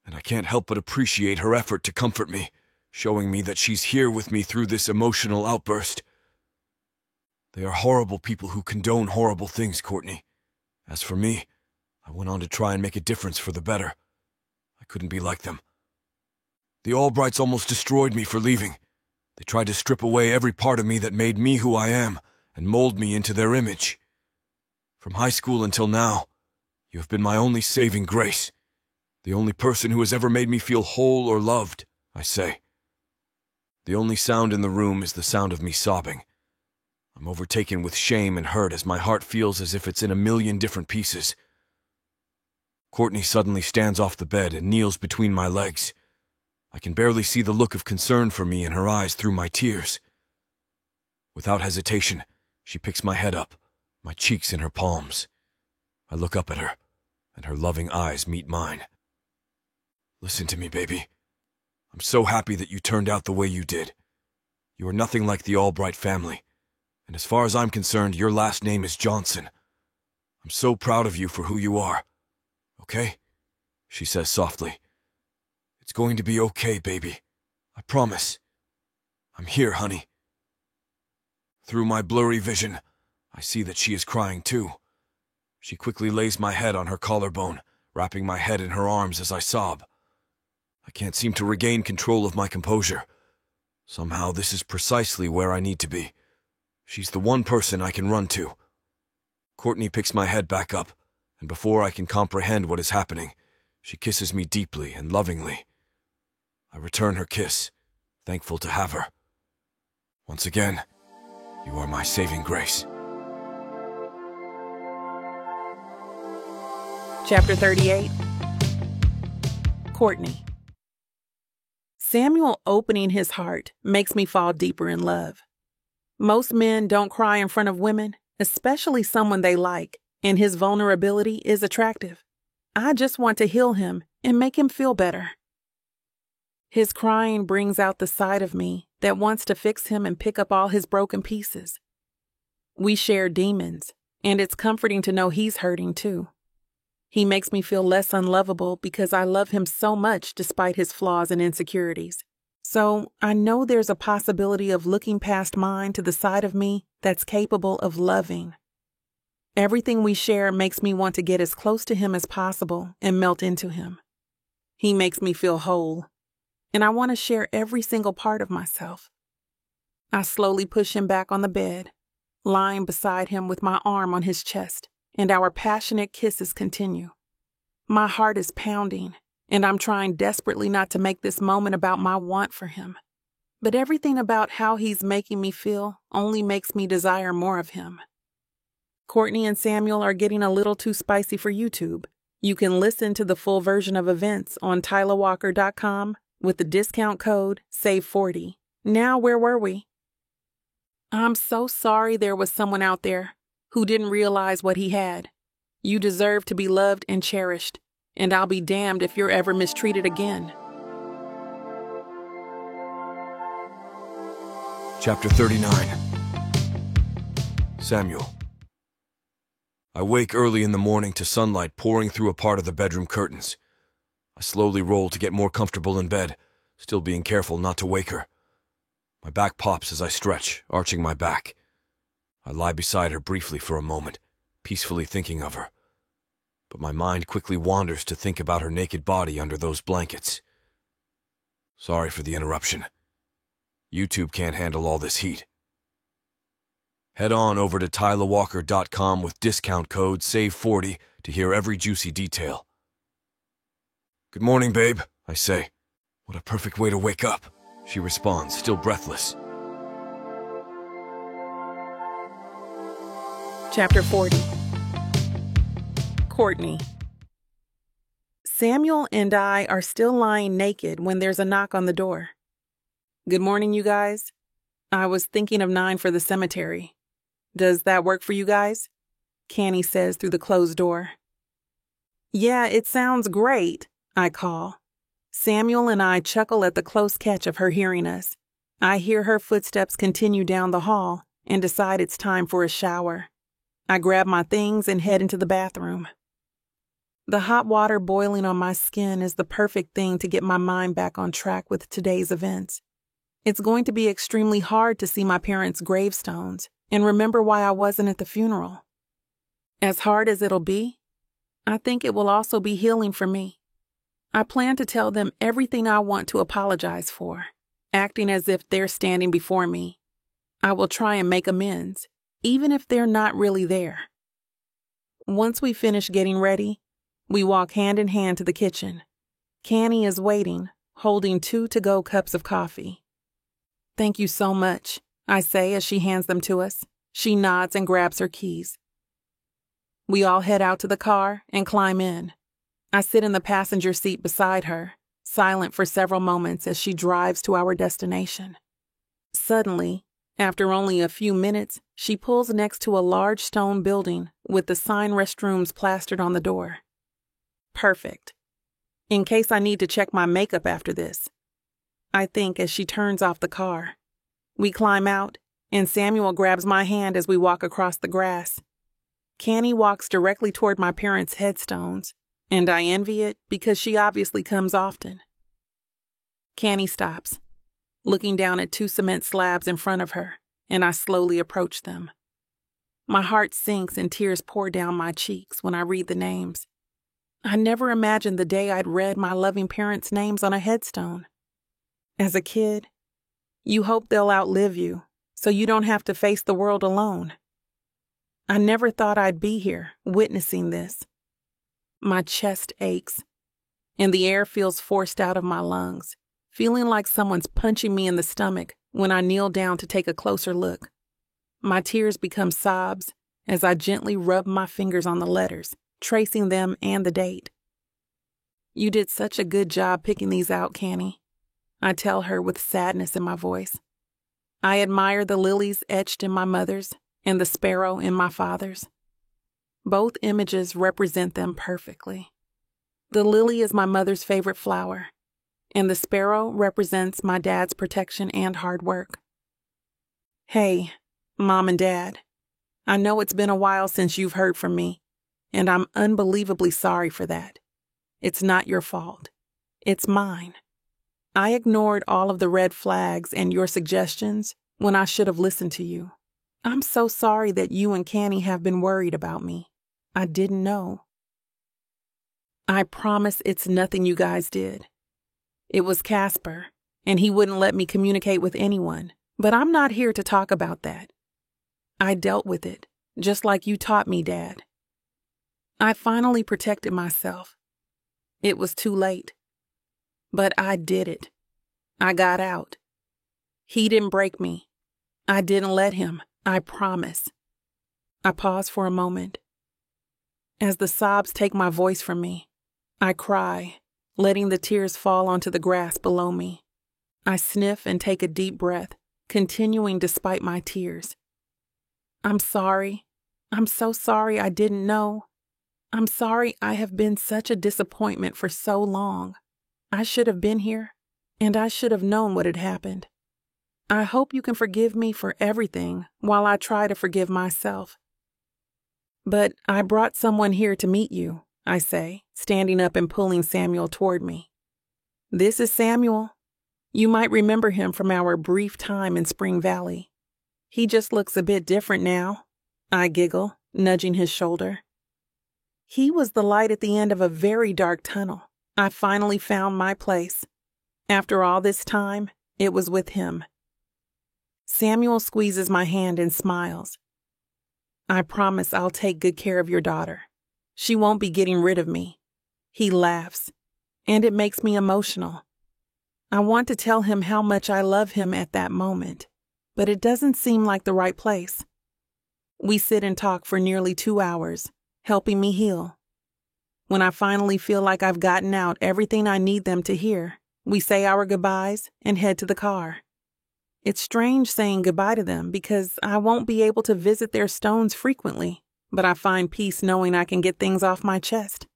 and I can't help but appreciate her effort to comfort me, showing me that she's here with me through this emotional outburst. They are horrible people who condone horrible things, Courtney. As for me, I went on to try and make a difference for the better. I couldn't be like them. The Albrights almost destroyed me for leaving. They tried to strip away every part of me that made me who I am and mold me into their image. From high school until now, you have been my only saving grace. The only person who has ever made me feel whole or loved, I say. The only sound in the room is the sound of me sobbing. I'm overtaken with shame and hurt as my heart feels as if it's in 1,000,000 different pieces. Courtney suddenly stands off the bed and kneels between my legs. I can barely see the look of concern for me in her eyes through my tears. Without hesitation, she picks my head up, my cheeks in her palms. I look up at her, and her loving eyes meet mine. Listen to me, baby. I'm so happy that you turned out the way you did. You are nothing like the Albright family, and as far as I'm concerned, your last name is Johnson. I'm so proud of you for who you are. Okay? She says softly. It's going to be okay, baby. I promise. I'm here, honey. Through my blurry vision, I see that she is crying too. She quickly lays my head on her collarbone, wrapping my head in her arms as I sob. I can't seem to regain control of my composure. Somehow this is precisely where I need to be. She's the one person I can run to. Courtney picks my head back up, and before I can comprehend what is happening, she kisses me deeply and lovingly. I return her kiss, thankful to have her. Once again, you are my saving grace. Chapter 38. Courtney. Samuel opening his heart makes me fall deeper in love. Most men don't cry in front of women, especially someone they like, and his vulnerability is attractive. I just want to heal him and make him feel better. His crying brings out the side of me that wants to fix him and pick up all his broken pieces. We share demons, and it's comforting to know he's hurting too. He makes me feel less unlovable because I love him so much despite his flaws and insecurities. So I know there's a possibility of looking past mine to the side of me that's capable of loving. Everything we share makes me want to get as close to him as possible and melt into him. He makes me feel whole, and I want to share every single part of myself. I slowly push him back on the bed, lying beside him with my arm on his chest, and our passionate kisses continue. My heart is pounding, and I'm trying desperately not to make this moment about my want for him. But everything about how he's making me feel only makes me desire more of him. Courtney and Samuel are getting a little too spicy for YouTube. You can listen to the full version of events on TylerWalker.com with the discount code SAVE40. Now, where were we? I'm so sorry there was someone out there who didn't realize what he had. You deserve to be loved and cherished, and I'll be damned if you're ever mistreated again. Chapter 39. Samuel. I wake early in the morning to sunlight pouring through a part of the bedroom curtains. I slowly roll to get more comfortable in bed, still being careful not to wake her. My back pops as I stretch, arching my back. I lie beside her briefly for a moment, peacefully thinking of her. But my mind quickly wanders to think about her naked body under those blankets. Sorry for the interruption. YouTube can't handle all this heat. Head on over to TylerWalker.com with discount code SAVE40 to hear every juicy detail. Good morning, babe, I say. What a perfect way to wake up, she responds, still breathless. Chapter 40. Courtney. Samuel and I are still lying naked when there's a knock on the door. Good morning, you guys. I was thinking of 9 for the cemetery. Does that work for you guys? Canny says through the closed door. Yeah, it sounds great, I call. Samuel and I chuckle at the close catch of her hearing us. I hear her footsteps continue down the hall and decide it's time for a shower. I grab my things and head into the bathroom. The hot water boiling on my skin is the perfect thing to get my mind back on track with today's events. It's going to be extremely hard to see my parents' gravestones and remember why I wasn't at the funeral. As hard as it'll be, I think it will also be healing for me. I plan to tell them everything I want to apologize for, acting as if they're standing before me. I will try and make amends, even if they're not really there. Once we finish getting ready, we walk hand in hand to the kitchen. Canny is waiting, holding 2 to-go cups of coffee. Thank you so much, I say as she hands them to us. She nods and grabs her keys. We all head out to the car and climb in. I sit in the passenger seat beside her, silent for several moments as she drives to our destination. Suddenly, after only a few minutes, she pulls next to a large stone building with the sign restrooms plastered on the door. Perfect. In case I need to check my makeup after this, I think as she turns off the car. We climb out, and Samuel grabs my hand as we walk across the grass. Canny walks directly toward my parents' headstones, and I envy it because she obviously comes often. Canny stops, looking down at 2 cement slabs in front of her, and I slowly approach them. My heart sinks and tears pour down my cheeks when I read the names. I never imagined the day I'd read my loving parents' names on a headstone. As a kid, you hope they'll outlive you, so you don't have to face the world alone. I never thought I'd be here, witnessing this. My chest aches, and the air feels forced out of my lungs, feeling like someone's punching me in the stomach when I kneel down to take a closer look. My tears become sobs as I gently rub my fingers on the letters, tracing them and the date. You did such a good job picking these out, Canny, I tell her with sadness in my voice. I admire the lilies etched in my mother's and the sparrow in my father's. Both images represent them perfectly. The lily is my mother's favorite flower, and the sparrow represents my dad's protection and hard work. Hey, Mom and Dad, I know it's been a while since you've heard from me, and I'm unbelievably sorry for that. It's not your fault. It's mine. I ignored all of the red flags and your suggestions when I should have listened to you. I'm so sorry that you and Canny have been worried about me. I didn't know. I promise it's nothing you guys did. It was Casper, and he wouldn't let me communicate with anyone, but I'm not here to talk about that. I dealt with it, just like you taught me, Dad. I finally protected myself. It was too late. But I did it. I got out. He didn't break me. I didn't let him, I promise. I pause for a moment. As the sobs take my voice from me, I cry, letting the tears fall onto the grass below me. I sniff and take a deep breath, continuing despite my tears. I'm sorry. I'm so sorry I didn't know. I'm sorry I have been such a disappointment for so long. I should have been here, and I should have known what had happened. I hope you can forgive me for everything while I try to forgive myself. But I brought someone here to meet you, I say, standing up and pulling Samuel toward me. This is Samuel. You might remember him from our brief time in Spring Valley. He just looks a bit different now, I giggle, nudging his shoulder. He was the light at the end of a very dark tunnel. I finally found my place. After all this time, it was with him. Samuel squeezes my hand and smiles. I promise I'll take good care of your daughter. She won't be getting rid of me. He laughs, and it makes me emotional. I want to tell him how much I love him at that moment, but it doesn't seem like the right place. We sit and talk for nearly 2 hours, helping me heal. When I finally feel like I've gotten out everything I need them to hear, we say our goodbyes and head to the car. It's strange saying goodbye to them because I won't be able to visit their stones frequently, but I find peace knowing I can get things off my chest.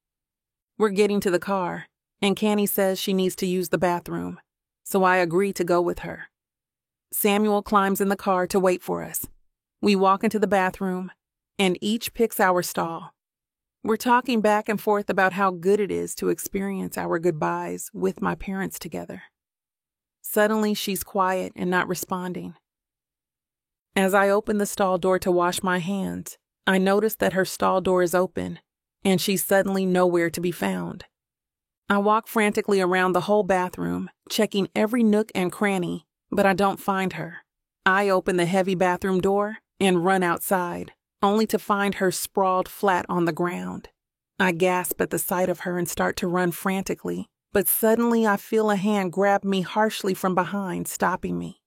We're getting to the car, and Canny says she needs to use the bathroom, so I agree to go with her. Samuel climbs in the car to wait for us. We walk into the bathroom, and each picks our stall. We're talking back and forth about how good it is to experience our goodbyes with my parents together. Suddenly, she's quiet and not responding. As I open the stall door to wash my hands, I notice that her stall door is open, and she's suddenly nowhere to be found. I walk frantically around the whole bathroom, checking every nook and cranny, but I don't find her. I open the heavy bathroom door and run outside, only to find her sprawled flat on the ground. I gasp at the sight of her and start to run frantically, but suddenly I feel a hand grab me harshly from behind, stopping me.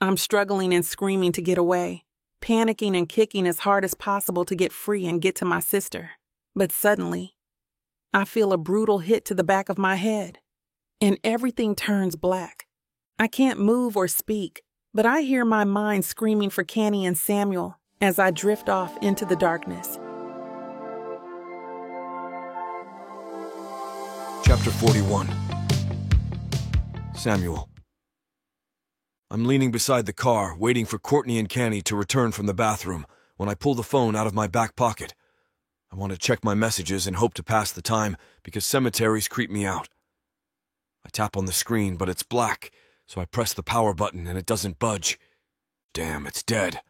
I'm struggling and screaming to get away, panicking and kicking as hard as possible to get free and get to my sister. But suddenly, I feel a brutal hit to the back of my head, and everything turns black. I can't move or speak, but I hear my mind screaming for Canny and Samuel as I drift off into the darkness. Chapter 41. Samuel. I'm leaning beside the car, waiting for Courtney and Canny to return from the bathroom, when I pull the phone out of my back pocket. I want to check my messages and hope to pass the time, because cemeteries creep me out. I tap on the screen, but it's black, so I press the power button and it doesn't budge. Damn, it's dead.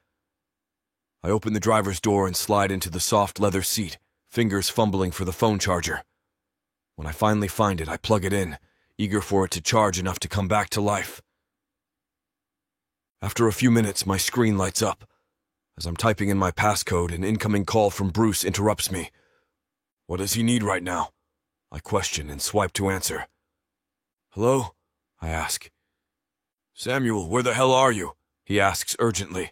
I open the driver's door and slide into the soft leather seat, fingers fumbling for the phone charger. When I finally find it, I plug it in, eager for it to charge enough to come back to life. After a few minutes, my screen lights up. As I'm typing in my passcode, an incoming call from Bruce interrupts me. What does he need right now? I question and swipe to answer. Hello? I ask. Samuel, where the hell are you? He asks urgently.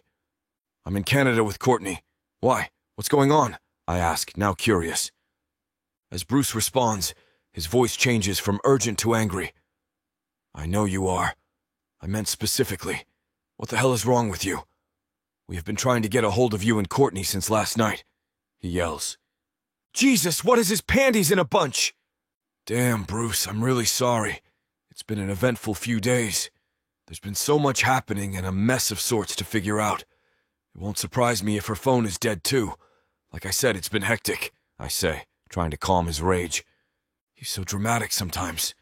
I'm in Canada with Courtney. Why? What's going on? I ask, now curious. As Bruce responds, his voice changes from urgent to angry. I know you are. I meant specifically. What the hell is wrong with you? We have been trying to get a hold of you and Courtney since last night, he yells. Jesus, what is his panties in a bunch? Damn, Bruce, I'm really sorry. It's been an eventful few days. There's been so much happening and a mess of sorts to figure out. It won't surprise me if her phone is dead too. Like I said, it's been hectic, I say, trying to calm his rage. He's so dramatic sometimes.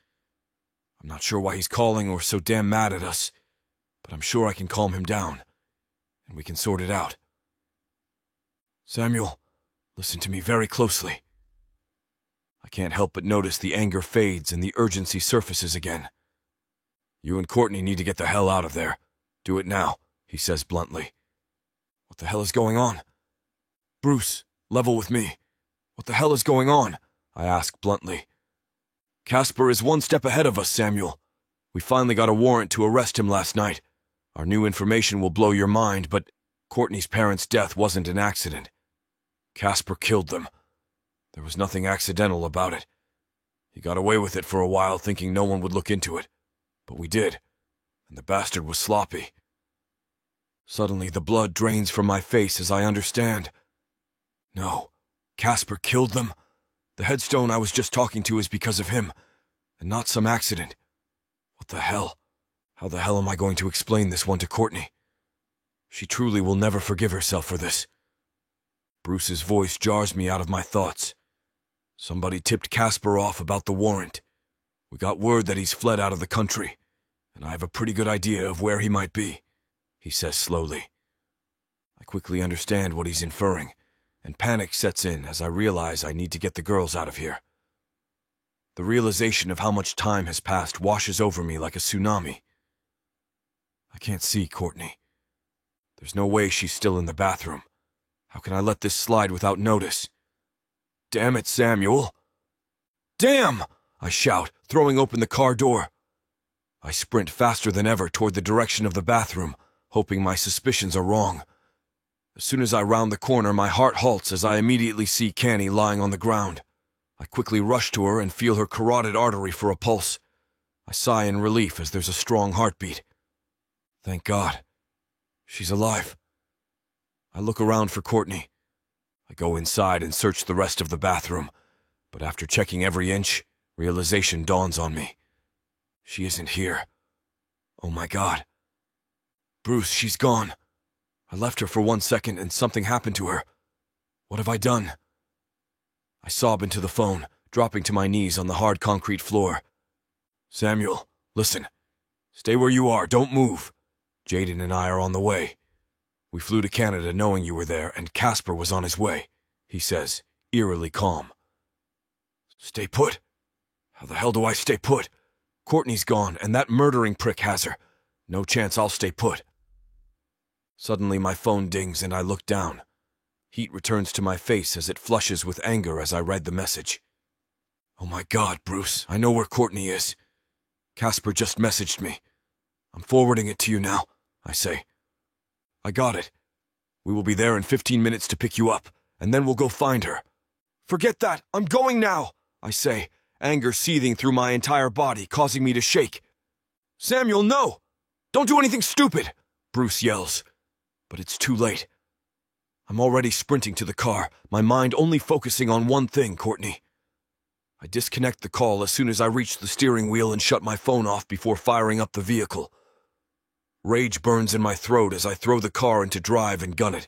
I'm not sure why he's calling or so damn mad at us, but I'm sure I can calm him down, and we can sort it out. Samuel, listen to me very closely. I can't help but notice the anger fades and the urgency surfaces again. You and Courtney need to get the hell out of there. Do it now, he says bluntly. What the hell is going on? Bruce, level with me. What the hell is going on? I ask bluntly. Casper is one step ahead of us, Samuel. We finally got a warrant to arrest him last night. Our new information will blow your mind, but Courtney's parents' death wasn't an accident. Casper killed them. There was nothing accidental about it. He got away with it for a while, thinking no one would look into it. But we did, and the bastard was sloppy. Suddenly, the blood drains from my face as I understand. No, Casper killed them. The headstone I was just talking to is because of him, and not some accident. What the hell? How the hell am I going to explain this one to Courtney? She truly will never forgive herself for this. Bruce's voice jars me out of my thoughts. Somebody tipped Casper off about the warrant. We got word that he's fled out of the country, and I have a pretty good idea of where he might be, he says slowly. I quickly understand what he's inferring, and panic sets in as I realize I need to get the girls out of here. The realization of how much time has passed washes over me like a tsunami. I can't see Courtney. There's no way she's still in the bathroom. How can I let this slide without notice? Damn it, Samuel! Damn! I shout, throwing open the car door. I sprint faster than ever toward the direction of the bathroom, hoping my suspicions are wrong. As soon as I round the corner, my heart halts as I immediately see Canny lying on the ground. I quickly rush to her and feel her carotid artery for a pulse. I sigh in relief as there's a strong heartbeat. Thank God. She's alive. I look around for Courtney. I go inside and search the rest of the bathroom, but after checking every inch, realization dawns on me. She isn't here. Oh my God. Bruce, she's gone. I left her for 1 second and something happened to her. What have I done? I sob into the phone, dropping to my knees on the hard concrete floor. Samuel, listen. Stay where you are, don't move. Jaden and I are on the way. We flew to Canada knowing you were there, and Casper was on his way, he says, eerily calm. Stay put? How the hell do I stay put? Courtney's gone, and that murdering prick has her. No chance I'll stay put. Suddenly my phone dings and I look down. Heat returns to my face as it flushes with anger as I read the message. Oh my God, Bruce, I know where Courtney is. Casper just messaged me. I'm forwarding it to you now, I say. I got it. We will be there in 15 minutes to pick you up, and then we'll go find her. Forget that, I'm going now, I say, anger seething through my entire body, causing me to shake. Samuel, no! Don't do anything stupid, Bruce yells. But it's too late. I'm already sprinting to the car, my mind only focusing on one thing, Courtney. I disconnect the call as soon as I reach the steering wheel and shut my phone off before firing up the vehicle. Rage burns in my throat as I throw the car into drive and gun it.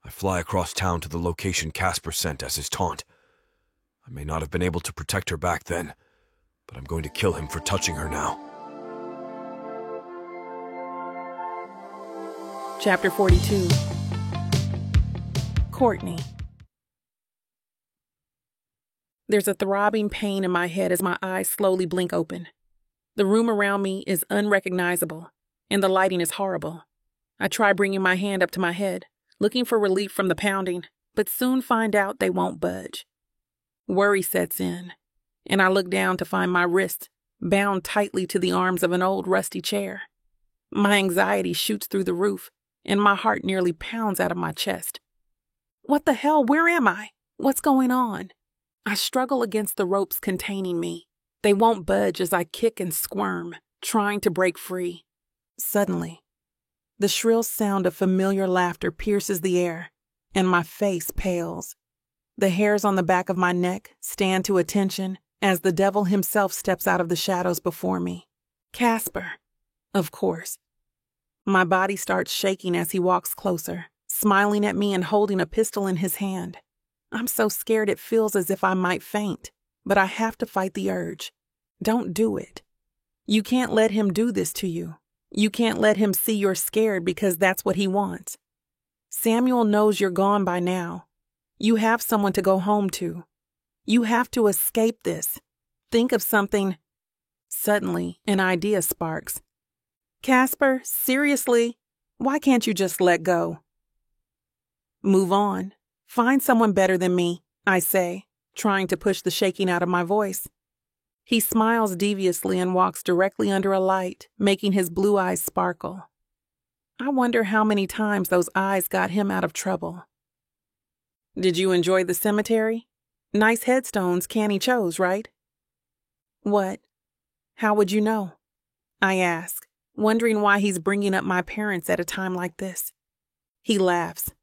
I fly across town to the location Casper sent as his taunt. I may not have been able to protect her back then, but I'm going to kill him for touching her now. Chapter 42. Courtney. There's a throbbing pain in my head as my eyes slowly blink open. The room around me is unrecognizable, and the lighting is horrible. I try bringing my hand up to my head, looking for relief from the pounding, but soon find out they won't budge. Worry sets in, and I look down to find my wrist bound tightly to the arms of an old rusty chair. My anxiety shoots through the roof, and my heart nearly pounds out of my chest. What the hell? Where am I? What's going on? I struggle against the ropes containing me. They won't budge as I kick and squirm, trying to break free. Suddenly, the shrill sound of familiar laughter pierces the air, and my face pales. The hairs on the back of my neck stand to attention as the devil himself steps out of the shadows before me. Casper, of course. My body starts shaking as he walks closer, smiling at me and holding a pistol in his hand. I'm so scared it feels as if I might faint, but I have to fight the urge. Don't do it. You can't let him do this to you. You can't let him see you're scared because that's what he wants. Samuel knows you're gone by now. You have someone to go home to. You have to escape this. Think of something. Suddenly, an idea sparks. Casper, seriously, why can't you just let go? Move on. Find someone better than me, I say, trying to push the shaking out of my voice. He smiles deviously and walks directly under a light, making his blue eyes sparkle. I wonder how many times those eyes got him out of trouble. Did you enjoy the cemetery? Nice headstones Canny chose, right? What? How would you know? I ask, wondering why he's bringing up my parents at a time like this. He laughs.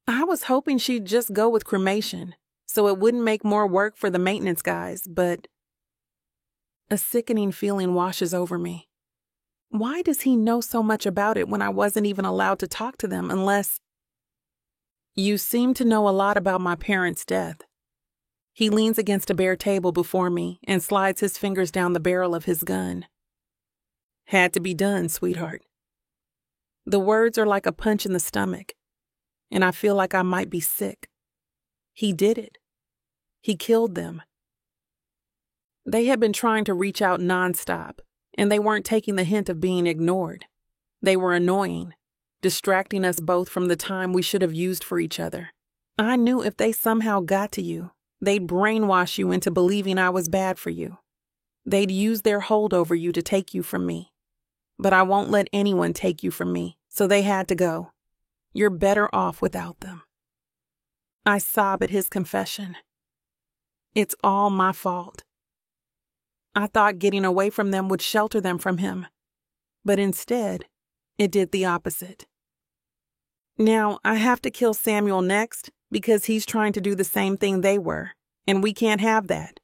I was hoping she'd just go with cremation, so it wouldn't make more work for the maintenance guys, but... A sickening feeling washes over me. Why does he know so much about it when I wasn't even allowed to talk to them unless... You seem to know a lot about my parents' death. He leans against a bare table before me and slides his fingers down the barrel of his gun. Had to be done, sweetheart. The words are like a punch in the stomach, and I feel like I might be sick. He did it. He killed them. They had been trying to reach out nonstop, and they weren't taking the hint of being ignored. They were annoying, distracting us both from the time we should have used for each other. I knew if they somehow got to you, they'd brainwash you into believing I was bad for you. They'd use their hold over you to take you from me. But I won't let anyone take you from me, so they had to go. You're better off without them. I sob at his confession. It's all my fault. I thought getting away from them would shelter them from him, but instead, it did the opposite. Now, I have to kill Samuel next because he's trying to do the same thing they were, and we can't have that.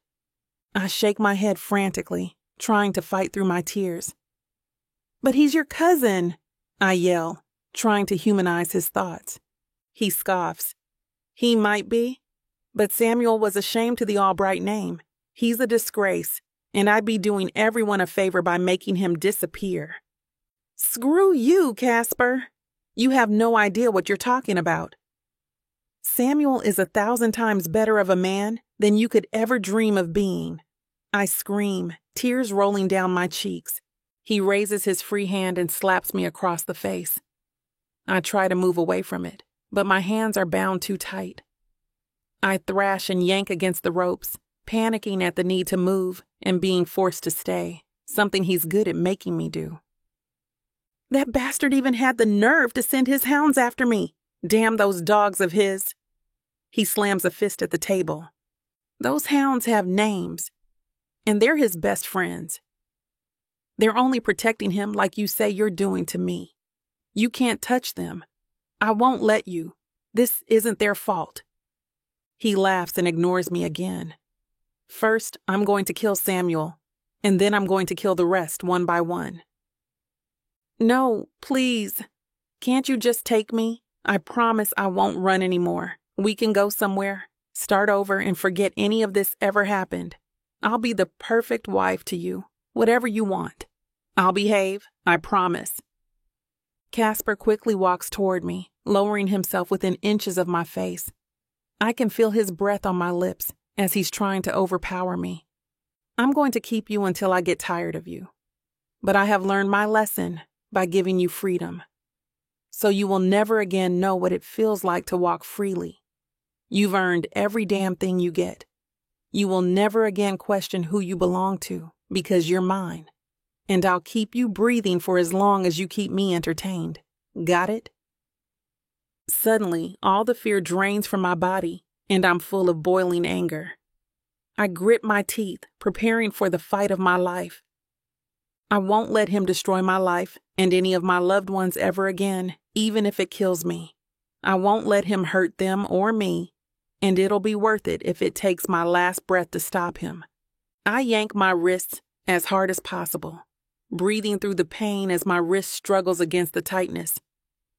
I shake my head frantically, trying to fight through my tears. But he's your cousin, I yell, trying to humanize his thoughts. He scoffs. He might be, but Samuel was a shame to the Albright name. He's a disgrace, and I'd be doing everyone a favor by making him disappear. Screw you, Casper. You have no idea what you're talking about. Samuel is 1,000 times better of a man than you could ever dream of being. I scream, tears rolling down my cheeks. He raises his free hand and slaps me across the face. I try to move away from it, but my hands are bound too tight. I thrash and yank against the ropes, panicking at the need to move and being forced to stay, something he's good at making me do. That bastard even had the nerve to send his hounds after me. Damn those dogs of his. He slams a fist at the table. Those hounds have names, and they're his best friends. They're only protecting him like you say you're doing to me. You can't touch them. I won't let you. This isn't their fault. He laughs and ignores me again. First, I'm going to kill Samuel, and then I'm going to kill the rest one by one. No, please. Can't you just take me? I promise I won't run anymore. We can go somewhere, start over, and forget any of this ever happened. I'll be the perfect wife to you, whatever you want. I'll behave, I promise. Casper quickly walks toward me, lowering himself within inches of my face. I can feel his breath on my lips as he's trying to overpower me. I'm going to keep you until I get tired of you. But I have learned my lesson by giving you freedom. So you will never again know what it feels like to walk freely. You've earned every damn thing you get. You will never again question who you belong to because you're mine. And I'll keep you breathing for as long as you keep me entertained. Got it? Suddenly, all the fear drains from my body, and I'm full of boiling anger. I grit my teeth, preparing for the fight of my life. I won't let him destroy my life and any of my loved ones ever again, even if it kills me. I won't let him hurt them or me, and it'll be worth it if it takes my last breath to stop him. I yank my wrists as hard as possible, breathing through the pain as my wrist struggles against the tightness.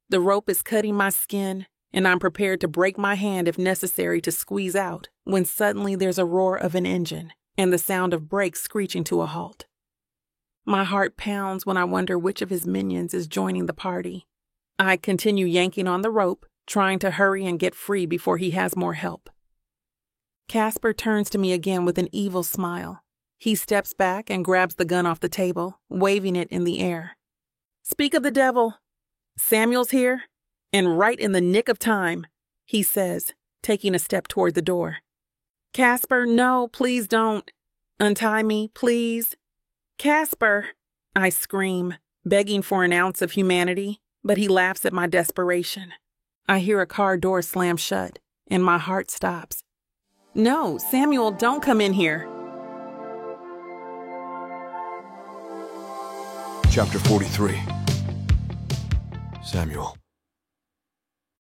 The rope is cutting my skin, and I'm prepared to break my hand if necessary to squeeze out, when suddenly there's a roar of an engine and the sound of brakes screeching to a halt. My heart pounds when I wonder which of his minions is joining the party. I continue yanking on the rope, trying to hurry and get free before he has more help. Casper turns to me again with an evil smile. He steps back and grabs the gun off the table, waving it in the air. Speak of the devil. Samuel's here, and right in the nick of time, he says, taking a step toward the door. Casper, no, please don't. Untie me, please. Casper, I scream, begging for an ounce of humanity, but he laughs at my desperation. I hear a car door slam shut, and my heart stops. No, Samuel, don't come in here. Chapter 43. Samuel.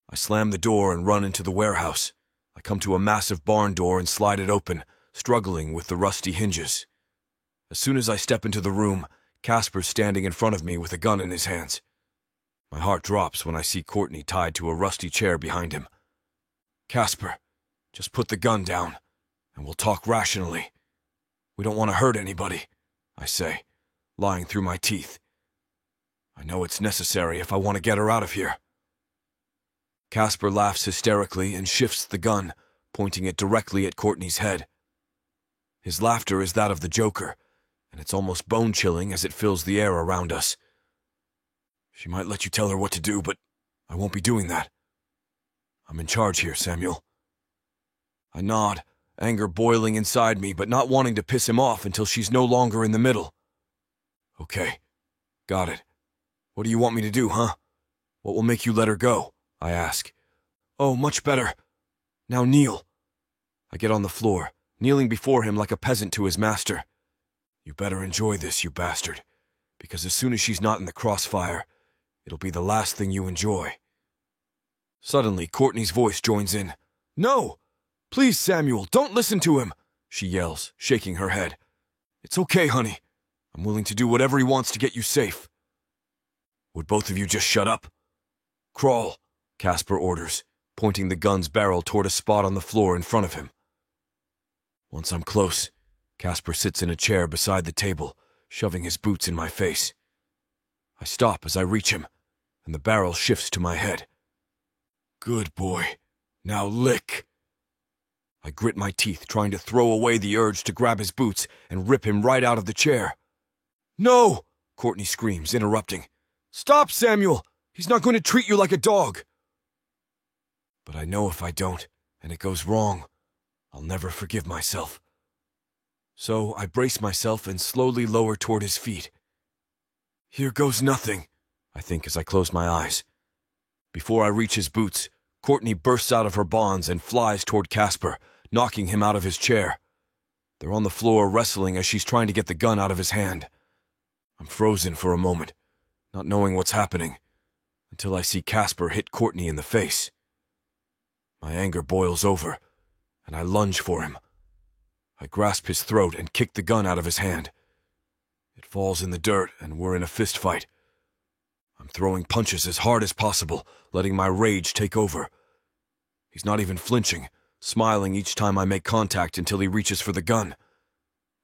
I slam the door and run into the warehouse. I come to a massive barn door and slide it open, struggling with the rusty hinges. As soon as I step into the room, Casper's standing in front of me with a gun in his hands. My heart drops when I see Courtney tied to a rusty chair behind him. Casper, just put the gun down, and we'll talk rationally. We don't want to hurt anybody, I say, lying through my teeth. I know it's necessary if I want to get her out of here. Casper laughs hysterically and shifts the gun, pointing it directly at Courtney's head. His laughter is that of the Joker, and it's almost bone-chilling as it fills the air around us. She might let you tell her what to do, but I won't be doing that. I'm in charge here, Samuel. I nod, anger boiling inside me, but not wanting to piss him off until she's no longer in the middle. Okay, got it. What do you want me to do, huh? What will make you let her go? I ask. Oh, much better. Now kneel. I get on the floor, kneeling before him like a peasant to his master. You better enjoy this, you bastard, because as soon as she's not in the crossfire, it'll be the last thing you enjoy. Suddenly, Courtney's voice joins in. No! Please, Samuel, don't listen to him, she yells, shaking her head. It's okay, honey. I'm willing to do whatever he wants to get you safe. Would both of you just shut up? Crawl, Casper orders, pointing the gun's barrel toward a spot on the floor in front of him. Once I'm close, Casper sits in a chair beside the table, shoving his boots in my face. I stop as I reach him, and the barrel shifts to my head. Good boy. Now lick. I grit my teeth, trying to throw away the urge to grab his boots and rip him right out of the chair. No! Courtney screams, interrupting. Stop, Samuel! He's not going to treat you like a dog. But I know if I don't, and it goes wrong, I'll never forgive myself. So I brace myself and slowly lower toward his feet. Here goes nothing, I think as I close my eyes. Before I reach his boots, Courtney bursts out of her bonds and flies toward Casper, knocking him out of his chair. They're on the floor wrestling as she's trying to get the gun out of his hand. I'm frozen for a moment, not knowing what's happening, until I see Casper hit Courtney in the face. My anger boils over, and I lunge for him. I grasp his throat and kick the gun out of his hand. It falls in the dirt, and we're in a fist fight. I'm throwing punches as hard as possible, letting my rage take over. He's not even flinching, smiling each time I make contact until he reaches for the gun.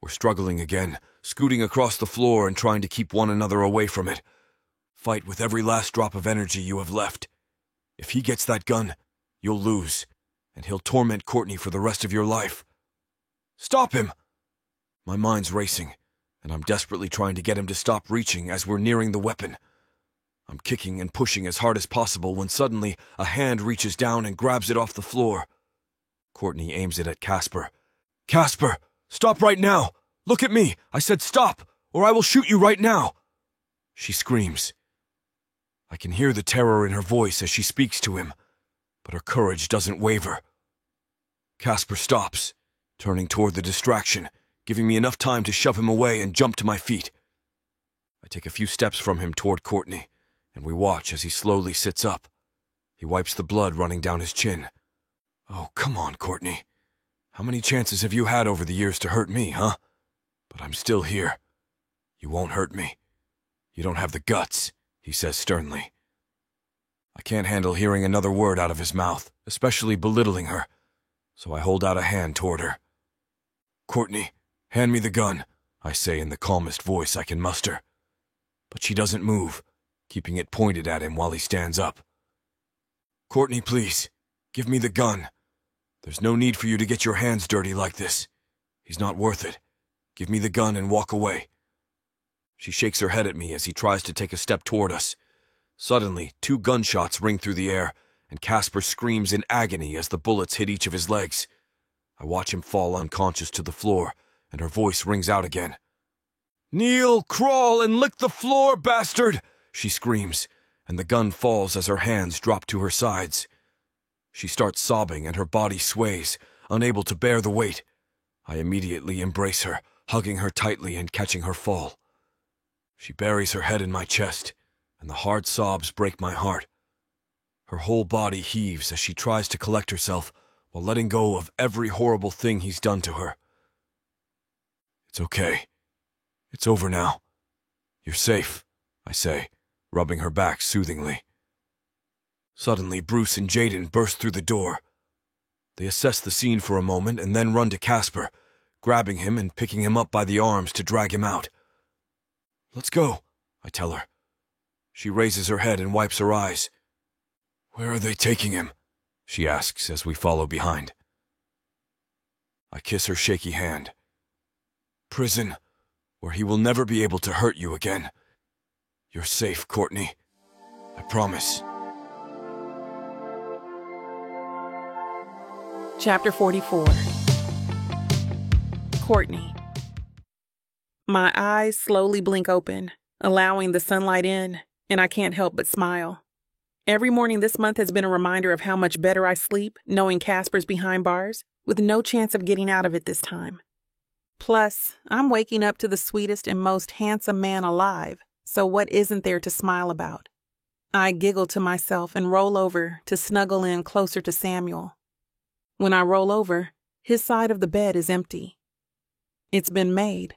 We're struggling again, scooting across the floor and trying to keep one another away from it. Fight with every last drop of energy you have left. If he gets that gun, you'll lose, and he'll torment Courtney for the rest of your life. Stop him! My mind's racing, and I'm desperately trying to get him to stop reaching as we're nearing the weapon. I'm kicking and pushing as hard as possible when suddenly a hand reaches down and grabs it off the floor. Courtney aims it at Casper. Casper, stop right now! Look at me! I said stop, or I will shoot you right now! She screams. I can hear the terror in her voice as she speaks to him, but her courage doesn't waver. Casper stops, turning toward the distraction, giving me enough time to shove him away and jump to my feet. I take a few steps from him toward Courtney, and we watch as he slowly sits up. He wipes the blood running down his chin. Oh, come on, Courtney. How many chances have you had over the years to hurt me, huh? But I'm still here. You won't hurt me. You don't have the guts, he says sternly. I can't handle hearing another word out of his mouth, especially belittling her, so I hold out a hand toward her. Courtney, hand me the gun, I say in the calmest voice I can muster. But she doesn't move, keeping it pointed at him while he stands up. Courtney, please, give me the gun. There's no need for you to get your hands dirty like this. He's not worth it. Give me the gun and walk away. She shakes her head at me as he tries to take a step toward us. Suddenly, 2 gunshots ring through the air, and Casper screams in agony as the bullets hit each of his legs. I watch him fall unconscious to the floor, and her voice rings out again. Kneel, crawl, and lick the floor, bastard! She screams, and the gun falls as her hands drop to her sides. She starts sobbing and her body sways, unable to bear the weight. I immediately embrace her, hugging her tightly and catching her fall. She buries her head in my chest, and the hard sobs break my heart. Her whole body heaves as she tries to collect herself while letting go of every horrible thing he's done to her. It's okay. It's over now. You're safe, I say, rubbing her back soothingly. Suddenly, Bruce and Jaden burst through the door. They assess the scene for a moment and then run to Casper, grabbing him and picking him up by the arms to drag him out. Let's go, I tell her. She raises her head and wipes her eyes. Where are they taking him? She asks as we follow behind. I kiss her shaky hand. Prison, where he will never be able to hurt you again. You're safe, Courtney. I promise. Chapter 44. Courtney. My eyes slowly blink open, allowing the sunlight in, and I can't help but smile. Every morning this month has been a reminder of how much better I sleep, knowing Casper's behind bars, with no chance of getting out of it this time. Plus, I'm waking up to the sweetest and most handsome man alive, so what isn't there to smile about? I giggle to myself and roll over to snuggle in closer to Samuel. When I roll over, his side of the bed is empty. It's been made,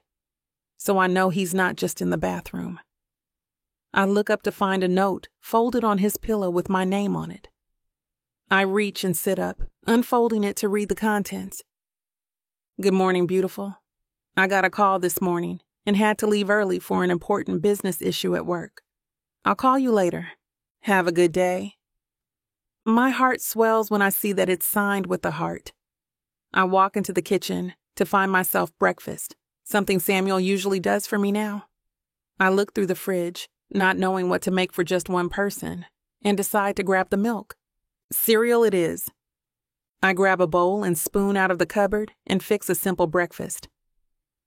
so I know he's not just in the bathroom. I look up to find a note folded on his pillow with my name on it. I reach and sit up, unfolding it to read the contents. Good morning, beautiful. I got a call this morning and had to leave early for an important business issue at work. I'll call you later. Have a good day. My heart swells when I see that it's signed with a heart. I walk into the kitchen to find myself breakfast, something Samuel usually does for me now. I look through the fridge, not knowing what to make for just one person, and decide to grab the milk. Cereal it is. I grab a bowl and spoon out of the cupboard and fix a simple breakfast.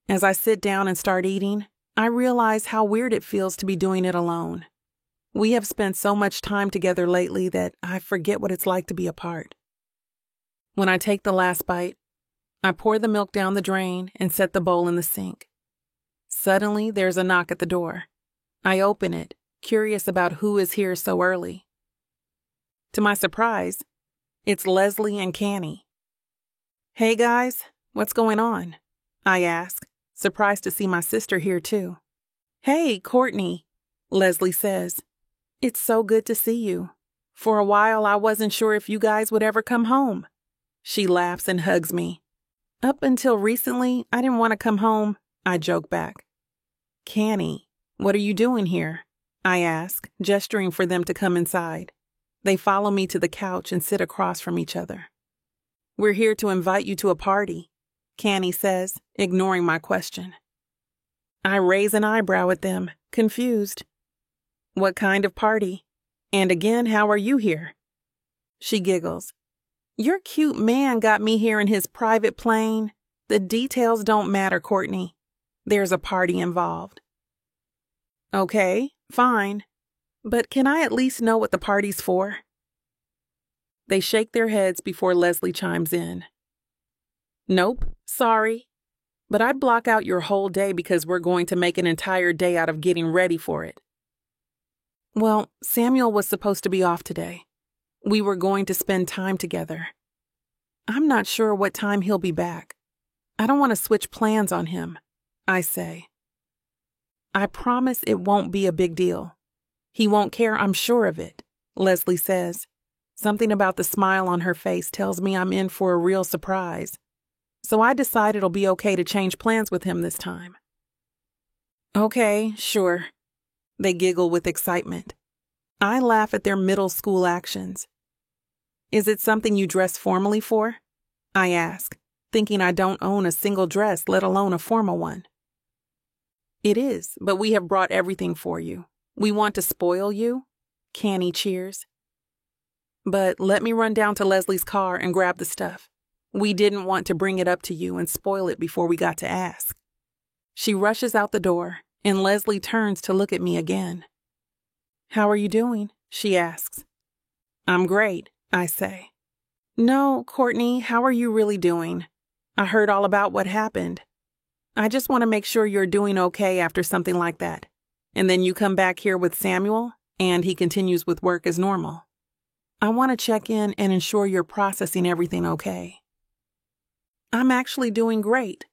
As I sit down and start eating, I realize how weird it feels to be doing it alone. We have spent so much time together lately that I forget what it's like to be apart. When I take the last bite, I pour the milk down the drain and set the bowl in the sink. Suddenly, there's a knock at the door. I open it, curious about who is here so early. To my surprise, it's Leslie and Canny. Hey guys, what's going on? I ask, surprised to see my sister here too. Hey, Courtney, Leslie says. It's so good to see you. For a while, I wasn't sure if you guys would ever come home. She laughs and hugs me. Up until recently, I didn't want to come home, I joke back. Canny, what are you doing here? I ask, gesturing for them to come inside. They follow me to the couch and sit across from each other. We're here to invite you to a party, Canny says, ignoring my question. I raise an eyebrow at them, confused. What kind of party? And again, how are you here? She giggles. Your cute man got me here in his private plane. The details don't matter, Courtney. There's a party involved. Okay, fine. But can I at least know what the party's for? They shake their heads before Leslie chimes in. Nope, sorry. But I'd block out your whole day because we're going to make an entire day out of getting ready for it. Well, Samuel was supposed to be off today. We were going to spend time together. I'm not sure what time he'll be back. I don't want to switch plans on him, I say. I promise it won't be a big deal. He won't care, I'm sure of it, Leslie says. Something about the smile on her face tells me I'm in for a real surprise. So I decide it'll be okay to change plans with him this time. Okay, sure. They giggle with excitement. I laugh at their middle school actions. Is it something you dress formally for? I ask, thinking I don't own a single dress, let alone a formal one. It is, but we have brought everything for you. We want to spoil you. Canny cheers. But let me run down to Leslie's car and grab the stuff. We didn't want to bring it up to you and spoil it before we got to ask. She rushes out the door, and Leslie turns to look at me again. How are you doing? She asks. I'm great, I say. No, Courtney, how are you really doing? I heard all about what happened. I just want to make sure you're doing okay after something like that. And then you come back here with Samuel, and he continues with work as normal. I want to check in and ensure you're processing everything okay. I'm actually doing great.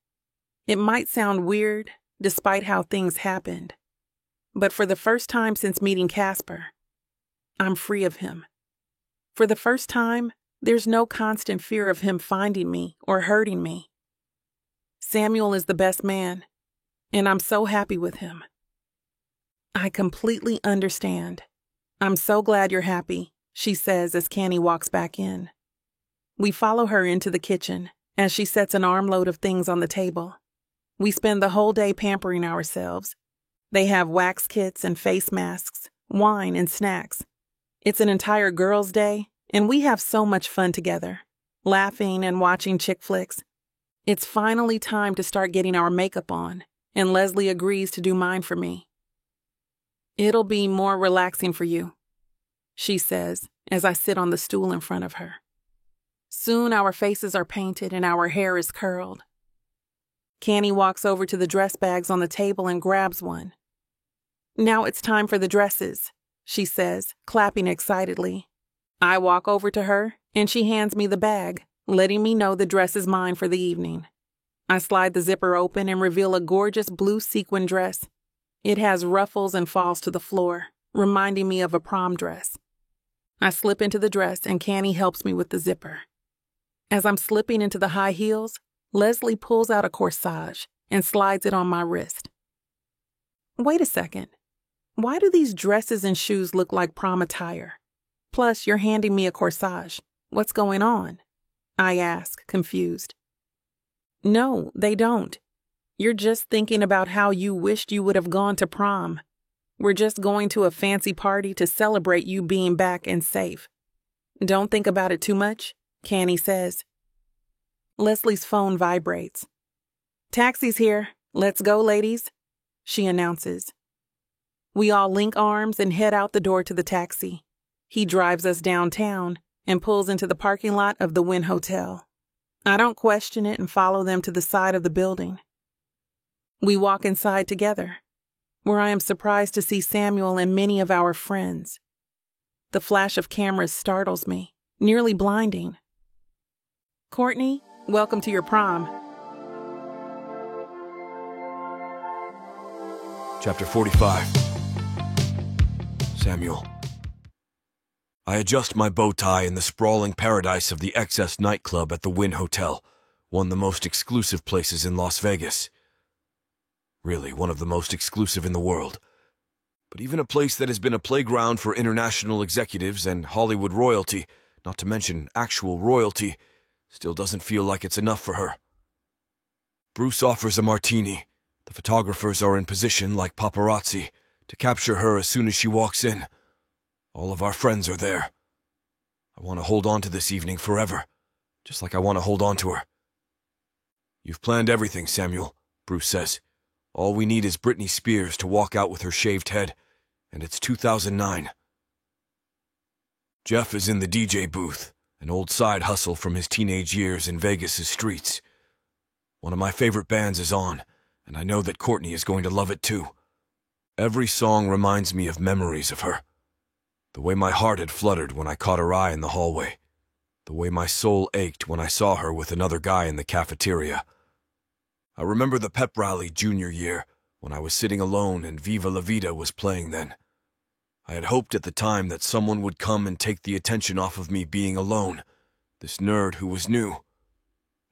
It might sound weird, despite how things happened. But for the first time since meeting Casper, I'm free of him. For the first time, there's no constant fear of him finding me or hurting me. Samuel is the best man, and I'm so happy with him. I completely understand. I'm so glad you're happy, she says as Canny walks back in. We follow her into the kitchen as she sets an armload of things on the table. We spend the whole day pampering ourselves. They have wax kits and face masks, wine and snacks. It's an entire girls' day, and we have so much fun together, laughing and watching chick flicks. It's finally time to start getting our makeup on, and Leslie agrees to do mine for me. It'll be more relaxing for you, she says as I sit on the stool in front of her. Soon our faces are painted and our hair is curled. Canny walks over to the dress bags on the table and grabs one. Now it's time for the dresses, she says, clapping excitedly. I walk over to her and she hands me the bag, letting me know the dress is mine for the evening. I slide the zipper open and reveal a gorgeous blue sequin dress. It has ruffles and falls to the floor, reminding me of a prom dress. I slip into the dress and Canny helps me with the zipper. As I'm slipping into the high heels, Leslie pulls out a corsage and slides it on my wrist. Wait a second. Why do these dresses and shoes look like prom attire? Plus, you're handing me a corsage. What's going on? I ask, confused. No, they don't. You're just thinking about how you wished you would have gone to prom. We're just going to a fancy party to celebrate you being back and safe. Don't think about it too much, Canny says. Leslie's phone vibrates. Taxi's here. Let's go, ladies, she announces. We all link arms and head out the door to the taxi. He drives us downtown and pulls into the parking lot of the Wynn Hotel. I don't question it and follow them to the side of the building. We walk inside together, where I am surprised to see Samuel and many of our friends. The flash of cameras startles me, nearly blinding. Courtney, welcome to your prom. Chapter 45. Samuel. I adjust my bow tie in the sprawling paradise of the XS nightclub at the Wynn Hotel, one of the most exclusive places in Las Vegas. Really, one of the most exclusive in the world. But even a place that has been a playground for international executives and Hollywood royalty, not to mention actual royalty, still doesn't feel like it's enough for her. Bruce offers a martini. The photographers are in position like paparazzi to capture her as soon as she walks in. All of our friends are there. I want to hold on to this evening forever, just like I want to hold on to her. You've planned everything, Samuel, Bruce says. All we need is Britney Spears to walk out with her shaved head, and it's 2009. Jeff is in the DJ booth, an old side hustle from his teenage years in Vegas' streets. One of my favorite bands is on, and I know that Courtney is going to love it too. Every song reminds me of memories of her. The way my heart had fluttered when I caught her eye in the hallway. The way my soul ached when I saw her with another guy in the cafeteria. I remember the pep rally junior year, when I was sitting alone and Viva La Vida was playing then. I had hoped at the time that someone would come and take the attention off of me being alone, this nerd who was new.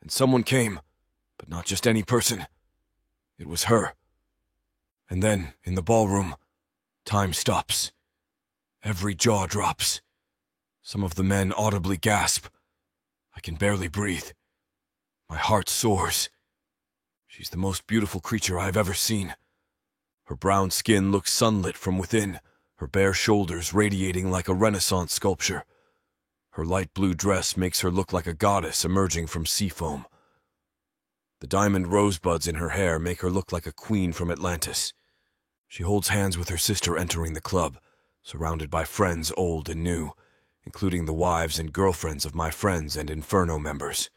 And someone came, but not just any person. It was her. And then, in the ballroom, time stops. Every jaw drops. Some of the men audibly gasp. I can barely breathe. My heart soars. She's the most beautiful creature I've ever seen. Her brown skin looks sunlit from within, her bare shoulders radiating like a Renaissance sculpture. Her light blue dress makes her look like a goddess emerging from sea foam. The diamond rosebuds in her hair make her look like a queen from Atlantis. She holds hands with her sister entering the club, surrounded by friends old and new, including the wives and girlfriends of my friends and Inferno members.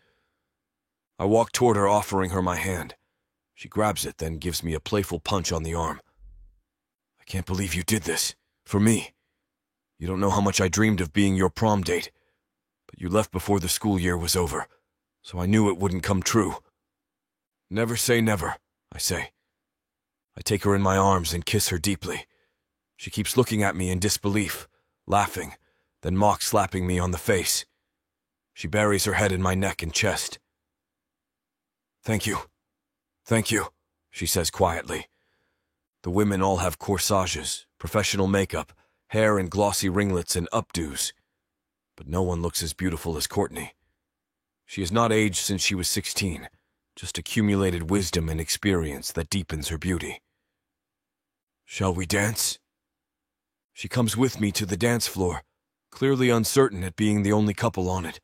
I walk toward her, offering her my hand. She grabs it, then gives me a playful punch on the arm. I can't believe you did this. For me. You don't know how much I dreamed of being your prom date. But you left before the school year was over, so I knew it wouldn't come true. Never say never, I say. I take her in my arms and kiss her deeply. She keeps looking at me in disbelief, laughing, then mock slapping me on the face. She buries her head in my neck and chest. Thank you, she says quietly. The women all have corsages, professional makeup, hair in glossy ringlets and updos. But no one looks as beautiful as Courtney. She has not aged since she was 16, just accumulated wisdom and experience that deepens her beauty. Shall we dance? She comes with me to the dance floor, clearly uncertain at being the only couple on it.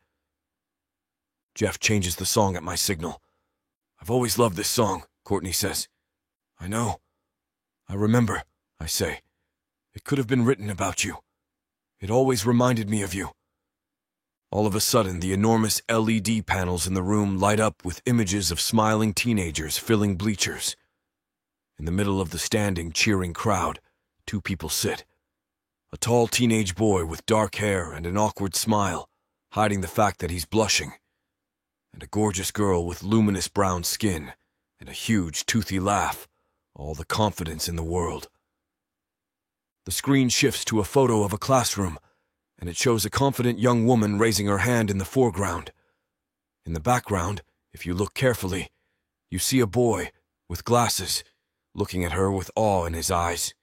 Jeff changes the song at my signal. I've always loved this song, Courtney says. I know. I remember, I say. It could have been written about you. It always reminded me of you. All of a sudden, the enormous LED panels in the room light up with images of smiling teenagers filling bleachers. In the middle of the standing, cheering crowd, two people sit. A tall teenage boy with dark hair and an awkward smile, hiding the fact that he's blushing. And a gorgeous girl with luminous brown skin and a huge, toothy laugh, all the confidence in the world. The screen shifts to a photo of a classroom, and it shows a confident young woman raising her hand in the foreground. In the background, if you look carefully, you see a boy with glasses, looking at her with awe in his eyes.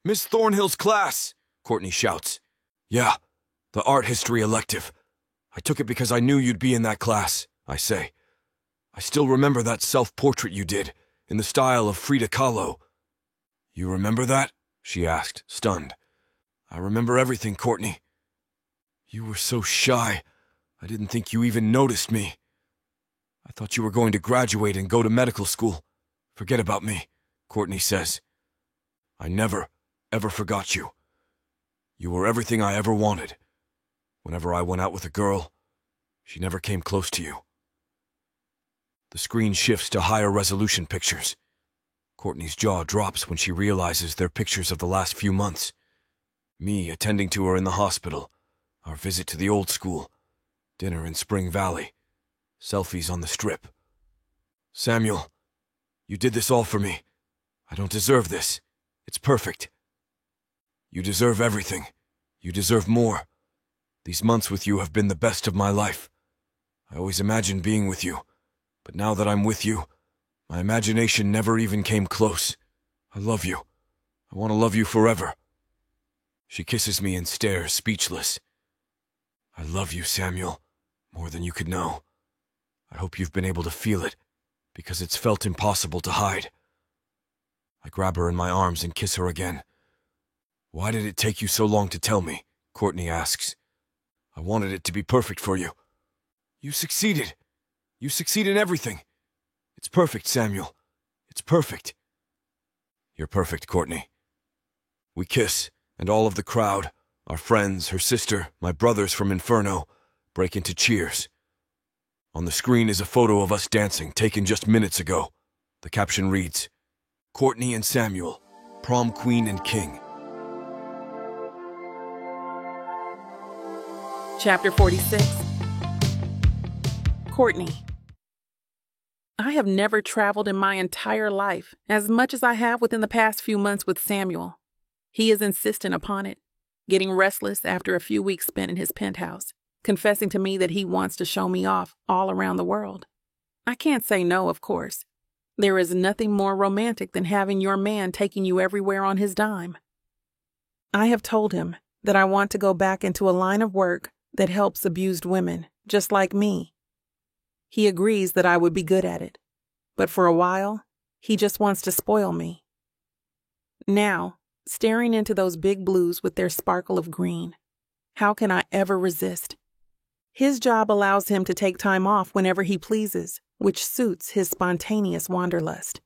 Miss Thornhill's class, Courtney shouts. Yeah, the art history elective. I took it because I knew you'd be in that class, I say. I still remember that self-portrait you did, in the style of Frida Kahlo. You remember that? She asked, stunned. I remember everything, Courtney. You were so shy. I didn't think you even noticed me. I thought you were going to graduate and go to medical school. Forget about me, Courtney says. I never, ever forgot you. You were everything I ever wanted. Whenever I went out with a girl, she never came close to you. The screen shifts to higher resolution pictures. Courtney's jaw drops when she realizes they're pictures of the last few months. Me attending to her in the hospital, our visit to the old school, dinner in Spring Valley, selfies on the Strip. Samuel, you did this all for me. I don't deserve this. It's perfect. You deserve everything. You deserve more. These months with you have been the best of my life. I always imagined being with you, but now that I'm with you, my imagination never even came close. I love you. I want to love you forever. She kisses me and stares, speechless. I love you, Samuel, more than you could know. I hope you've been able to feel it, because it's felt impossible to hide. I grab her in my arms and kiss her again. Why did it take you so long to tell me? Courtney asks. I wanted it to be perfect for you. You succeeded. You succeed in everything. It's perfect, Samuel. It's perfect. You're perfect, Courtney. We kiss, and all of the crowd, our friends, her sister, my brothers from Inferno, break into cheers. On the screen is a photo of us dancing, taken just minutes ago. The caption reads, Courtney and Samuel, prom queen and king. Chapter 46. Courtney. I have never traveled in my entire life as much as I have within the past few months with Samuel. He is insistent upon it, getting restless after a few weeks spent in his penthouse, confessing to me that he wants to show me off all around the world. I can't say no, of course. There is nothing more romantic than having your man taking you everywhere on his dime. I have told him that I want to go back into a line of work that helps abused women, just like me. He agrees that I would be good at it, but for a while, he just wants to spoil me. Now, staring into those big blues with their sparkle of green, how can I ever resist? His job allows him to take time off whenever he pleases, which suits his spontaneous wanderlust.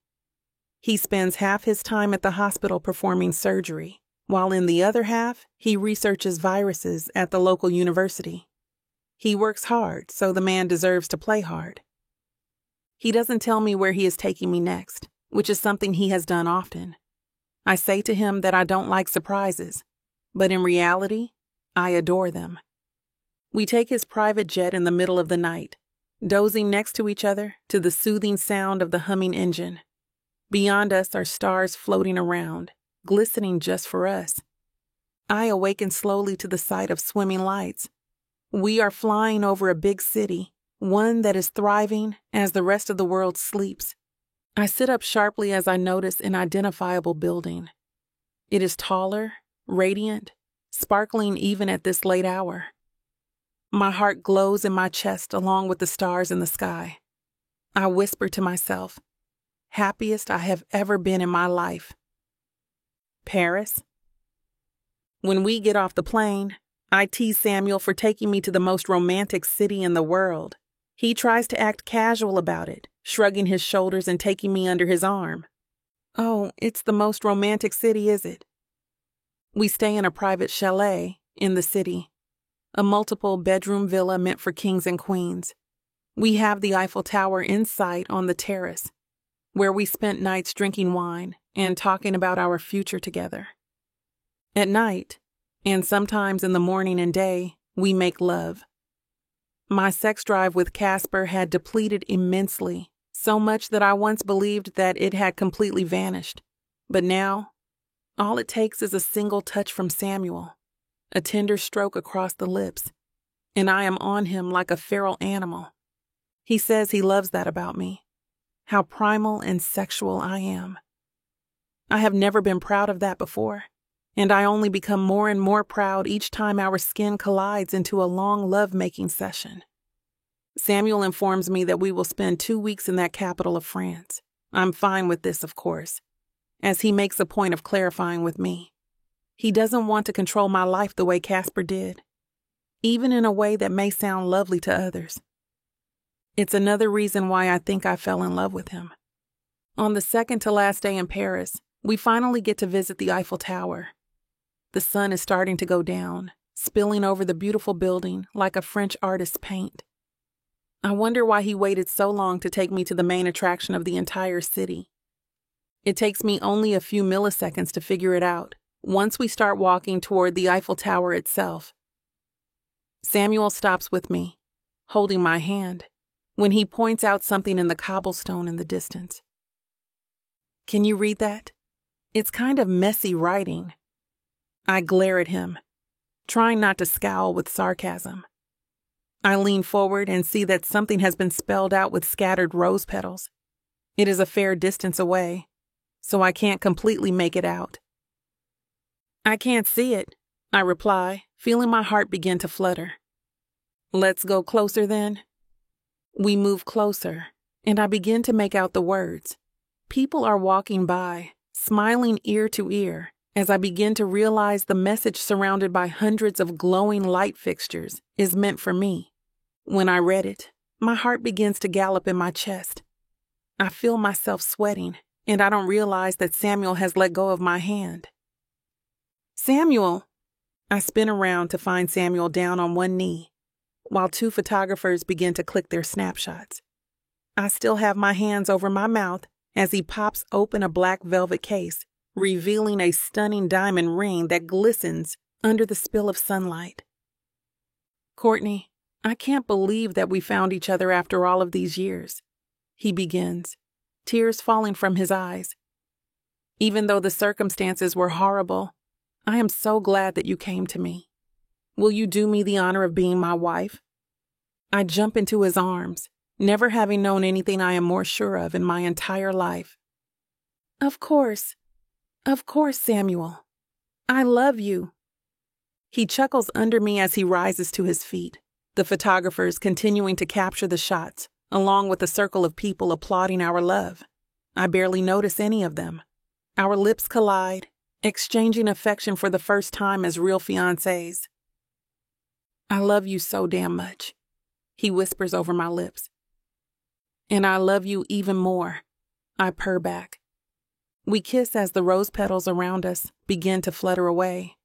He spends half his time at the hospital performing surgery, while in the other half, he researches viruses at the local university. He works hard, so the man deserves to play hard. He doesn't tell me where he is taking me next, which is something he has done often. I say to him that I don't like surprises, but in reality, I adore them. We take his private jet in the middle of the night, dozing next to each other to the soothing sound of the humming engine. Beyond us are stars floating around, glistening just for us. I awaken slowly to the sight of swimming lights. We are flying over a big city, one that is thriving as the rest of the world sleeps. I sit up sharply as I notice an identifiable building. It is taller, radiant, sparkling even at this late hour. My heart glows in my chest along with the stars in the sky. I whisper to myself, happiest I have ever been in my life. Paris. When we get off the plane, I tease Samuel for taking me to the most romantic city in the world. He tries to act casual about it, shrugging his shoulders and taking me under his arm. Oh, it's the most romantic city, is it? We stay in a private chalet in the city, a multiple-bedroom villa meant for kings and queens. We have the Eiffel Tower in sight on the terrace, where we spent nights drinking wine and talking about our future together. At night, and sometimes in the morning and day, we make love. My sex drive with Casper had depleted immensely, so much that I once believed that it had completely vanished. But now, all it takes is a single touch from Samuel, a tender stroke across the lips, and I am on him like a feral animal. He says he loves that about me, how primal and sexual I am. I have never been proud of that before, and I only become more and more proud each time our skin collides into a long love-making session. Samuel informs me that we will spend 2 weeks in that capital of France. I'm fine with this, of course, as he makes a point of clarifying with me. He doesn't want to control my life the way Casper did, even in a way that may sound lovely to others. It's another reason why I think I fell in love with him. On the second to last day in Paris, we finally get to visit the Eiffel Tower. The sun is starting to go down, spilling over the beautiful building like a French artist's paint. I wonder why he waited so long to take me to the main attraction of the entire city. It takes me only a few milliseconds to figure it out once we start walking toward the Eiffel Tower itself. Samuel stops with me, holding my hand, when he points out something in the cobblestone in the distance. Can you read that? It's kind of messy writing. I glare at him, trying not to scowl with sarcasm. I lean forward and see that something has been spelled out with scattered rose petals. It is a fair distance away, so I can't completely make it out. I can't see it, I reply, feeling my heart begin to flutter. Let's go closer then. We move closer, and I begin to make out the words. People are walking by, smiling ear to ear, as I begin to realize the message surrounded by hundreds of glowing light fixtures is meant for me. When I read it, my heart begins to gallop in my chest. I feel myself sweating, and I don't realize that Samuel has let go of my hand. Samuel! I spin around to find Samuel down on one knee, while two photographers begin to click their snapshots. I still have my hands over my mouth as he pops open a black velvet case, revealing a stunning diamond ring that glistens under the spill of sunlight. Courtney, I can't believe that we found each other after all of these years, he begins, tears falling from his eyes. Even though the circumstances were horrible, I am so glad that you came to me. Will you do me the honor of being my wife? I jump into his arms, never having known anything I am more sure of in my entire life. Of course, Samuel. I love you. He chuckles under me as he rises to his feet, the photographers continuing to capture the shots, along with a circle of people applauding our love. I barely notice any of them. Our lips collide, exchanging affection for the first time as real fiancés. I love you so damn much, he whispers over my lips. And I love you even more, I purr back. We kiss as the rose petals around us begin to flutter away.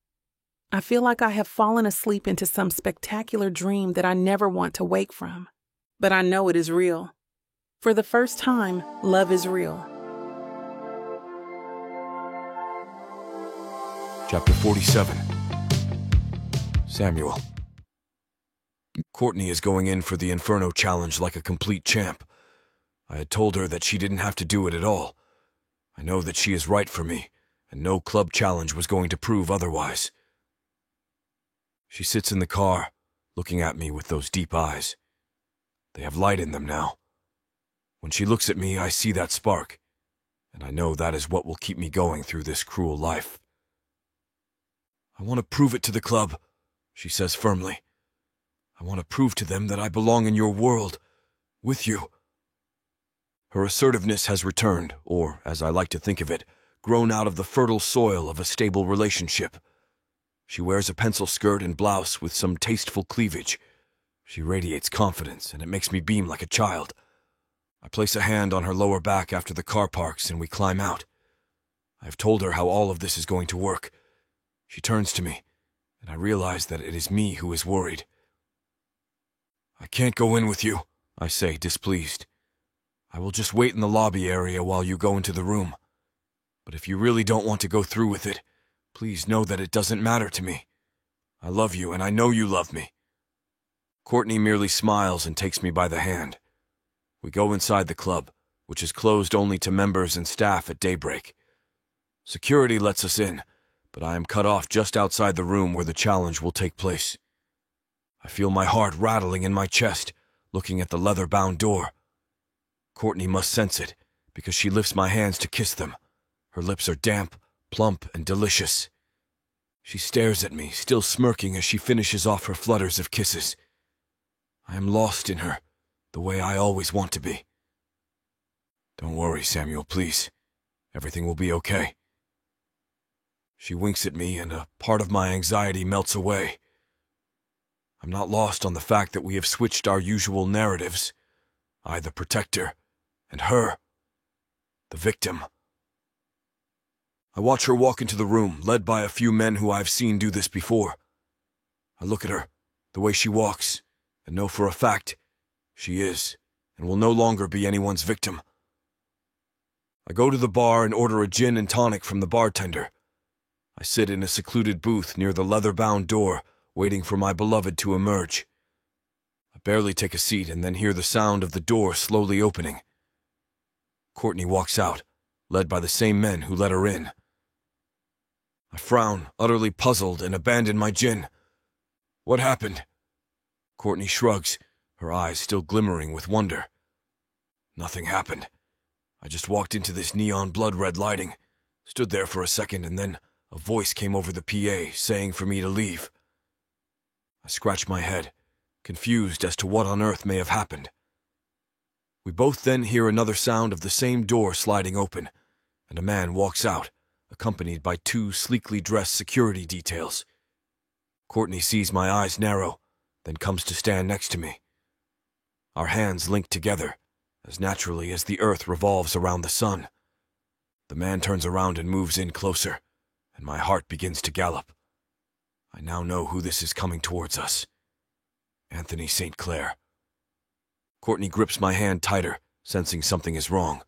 I feel like I have fallen asleep into some spectacular dream that I never want to wake from. But I know it is real. For the first time, love is real. Chapter 47. Samuel. Courtney is going in for the Inferno challenge like a complete champ. I had told her that she didn't have to do it at all. I know that she is right for me, and no club challenge was going to prove otherwise. She sits in the car, looking at me with those deep eyes. They have light in them now. When she looks at me, I see that spark, and I know that is what will keep me going through this cruel life. I want to prove it to the club, she says firmly. I want to prove to them that I belong in your world, with you. Her assertiveness has returned, or, as I like to think of it, grown out of the fertile soil of a stable relationship. She wears a pencil skirt and blouse with some tasteful cleavage. She radiates confidence, and it makes me beam like a child. I place a hand on her lower back after the car parks, and we climb out. I have told her how all of this is going to work. She turns to me, and I realize that it is me who is worried. I can't go in with you, I say, displeased. I will just wait in the lobby area while you go into the room. But if you really don't want to go through with it, please know that it doesn't matter to me. I love you, and I know you love me. Courtney merely smiles and takes me by the hand. We go inside the club, which is closed only to members and staff at daybreak. Security lets us in, but I am cut off just outside the room where the challenge will take place. I feel my heart rattling in my chest, looking at the leather-bound door. Courtney must sense it, because she lifts my hands to kiss them. Her lips are damp, plump, and delicious. She stares at me, still smirking as she finishes off her flutters of kisses. I am lost in her, the way I always want to be. Don't worry, Samuel, please. Everything will be okay. She winks at me, and a part of my anxiety melts away. I'm not lost on the fact that we have switched our usual narratives. I, the protector, and her, the victim. I watch her walk into the room, led by a few men who I've seen do this before. I look at her, the way she walks, and know for a fact she is, and will no longer be anyone's victim. I go to the bar and order a gin and tonic from the bartender. I sit in a secluded booth near the leather-bound door, waiting for my beloved to emerge. I barely take a seat and then hear the sound of the door slowly opening. Courtney walks out, led by the same men who let her in. I frown, utterly puzzled, and abandon my gin. What happened? Courtney shrugs, her eyes still glimmering with wonder. Nothing happened. I just walked into this neon blood-red lighting, stood there for a second, and then a voice came over the PA saying for me to leave. I scratched my head, confused as to what on earth may have happened. We both then hear another sound of the same door sliding open, and a man walks out, accompanied by 2 sleekly dressed security details. Courtney sees my eyes narrow, then comes to stand next to me. Our hands link together, as naturally as the earth revolves around the sun. The man turns around and moves in closer, and my heart begins to gallop. I now know who this is coming towards us. Anthony St. Clair. Courtney grips my hand tighter, sensing something is wrong.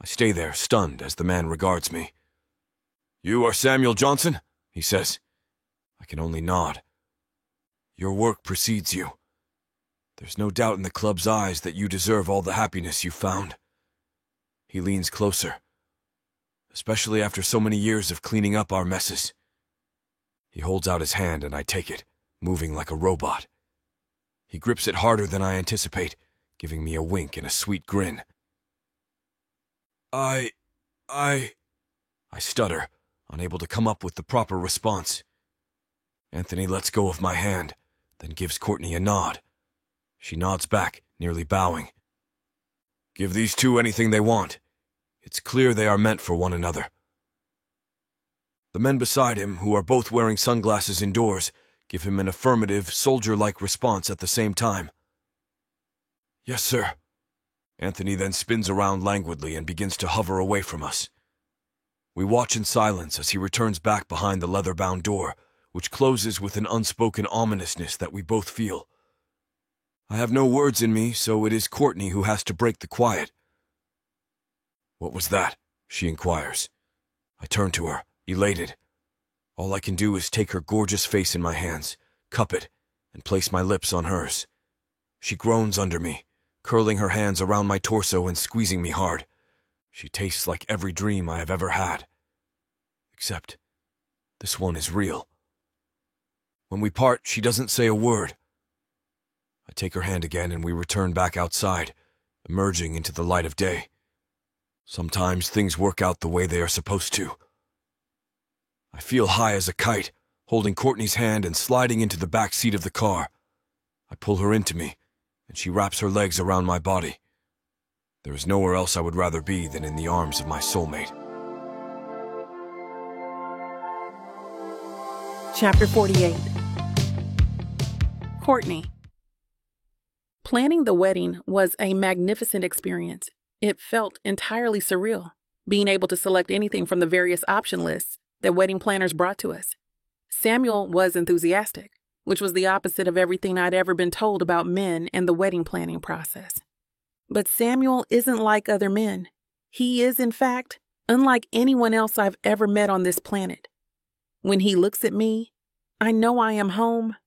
I stay there, stunned, as the man regards me. "You are Samuel Johnson?" he says. I can only nod. "Your work precedes you. There's no doubt in the club's eyes that you deserve all the happiness you've found." He leans closer, especially after so many years of cleaning up our messes. He holds out his hand and I take it, moving like a robot. He grips it harder than I anticipate, giving me a wink and a sweet grin. I stutter, unable to come up with the proper response. Anthony lets go of my hand, then gives Courtney a nod. She nods back, nearly bowing. "Give these 2 anything they want. It's clear they are meant for one another." The men beside him, who are both wearing sunglasses indoors, give him an affirmative, soldier-like response at the same time. "Yes, sir." Anthony then spins around languidly and begins to hover away from us. We watch in silence as he returns back behind the leather-bound door, which closes with an unspoken ominousness that we both feel. I have no words in me, so it is Courtney who has to break the quiet. "What was that?" she inquires. I turn to her, elated. All I can do is take her gorgeous face in my hands, cup it, and place my lips on hers. She groans under me, curling her hands around my torso and squeezing me hard. She tastes like every dream I have ever had. Except, this one is real. When we part, she doesn't say a word. I take her hand again and we return back outside, emerging into the light of day. Sometimes things work out the way they are supposed to. I feel high as a kite, holding Courtney's hand and sliding into the back seat of the car. I pull her into me, and she wraps her legs around my body. There is nowhere else I would rather be than in the arms of my soulmate. Chapter 48. Courtney. Planning the wedding was a magnificent experience. It felt entirely surreal, being able to select anything from the various option lists that wedding planners brought to us. Samuel was enthusiastic, which was the opposite of everything I'd ever been told about men and the wedding planning process. But Samuel isn't like other men. He is, in fact, unlike anyone else I've ever met on this planet. When he looks at me, I know I am home.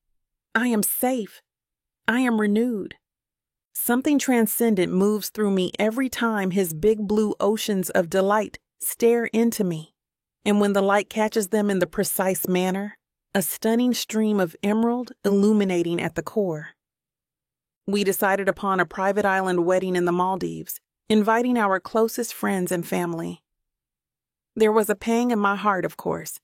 I am safe. I am renewed. Something transcendent moves through me every time his big blue oceans of delight stare into me. And when the light catches them in the precise manner, a stunning stream of emerald illuminating at the core. We decided upon a private island wedding in the Maldives, inviting our closest friends and family. There was a pang in my heart, of course,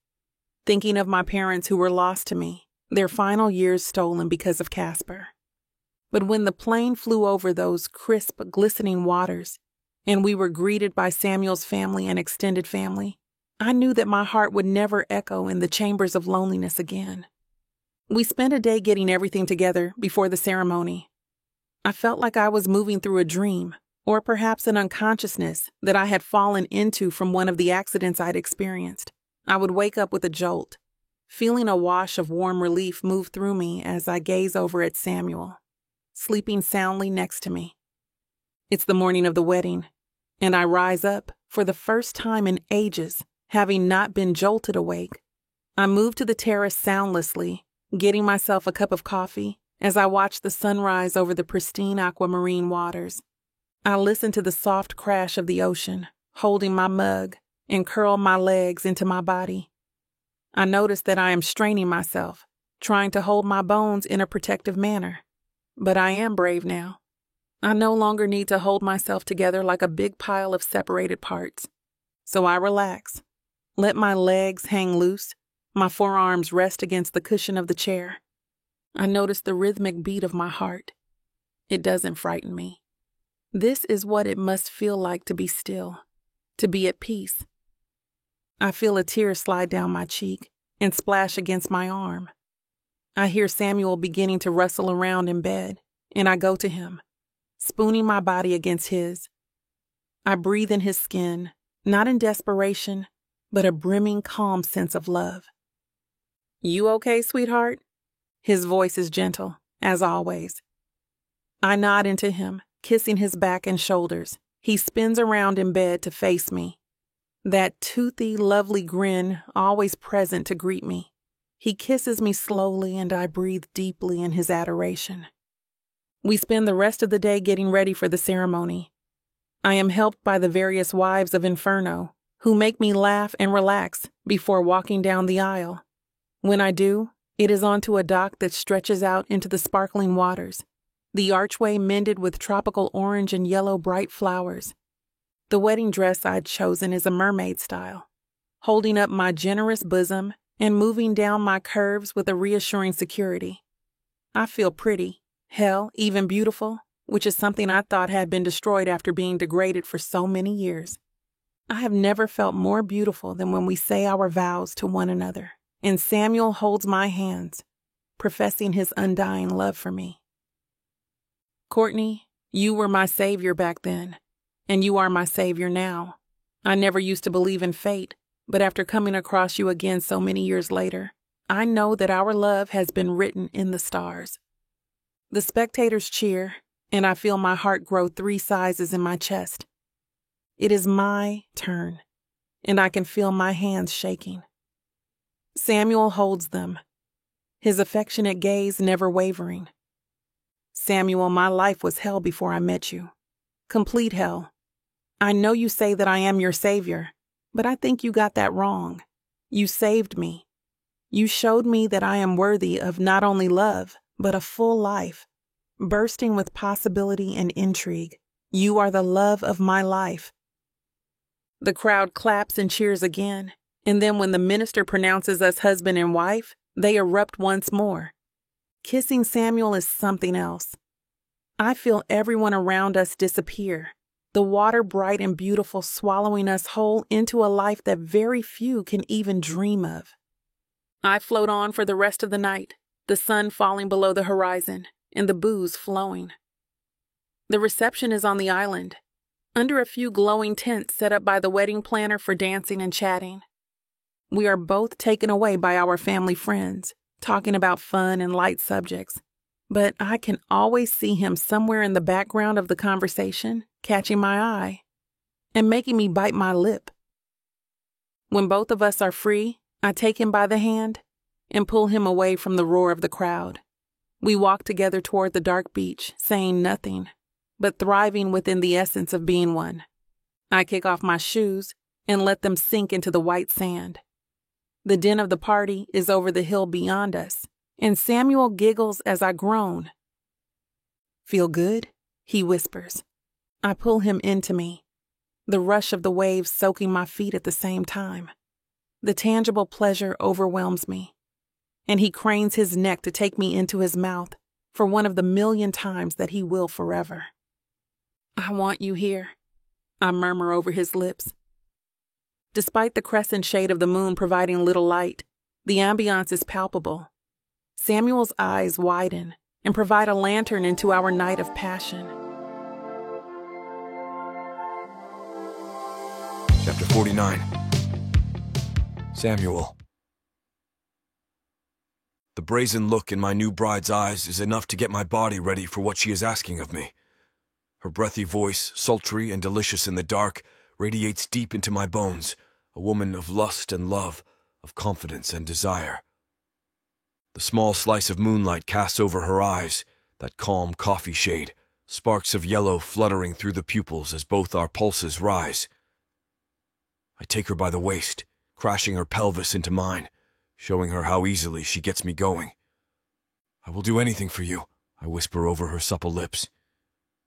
thinking of my parents who were lost to me, their final years stolen because of Casper. But when the plane flew over those crisp, glistening waters, and we were greeted by Samuel's family and extended family, I knew that my heart would never echo in the chambers of loneliness again. We spent a day getting everything together before the ceremony. I felt like I was moving through a dream, or perhaps an unconsciousness that I had fallen into from one of the accidents I'd experienced. I would wake up with a jolt, feeling a wash of warm relief move through me as I gaze over at Samuel, sleeping soundly next to me. It's the morning of the wedding, and I rise up for the first time in ages, having not been jolted awake. I move to the terrace soundlessly, getting myself a cup of coffee as I watch the sunrise over the pristine aquamarine waters. I listen to the soft crash of the ocean, holding my mug, and curl my legs into my body. I notice that I am straining myself, trying to hold my bones in a protective manner. But I am brave now. I no longer need to hold myself together like a big pile of separated parts. So I relax, let my legs hang loose, my forearms rest against the cushion of the chair. I notice the rhythmic beat of my heart. It doesn't frighten me. This is what it must feel like to be still, to be at peace. I feel a tear slide down my cheek and splash against my arm. I hear Samuel beginning to rustle around in bed, and I go to him, spooning my body against his. I breathe in his skin, not in desperation, but a brimming, calm sense of love. "You okay, sweetheart?" His voice is gentle, as always. I nod into him, kissing his back and shoulders. He spins around in bed to face me. That toothy, lovely grin always present to greet me. He kisses me slowly and I breathe deeply in his adoration. We spend the rest of the day getting ready for the ceremony. I am helped by the various wives of Inferno, who make me laugh and relax before walking down the aisle. When I do, it is onto a dock that stretches out into the sparkling waters, the archway mended with tropical orange and yellow bright flowers. The wedding dress I'd chosen is a mermaid style, holding up my generous bosom and moving down my curves with a reassuring security. I feel pretty, hell, even beautiful, which is something I thought had been destroyed after being degraded for so many years. I have never felt more beautiful than when we say our vows to one another, and Samuel holds my hands, professing his undying love for me. Courtney, you were my savior back then, and you are my savior now. I never used to believe in fate, but after coming across you again so many years later, I know that our love has been written in the stars. The spectators cheer, and I feel my heart grow 3 sizes in my chest. It is my turn, and I can feel my hands shaking. Samuel holds them, his affectionate gaze never wavering. Samuel, my life was hell before I met you. Complete hell. I know you say that I am your savior, but I think you got that wrong. You saved me. You showed me that I am worthy of not only love, but a full life, bursting with possibility and intrigue. You are the love of my life. The crowd claps and cheers again, and then when the minister pronounces us husband and wife, they erupt once more. Kissing Samuel is something else. I feel everyone around us disappear, the water bright and beautiful swallowing us whole into a life that very few can even dream of. I float on for the rest of the night, the sun falling below the horizon and the booze flowing. The reception is on the island, under a few glowing tents set up by the wedding planner for dancing and chatting. We are both taken away by our family friends, talking about fun and light subjects, but I can always see him somewhere in the background of the conversation, catching my eye and making me bite my lip. When both of us are free, I take him by the hand and pull him away from the roar of the crowd. We walk together toward the dark beach, saying nothing, but thriving within the essence of being one. I kick off my shoes and let them sink into the white sand. The din of the party is over the hill beyond us, and Samuel giggles as I groan. "Feel good?" he whispers. I pull him into me, the rush of the waves soaking my feet at the same time. The tangible pleasure overwhelms me, and he cranes his neck to take me into his mouth for one of the million times that he will forever. "I want you here," I murmur over his lips. Despite the crescent shade of the moon providing little light, the ambiance is palpable. Samuel's eyes widen and provide a lantern into our night of passion. Chapter 49. Samuel. The brazen look in my new bride's eyes is enough to get my body ready for what she is asking of me. Her breathy voice, sultry and delicious in the dark, radiates deep into my bones, a woman of lust and love, of confidence and desire. The small slice of moonlight casts over her eyes, that calm coffee shade, sparks of yellow fluttering through the pupils as both our pulses rise. I take her by the waist, crashing her pelvis into mine, showing her how easily she gets me going, I will do anything for you, I whisper over her supple lips.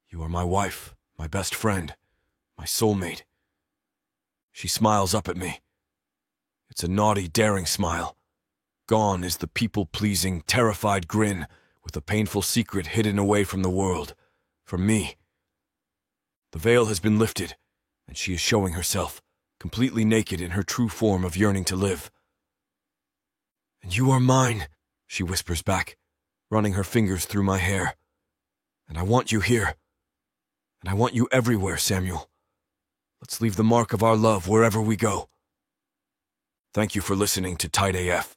You are my wife, my best friend, my soulmate. She smiles up at me. It's a naughty, daring smile. Gone is the people-pleasing, terrified grin, with a painful secret hidden away from the world, from me. The veil has been lifted, and she is showing herself, completely naked in her true form of yearning to live. And you are mine, she whispers back, running her fingers through my hair. And I want you here. And I want you everywhere, Samuel. Let's leave the mark of our love wherever we go. Thank you for listening to Tight AF.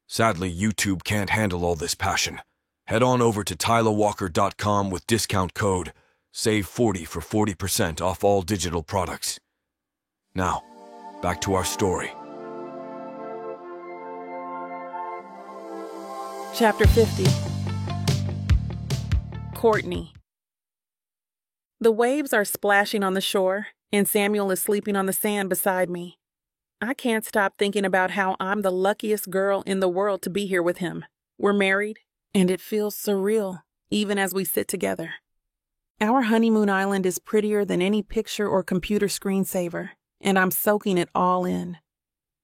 Sadly, YouTube can't handle all this passion. Head on over to TylerWalker.com with discount code SAVE40 for 40% off all digital products. Now, back to our story. Chapter 50. Courtney. The waves are splashing on the shore, and Samuel is sleeping on the sand beside me. I can't stop thinking about how I'm the luckiest girl in the world to be here with him. We're married, and it feels surreal, even as we sit together. Our honeymoon island is prettier than any picture or computer screensaver, and I'm soaking it all in.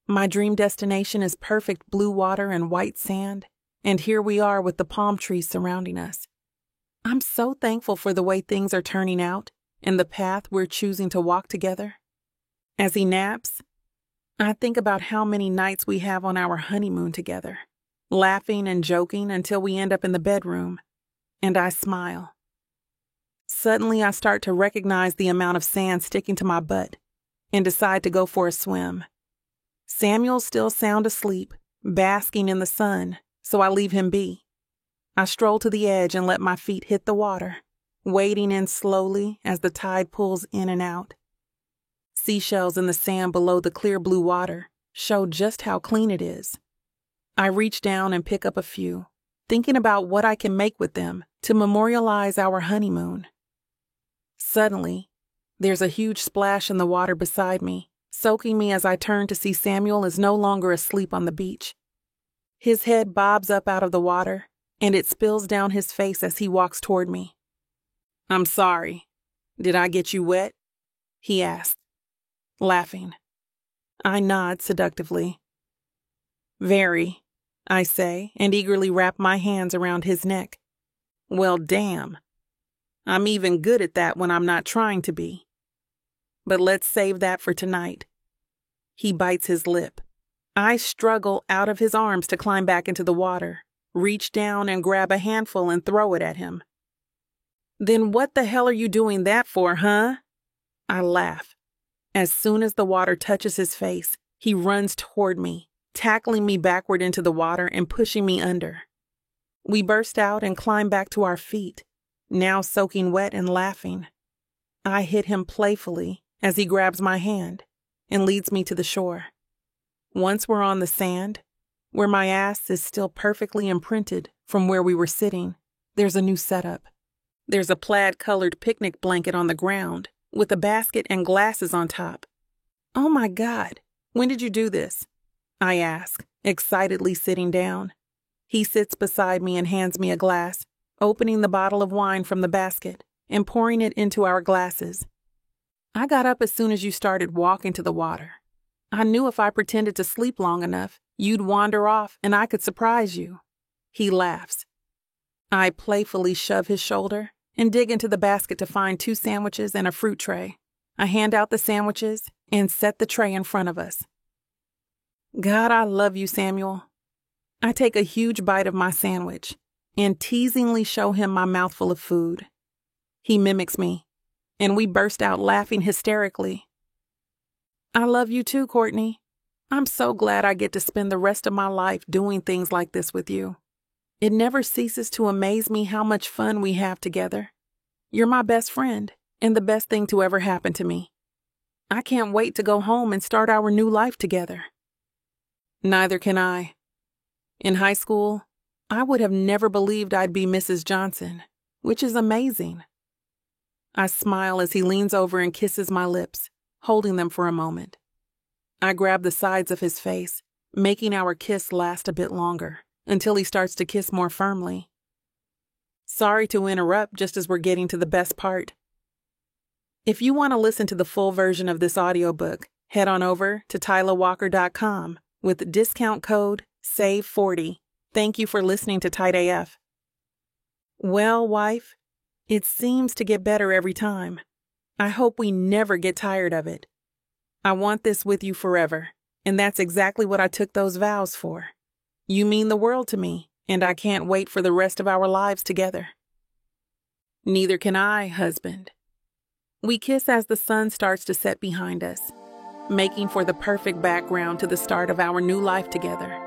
My dream destination is perfect blue water and white sand, and here we are with the palm trees surrounding us. I'm so thankful for the way things are turning out and the path we're choosing to walk together. As he naps, I think about how many nights we have on our honeymoon together, laughing and joking until we end up in the bedroom, and I smile. Suddenly, I start to recognize the amount of sand sticking to my butt and decide to go for a swim. Samuel's still sound asleep, basking in the sun, so I leave him be. I stroll to the edge and let my feet hit the water, wading in slowly as the tide pulls in and out. Seashells in the sand below the clear blue water show just how clean it is. I reach down and pick up a few, thinking about what I can make with them to memorialize our honeymoon. Suddenly, there's a huge splash in the water beside me, soaking me as I turn to see Samuel is no longer asleep on the beach. His head bobs up out of the water, and it spills down his face as he walks toward me. "I'm sorry. Did I get you wet?" he asks, laughing. I nod seductively. "Very," I say, and eagerly wrap my hands around his neck. "Well, damn. I'm even good at that when I'm not trying to be. But let's save that for tonight." He bites his lip. I struggle out of his arms to climb back into the water, reach down and grab a handful and throw it at him. "Then what the hell are you doing that for, huh?" I laugh. As soon as the water touches his face, he runs toward me, tackling me backward into the water and pushing me under. We burst out and climb back to our feet, now soaking wet and laughing. I hit him playfully as he grabs my hand and leads me to the shore. Once we're on the sand, where my ass is still perfectly imprinted from where we were sitting, there's a new setup. There's a plaid-colored picnic blanket on the ground with a basket and glasses on top. "Oh my God, when did you do this?" I ask, excitedly sitting down. He sits beside me and hands me a glass, opening the bottle of wine from the basket and pouring it into our glasses. "I got up as soon as you started walking to the water. I knew if I pretended to sleep long enough, you'd wander off and I could surprise you." He laughs. I playfully shove his shoulder and dig into the basket to find 2 sandwiches and a fruit tray. I hand out the sandwiches and set the tray in front of us. "God, I love you, Samuel." I take a huge bite of my sandwich and teasingly show him my mouthful of food. He mimics me, and we burst out laughing hysterically. "I love you too, Courtney. I'm so glad I get to spend the rest of my life doing things like this with you. It never ceases to amaze me how much fun we have together. You're my best friend and the best thing to ever happen to me. I can't wait to go home and start our new life together." Neither can I. In high school, I would have never believed I'd be Mrs. Johnson, which is amazing. I smile as he leans over and kisses my lips, holding them for a moment. I grab the sides of his face, making our kiss last a bit longer, until he starts to kiss more firmly, Sorry to interrupt just as we're getting to the best part. If you want to listen to the full version of this audiobook, head on over to TylaWalker.com with discount code SAVE40. Thank you for listening to Tight AF. Well, wife, it seems to get better every time. I hope we never get tired of it. I want this with you forever, and that's exactly what I took those vows for. You mean the world to me, and I can't wait for the rest of our lives together. Neither can I, husband. We kiss as the sun starts to set behind us, making for the perfect background to the start of our new life together.